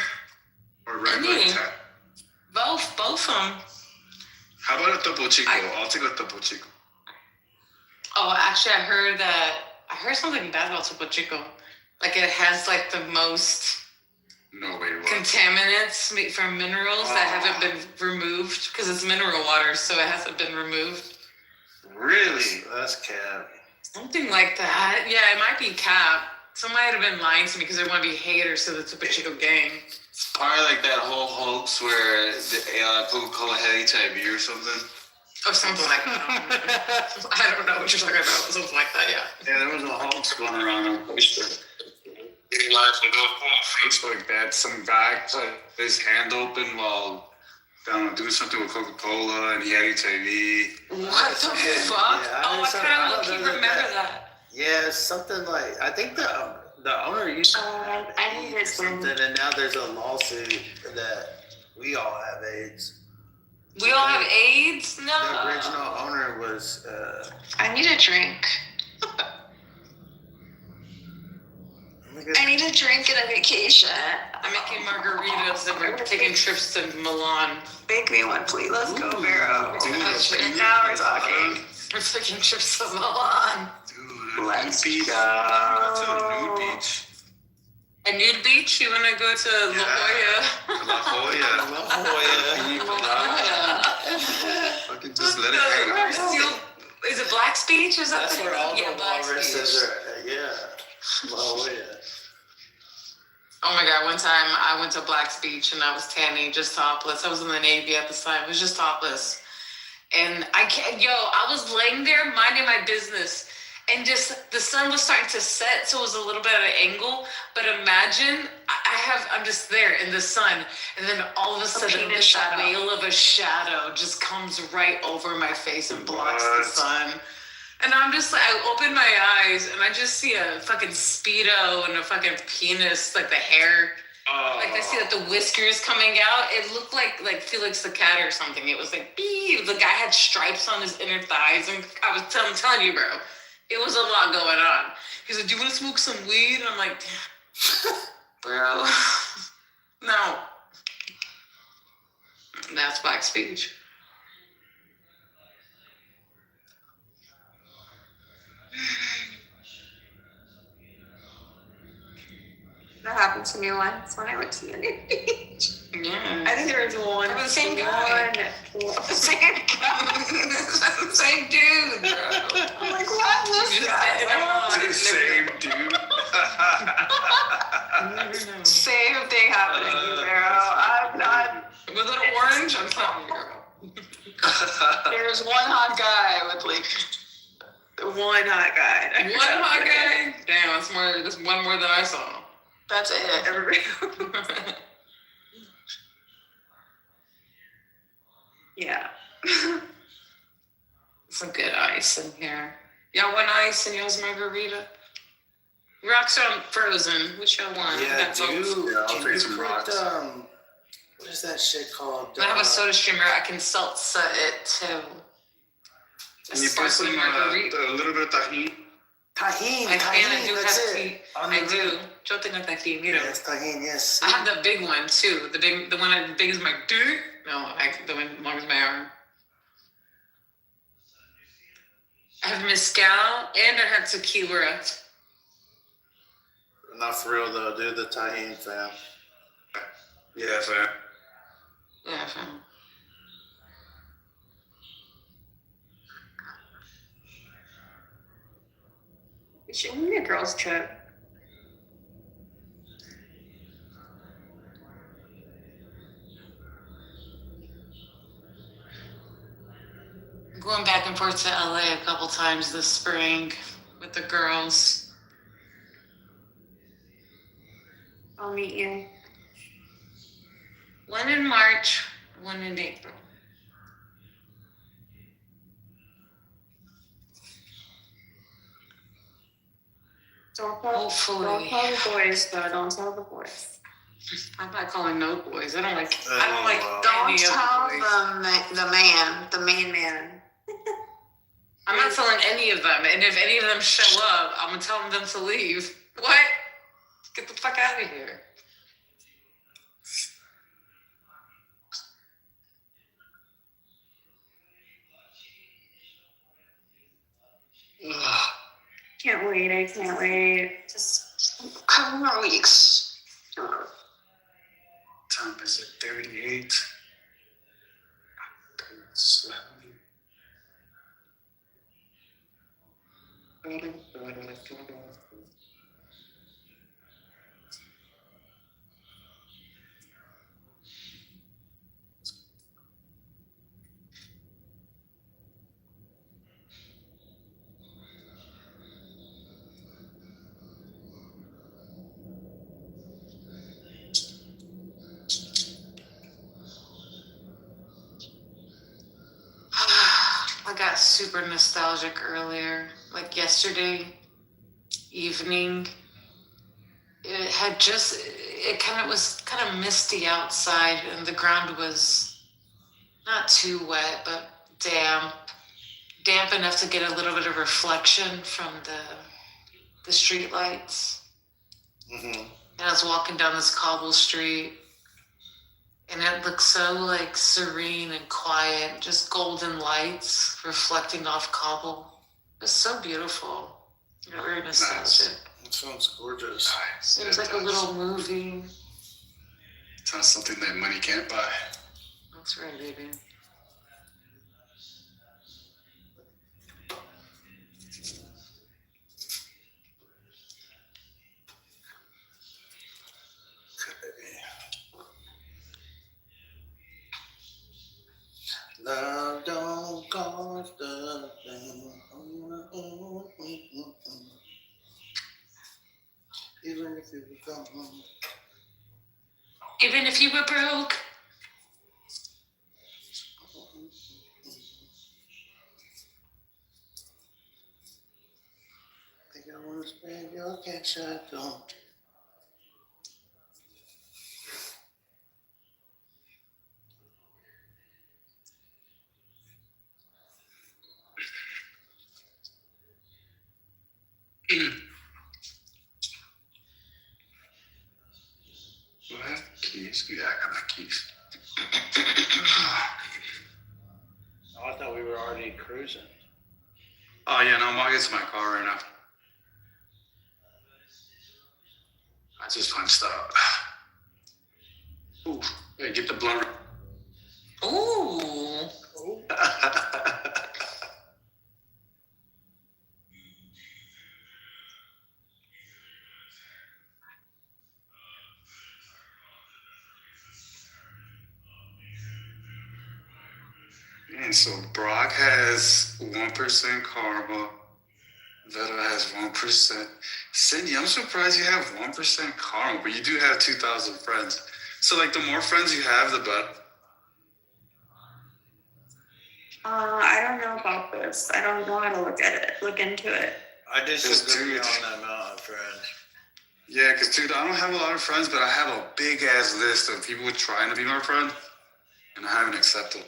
or regular Any. tap? Both of them. How about a Topo Chico? I'll take a Topo Chico. Oh, actually, I heard something bad about Topo Chico. Like it has like the most No way. What? contaminants from minerals that haven't been removed because it's mineral water, so it hasn't been removed. Really? That's cap. Something like that. Yeah, it might be cap. Somebody might have been lying to me because they want to be haters to the Topo Chico gang. Probably like that whole hoax where the Coca-Cola had HIV or something. Or something like that. I don't know what you're talking about. Something like that, yeah. Yeah, there was a hoax going around on Facebook. Facebook that some guy put his hand open while doing something with Coca-Cola and he had HIV. What the fuck? Yeah, I kind of remember that. Yeah, it's something like, I think the owner used to have I AIDS or something, and now there's a lawsuit that we all have AIDS. We all have AIDS? No. The original owner was... I need a drink. I need a drink and a vacation. I'm making margaritas and we're taking trips to Milan. Make me one, please. Let's go, Vero. Dude, Now we're talking. We're taking trips to Milan. Let's beach. go. To a nude beach. A nude beach? You want to go to La Jolla? La Jolla. Fucking just let it hang. Is it Black's Beach? Is that That's where all the Black's walruses Beach. are. Yeah. La Jolla. Oh my God, one time I went to Black's Beach and I was tanning, just topless. I was in the Navy at the time. I was just topless. And I was laying there minding my business. And just the sun was starting to set, so it was a little bit at an angle. But imagine I'm just there in the sun, and then all of a sudden this veil of a shadow just comes right over my face and blocks the sun. And I'm just like, I open my eyes and I just see a fucking Speedo and a fucking penis, like the hair. Like I see that the whiskers coming out. It looked like Felix the Cat or something. It was like, the guy had stripes on his inner thighs. And I'm telling you, bro. It was a lot going on. He's like, do you want to smoke some weed? And I'm like, bro, no. That's black speech. That happened to me once when I went to Uni Beach. Yeah. I think there was one. The same guy. The same guy. Same dude, bro. I'm like, what was that? The same dude. Same thing happened to you, bro. I'm not. Was it orange? I'm telling you, girl. There's one hot guy with like one hot guy. One hot guy? Damn, that's more. That's one more than I saw. That's it. Everybody. Yeah. Some good ice in here. Y'all want ice and y'all's margarita? Rocks on frozen. Which y'all want? Yeah, dude. Yeah, I'll Can take you some put, rocks. what is that shit called? I have a soda streamer. I can salsa it too. Can you put some, a little bit of tahini? Tahini. I can. I do that's have it. tea. I do. Yo tengo tahini, you know. Yes, tahini, yes. I have the big one too. The one as big as my dick. No, the one as long as my arm. I have mezcal and I have tequila. Not for real though, dude. The tahini, fam. Yeah, fair. Yeah, fam. We should be a girls' trip. I'm going back and forth to LA a couple times this spring with the girls. I'll meet you. One in March, one in April. Don't tell Hopefully. the boys, though. Don't tell the boys. I'm not calling no boys. I don't like Don't any of tell the boys. the main man. I'm not telling any of them. And if any of them show up, I'm gonna tell them to leave. What? Get the fuck out of here. Ugh. Can't wait. I can't wait. Just a couple more weeks. Time is it 38? I got super nostalgic earlier, like yesterday evening. It was kind of misty outside, and the ground was not too wet, but damp enough to get a little bit of reflection from the street lights. Mm-hmm. And I was walking down this cobble street, and it looked so like serene and quiet, just golden lights reflecting off cobble. It was so beautiful. You know, very nostalgic. That sounds gorgeous. It was like a little movie. It's not something that money can't buy. That's right, baby. Love don't cost a thing. Even if you become Even if you were broke. think I want to spend your cash, I don't. Do I have keys? Yeah, I got my keys. I thought we were already cruising. Oh yeah, no, I'm walking to my car right now. I just punched up. Ooh, hey, get the blunt. Ooh. And so Brock has 1% karma. Veta has 1%. Cindy, I'm surprised you have 1% karma, but you do have 2,000 friends. So like the more friends you have, the better. I don't know about this. I don't know how to look into it. I just Just agree dude. on the amount of friends. Yeah, because dude, I don't have a lot of friends, but I have a big ass list of people trying to be my friend, and I haven't accepted.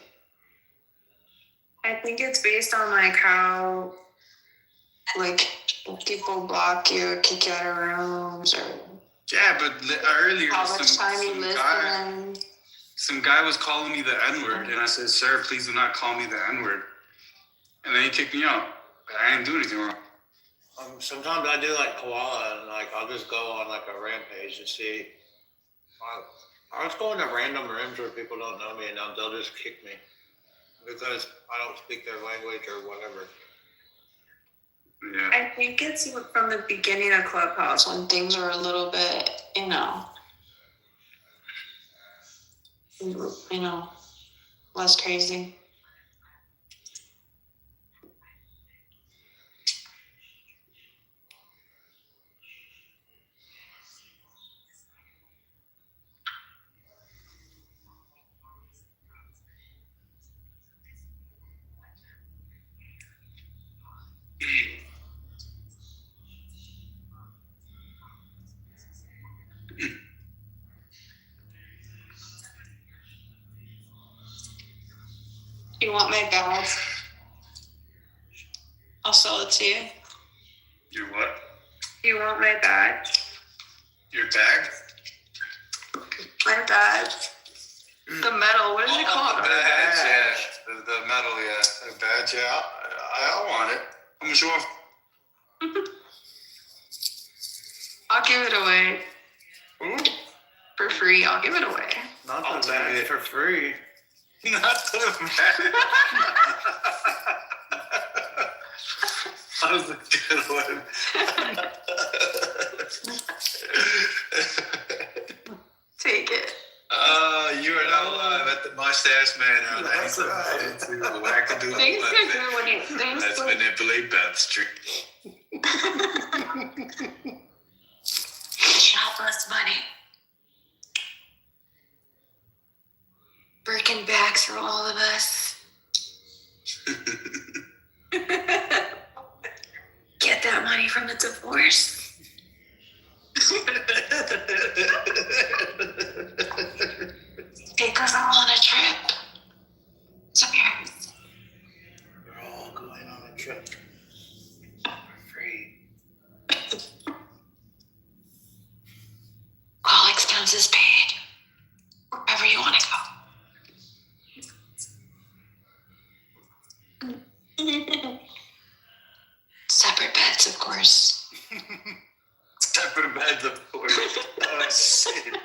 I think it's based on like how, like, people block you, kick you out of rooms, or Yeah, but earlier how much time you listen. some guy was calling me the N-word, and I said, sir, please do not call me the N-word. And then he kicked me out. But I didn't do anything wrong. Sometimes I do like koala, and like I'll just go on like a rampage to see. I'll just go into random rooms where people don't know me, and they'll just kick me because I don't speak their language or whatever. Yeah. I think it's from the beginning of Clubhouse when things are a little bit, less crazy. You want my bag? I'll sell it to you. Your what? You want my bag? Your bag? My bag. The metal. What is it called? The badge, yeah. The metal, yeah. The badge, yeah. I want it. How much you want? I'll give it away. For free. I'll give it away. Not the bag for free. Not the bag. That was a good one. Take it. You are not live at the Mustache Man. That's wackadoo. Thanks for doing it. Let's manipulate Beth Street. Shop us money. Birkin bags for all of us. Get that money from the divorce. Take us all on a trip. To Paris. We're all going on a trip for free. All expenses paid. Wherever you want to go. Separate beds, of course. Separate beds, of course. Oh, shit.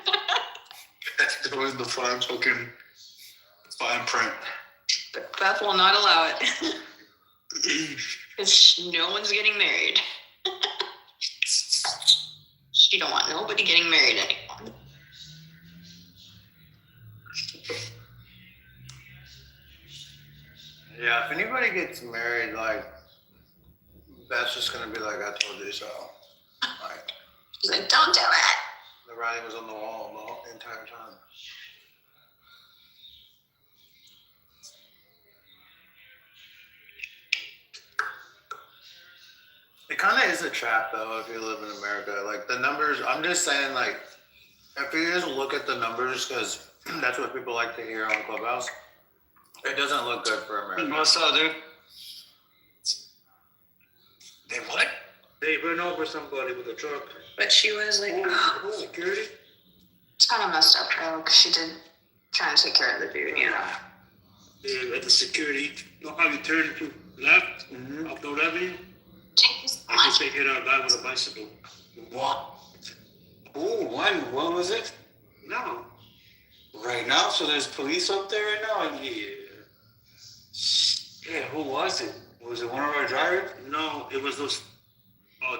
That's doing the fine print. Beth will not allow it. Because no one's getting married. She don't want nobody getting married anymore. Yeah, if anybody gets married, like, that's just gonna be like, I told you so. Like, she's like, don't do it. The writing was on the wall the entire time. It kind of is a trap, though, if you live in America. Like, the numbers, I'm just saying, like, if you just look at the numbers, because that's what people like to hear on Clubhouse, it doesn't look good for America. What's up, dude? They what? They ran over somebody with a truck. But she was like, Security? It's kind of messed up, though, because she did trying to take care of the dude, you know. And at the security, you know how you turn to left off the avenue? I just hit a guy with a bicycle. What? Oh, when was it? No. Right now? So there's police up there right now? Yeah. Yeah, who was it? Was it one of our drivers? No, it was those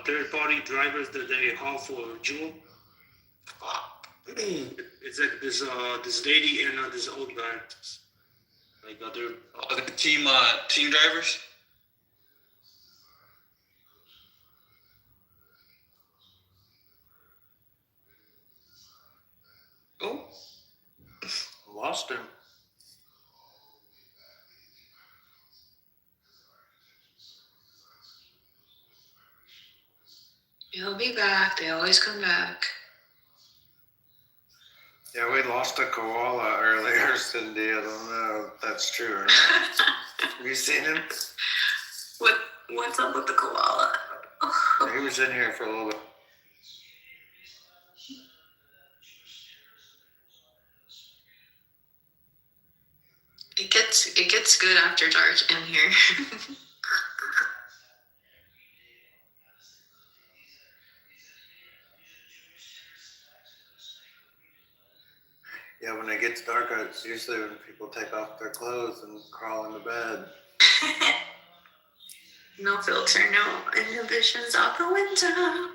third-party drivers that they haul for Jewel. It's like this lady and this old guy. Like other. The team drivers? Oh. Lost him. He'll be back. They always come back. Yeah, we lost a koala earlier, Cindy. I don't know if that's true or not. Have you seen him? What's up with the koala? He was in here for a little bit. It gets good after dark in here. Yeah, when it gets darker, it's usually when people take off their clothes and crawl into bed. No filter, no inhibitions out the window.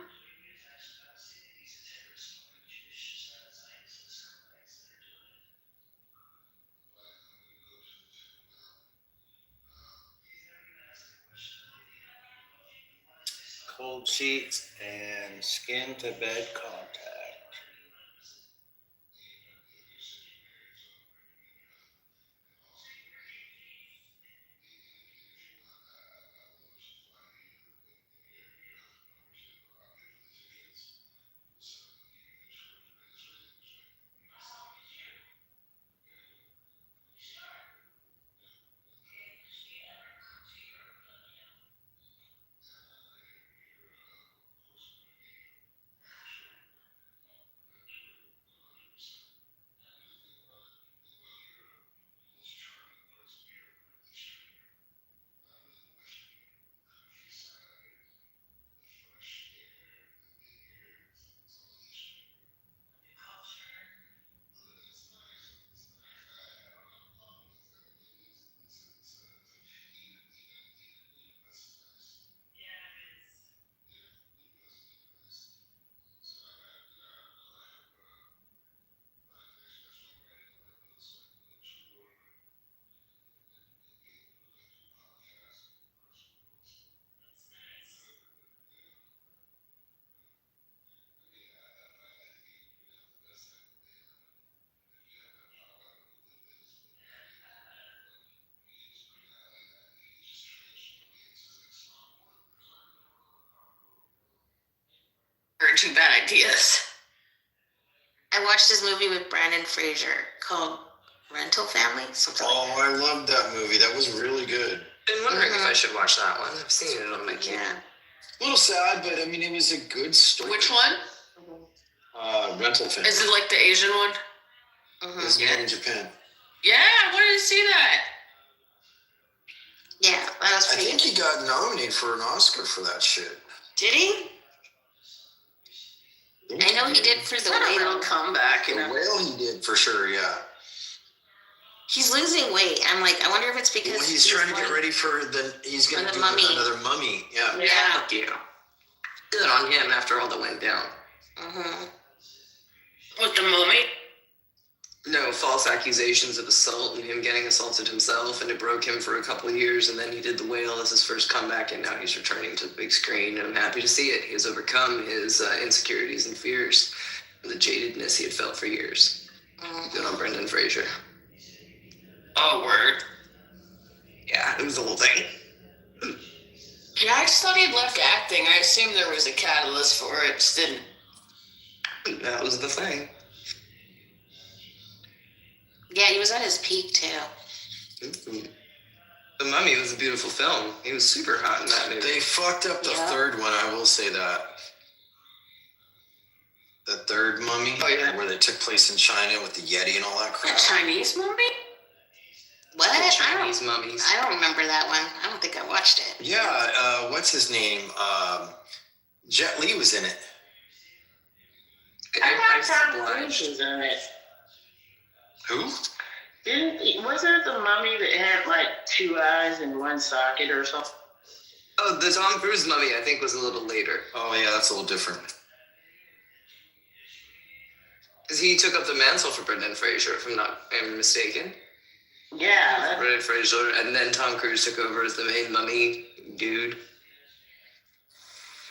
Cold sheets and skin to bed contact. Or two bad ideas. I watched this movie with Brandon Fraser called Rental Family, something like that. I loved that movie. That was really good. Been wondering if I should watch that one. I've seen it on my queue. Yeah. A little sad, but I mean, it was a good story. Which one? Rental Family. Is it like the Asian one? It's made in Japan. Yeah, I wanted to see that. Yeah, that was I pretty think he got nominated for an Oscar for that shit. Did he? I know he did for the whale. Comeback, you know. The whale he did for sure, yeah. He's losing weight. I'm like, I wonder if it's because Well, he's trying to get ready for he's going to do another mummy. Yeah. Yeah, fuck you. Good on him after all that went down. With the mummy? No, false accusations of assault and him getting assaulted himself, and it broke him for a couple of years, and then he did The Whale as his first comeback, and now he's returning to the big screen, and I'm happy to see it. He has overcome his insecurities and fears, and the jadedness he had felt for years. Good on Brendan Fraser. Oh, word. Yeah, it was the whole thing. Yeah, I just thought he had left acting. I assumed there was a catalyst for it. Just didn't. That was the thing. Yeah, he was at his peak too. The Mummy was a beautiful film. He was super hot in that movie. They fucked up the third one, I will say that. The third mummy, where they took place in China with the Yeti and all that crap. The Chinese movie? What? The Chinese mummies. I don't remember that one. I don't think I watched it. Yeah, what's his name? Jet Li was in it. I thought Tom Cruise was in it. Who? Wasn't it the mummy that had like 2 eyes in one socket or something? Oh, the Tom Cruise mummy, I think, was a little later. Oh, yeah, that's a little different. Because he took up the mantle for Brendan Fraser, if I'm not mistaken. Yeah. Brendan Fraser, and then Tom Cruise took over as the main mummy dude.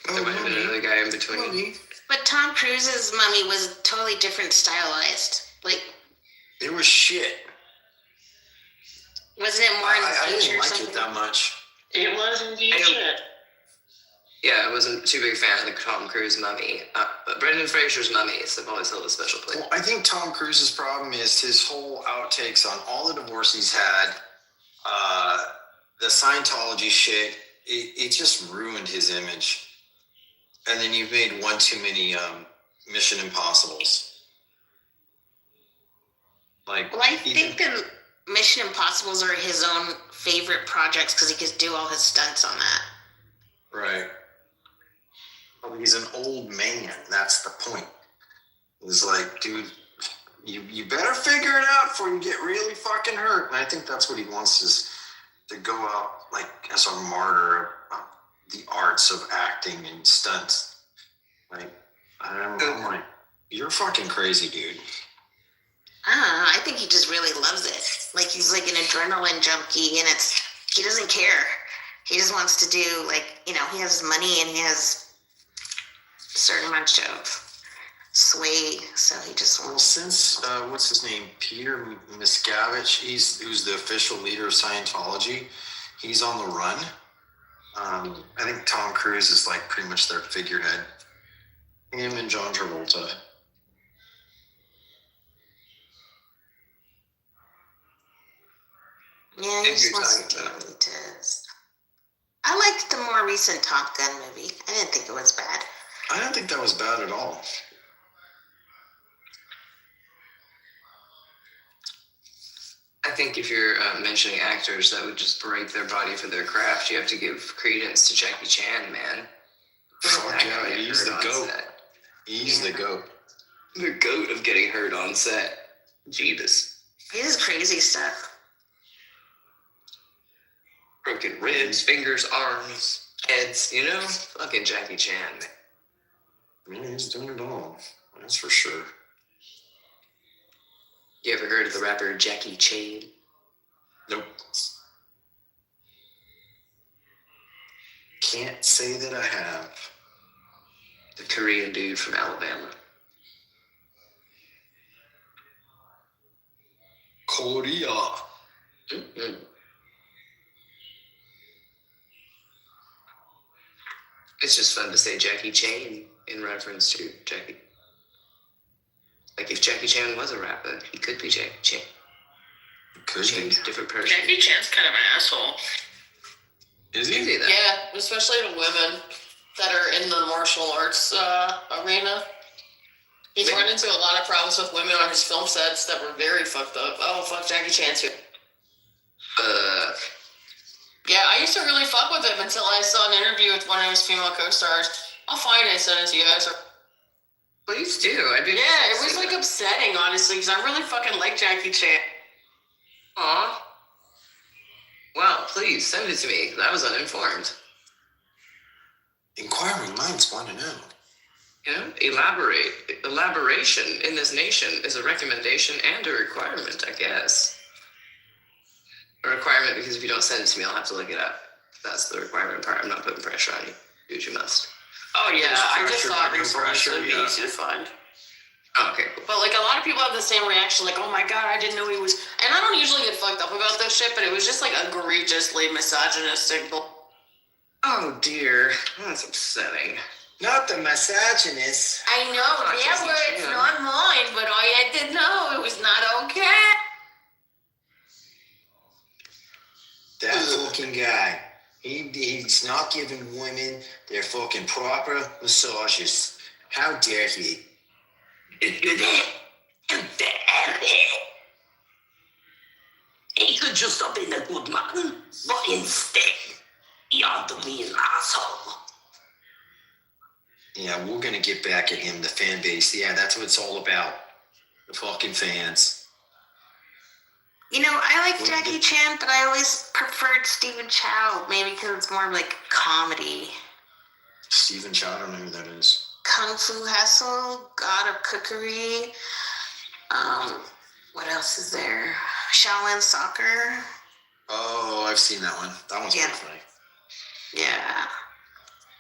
There might have been another guy in between. But Tom Cruise's mummy was totally different stylized. Like, it was shit. Wasn't it more in the I future didn't or like something? it that much. It was indeed shit. Yeah, I wasn't too big fan of the Tom Cruise mummy. But Brendan Fraser's mummies have always held a special place. Well, I think Tom Cruise's problem is his whole outtakes on all the divorce he's had, the Scientology shit. It just ruined his image. And then you've made one too many Mission Impossibles. Well, I think the Mission Impossibles are his own favorite projects because he gets to do all his stunts on that. Right. Well, he's an old man. That's the point. It's like, dude, you better figure it out before you get really fucking hurt. And I think that's what he wants, is to go out like as a martyr of the arts of acting and stunts. Like, I'm like, you're fucking crazy, dude. I don't know. I think he just really loves it. Like, he's like an adrenaline junkie, and he doesn't care. He just wants to do, like, he has money and he has a certain amount of sway, so he just wants. Well, since what's his name, Peter Miscavige, who's the official leader of Scientology, he's on the run. I think Tom Cruise is like pretty much their figurehead. Him and John Travolta. Yeah, he just wants to do what he does. I liked the more recent Top Gun movie. I didn't think it was bad. I don't think that was bad at all. I think if you're mentioning actors that would just break their body for their craft, you have to give credence to Jackie Chan, man. Fuck yeah, he's the GOAT. He's the GOAT. The GOAT of getting hurt on set. Jeebus. He does crazy stuff. Broken ribs, fingers, arms, heads, Fucking Jackie Chan, man. Yeah, he's doing it all. That's for sure. You ever heard of the rapper Jackie Chan? Nope. Can't say that I have. The Korean dude from Alabama. Korea. Mm-hmm. It's just fun to say Jackie Chan in reference to Jackie. Like, if Jackie Chan was a rapper, he could be Jackie Chan. Could be. Different person. Jackie Chan's kind of an asshole. Is he? Yeah, especially to women that are in the martial arts arena. He's run into a lot of problems with women on his film sets that were very fucked up. Oh, fuck Jackie Chan too. Yeah, I used to really fuck with him until I saw an interview with one of his female co-stars. I'll find it and send it to you guys. Please do. Yeah, it was like upsetting, honestly, because I really fucking like Jackie Chan. Aw. Wow, please send it to me. I was uninformed. Inquiring minds want to know. Elaboration in this nation is a recommendation and a requirement, I guess. A requirement because if you don't send it to me, I'll have to look it up. That's the requirement part. I'm not putting pressure on you. Do what you must. Oh, yeah, I just thought resources would be easy to find. Oh, okay, cool. But, like, a lot of people have the same reaction, like, oh my god, I didn't know he was... And I don't usually get fucked up about this shit, but it was just, like, egregiously misogynistic. Oh, dear. That's upsetting. Not the misogynist. I know, their words, not mine, but I had to know it was not okay. That fucking guy. He's not giving women their fucking proper massages. How dare he? He could just have been a good man, but instead, he ought to be an asshole. Yeah, we're gonna get back at him, the fan base. Yeah, that's what it's all about. The fucking fans. You know, I like Jackie Chan, but I always preferred Stephen Chow, maybe because it's more like comedy. Stephen Chow, I don't know who that is. Kung Fu Hustle, God of Cookery. What else is there? Shaolin Soccer. Oh, I've seen that one. That one's pretty funny. Yeah.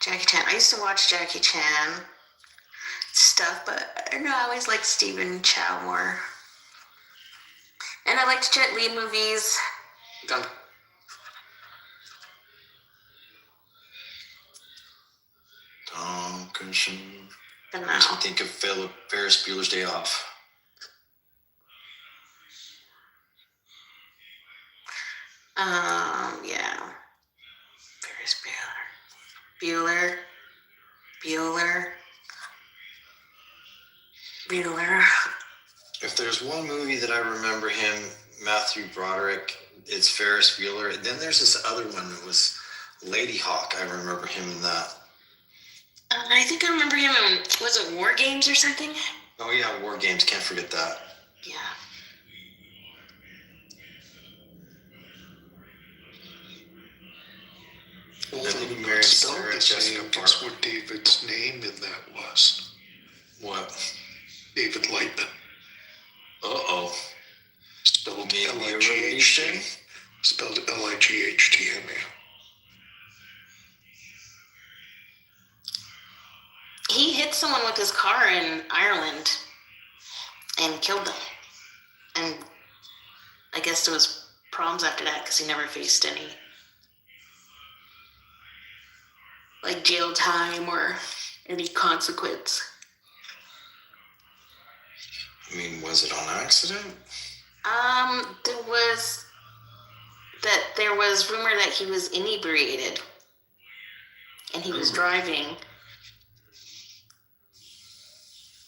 Jackie Chan. I used to watch Jackie Chan stuff, but I don't know, I always liked Stephen Chow more. And I liked Jet Li movies. Done. Tom Cruise. Makes me think of Ferris Bueller's Day Off. Yeah. Ferris Bueller. Bueller. If there's one movie that I remember him, Matthew Broderick, it's Ferris Bueller. And then there's this other one that was Lady Hawk. I remember him in that. I think I remember him in, was it War Games or something? Oh yeah, War Games. Can't forget that. Yeah. And then he married Sarah Jessica Parker. Guess what David's name in that was? What? David Lightman. Uh-oh. Spelled Maybe a L-I-G-H-T. revolution? Spelled L-I-G-H-T-M-A. He hit someone with his car in Ireland and killed them. And I guess there was problems after that because he never faced any like jail time or any consequence. I mean, was it on accident? There was rumor that he was inebriated and he was driving.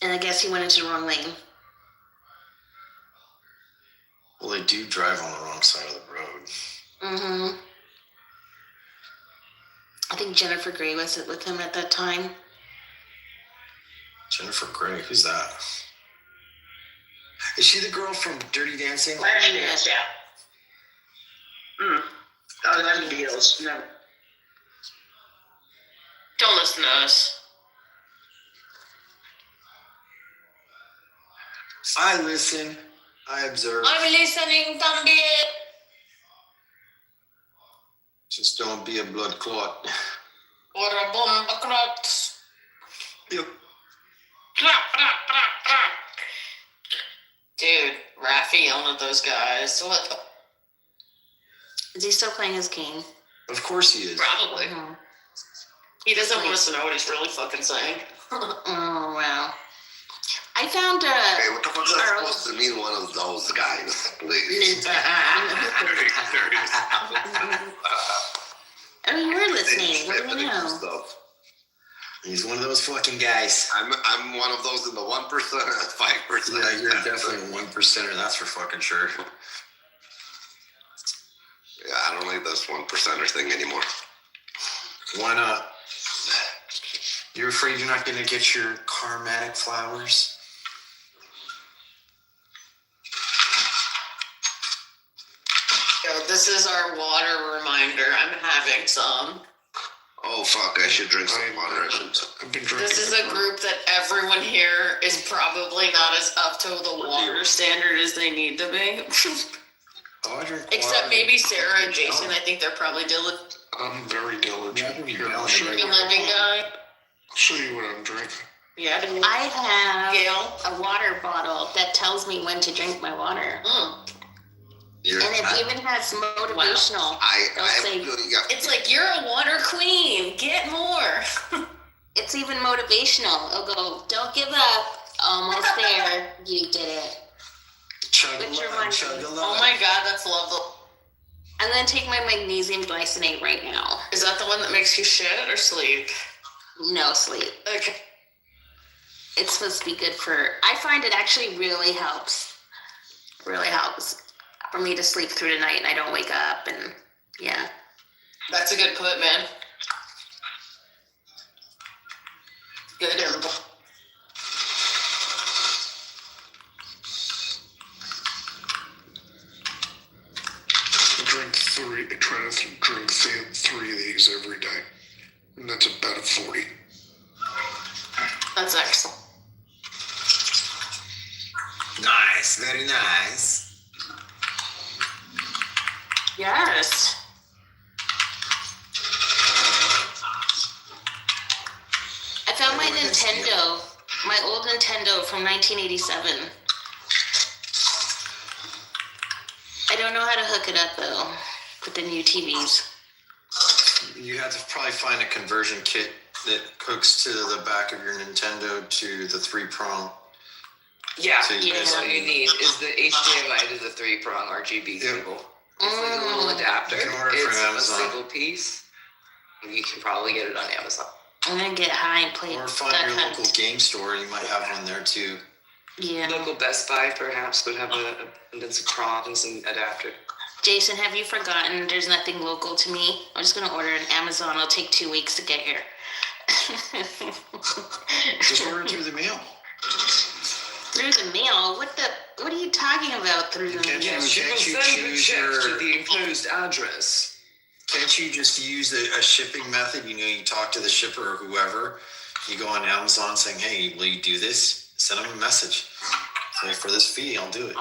And I guess he went into the wrong lane. Well, they do drive on the wrong side of the road. Mm-hmm. I think Jennifer Grey was with him at that time. Jennifer Grey, who's that? Is she the girl from Dirty Dancing? Yes, yeah. Oh, them deals. No. Don't listen to us. I listen. I observe. I'm listening, Thumbie. Just don't be a blood clot. Or a bomb clot. Yep. Dude, Raphael and those guys. What the? Is he still playing his game? Of course he is. Probably. He doesn't want us to know what he's really fucking saying. Oh, wow. I found Hey, what the fuck is that supposed to mean? One of those guys, please. I mean, you're listening. What do you know? Stuff. He's one of those fucking guys. I'm one of those in the 1%, 5%. Yeah, you're definitely a 1%er. That's for fucking sure. Yeah, I don't like this 1%er thing anymore. Why not? You're afraid you're not going to get your karmatic flowers? Yo, this is our water reminder. I'm having some. Oh, fuck, I should drink some water. I've been drinking. This is a group that everyone here is probably not as up to the water standard as they need to be. Oh, I drink Except water. maybe Sarah and Jason. I think they're probably diligent. I'm very diligent. I'll Show you living guy. I'll show you what I'm drinking. Yeah. I have Gail? a water bottle that tells me when to drink my water. And it even has motivational. It's like, you're a water queen. Get more. It's even motivational. It'll go, don't give up. Almost there. You did it. Which reminds me. Oh my God, that's lovely. I'm going to take my magnesium glycinate right now. Is that the one that makes you shit or sleep? No sleep. Okay. It's supposed to be good for. I find it actually really helps. Really helps for me to sleep through the night and I don't wake up and yeah. That's a good put, man. Good. Try to drink 3 of these every day. And that's about a 40. That's excellent. Nice, very nice. Yes. I found my Nintendo, my old Nintendo from 1987. I don't know how to hook it up though with the new TVs. You have to probably find a conversion kit that hooks to the back of your Nintendo to the 3-prong. Yeah, So that's all you need is the HDMI to the 3-prong RGB cable. It's like a little adapter. You can order it It's from a Amazon. single piece. You can probably get it on Amazon. I'm gonna get high and play. Or find your local game store. You might have one there too. Yeah. Local Best Buy perhaps would have some prongs and adapter. Jason, have you forgotten there's nothing local to me? I'm just gonna order an Amazon. It'll take 2 weeks to get here. Just order it through the mail. Through the mail? What are you talking about through the mail? Yes, you will send the check to the enclosed address. Can't you just use a shipping method? You know, you talk to the shipper or whoever. You go on Amazon saying, hey, will you do this? Send them a message. Say, for this fee, I'll do it.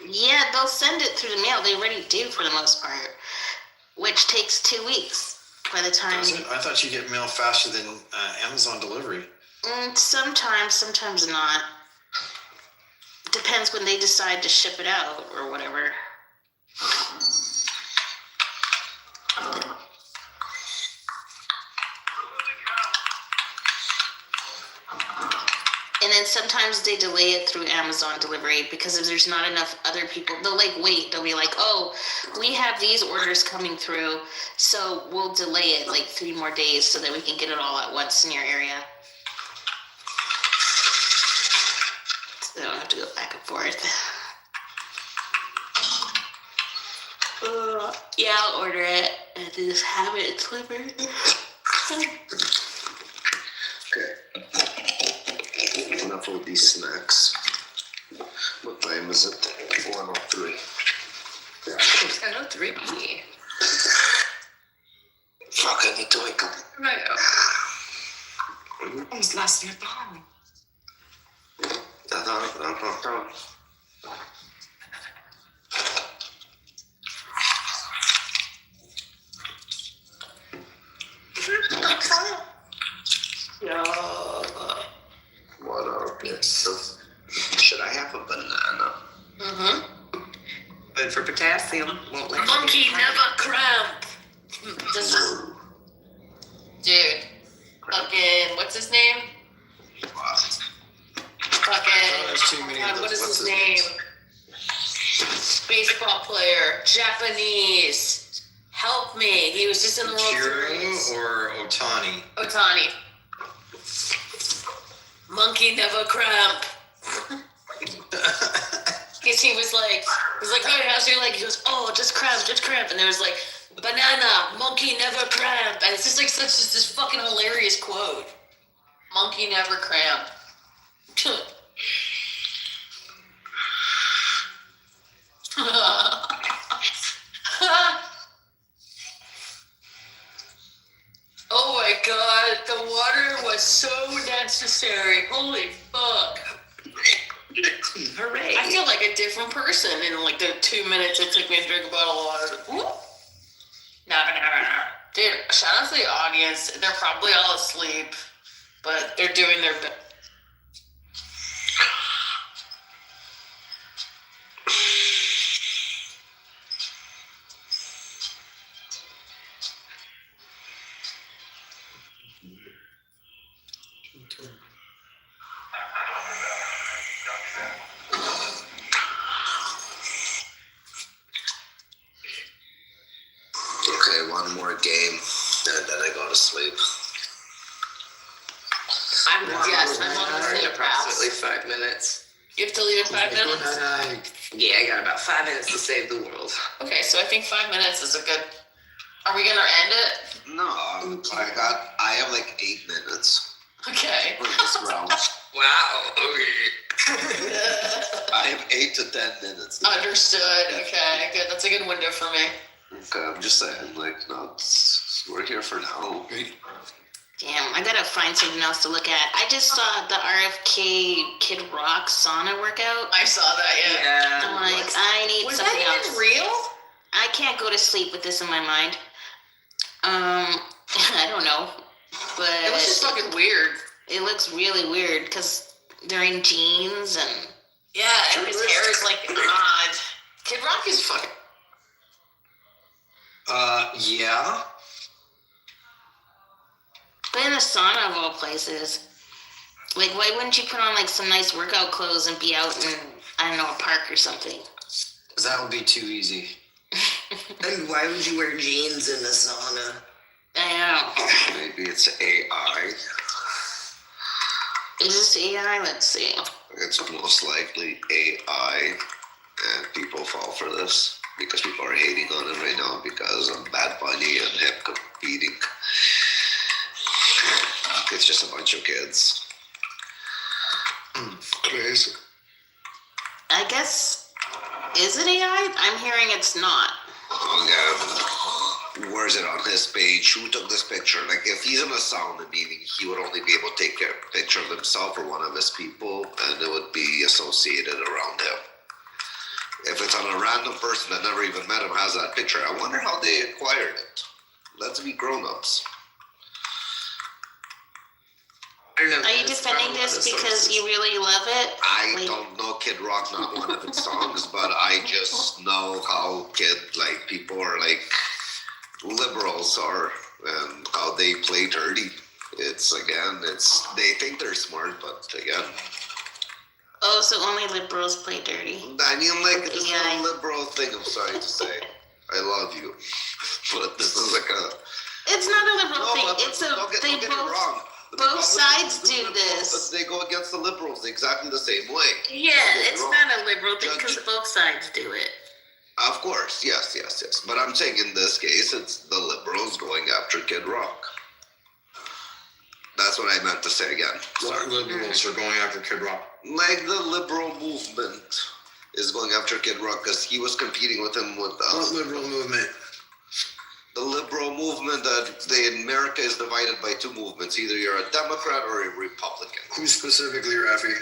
Yeah, they'll send it through the mail. They already do for the most part, which takes 2 weeks by the time. Does it? I thought you get mail faster than Amazon delivery. Sometimes not. Depends when they decide to ship it out or whatever. And then sometimes they delay it through Amazon delivery because if there's not enough other people, they'll like wait. They'll be like, oh, we have these orders coming through, so we'll delay it like 3 more days so that we can get it all at once in your area. So they don't have to go back and forth. Yeah, I'll order it and just have it delivered. Okay. Enough of these snacks. What time is it? 1:03. 10:03. Fuck, I need to wake up. Right. It's last year bomb. What are this? Should I have a banana? Mm-hmm. Good for potassium. Won't let Monkey never cramp. Dude. Fucking, what's his name? Fucking, what is his name? Baseball player, Japanese. Help me. He was just in the World Series. Or Otani? Otani. Monkey never cramp. Because he was like, oh, how's your leg? He goes, oh, just cramp. And there was like, banana, monkey never cramp. And it's just like this fucking hilarious quote. Monkey never cramp. Oh my god, the water was so necessary. Holy fuck. Hooray. I feel like a different person in like the 2 minutes it took me to drink a bottle of water. No. Dude, shout out to the audience. They're probably all asleep, but they're doing their best. Okay, one more game, and then I go to sleep. I'm approximately 5 minutes. You have to leave in 5 minutes? Yeah, I got about 5 minutes to save the world. Okay, so I think 5 minutes is a good... Are we gonna end it? No, I have like 8 minutes Okay. for this round. Wow. I have 8 to 10 minutes. Understood. Okay, good. That's a good window for me. Okay, I'm just saying, like, no, we're here for now. Damn, I gotta find something else to look at. I just saw the RFK Kid Rock sauna workout. I saw that, yeah. I'm like, I need something else. Was that even real? I can't go to sleep with this in my mind. I don't know, but it looks just fucking weird. It looks really weird because they're in jeans and and his hair is like odd. Kid Rock is fucking. Yeah. But in a sauna of all places, like why wouldn't you put on like some nice workout clothes and be out in I don't know a park or something? Because that would be too easy. And why would you wear jeans in the sauna? I know. Maybe it's AI. Is this AI? Let's see. It's most likely AI, and people fall for this because people are hating on it right now because of Bad Bunny and him competing. It's just a bunch of kids. Crazy. I guess, is it AI? I'm hearing it's not. Where is it on his page? Who took this picture? Like, if he's in a sauna meeting, he would only be able to take a picture of himself or one of his people, and it would be associated around him. If it's on a random person that never even met him has that picture, I wonder how they acquired it. Let's be grown-ups. Are you defending this because you really love it? I don't know Kid Rock, not one of its songs, but I just know how people are like liberals are and how they play dirty. They think they're smart, but again. Oh, so only liberals play dirty. I mean, like, this is a liberal thing, I'm sorry to say. I love you. But this is like a... It's not a liberal thing. It's a... Don't get me wrong. Both sides do this. They go against the liberals exactly the same way. Yeah, it's not a liberal thing because both sides do it. Of course, yes. But I'm saying in this case, it's the liberals going after Kid Rock. That's what I meant to say again. What liberals are going after Kid Rock? Like the liberal movement is going after Kid Rock because he was competing with him with... What liberal movement? The liberal movement that America is divided by two movements. Either you're a Democrat or a Republican. Who specifically, Rafi?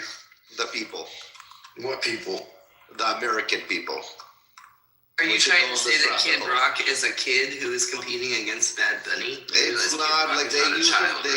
The people. What people? The American people. Are you trying to say that Kid Rock is a kid who is competing against Bad Bunny? It's not like they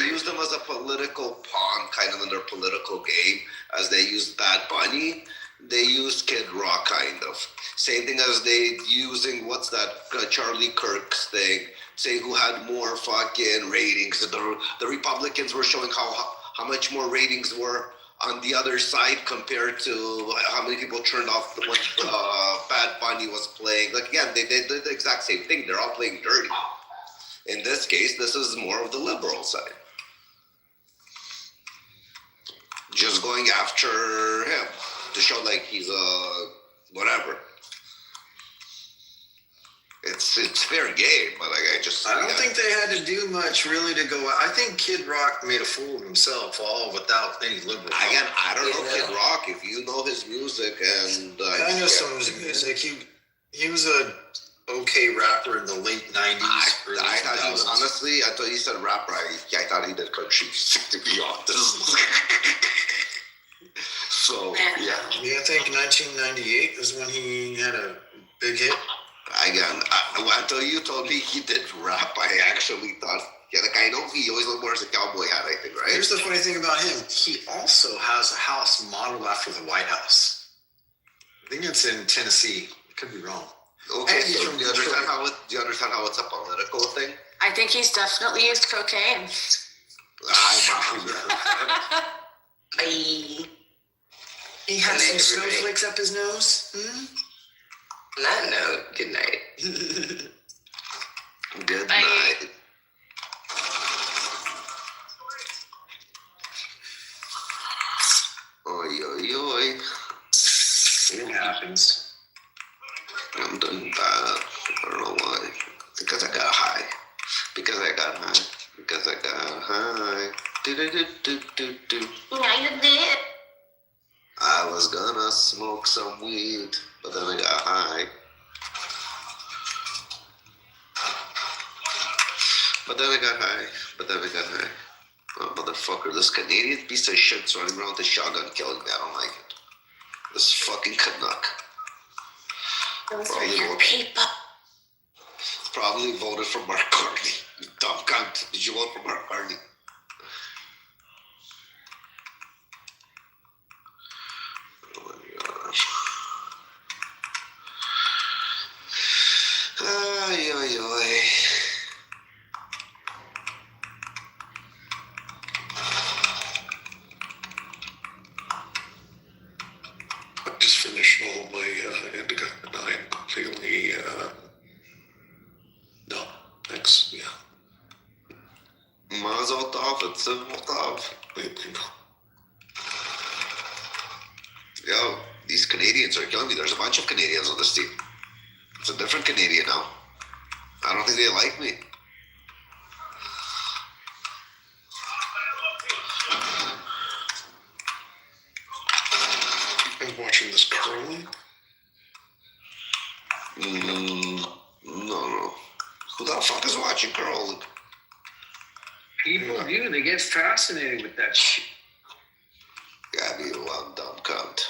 use them as a political pawn, kind of in their political game, as they use Bad Bunny. They use Kid Rock, kind of. Same thing as they using, what's that, Charlie Kirk's thing, saying who had more fucking ratings. The Republicans were showing how much more ratings were on the other side compared to how many people turned off when Bad Bunny was playing. Like, again, they did the exact same thing. They're all playing dirty. In this case, this is more of the liberal side. Just going after him to show like he's whatever. It's fair game, but like I don't think they had to do much really to go. I think Kid Rock made a fool of himself all without any liberal. Again, I don't know Kid Rock. If you know his music and I know some of his music. He was a okay rapper in the late 90s. I thought he was, honestly, I thought you said rapper. I thought he did country music, to be honest. So yeah, I think 1998 was when he had a big hit. Again, until you told me he did rap, I actually thought, I know he always wears a cowboy hat, I think, right? Here's the funny thing about him. He also has a house modeled after the White House. I think it's in Tennessee. I could be wrong. Okay, so do you understand how it's a political thing? I think he's definitely used cocaine. He has some snowflakes up his nose. On that note, good night. Good night. high. Do-do-do-do-do-do. Yeah, you did. I was gonna smoke some weed, but then I got high. But then I got high. Oh, motherfucker, this Canadian piece of shit's running around with a shotgun killing me. I don't like it. This fucking Canuck. Probably voted for Mark Carney. You dumb cunt. Did you vote for Mark Carney? Oh my gosh. Ay, ay, ay. I just finished all my indica, and I'm completely no, thanks. Yeah. Mazel tov, it's a tov. Yo, these Canadians are killing me. There's a bunch of Canadians on this team. It's a different Canadian now. I don't think they like me. I'm watching this curling. No. Who the fuck is watching curling? People do. They get fascinated with that shit. Gotta be one dumb cunt.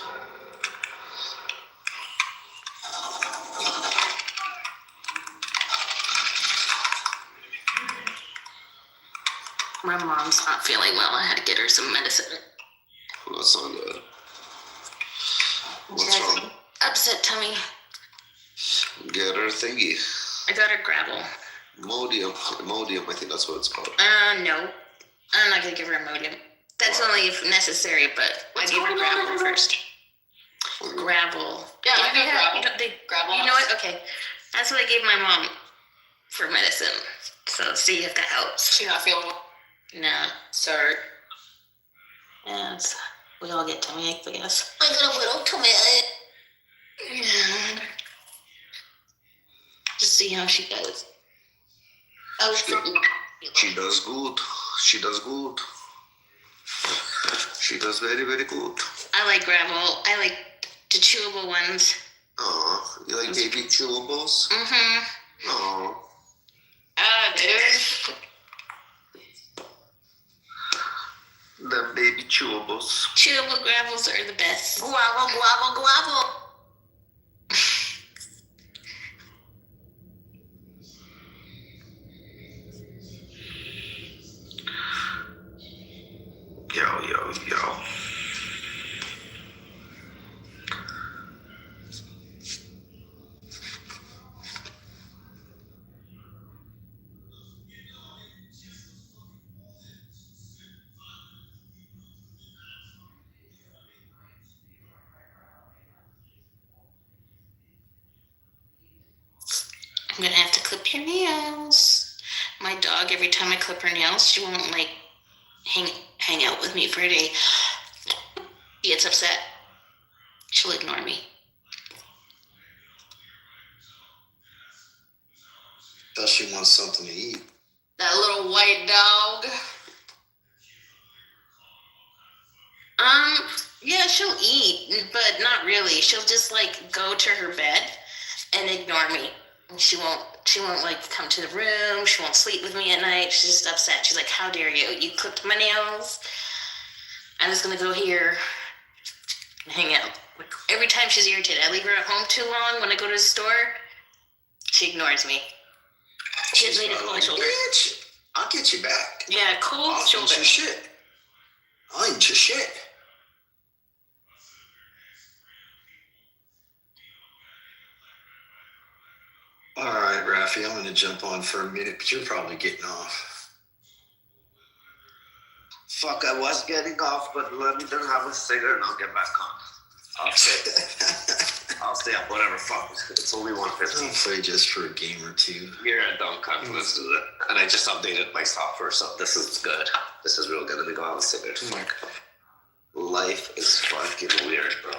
My mom's not feeling well. I had to get her some medicine. That's not good. What's wrong? Upset tummy. Get her thingy. I got her Gravel. Imodium, I think that's what it's called. No. I'm not gonna give her Imodium. That's only if necessary, but I gave her Gravel first. Gravel. Yeah, I know Gravel. Gravel. You know what? Okay. That's what I gave my mom for medicine. So see if that helps. She not feeling well? Nah. Sorry. Yeah, we all get tummy aches, I guess. I got a little tummy ache. Yeah. Just see how she does. Oh, she does good. She does good. She does very, very good. I like Gravel. I like the chewable ones. Oh, you like baby chewables? Mm-hmm. Oh. Dude. Them baby chewables. Chewable Gravels are the best. Guavo. Yo. I'm gonna have to clip your nails. My dog, every time I clip her nails, she won't hang out with me for a day. She gets upset. She'll ignore me. Does she want something to eat? That little white dog. Yeah, she'll eat, but not really. She'll just go to her bed and ignore me. She won't come to the room. She won't sleep with me at night. She's just upset. She's like, how dare you? You clipped my nails. I'm just gonna go here and hang out. Every time she's irritated, I leave her at home too long when I go to the store. She ignores me. She has made a cold shoulder. Bitch, I'll get you back. Yeah, cold shoulder. I'll eat your shit. I'll eat your shit. All right, Rafi, I'm going to jump on for a minute, but you're probably getting off. Fuck, I was getting off, but let me then have a cigarette and I'll get back on. I'll stay up, whatever, fuck. It's only 1:50. I'll play just for a game or two. You're a dumb cunt, let's do it. And I just updated my software, so this is good. This is real good. Let me go have a cigarette. Fuck. Life is fucking weird, bro.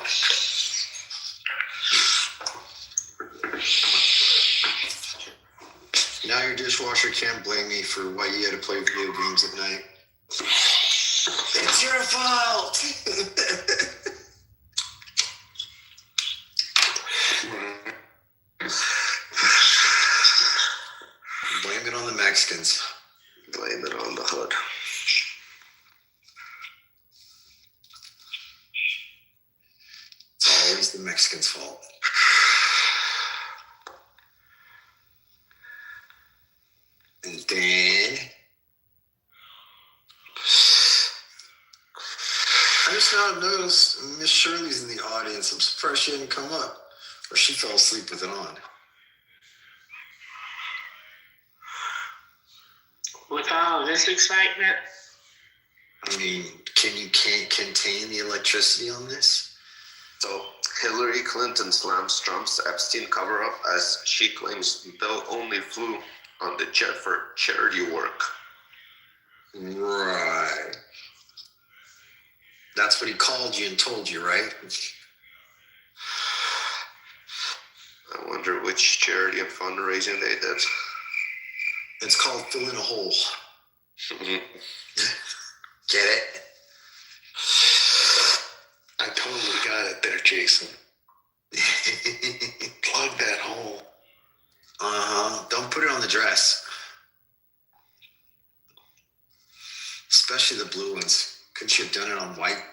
Now your dishwasher can't blame me for why you had to play video games at night. It's your fault. Blame it on the Mexicans. Blame it on the hood. It's always the Mexicans' fault. And then I just now noticed Miss Shirley's in the audience. I'm surprised she didn't come up, or she fell asleep with it on. With all this excitement, I mean, can't contain the electricity on this? So Hillary Clinton slams Trump's Epstein cover-up as she claims Bill only flew on the jet for charity work. Right. That's what he called you and told you, right? I wonder which charity and fundraising they did. It's called filling a hole. Get it? I totally got it there, Jason. Plug that hole. Uh-huh. Don't put it on the dress. Especially the blue ones. Couldn't you have done it on white?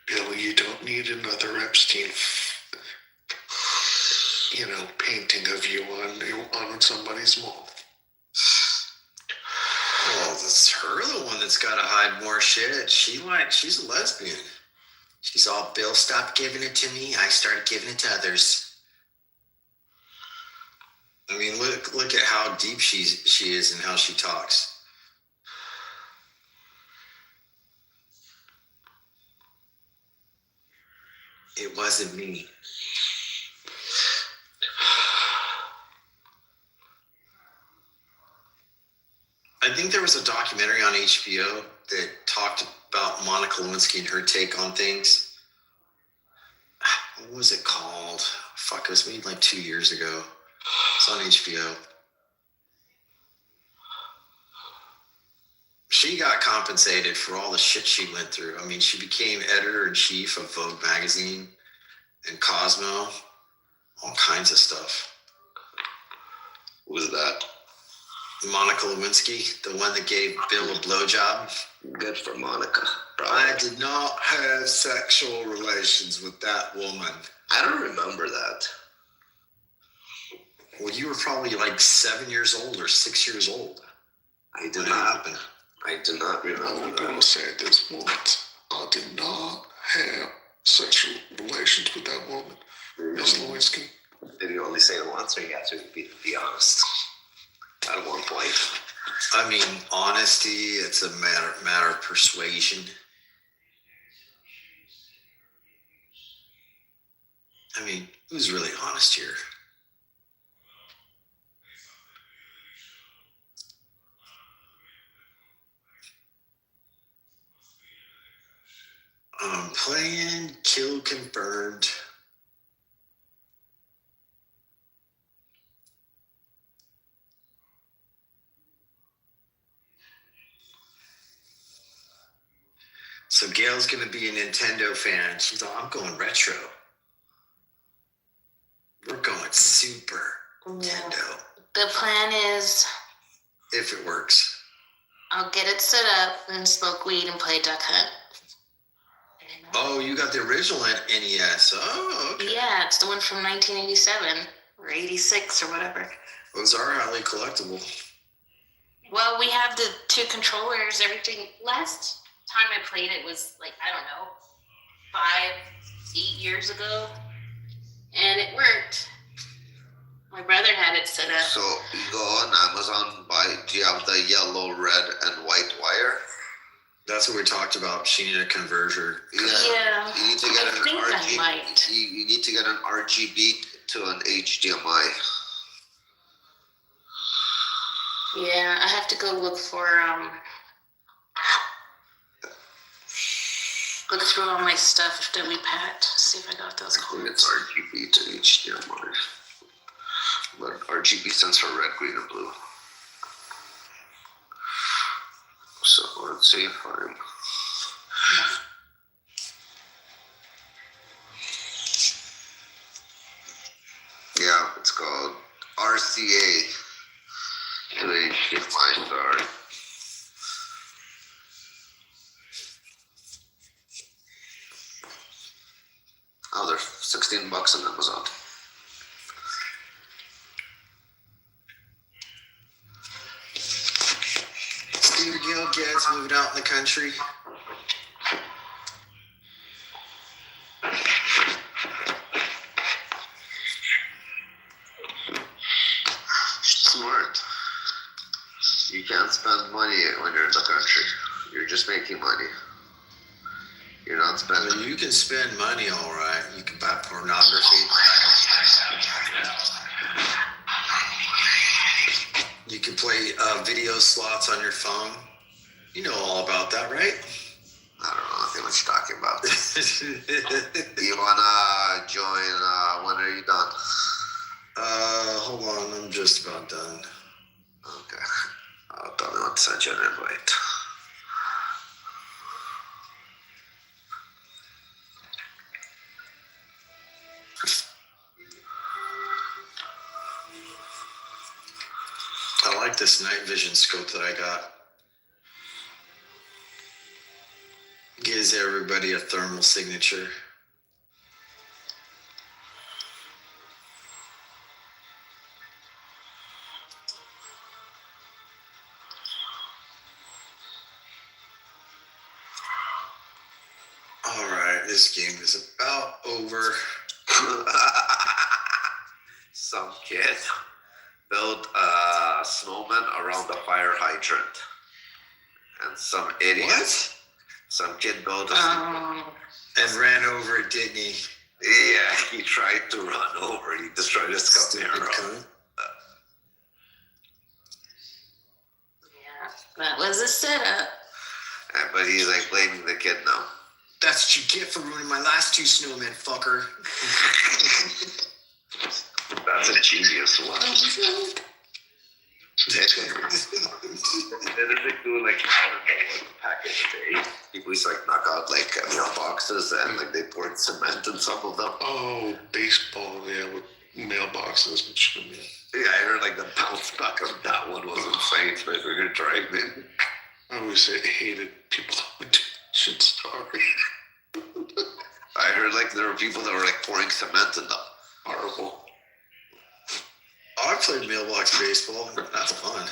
Bill, you don't need another Epstein, painting of you on somebody's wall. Well, it's her the one that's got to hide more shit. She's a lesbian. She's all, Bill stopped giving it to me. I started giving it to others. I mean, look at how deep she is and how she talks. It wasn't me. I think there was a documentary on HBO that talked about Monica Lewinsky and her take on things. What was it called? Fuck, it was made like 2 years ago. It's on HBO. She got compensated for all the shit she went through. I mean, she became editor-in-chief of Vogue magazine and Cosmo, all kinds of stuff. Who was that? Monica Lewinsky, the one that gave Bill a blowjob. Good for Monica. Probably. I did not have sexual relations with that woman. I don't remember that. Well, you were probably like 7 years old or 6 years old. I did not remember I'm that. going to say this once. I did not have sexual relations with that woman, Miss Lewinsky. Did you only say it once, or you have to be honest? At one point. I mean, honesty, it's a matter of persuasion. I mean, who's really honest here? Playing, kill confirmed. So Gail's gonna be a Nintendo fan. She's like, I'm going retro. We're going super Nintendo. The plan is If it works. I'll get it set up and smoke weed and play Duck Hunt. Oh, you got the original NES. Oh, okay. Yeah, it's the one from 1987 or 86 or whatever. Those are highly collectible. Well, we have the two controllers, everything. Last time I played it was like, I don't know, 5-8 years ago. And it worked. My brother had it set up. So you go on Amazon, do you have the yellow, red, and white wire? That's what we talked about. She needed a converter. Yeah. You need to get I think I might. You need to get an RGB to an HDMI. Yeah, I have to go look through all my stuff that we packed. see if I got those I think cords. it's RGB to HDMI. But RGB stands for red, green, and blue. So let's see if I'm. Yeah, it's called RCA to HDMI. Sorry. Oh, they're $16 on Amazon. Steve Gill gets moved out in the country. Smart. You can't spend money when you're in the country. You're just making money. You're not spending. Well, you can spend money, all right. You can buy pornography. You can play video slots on your phone. You know all about that, right? I don't know nothing what you're talking about. You wanna join? When are you done? Hold on. I'm just about done. Okay. Tell me what to send you an invite. I like this night vision scope that I got. Gives everybody a thermal signature. All right, this game is about over. Some kid built a snowman around the fire hydrant. And some idiot. What? Some kid built a snowman. And ran over it, didn't he? Yeah, he tried to run over it. He destroyed his camera. Yeah, that was a setup. But he's like blaming the kid now. That's what you get for ruining my last 2 snowmen, fucker. That's a genius one. They're doing like package a day. People used to like knock out like mailboxes and like they poured cement in some of them. Oh, baseball, yeah, with mailboxes and shit. Yeah, I heard like the bounce back on that one was insane. So I figured driving. I always hated people that would do shit. Sorry. I heard like there were people that were like pouring cement in them. Horrible. Oh, I played mailbox baseball. That's fun.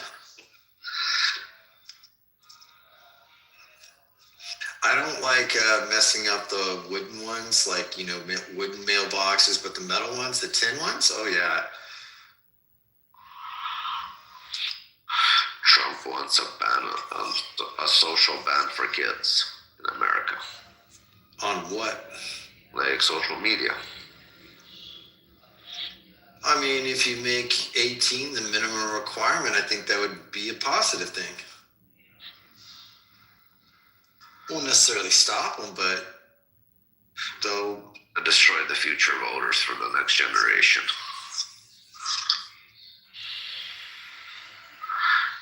I don't like messing up the wooden ones, like, you know, wooden mailboxes, but the metal ones, the tin ones, oh yeah. Trump wants a ban, a social ban for kids in America. On what? Like social media. I mean, if you make 18 the minimum requirement, I think that would be a positive thing. Won't necessarily stop them, but they'll destroy the future voters for the next generation.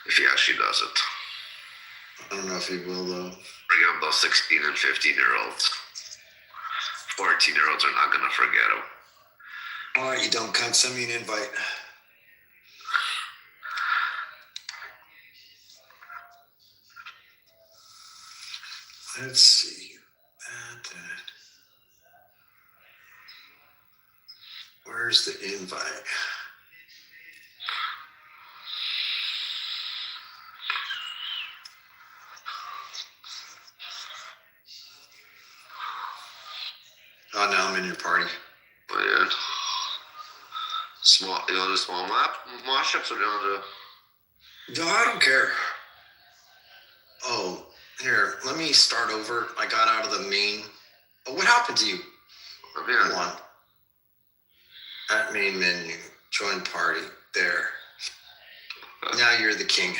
If he actually does it. I don't know if he will, though. Bring up those 16 and 15-year-olds. 14-year-olds are not going to forget him. All right, you dumb cunt, send me an invite. Let's see. Where's the invite? Oh, now I'm in your party. Weird. Small, you want to do small mashups or do you want to do? No, I don't care. Oh, here, let me start over. I got out of the main. Oh, what happened to you? I'm here. Come on. At main menu, join party. There. Now you're the king.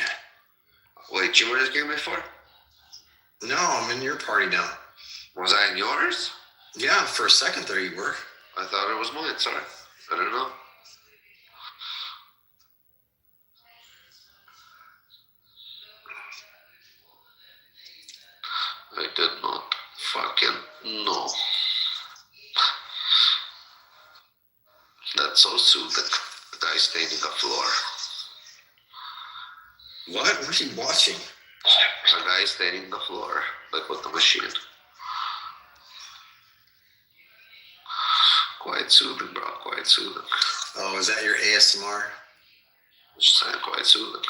Wait, you were this game before? No, I'm in your party now. Was I in yours? Yeah, for a second there you were. I thought it was mine. Sorry, I don't know. I did not fucking know. That's so soothing. The guy staying in the floor. What? What are you watching? A guy standing on the floor, like with the machine. Quite soothing, bro. Quite soothing. Oh, is that your ASMR? Just saying, quite soothing.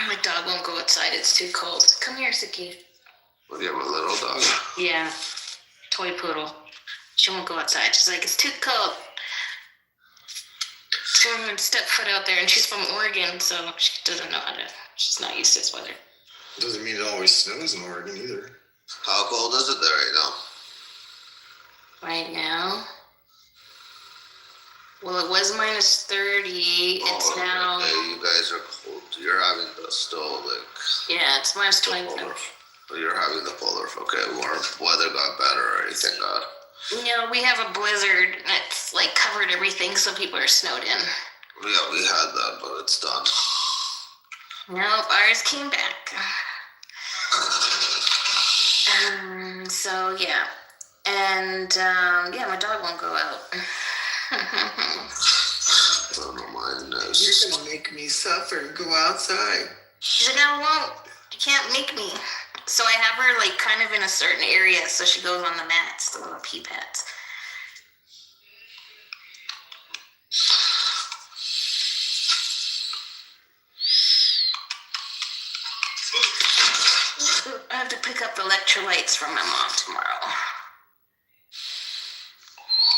My dog won't go outside. It's too cold. Come here, Saki. Well, you have a little dog. Yeah, toy poodle. She won't go outside. She's like, it's too cold. She won't even step foot out there, and she's from Oregon, so she doesn't know how to. She's not used to this weather. Doesn't mean it always snows in Oregon either. How cold is it there right now? Right now. Well, it was minus 30. It's now. Hey, you guys are cold. You're having the still like. Yeah, it's minus 20. You're having the polar. Okay, warm weather got better already. Thank God. You know, we have a blizzard that's like covered everything, so people are snowed in. Yeah, we had that, but it's done. Nope, ours came back. So yeah, and yeah, my dog won't go out. I don't know my nose. You're gonna make me suffer and go outside. She's like, I won't. You can't make me. So I have her like kind of in a certain area, so she goes on the mats, the little pee pads. I have to pick up the electrolytes from my mom tomorrow.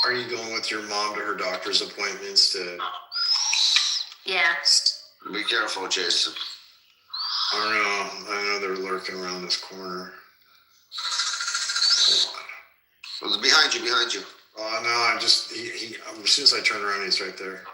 Are you going with your mom to her doctor's appointments to... Yeah. Be careful, Jason. I don't know. I know they're lurking around this corner. Hold on. Behind you, behind you. Oh, no, I just... as soon as I turn around, he's right there.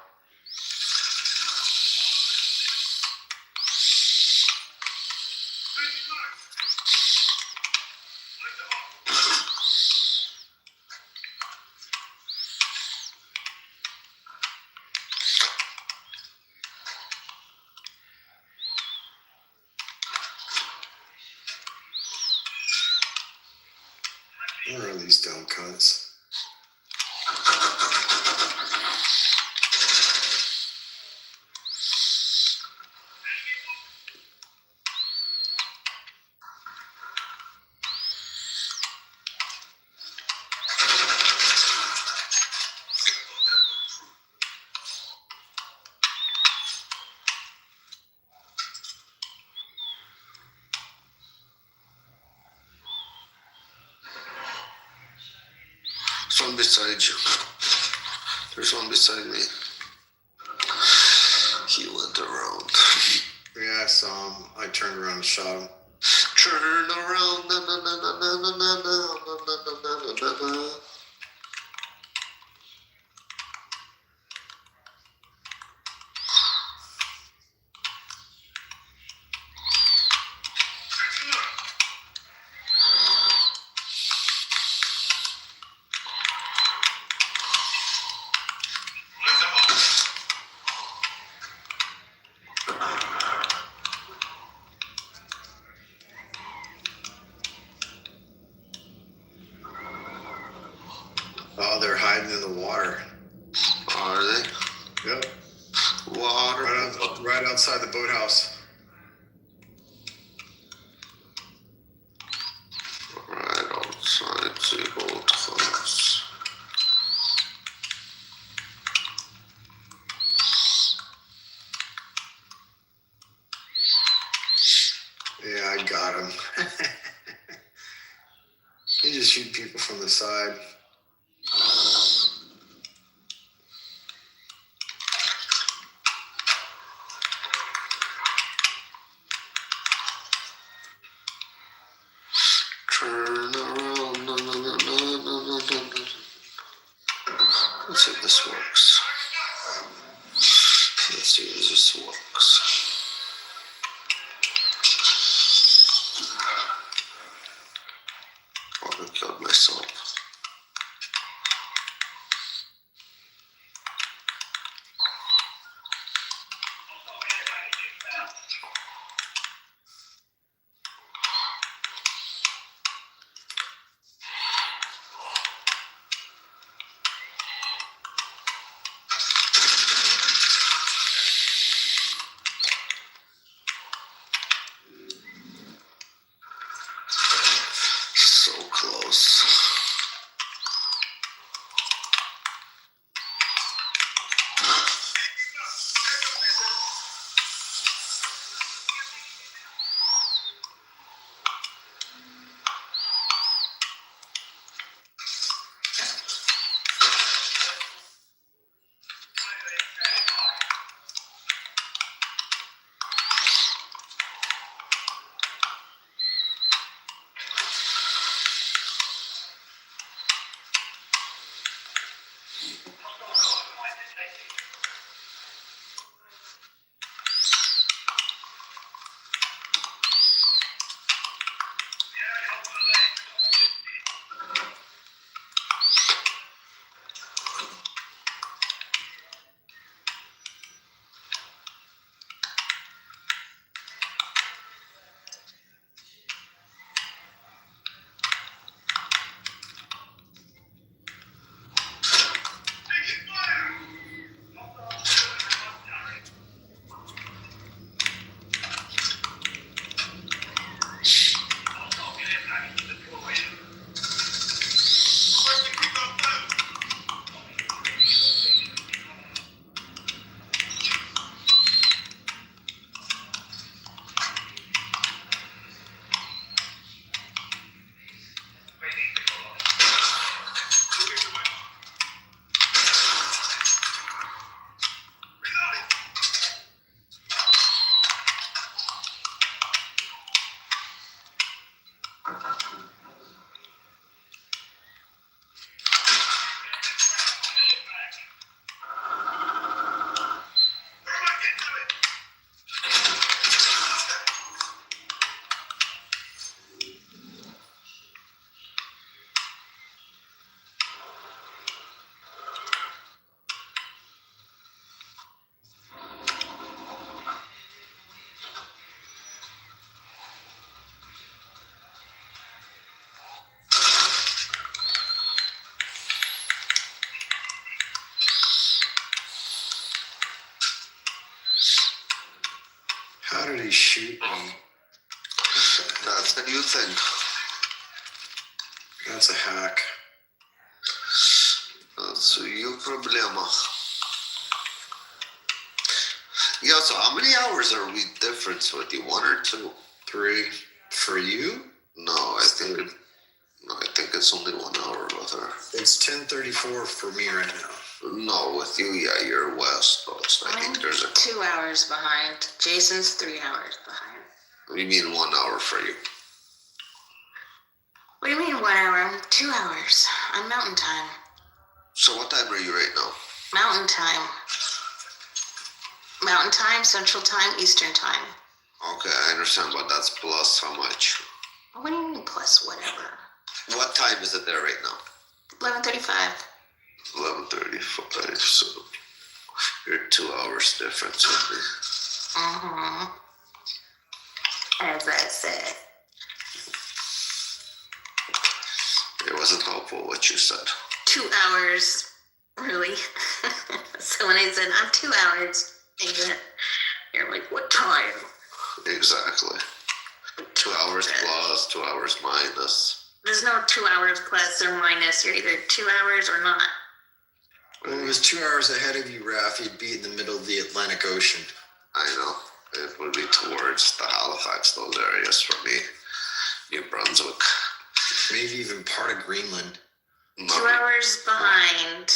Where are these dumb cunts? There's one beside you. There's one beside me. He went around. Yeah, I saw him. I turned around and shot him. Turn around. Na, na, na, na, na, na, na, na, na, na, na. Oh, they're hiding in the water. Are they? Yep. Water. Right outside the boathouse. Right outside the boathouse. shoot people from the side. Turn around. No. Let's see if this works. Let's see if this works. Probably killed myself. So close. How did he shoot me? That's a new thing. That's a hack. That's your problema. Yeah, so how many hours are we difference with you? 1 or 2? 3. For you? No, I think it's only 1 hour with her. It's 10:34 for me right now. No, with you, yeah, you're west. So it's, I think there's a. 2 hours behind. Jason's 3 hours behind. What do you mean 1 hour for you? What do you mean 1 hour? 2 hours. On Mountain Time. So what time are you right now? Mountain Time. Mountain Time, Central Time, Eastern Time. Okay, I understand, but that's plus how much? What do you mean plus whatever? What time is it there right now? 11:35. 11:35. So you're 2 hours difference with me. Mm-hmm. As I said. It wasn't helpful what you said. 2 hours, really? So when I said I'm 2 hours, and you're like, what time? Exactly. 2 hours plus, 2 hours minus. There's no 2 hours plus or minus. You're either 2 hours or not. Well, it was 2 hours ahead of you, Raph. You'd be in the middle of the Atlantic Ocean. I know. It would be towards the Halifax, those areas for me. New Brunswick. Maybe even part of Greenland. 2 hours behind.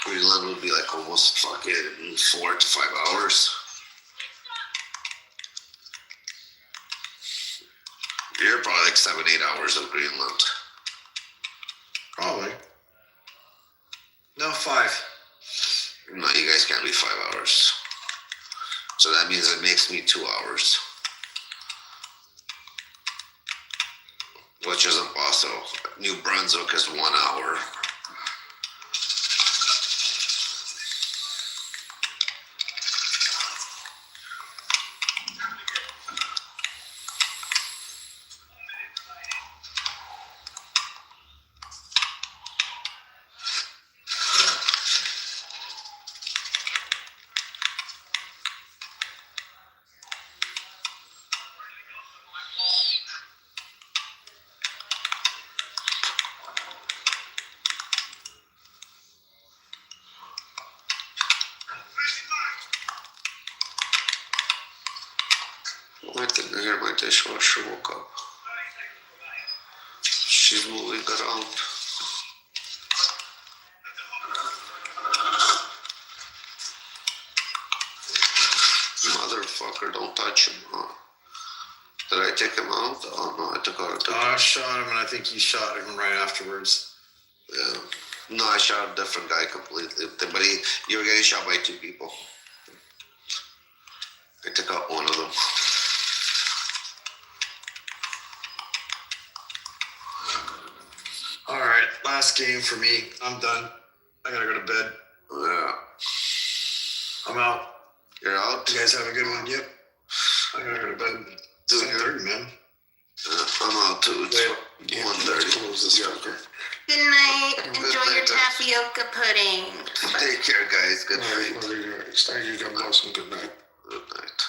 Greenland would be like almost fucking 4 to 5 hours. You're probably like 7, 8 hours of Greenland. Probably. No, 5. No, you guys can't be 5 hours. So that means it makes me 2 hours. Which is impossible. New Brunswick is 1 hour. I didn't hear my dishwasher woke up. She's moving around. Motherfucker, don't touch him, huh? Did I take him out? Oh no, I took out I shot him, and I think you shot him right afterwards. Yeah. No, I shot a different guy completely. But you were getting shot by 2 people. I took out one of them. All right, last game for me. I'm done. I gotta go to bed. Yeah. I'm out. You're out? You guys have a good one? Yep. I gotta go to bed. It's 10:30, man. Yeah, I'm out too. It's 1:30. Good night. Enjoy your tapioca pudding. Take care, guys. Good night. Thank you. God bless and good night. Good night.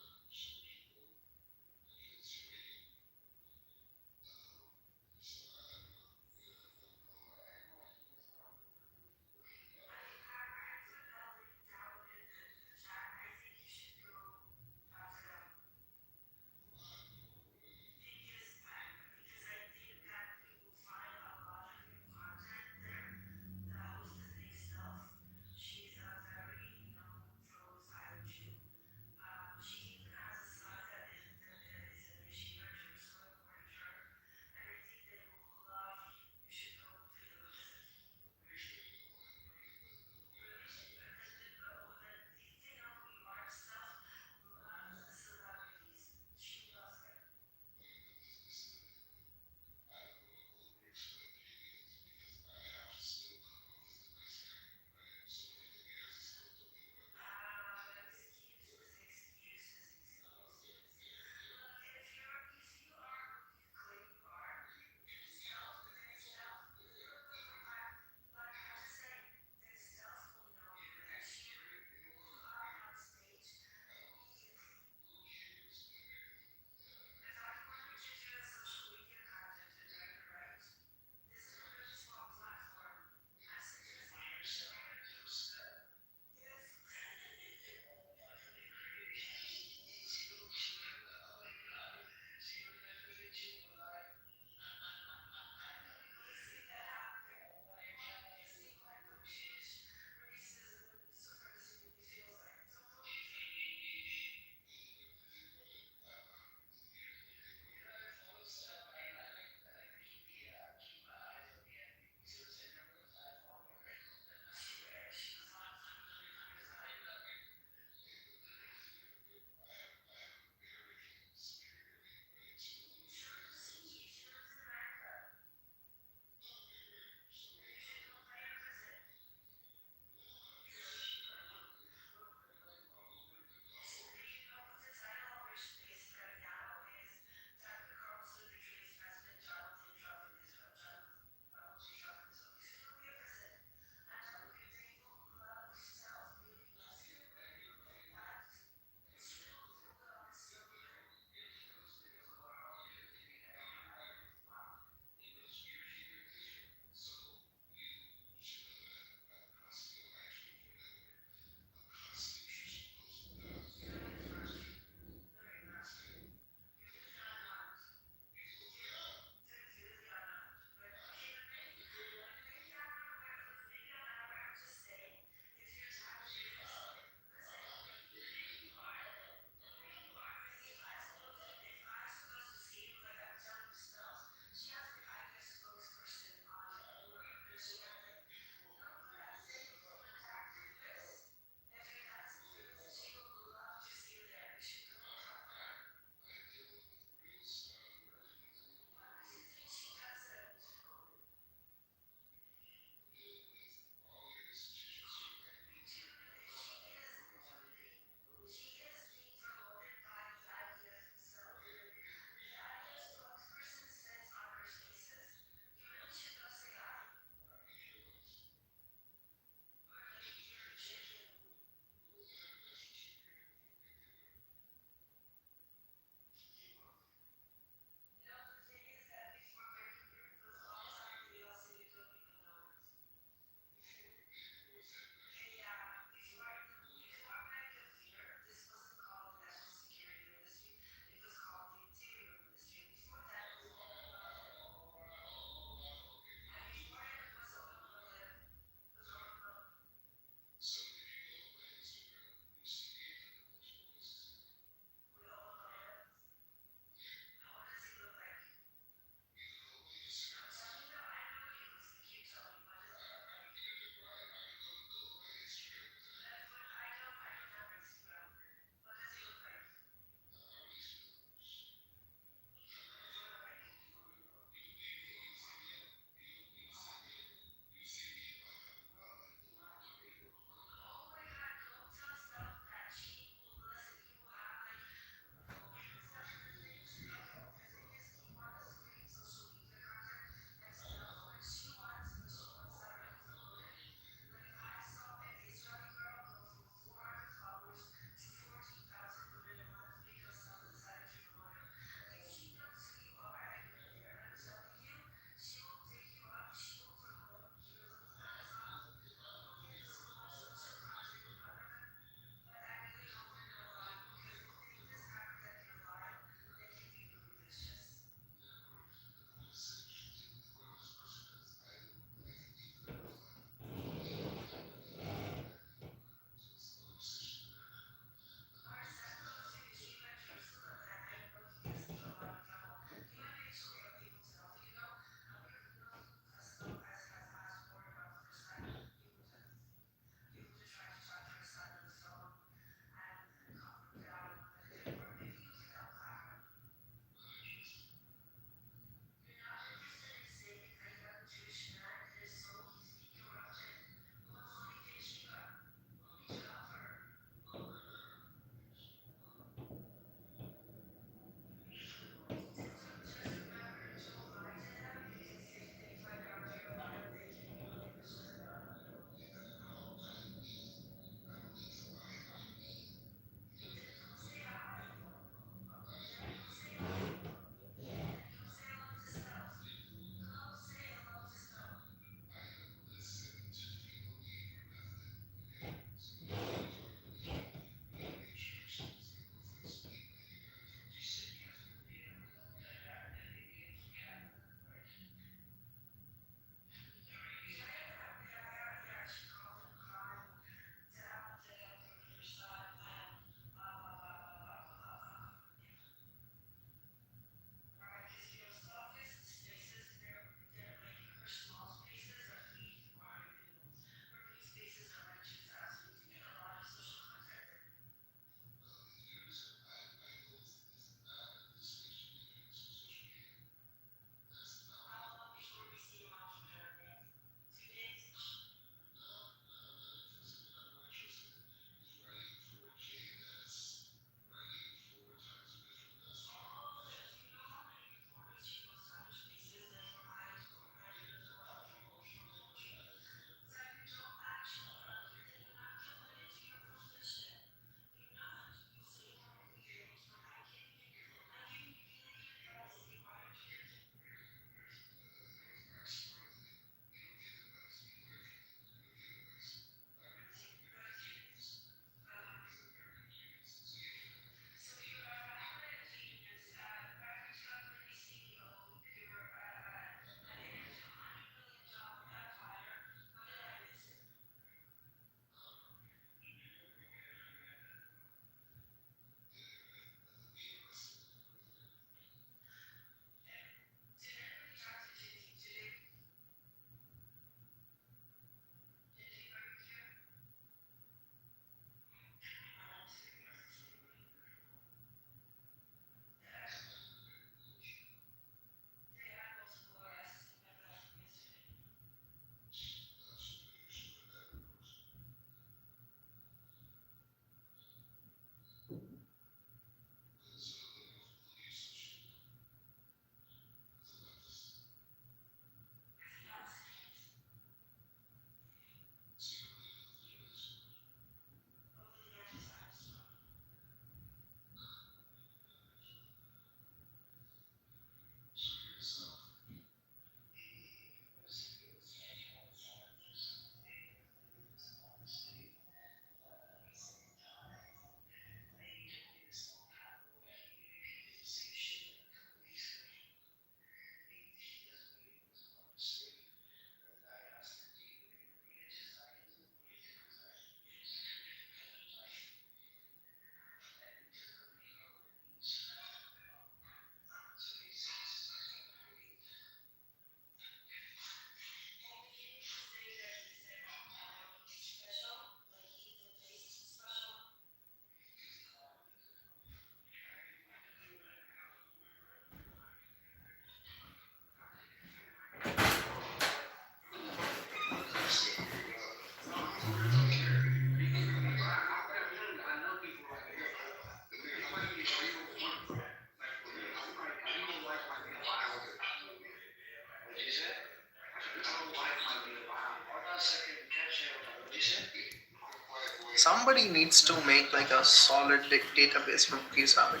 Somebody needs to make like a solid database for Pre-Islamic.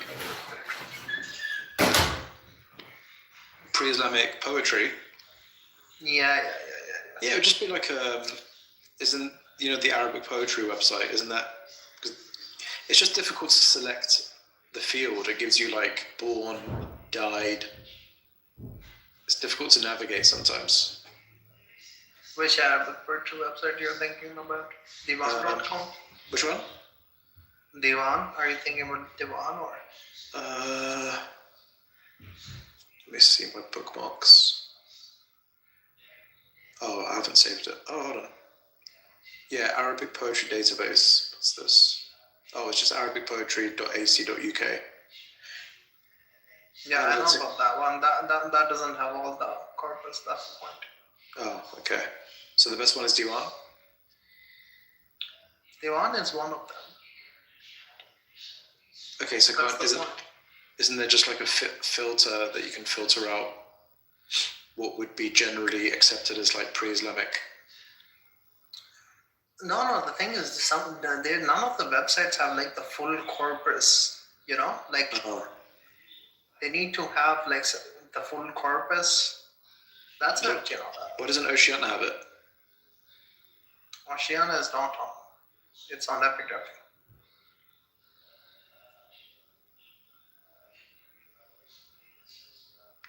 Pre-Islamic poetry. Yeah. Yeah, it would just be like isn't the Arabic poetry website? Isn't that? Cause it's just difficult to select the field. It gives you like born, died. It's difficult to navigate sometimes. Which Arabic poetry website you're thinking about? Divan.com? Which one? Divan? Are you thinking about Divan or? Let me see my bookmarks. Oh, I haven't saved it. Oh, hold on. Yeah, Arabic Poetry Database. What's this? Oh, it's just arabicpoetry.ac.uk. Yeah, I know about that one. That doesn't have all the corpus. That's the point. Oh, okay. So the best one is Diwan? Diwan is one of them. Okay, so isn't there just like a filter that you can filter out what would be generally accepted as like pre-Islamic? No. The thing is, none of the websites have like the full corpus. Like they need to have like the full corpus. That's it. Why doesn't Oceana have it? Oceana is not on. It's on epigraphy.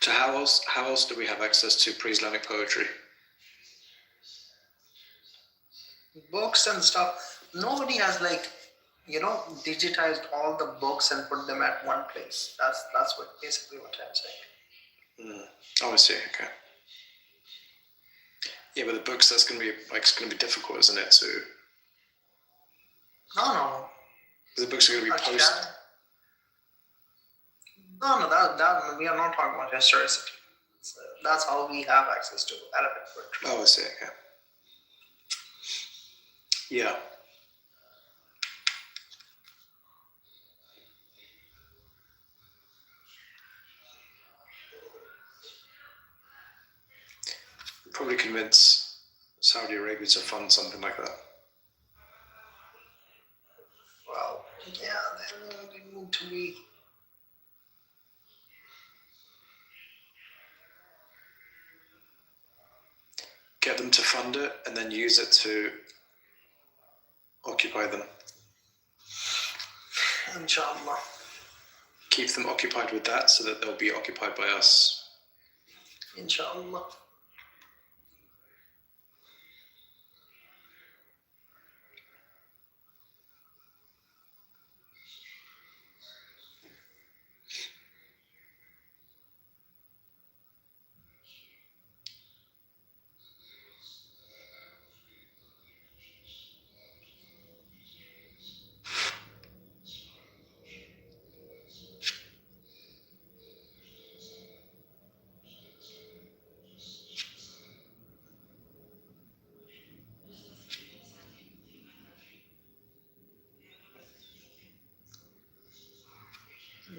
So how else do we have access to pre-Islamic poetry? Books and stuff. Nobody has digitized all the books and put them at one place. That's basically what I'm saying. Oh, I see. Okay. Yeah, but the books, it's gonna be difficult, isn't it? No. The books are gonna be posted. No, that we are not talking about historicity. That's how we have access to Arabic poetry. Oh, I see. Okay. Yeah. Probably convince Saudi Arabia to fund something like that. Well, yeah, they need to be. Get them to fund it and then use it to occupy them. Inshallah. Keep them occupied with that so that they'll be occupied by us. Inshallah.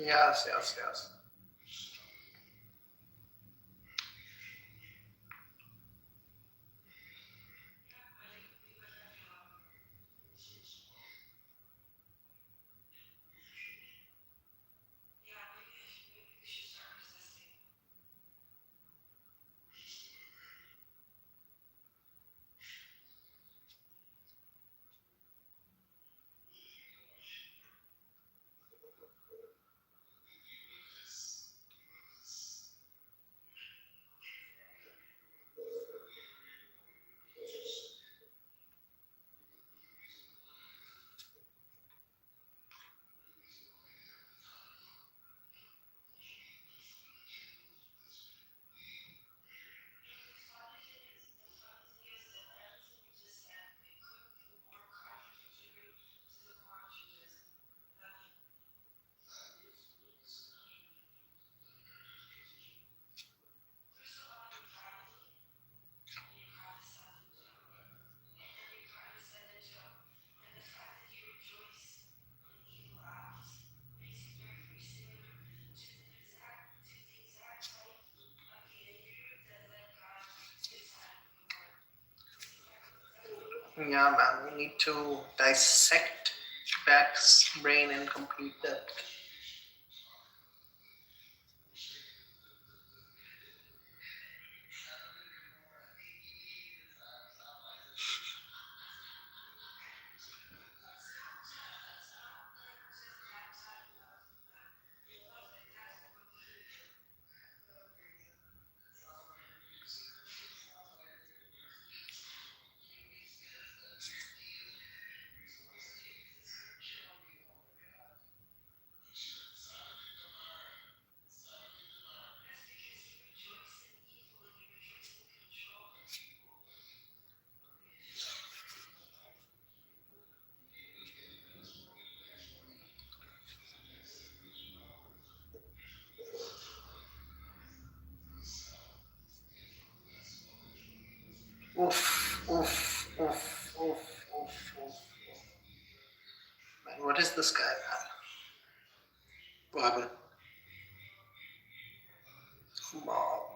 Yes. Yeah, man, we need to dissect Beck's brain in complete depth. Oof, oof, oof, oof, oof, oof. Man, what is this guy, man? What happened? Wow.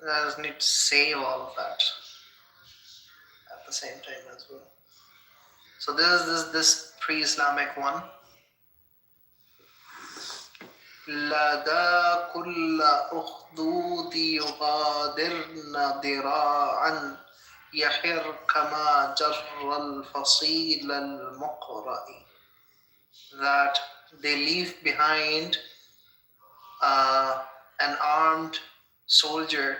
I just need to save all of that at the same time as well. So this pre-Islamic one. لدى كل أخدود يغادرن ذراعا يحر كما جر الفصيل المقرأ. That they leave behind an armed soldier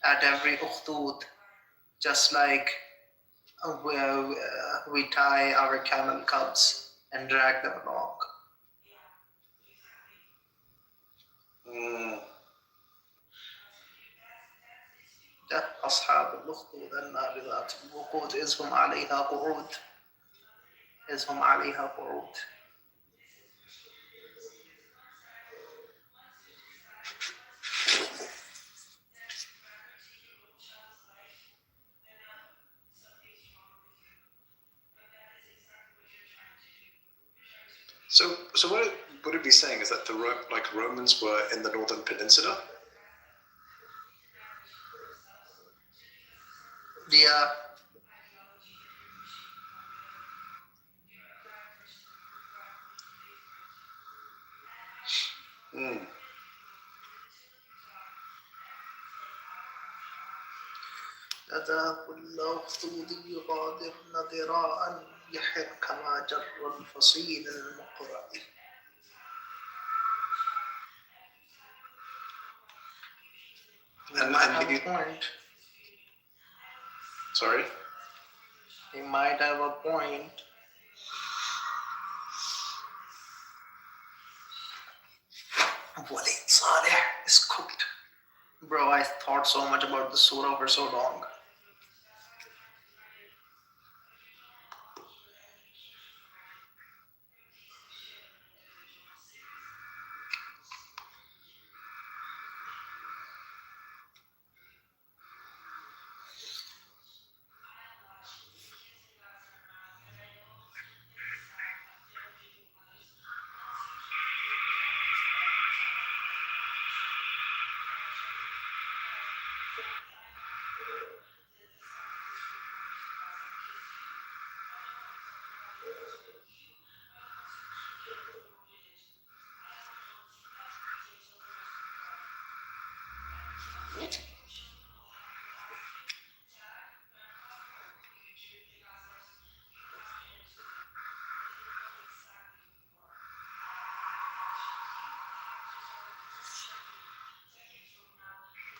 at every ukhdud, just like we tie our camel cubs and drag them along. أصحاب الأخدود النار ذات الوقود إذ هم عليها قعود. إذ هم عليها قعود. So what would it be saying is that the Romans were in the northern peninsula? Yeah. لدى كل أخدود يغادرن ذراعا يحر كما جر الفصيل المقرأ. They might have a point. Sorry? They might have a point. Walid Saleh is cooked. Bro, I thought so much about the surah for so long.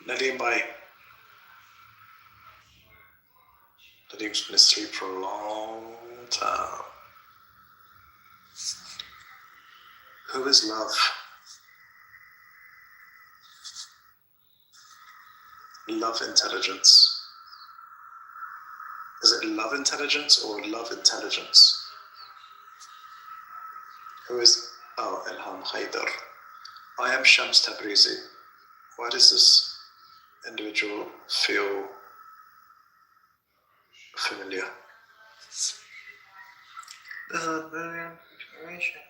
Nadeem Bhai. Nadeem's been asleep for a long time. Who is love? Love intelligence. Is it love intelligence or love intelligence? Who is... Oh, Ilham Haidar. I am Shams Tabrizi. Why does this individual feel familiar? This is a brilliant information.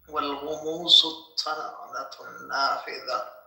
والغموس الطنانة النافذة.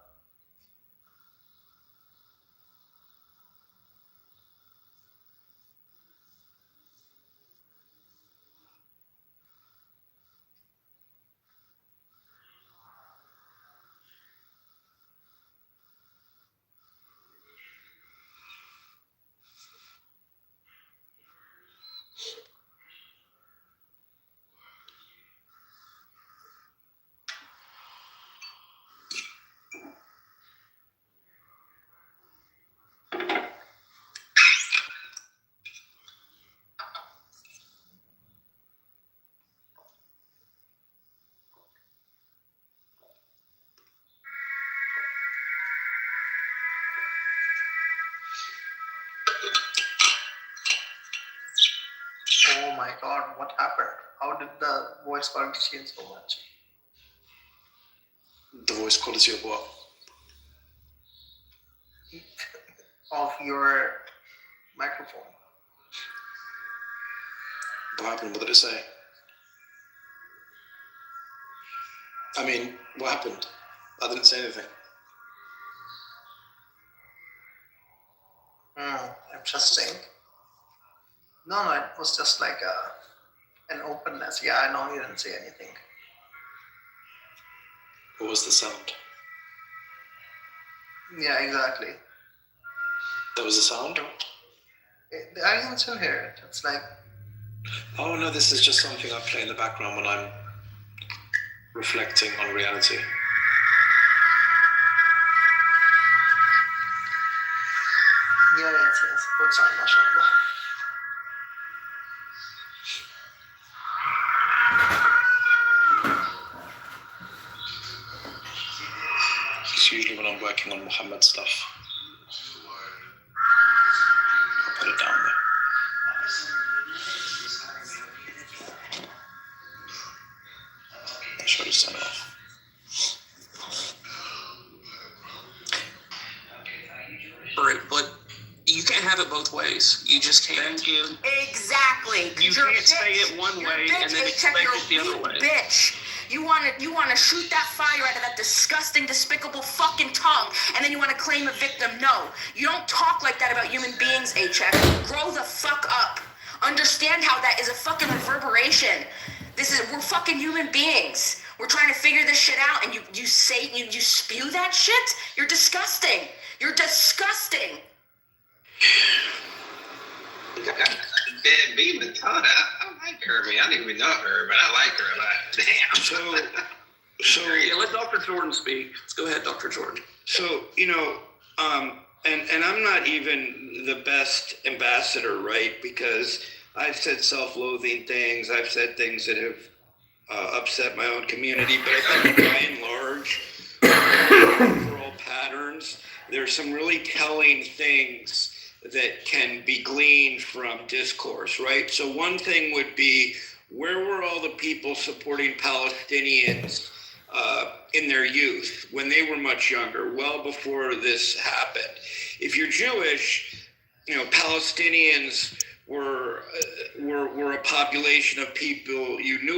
Oh my God, what happened? How did the voice quality change so much? The voice quality of what? Of your microphone. What happened? What did it say? I mean, what happened? I didn't say anything. Interesting. No, it was just like an openness. Yeah, I know you didn't say anything. What was the sound? Yeah, exactly. That was the sound? I can still hear it. It's like... Oh no, this is just something I play in the background when I'm reflecting on reality. Yeah, yes. Good sound, mashallah. It's usually when I'm working on Muhammad stuff. I'll put it down there. I should just turn it off. But you can't have it both ways. You just can't. Thank you. Exactly. You can't say it one way and then expect it the other way. Bitch. You wanna shoot that fire out of that disgusting, despicable fucking tongue, and then you wanna claim a victim. No. You don't talk like that about human beings, HF. Grow the fuck up. Understand how that is a fucking reverberation. We're fucking human beings. We're trying to figure this shit out, and you spew that shit? You're disgusting. You're disgusting. Beating the ton. I like her, man. I didn't even know her, but I like her a lot. Damn. So yeah, let Dr. Jordan speak. Let's go ahead, Dr. Jordan. So, and I'm not even the best ambassador, right? Because I've said self-loathing things. I've said things that have upset my own community. But I think by and large, overall patterns, there's some really telling things that can be gleaned from discourse, right? So one thing would be, where were all the people supporting Palestinians in their youth, when they were much younger, well before this happened. If you're Jewish, Palestinians were a population of people you knew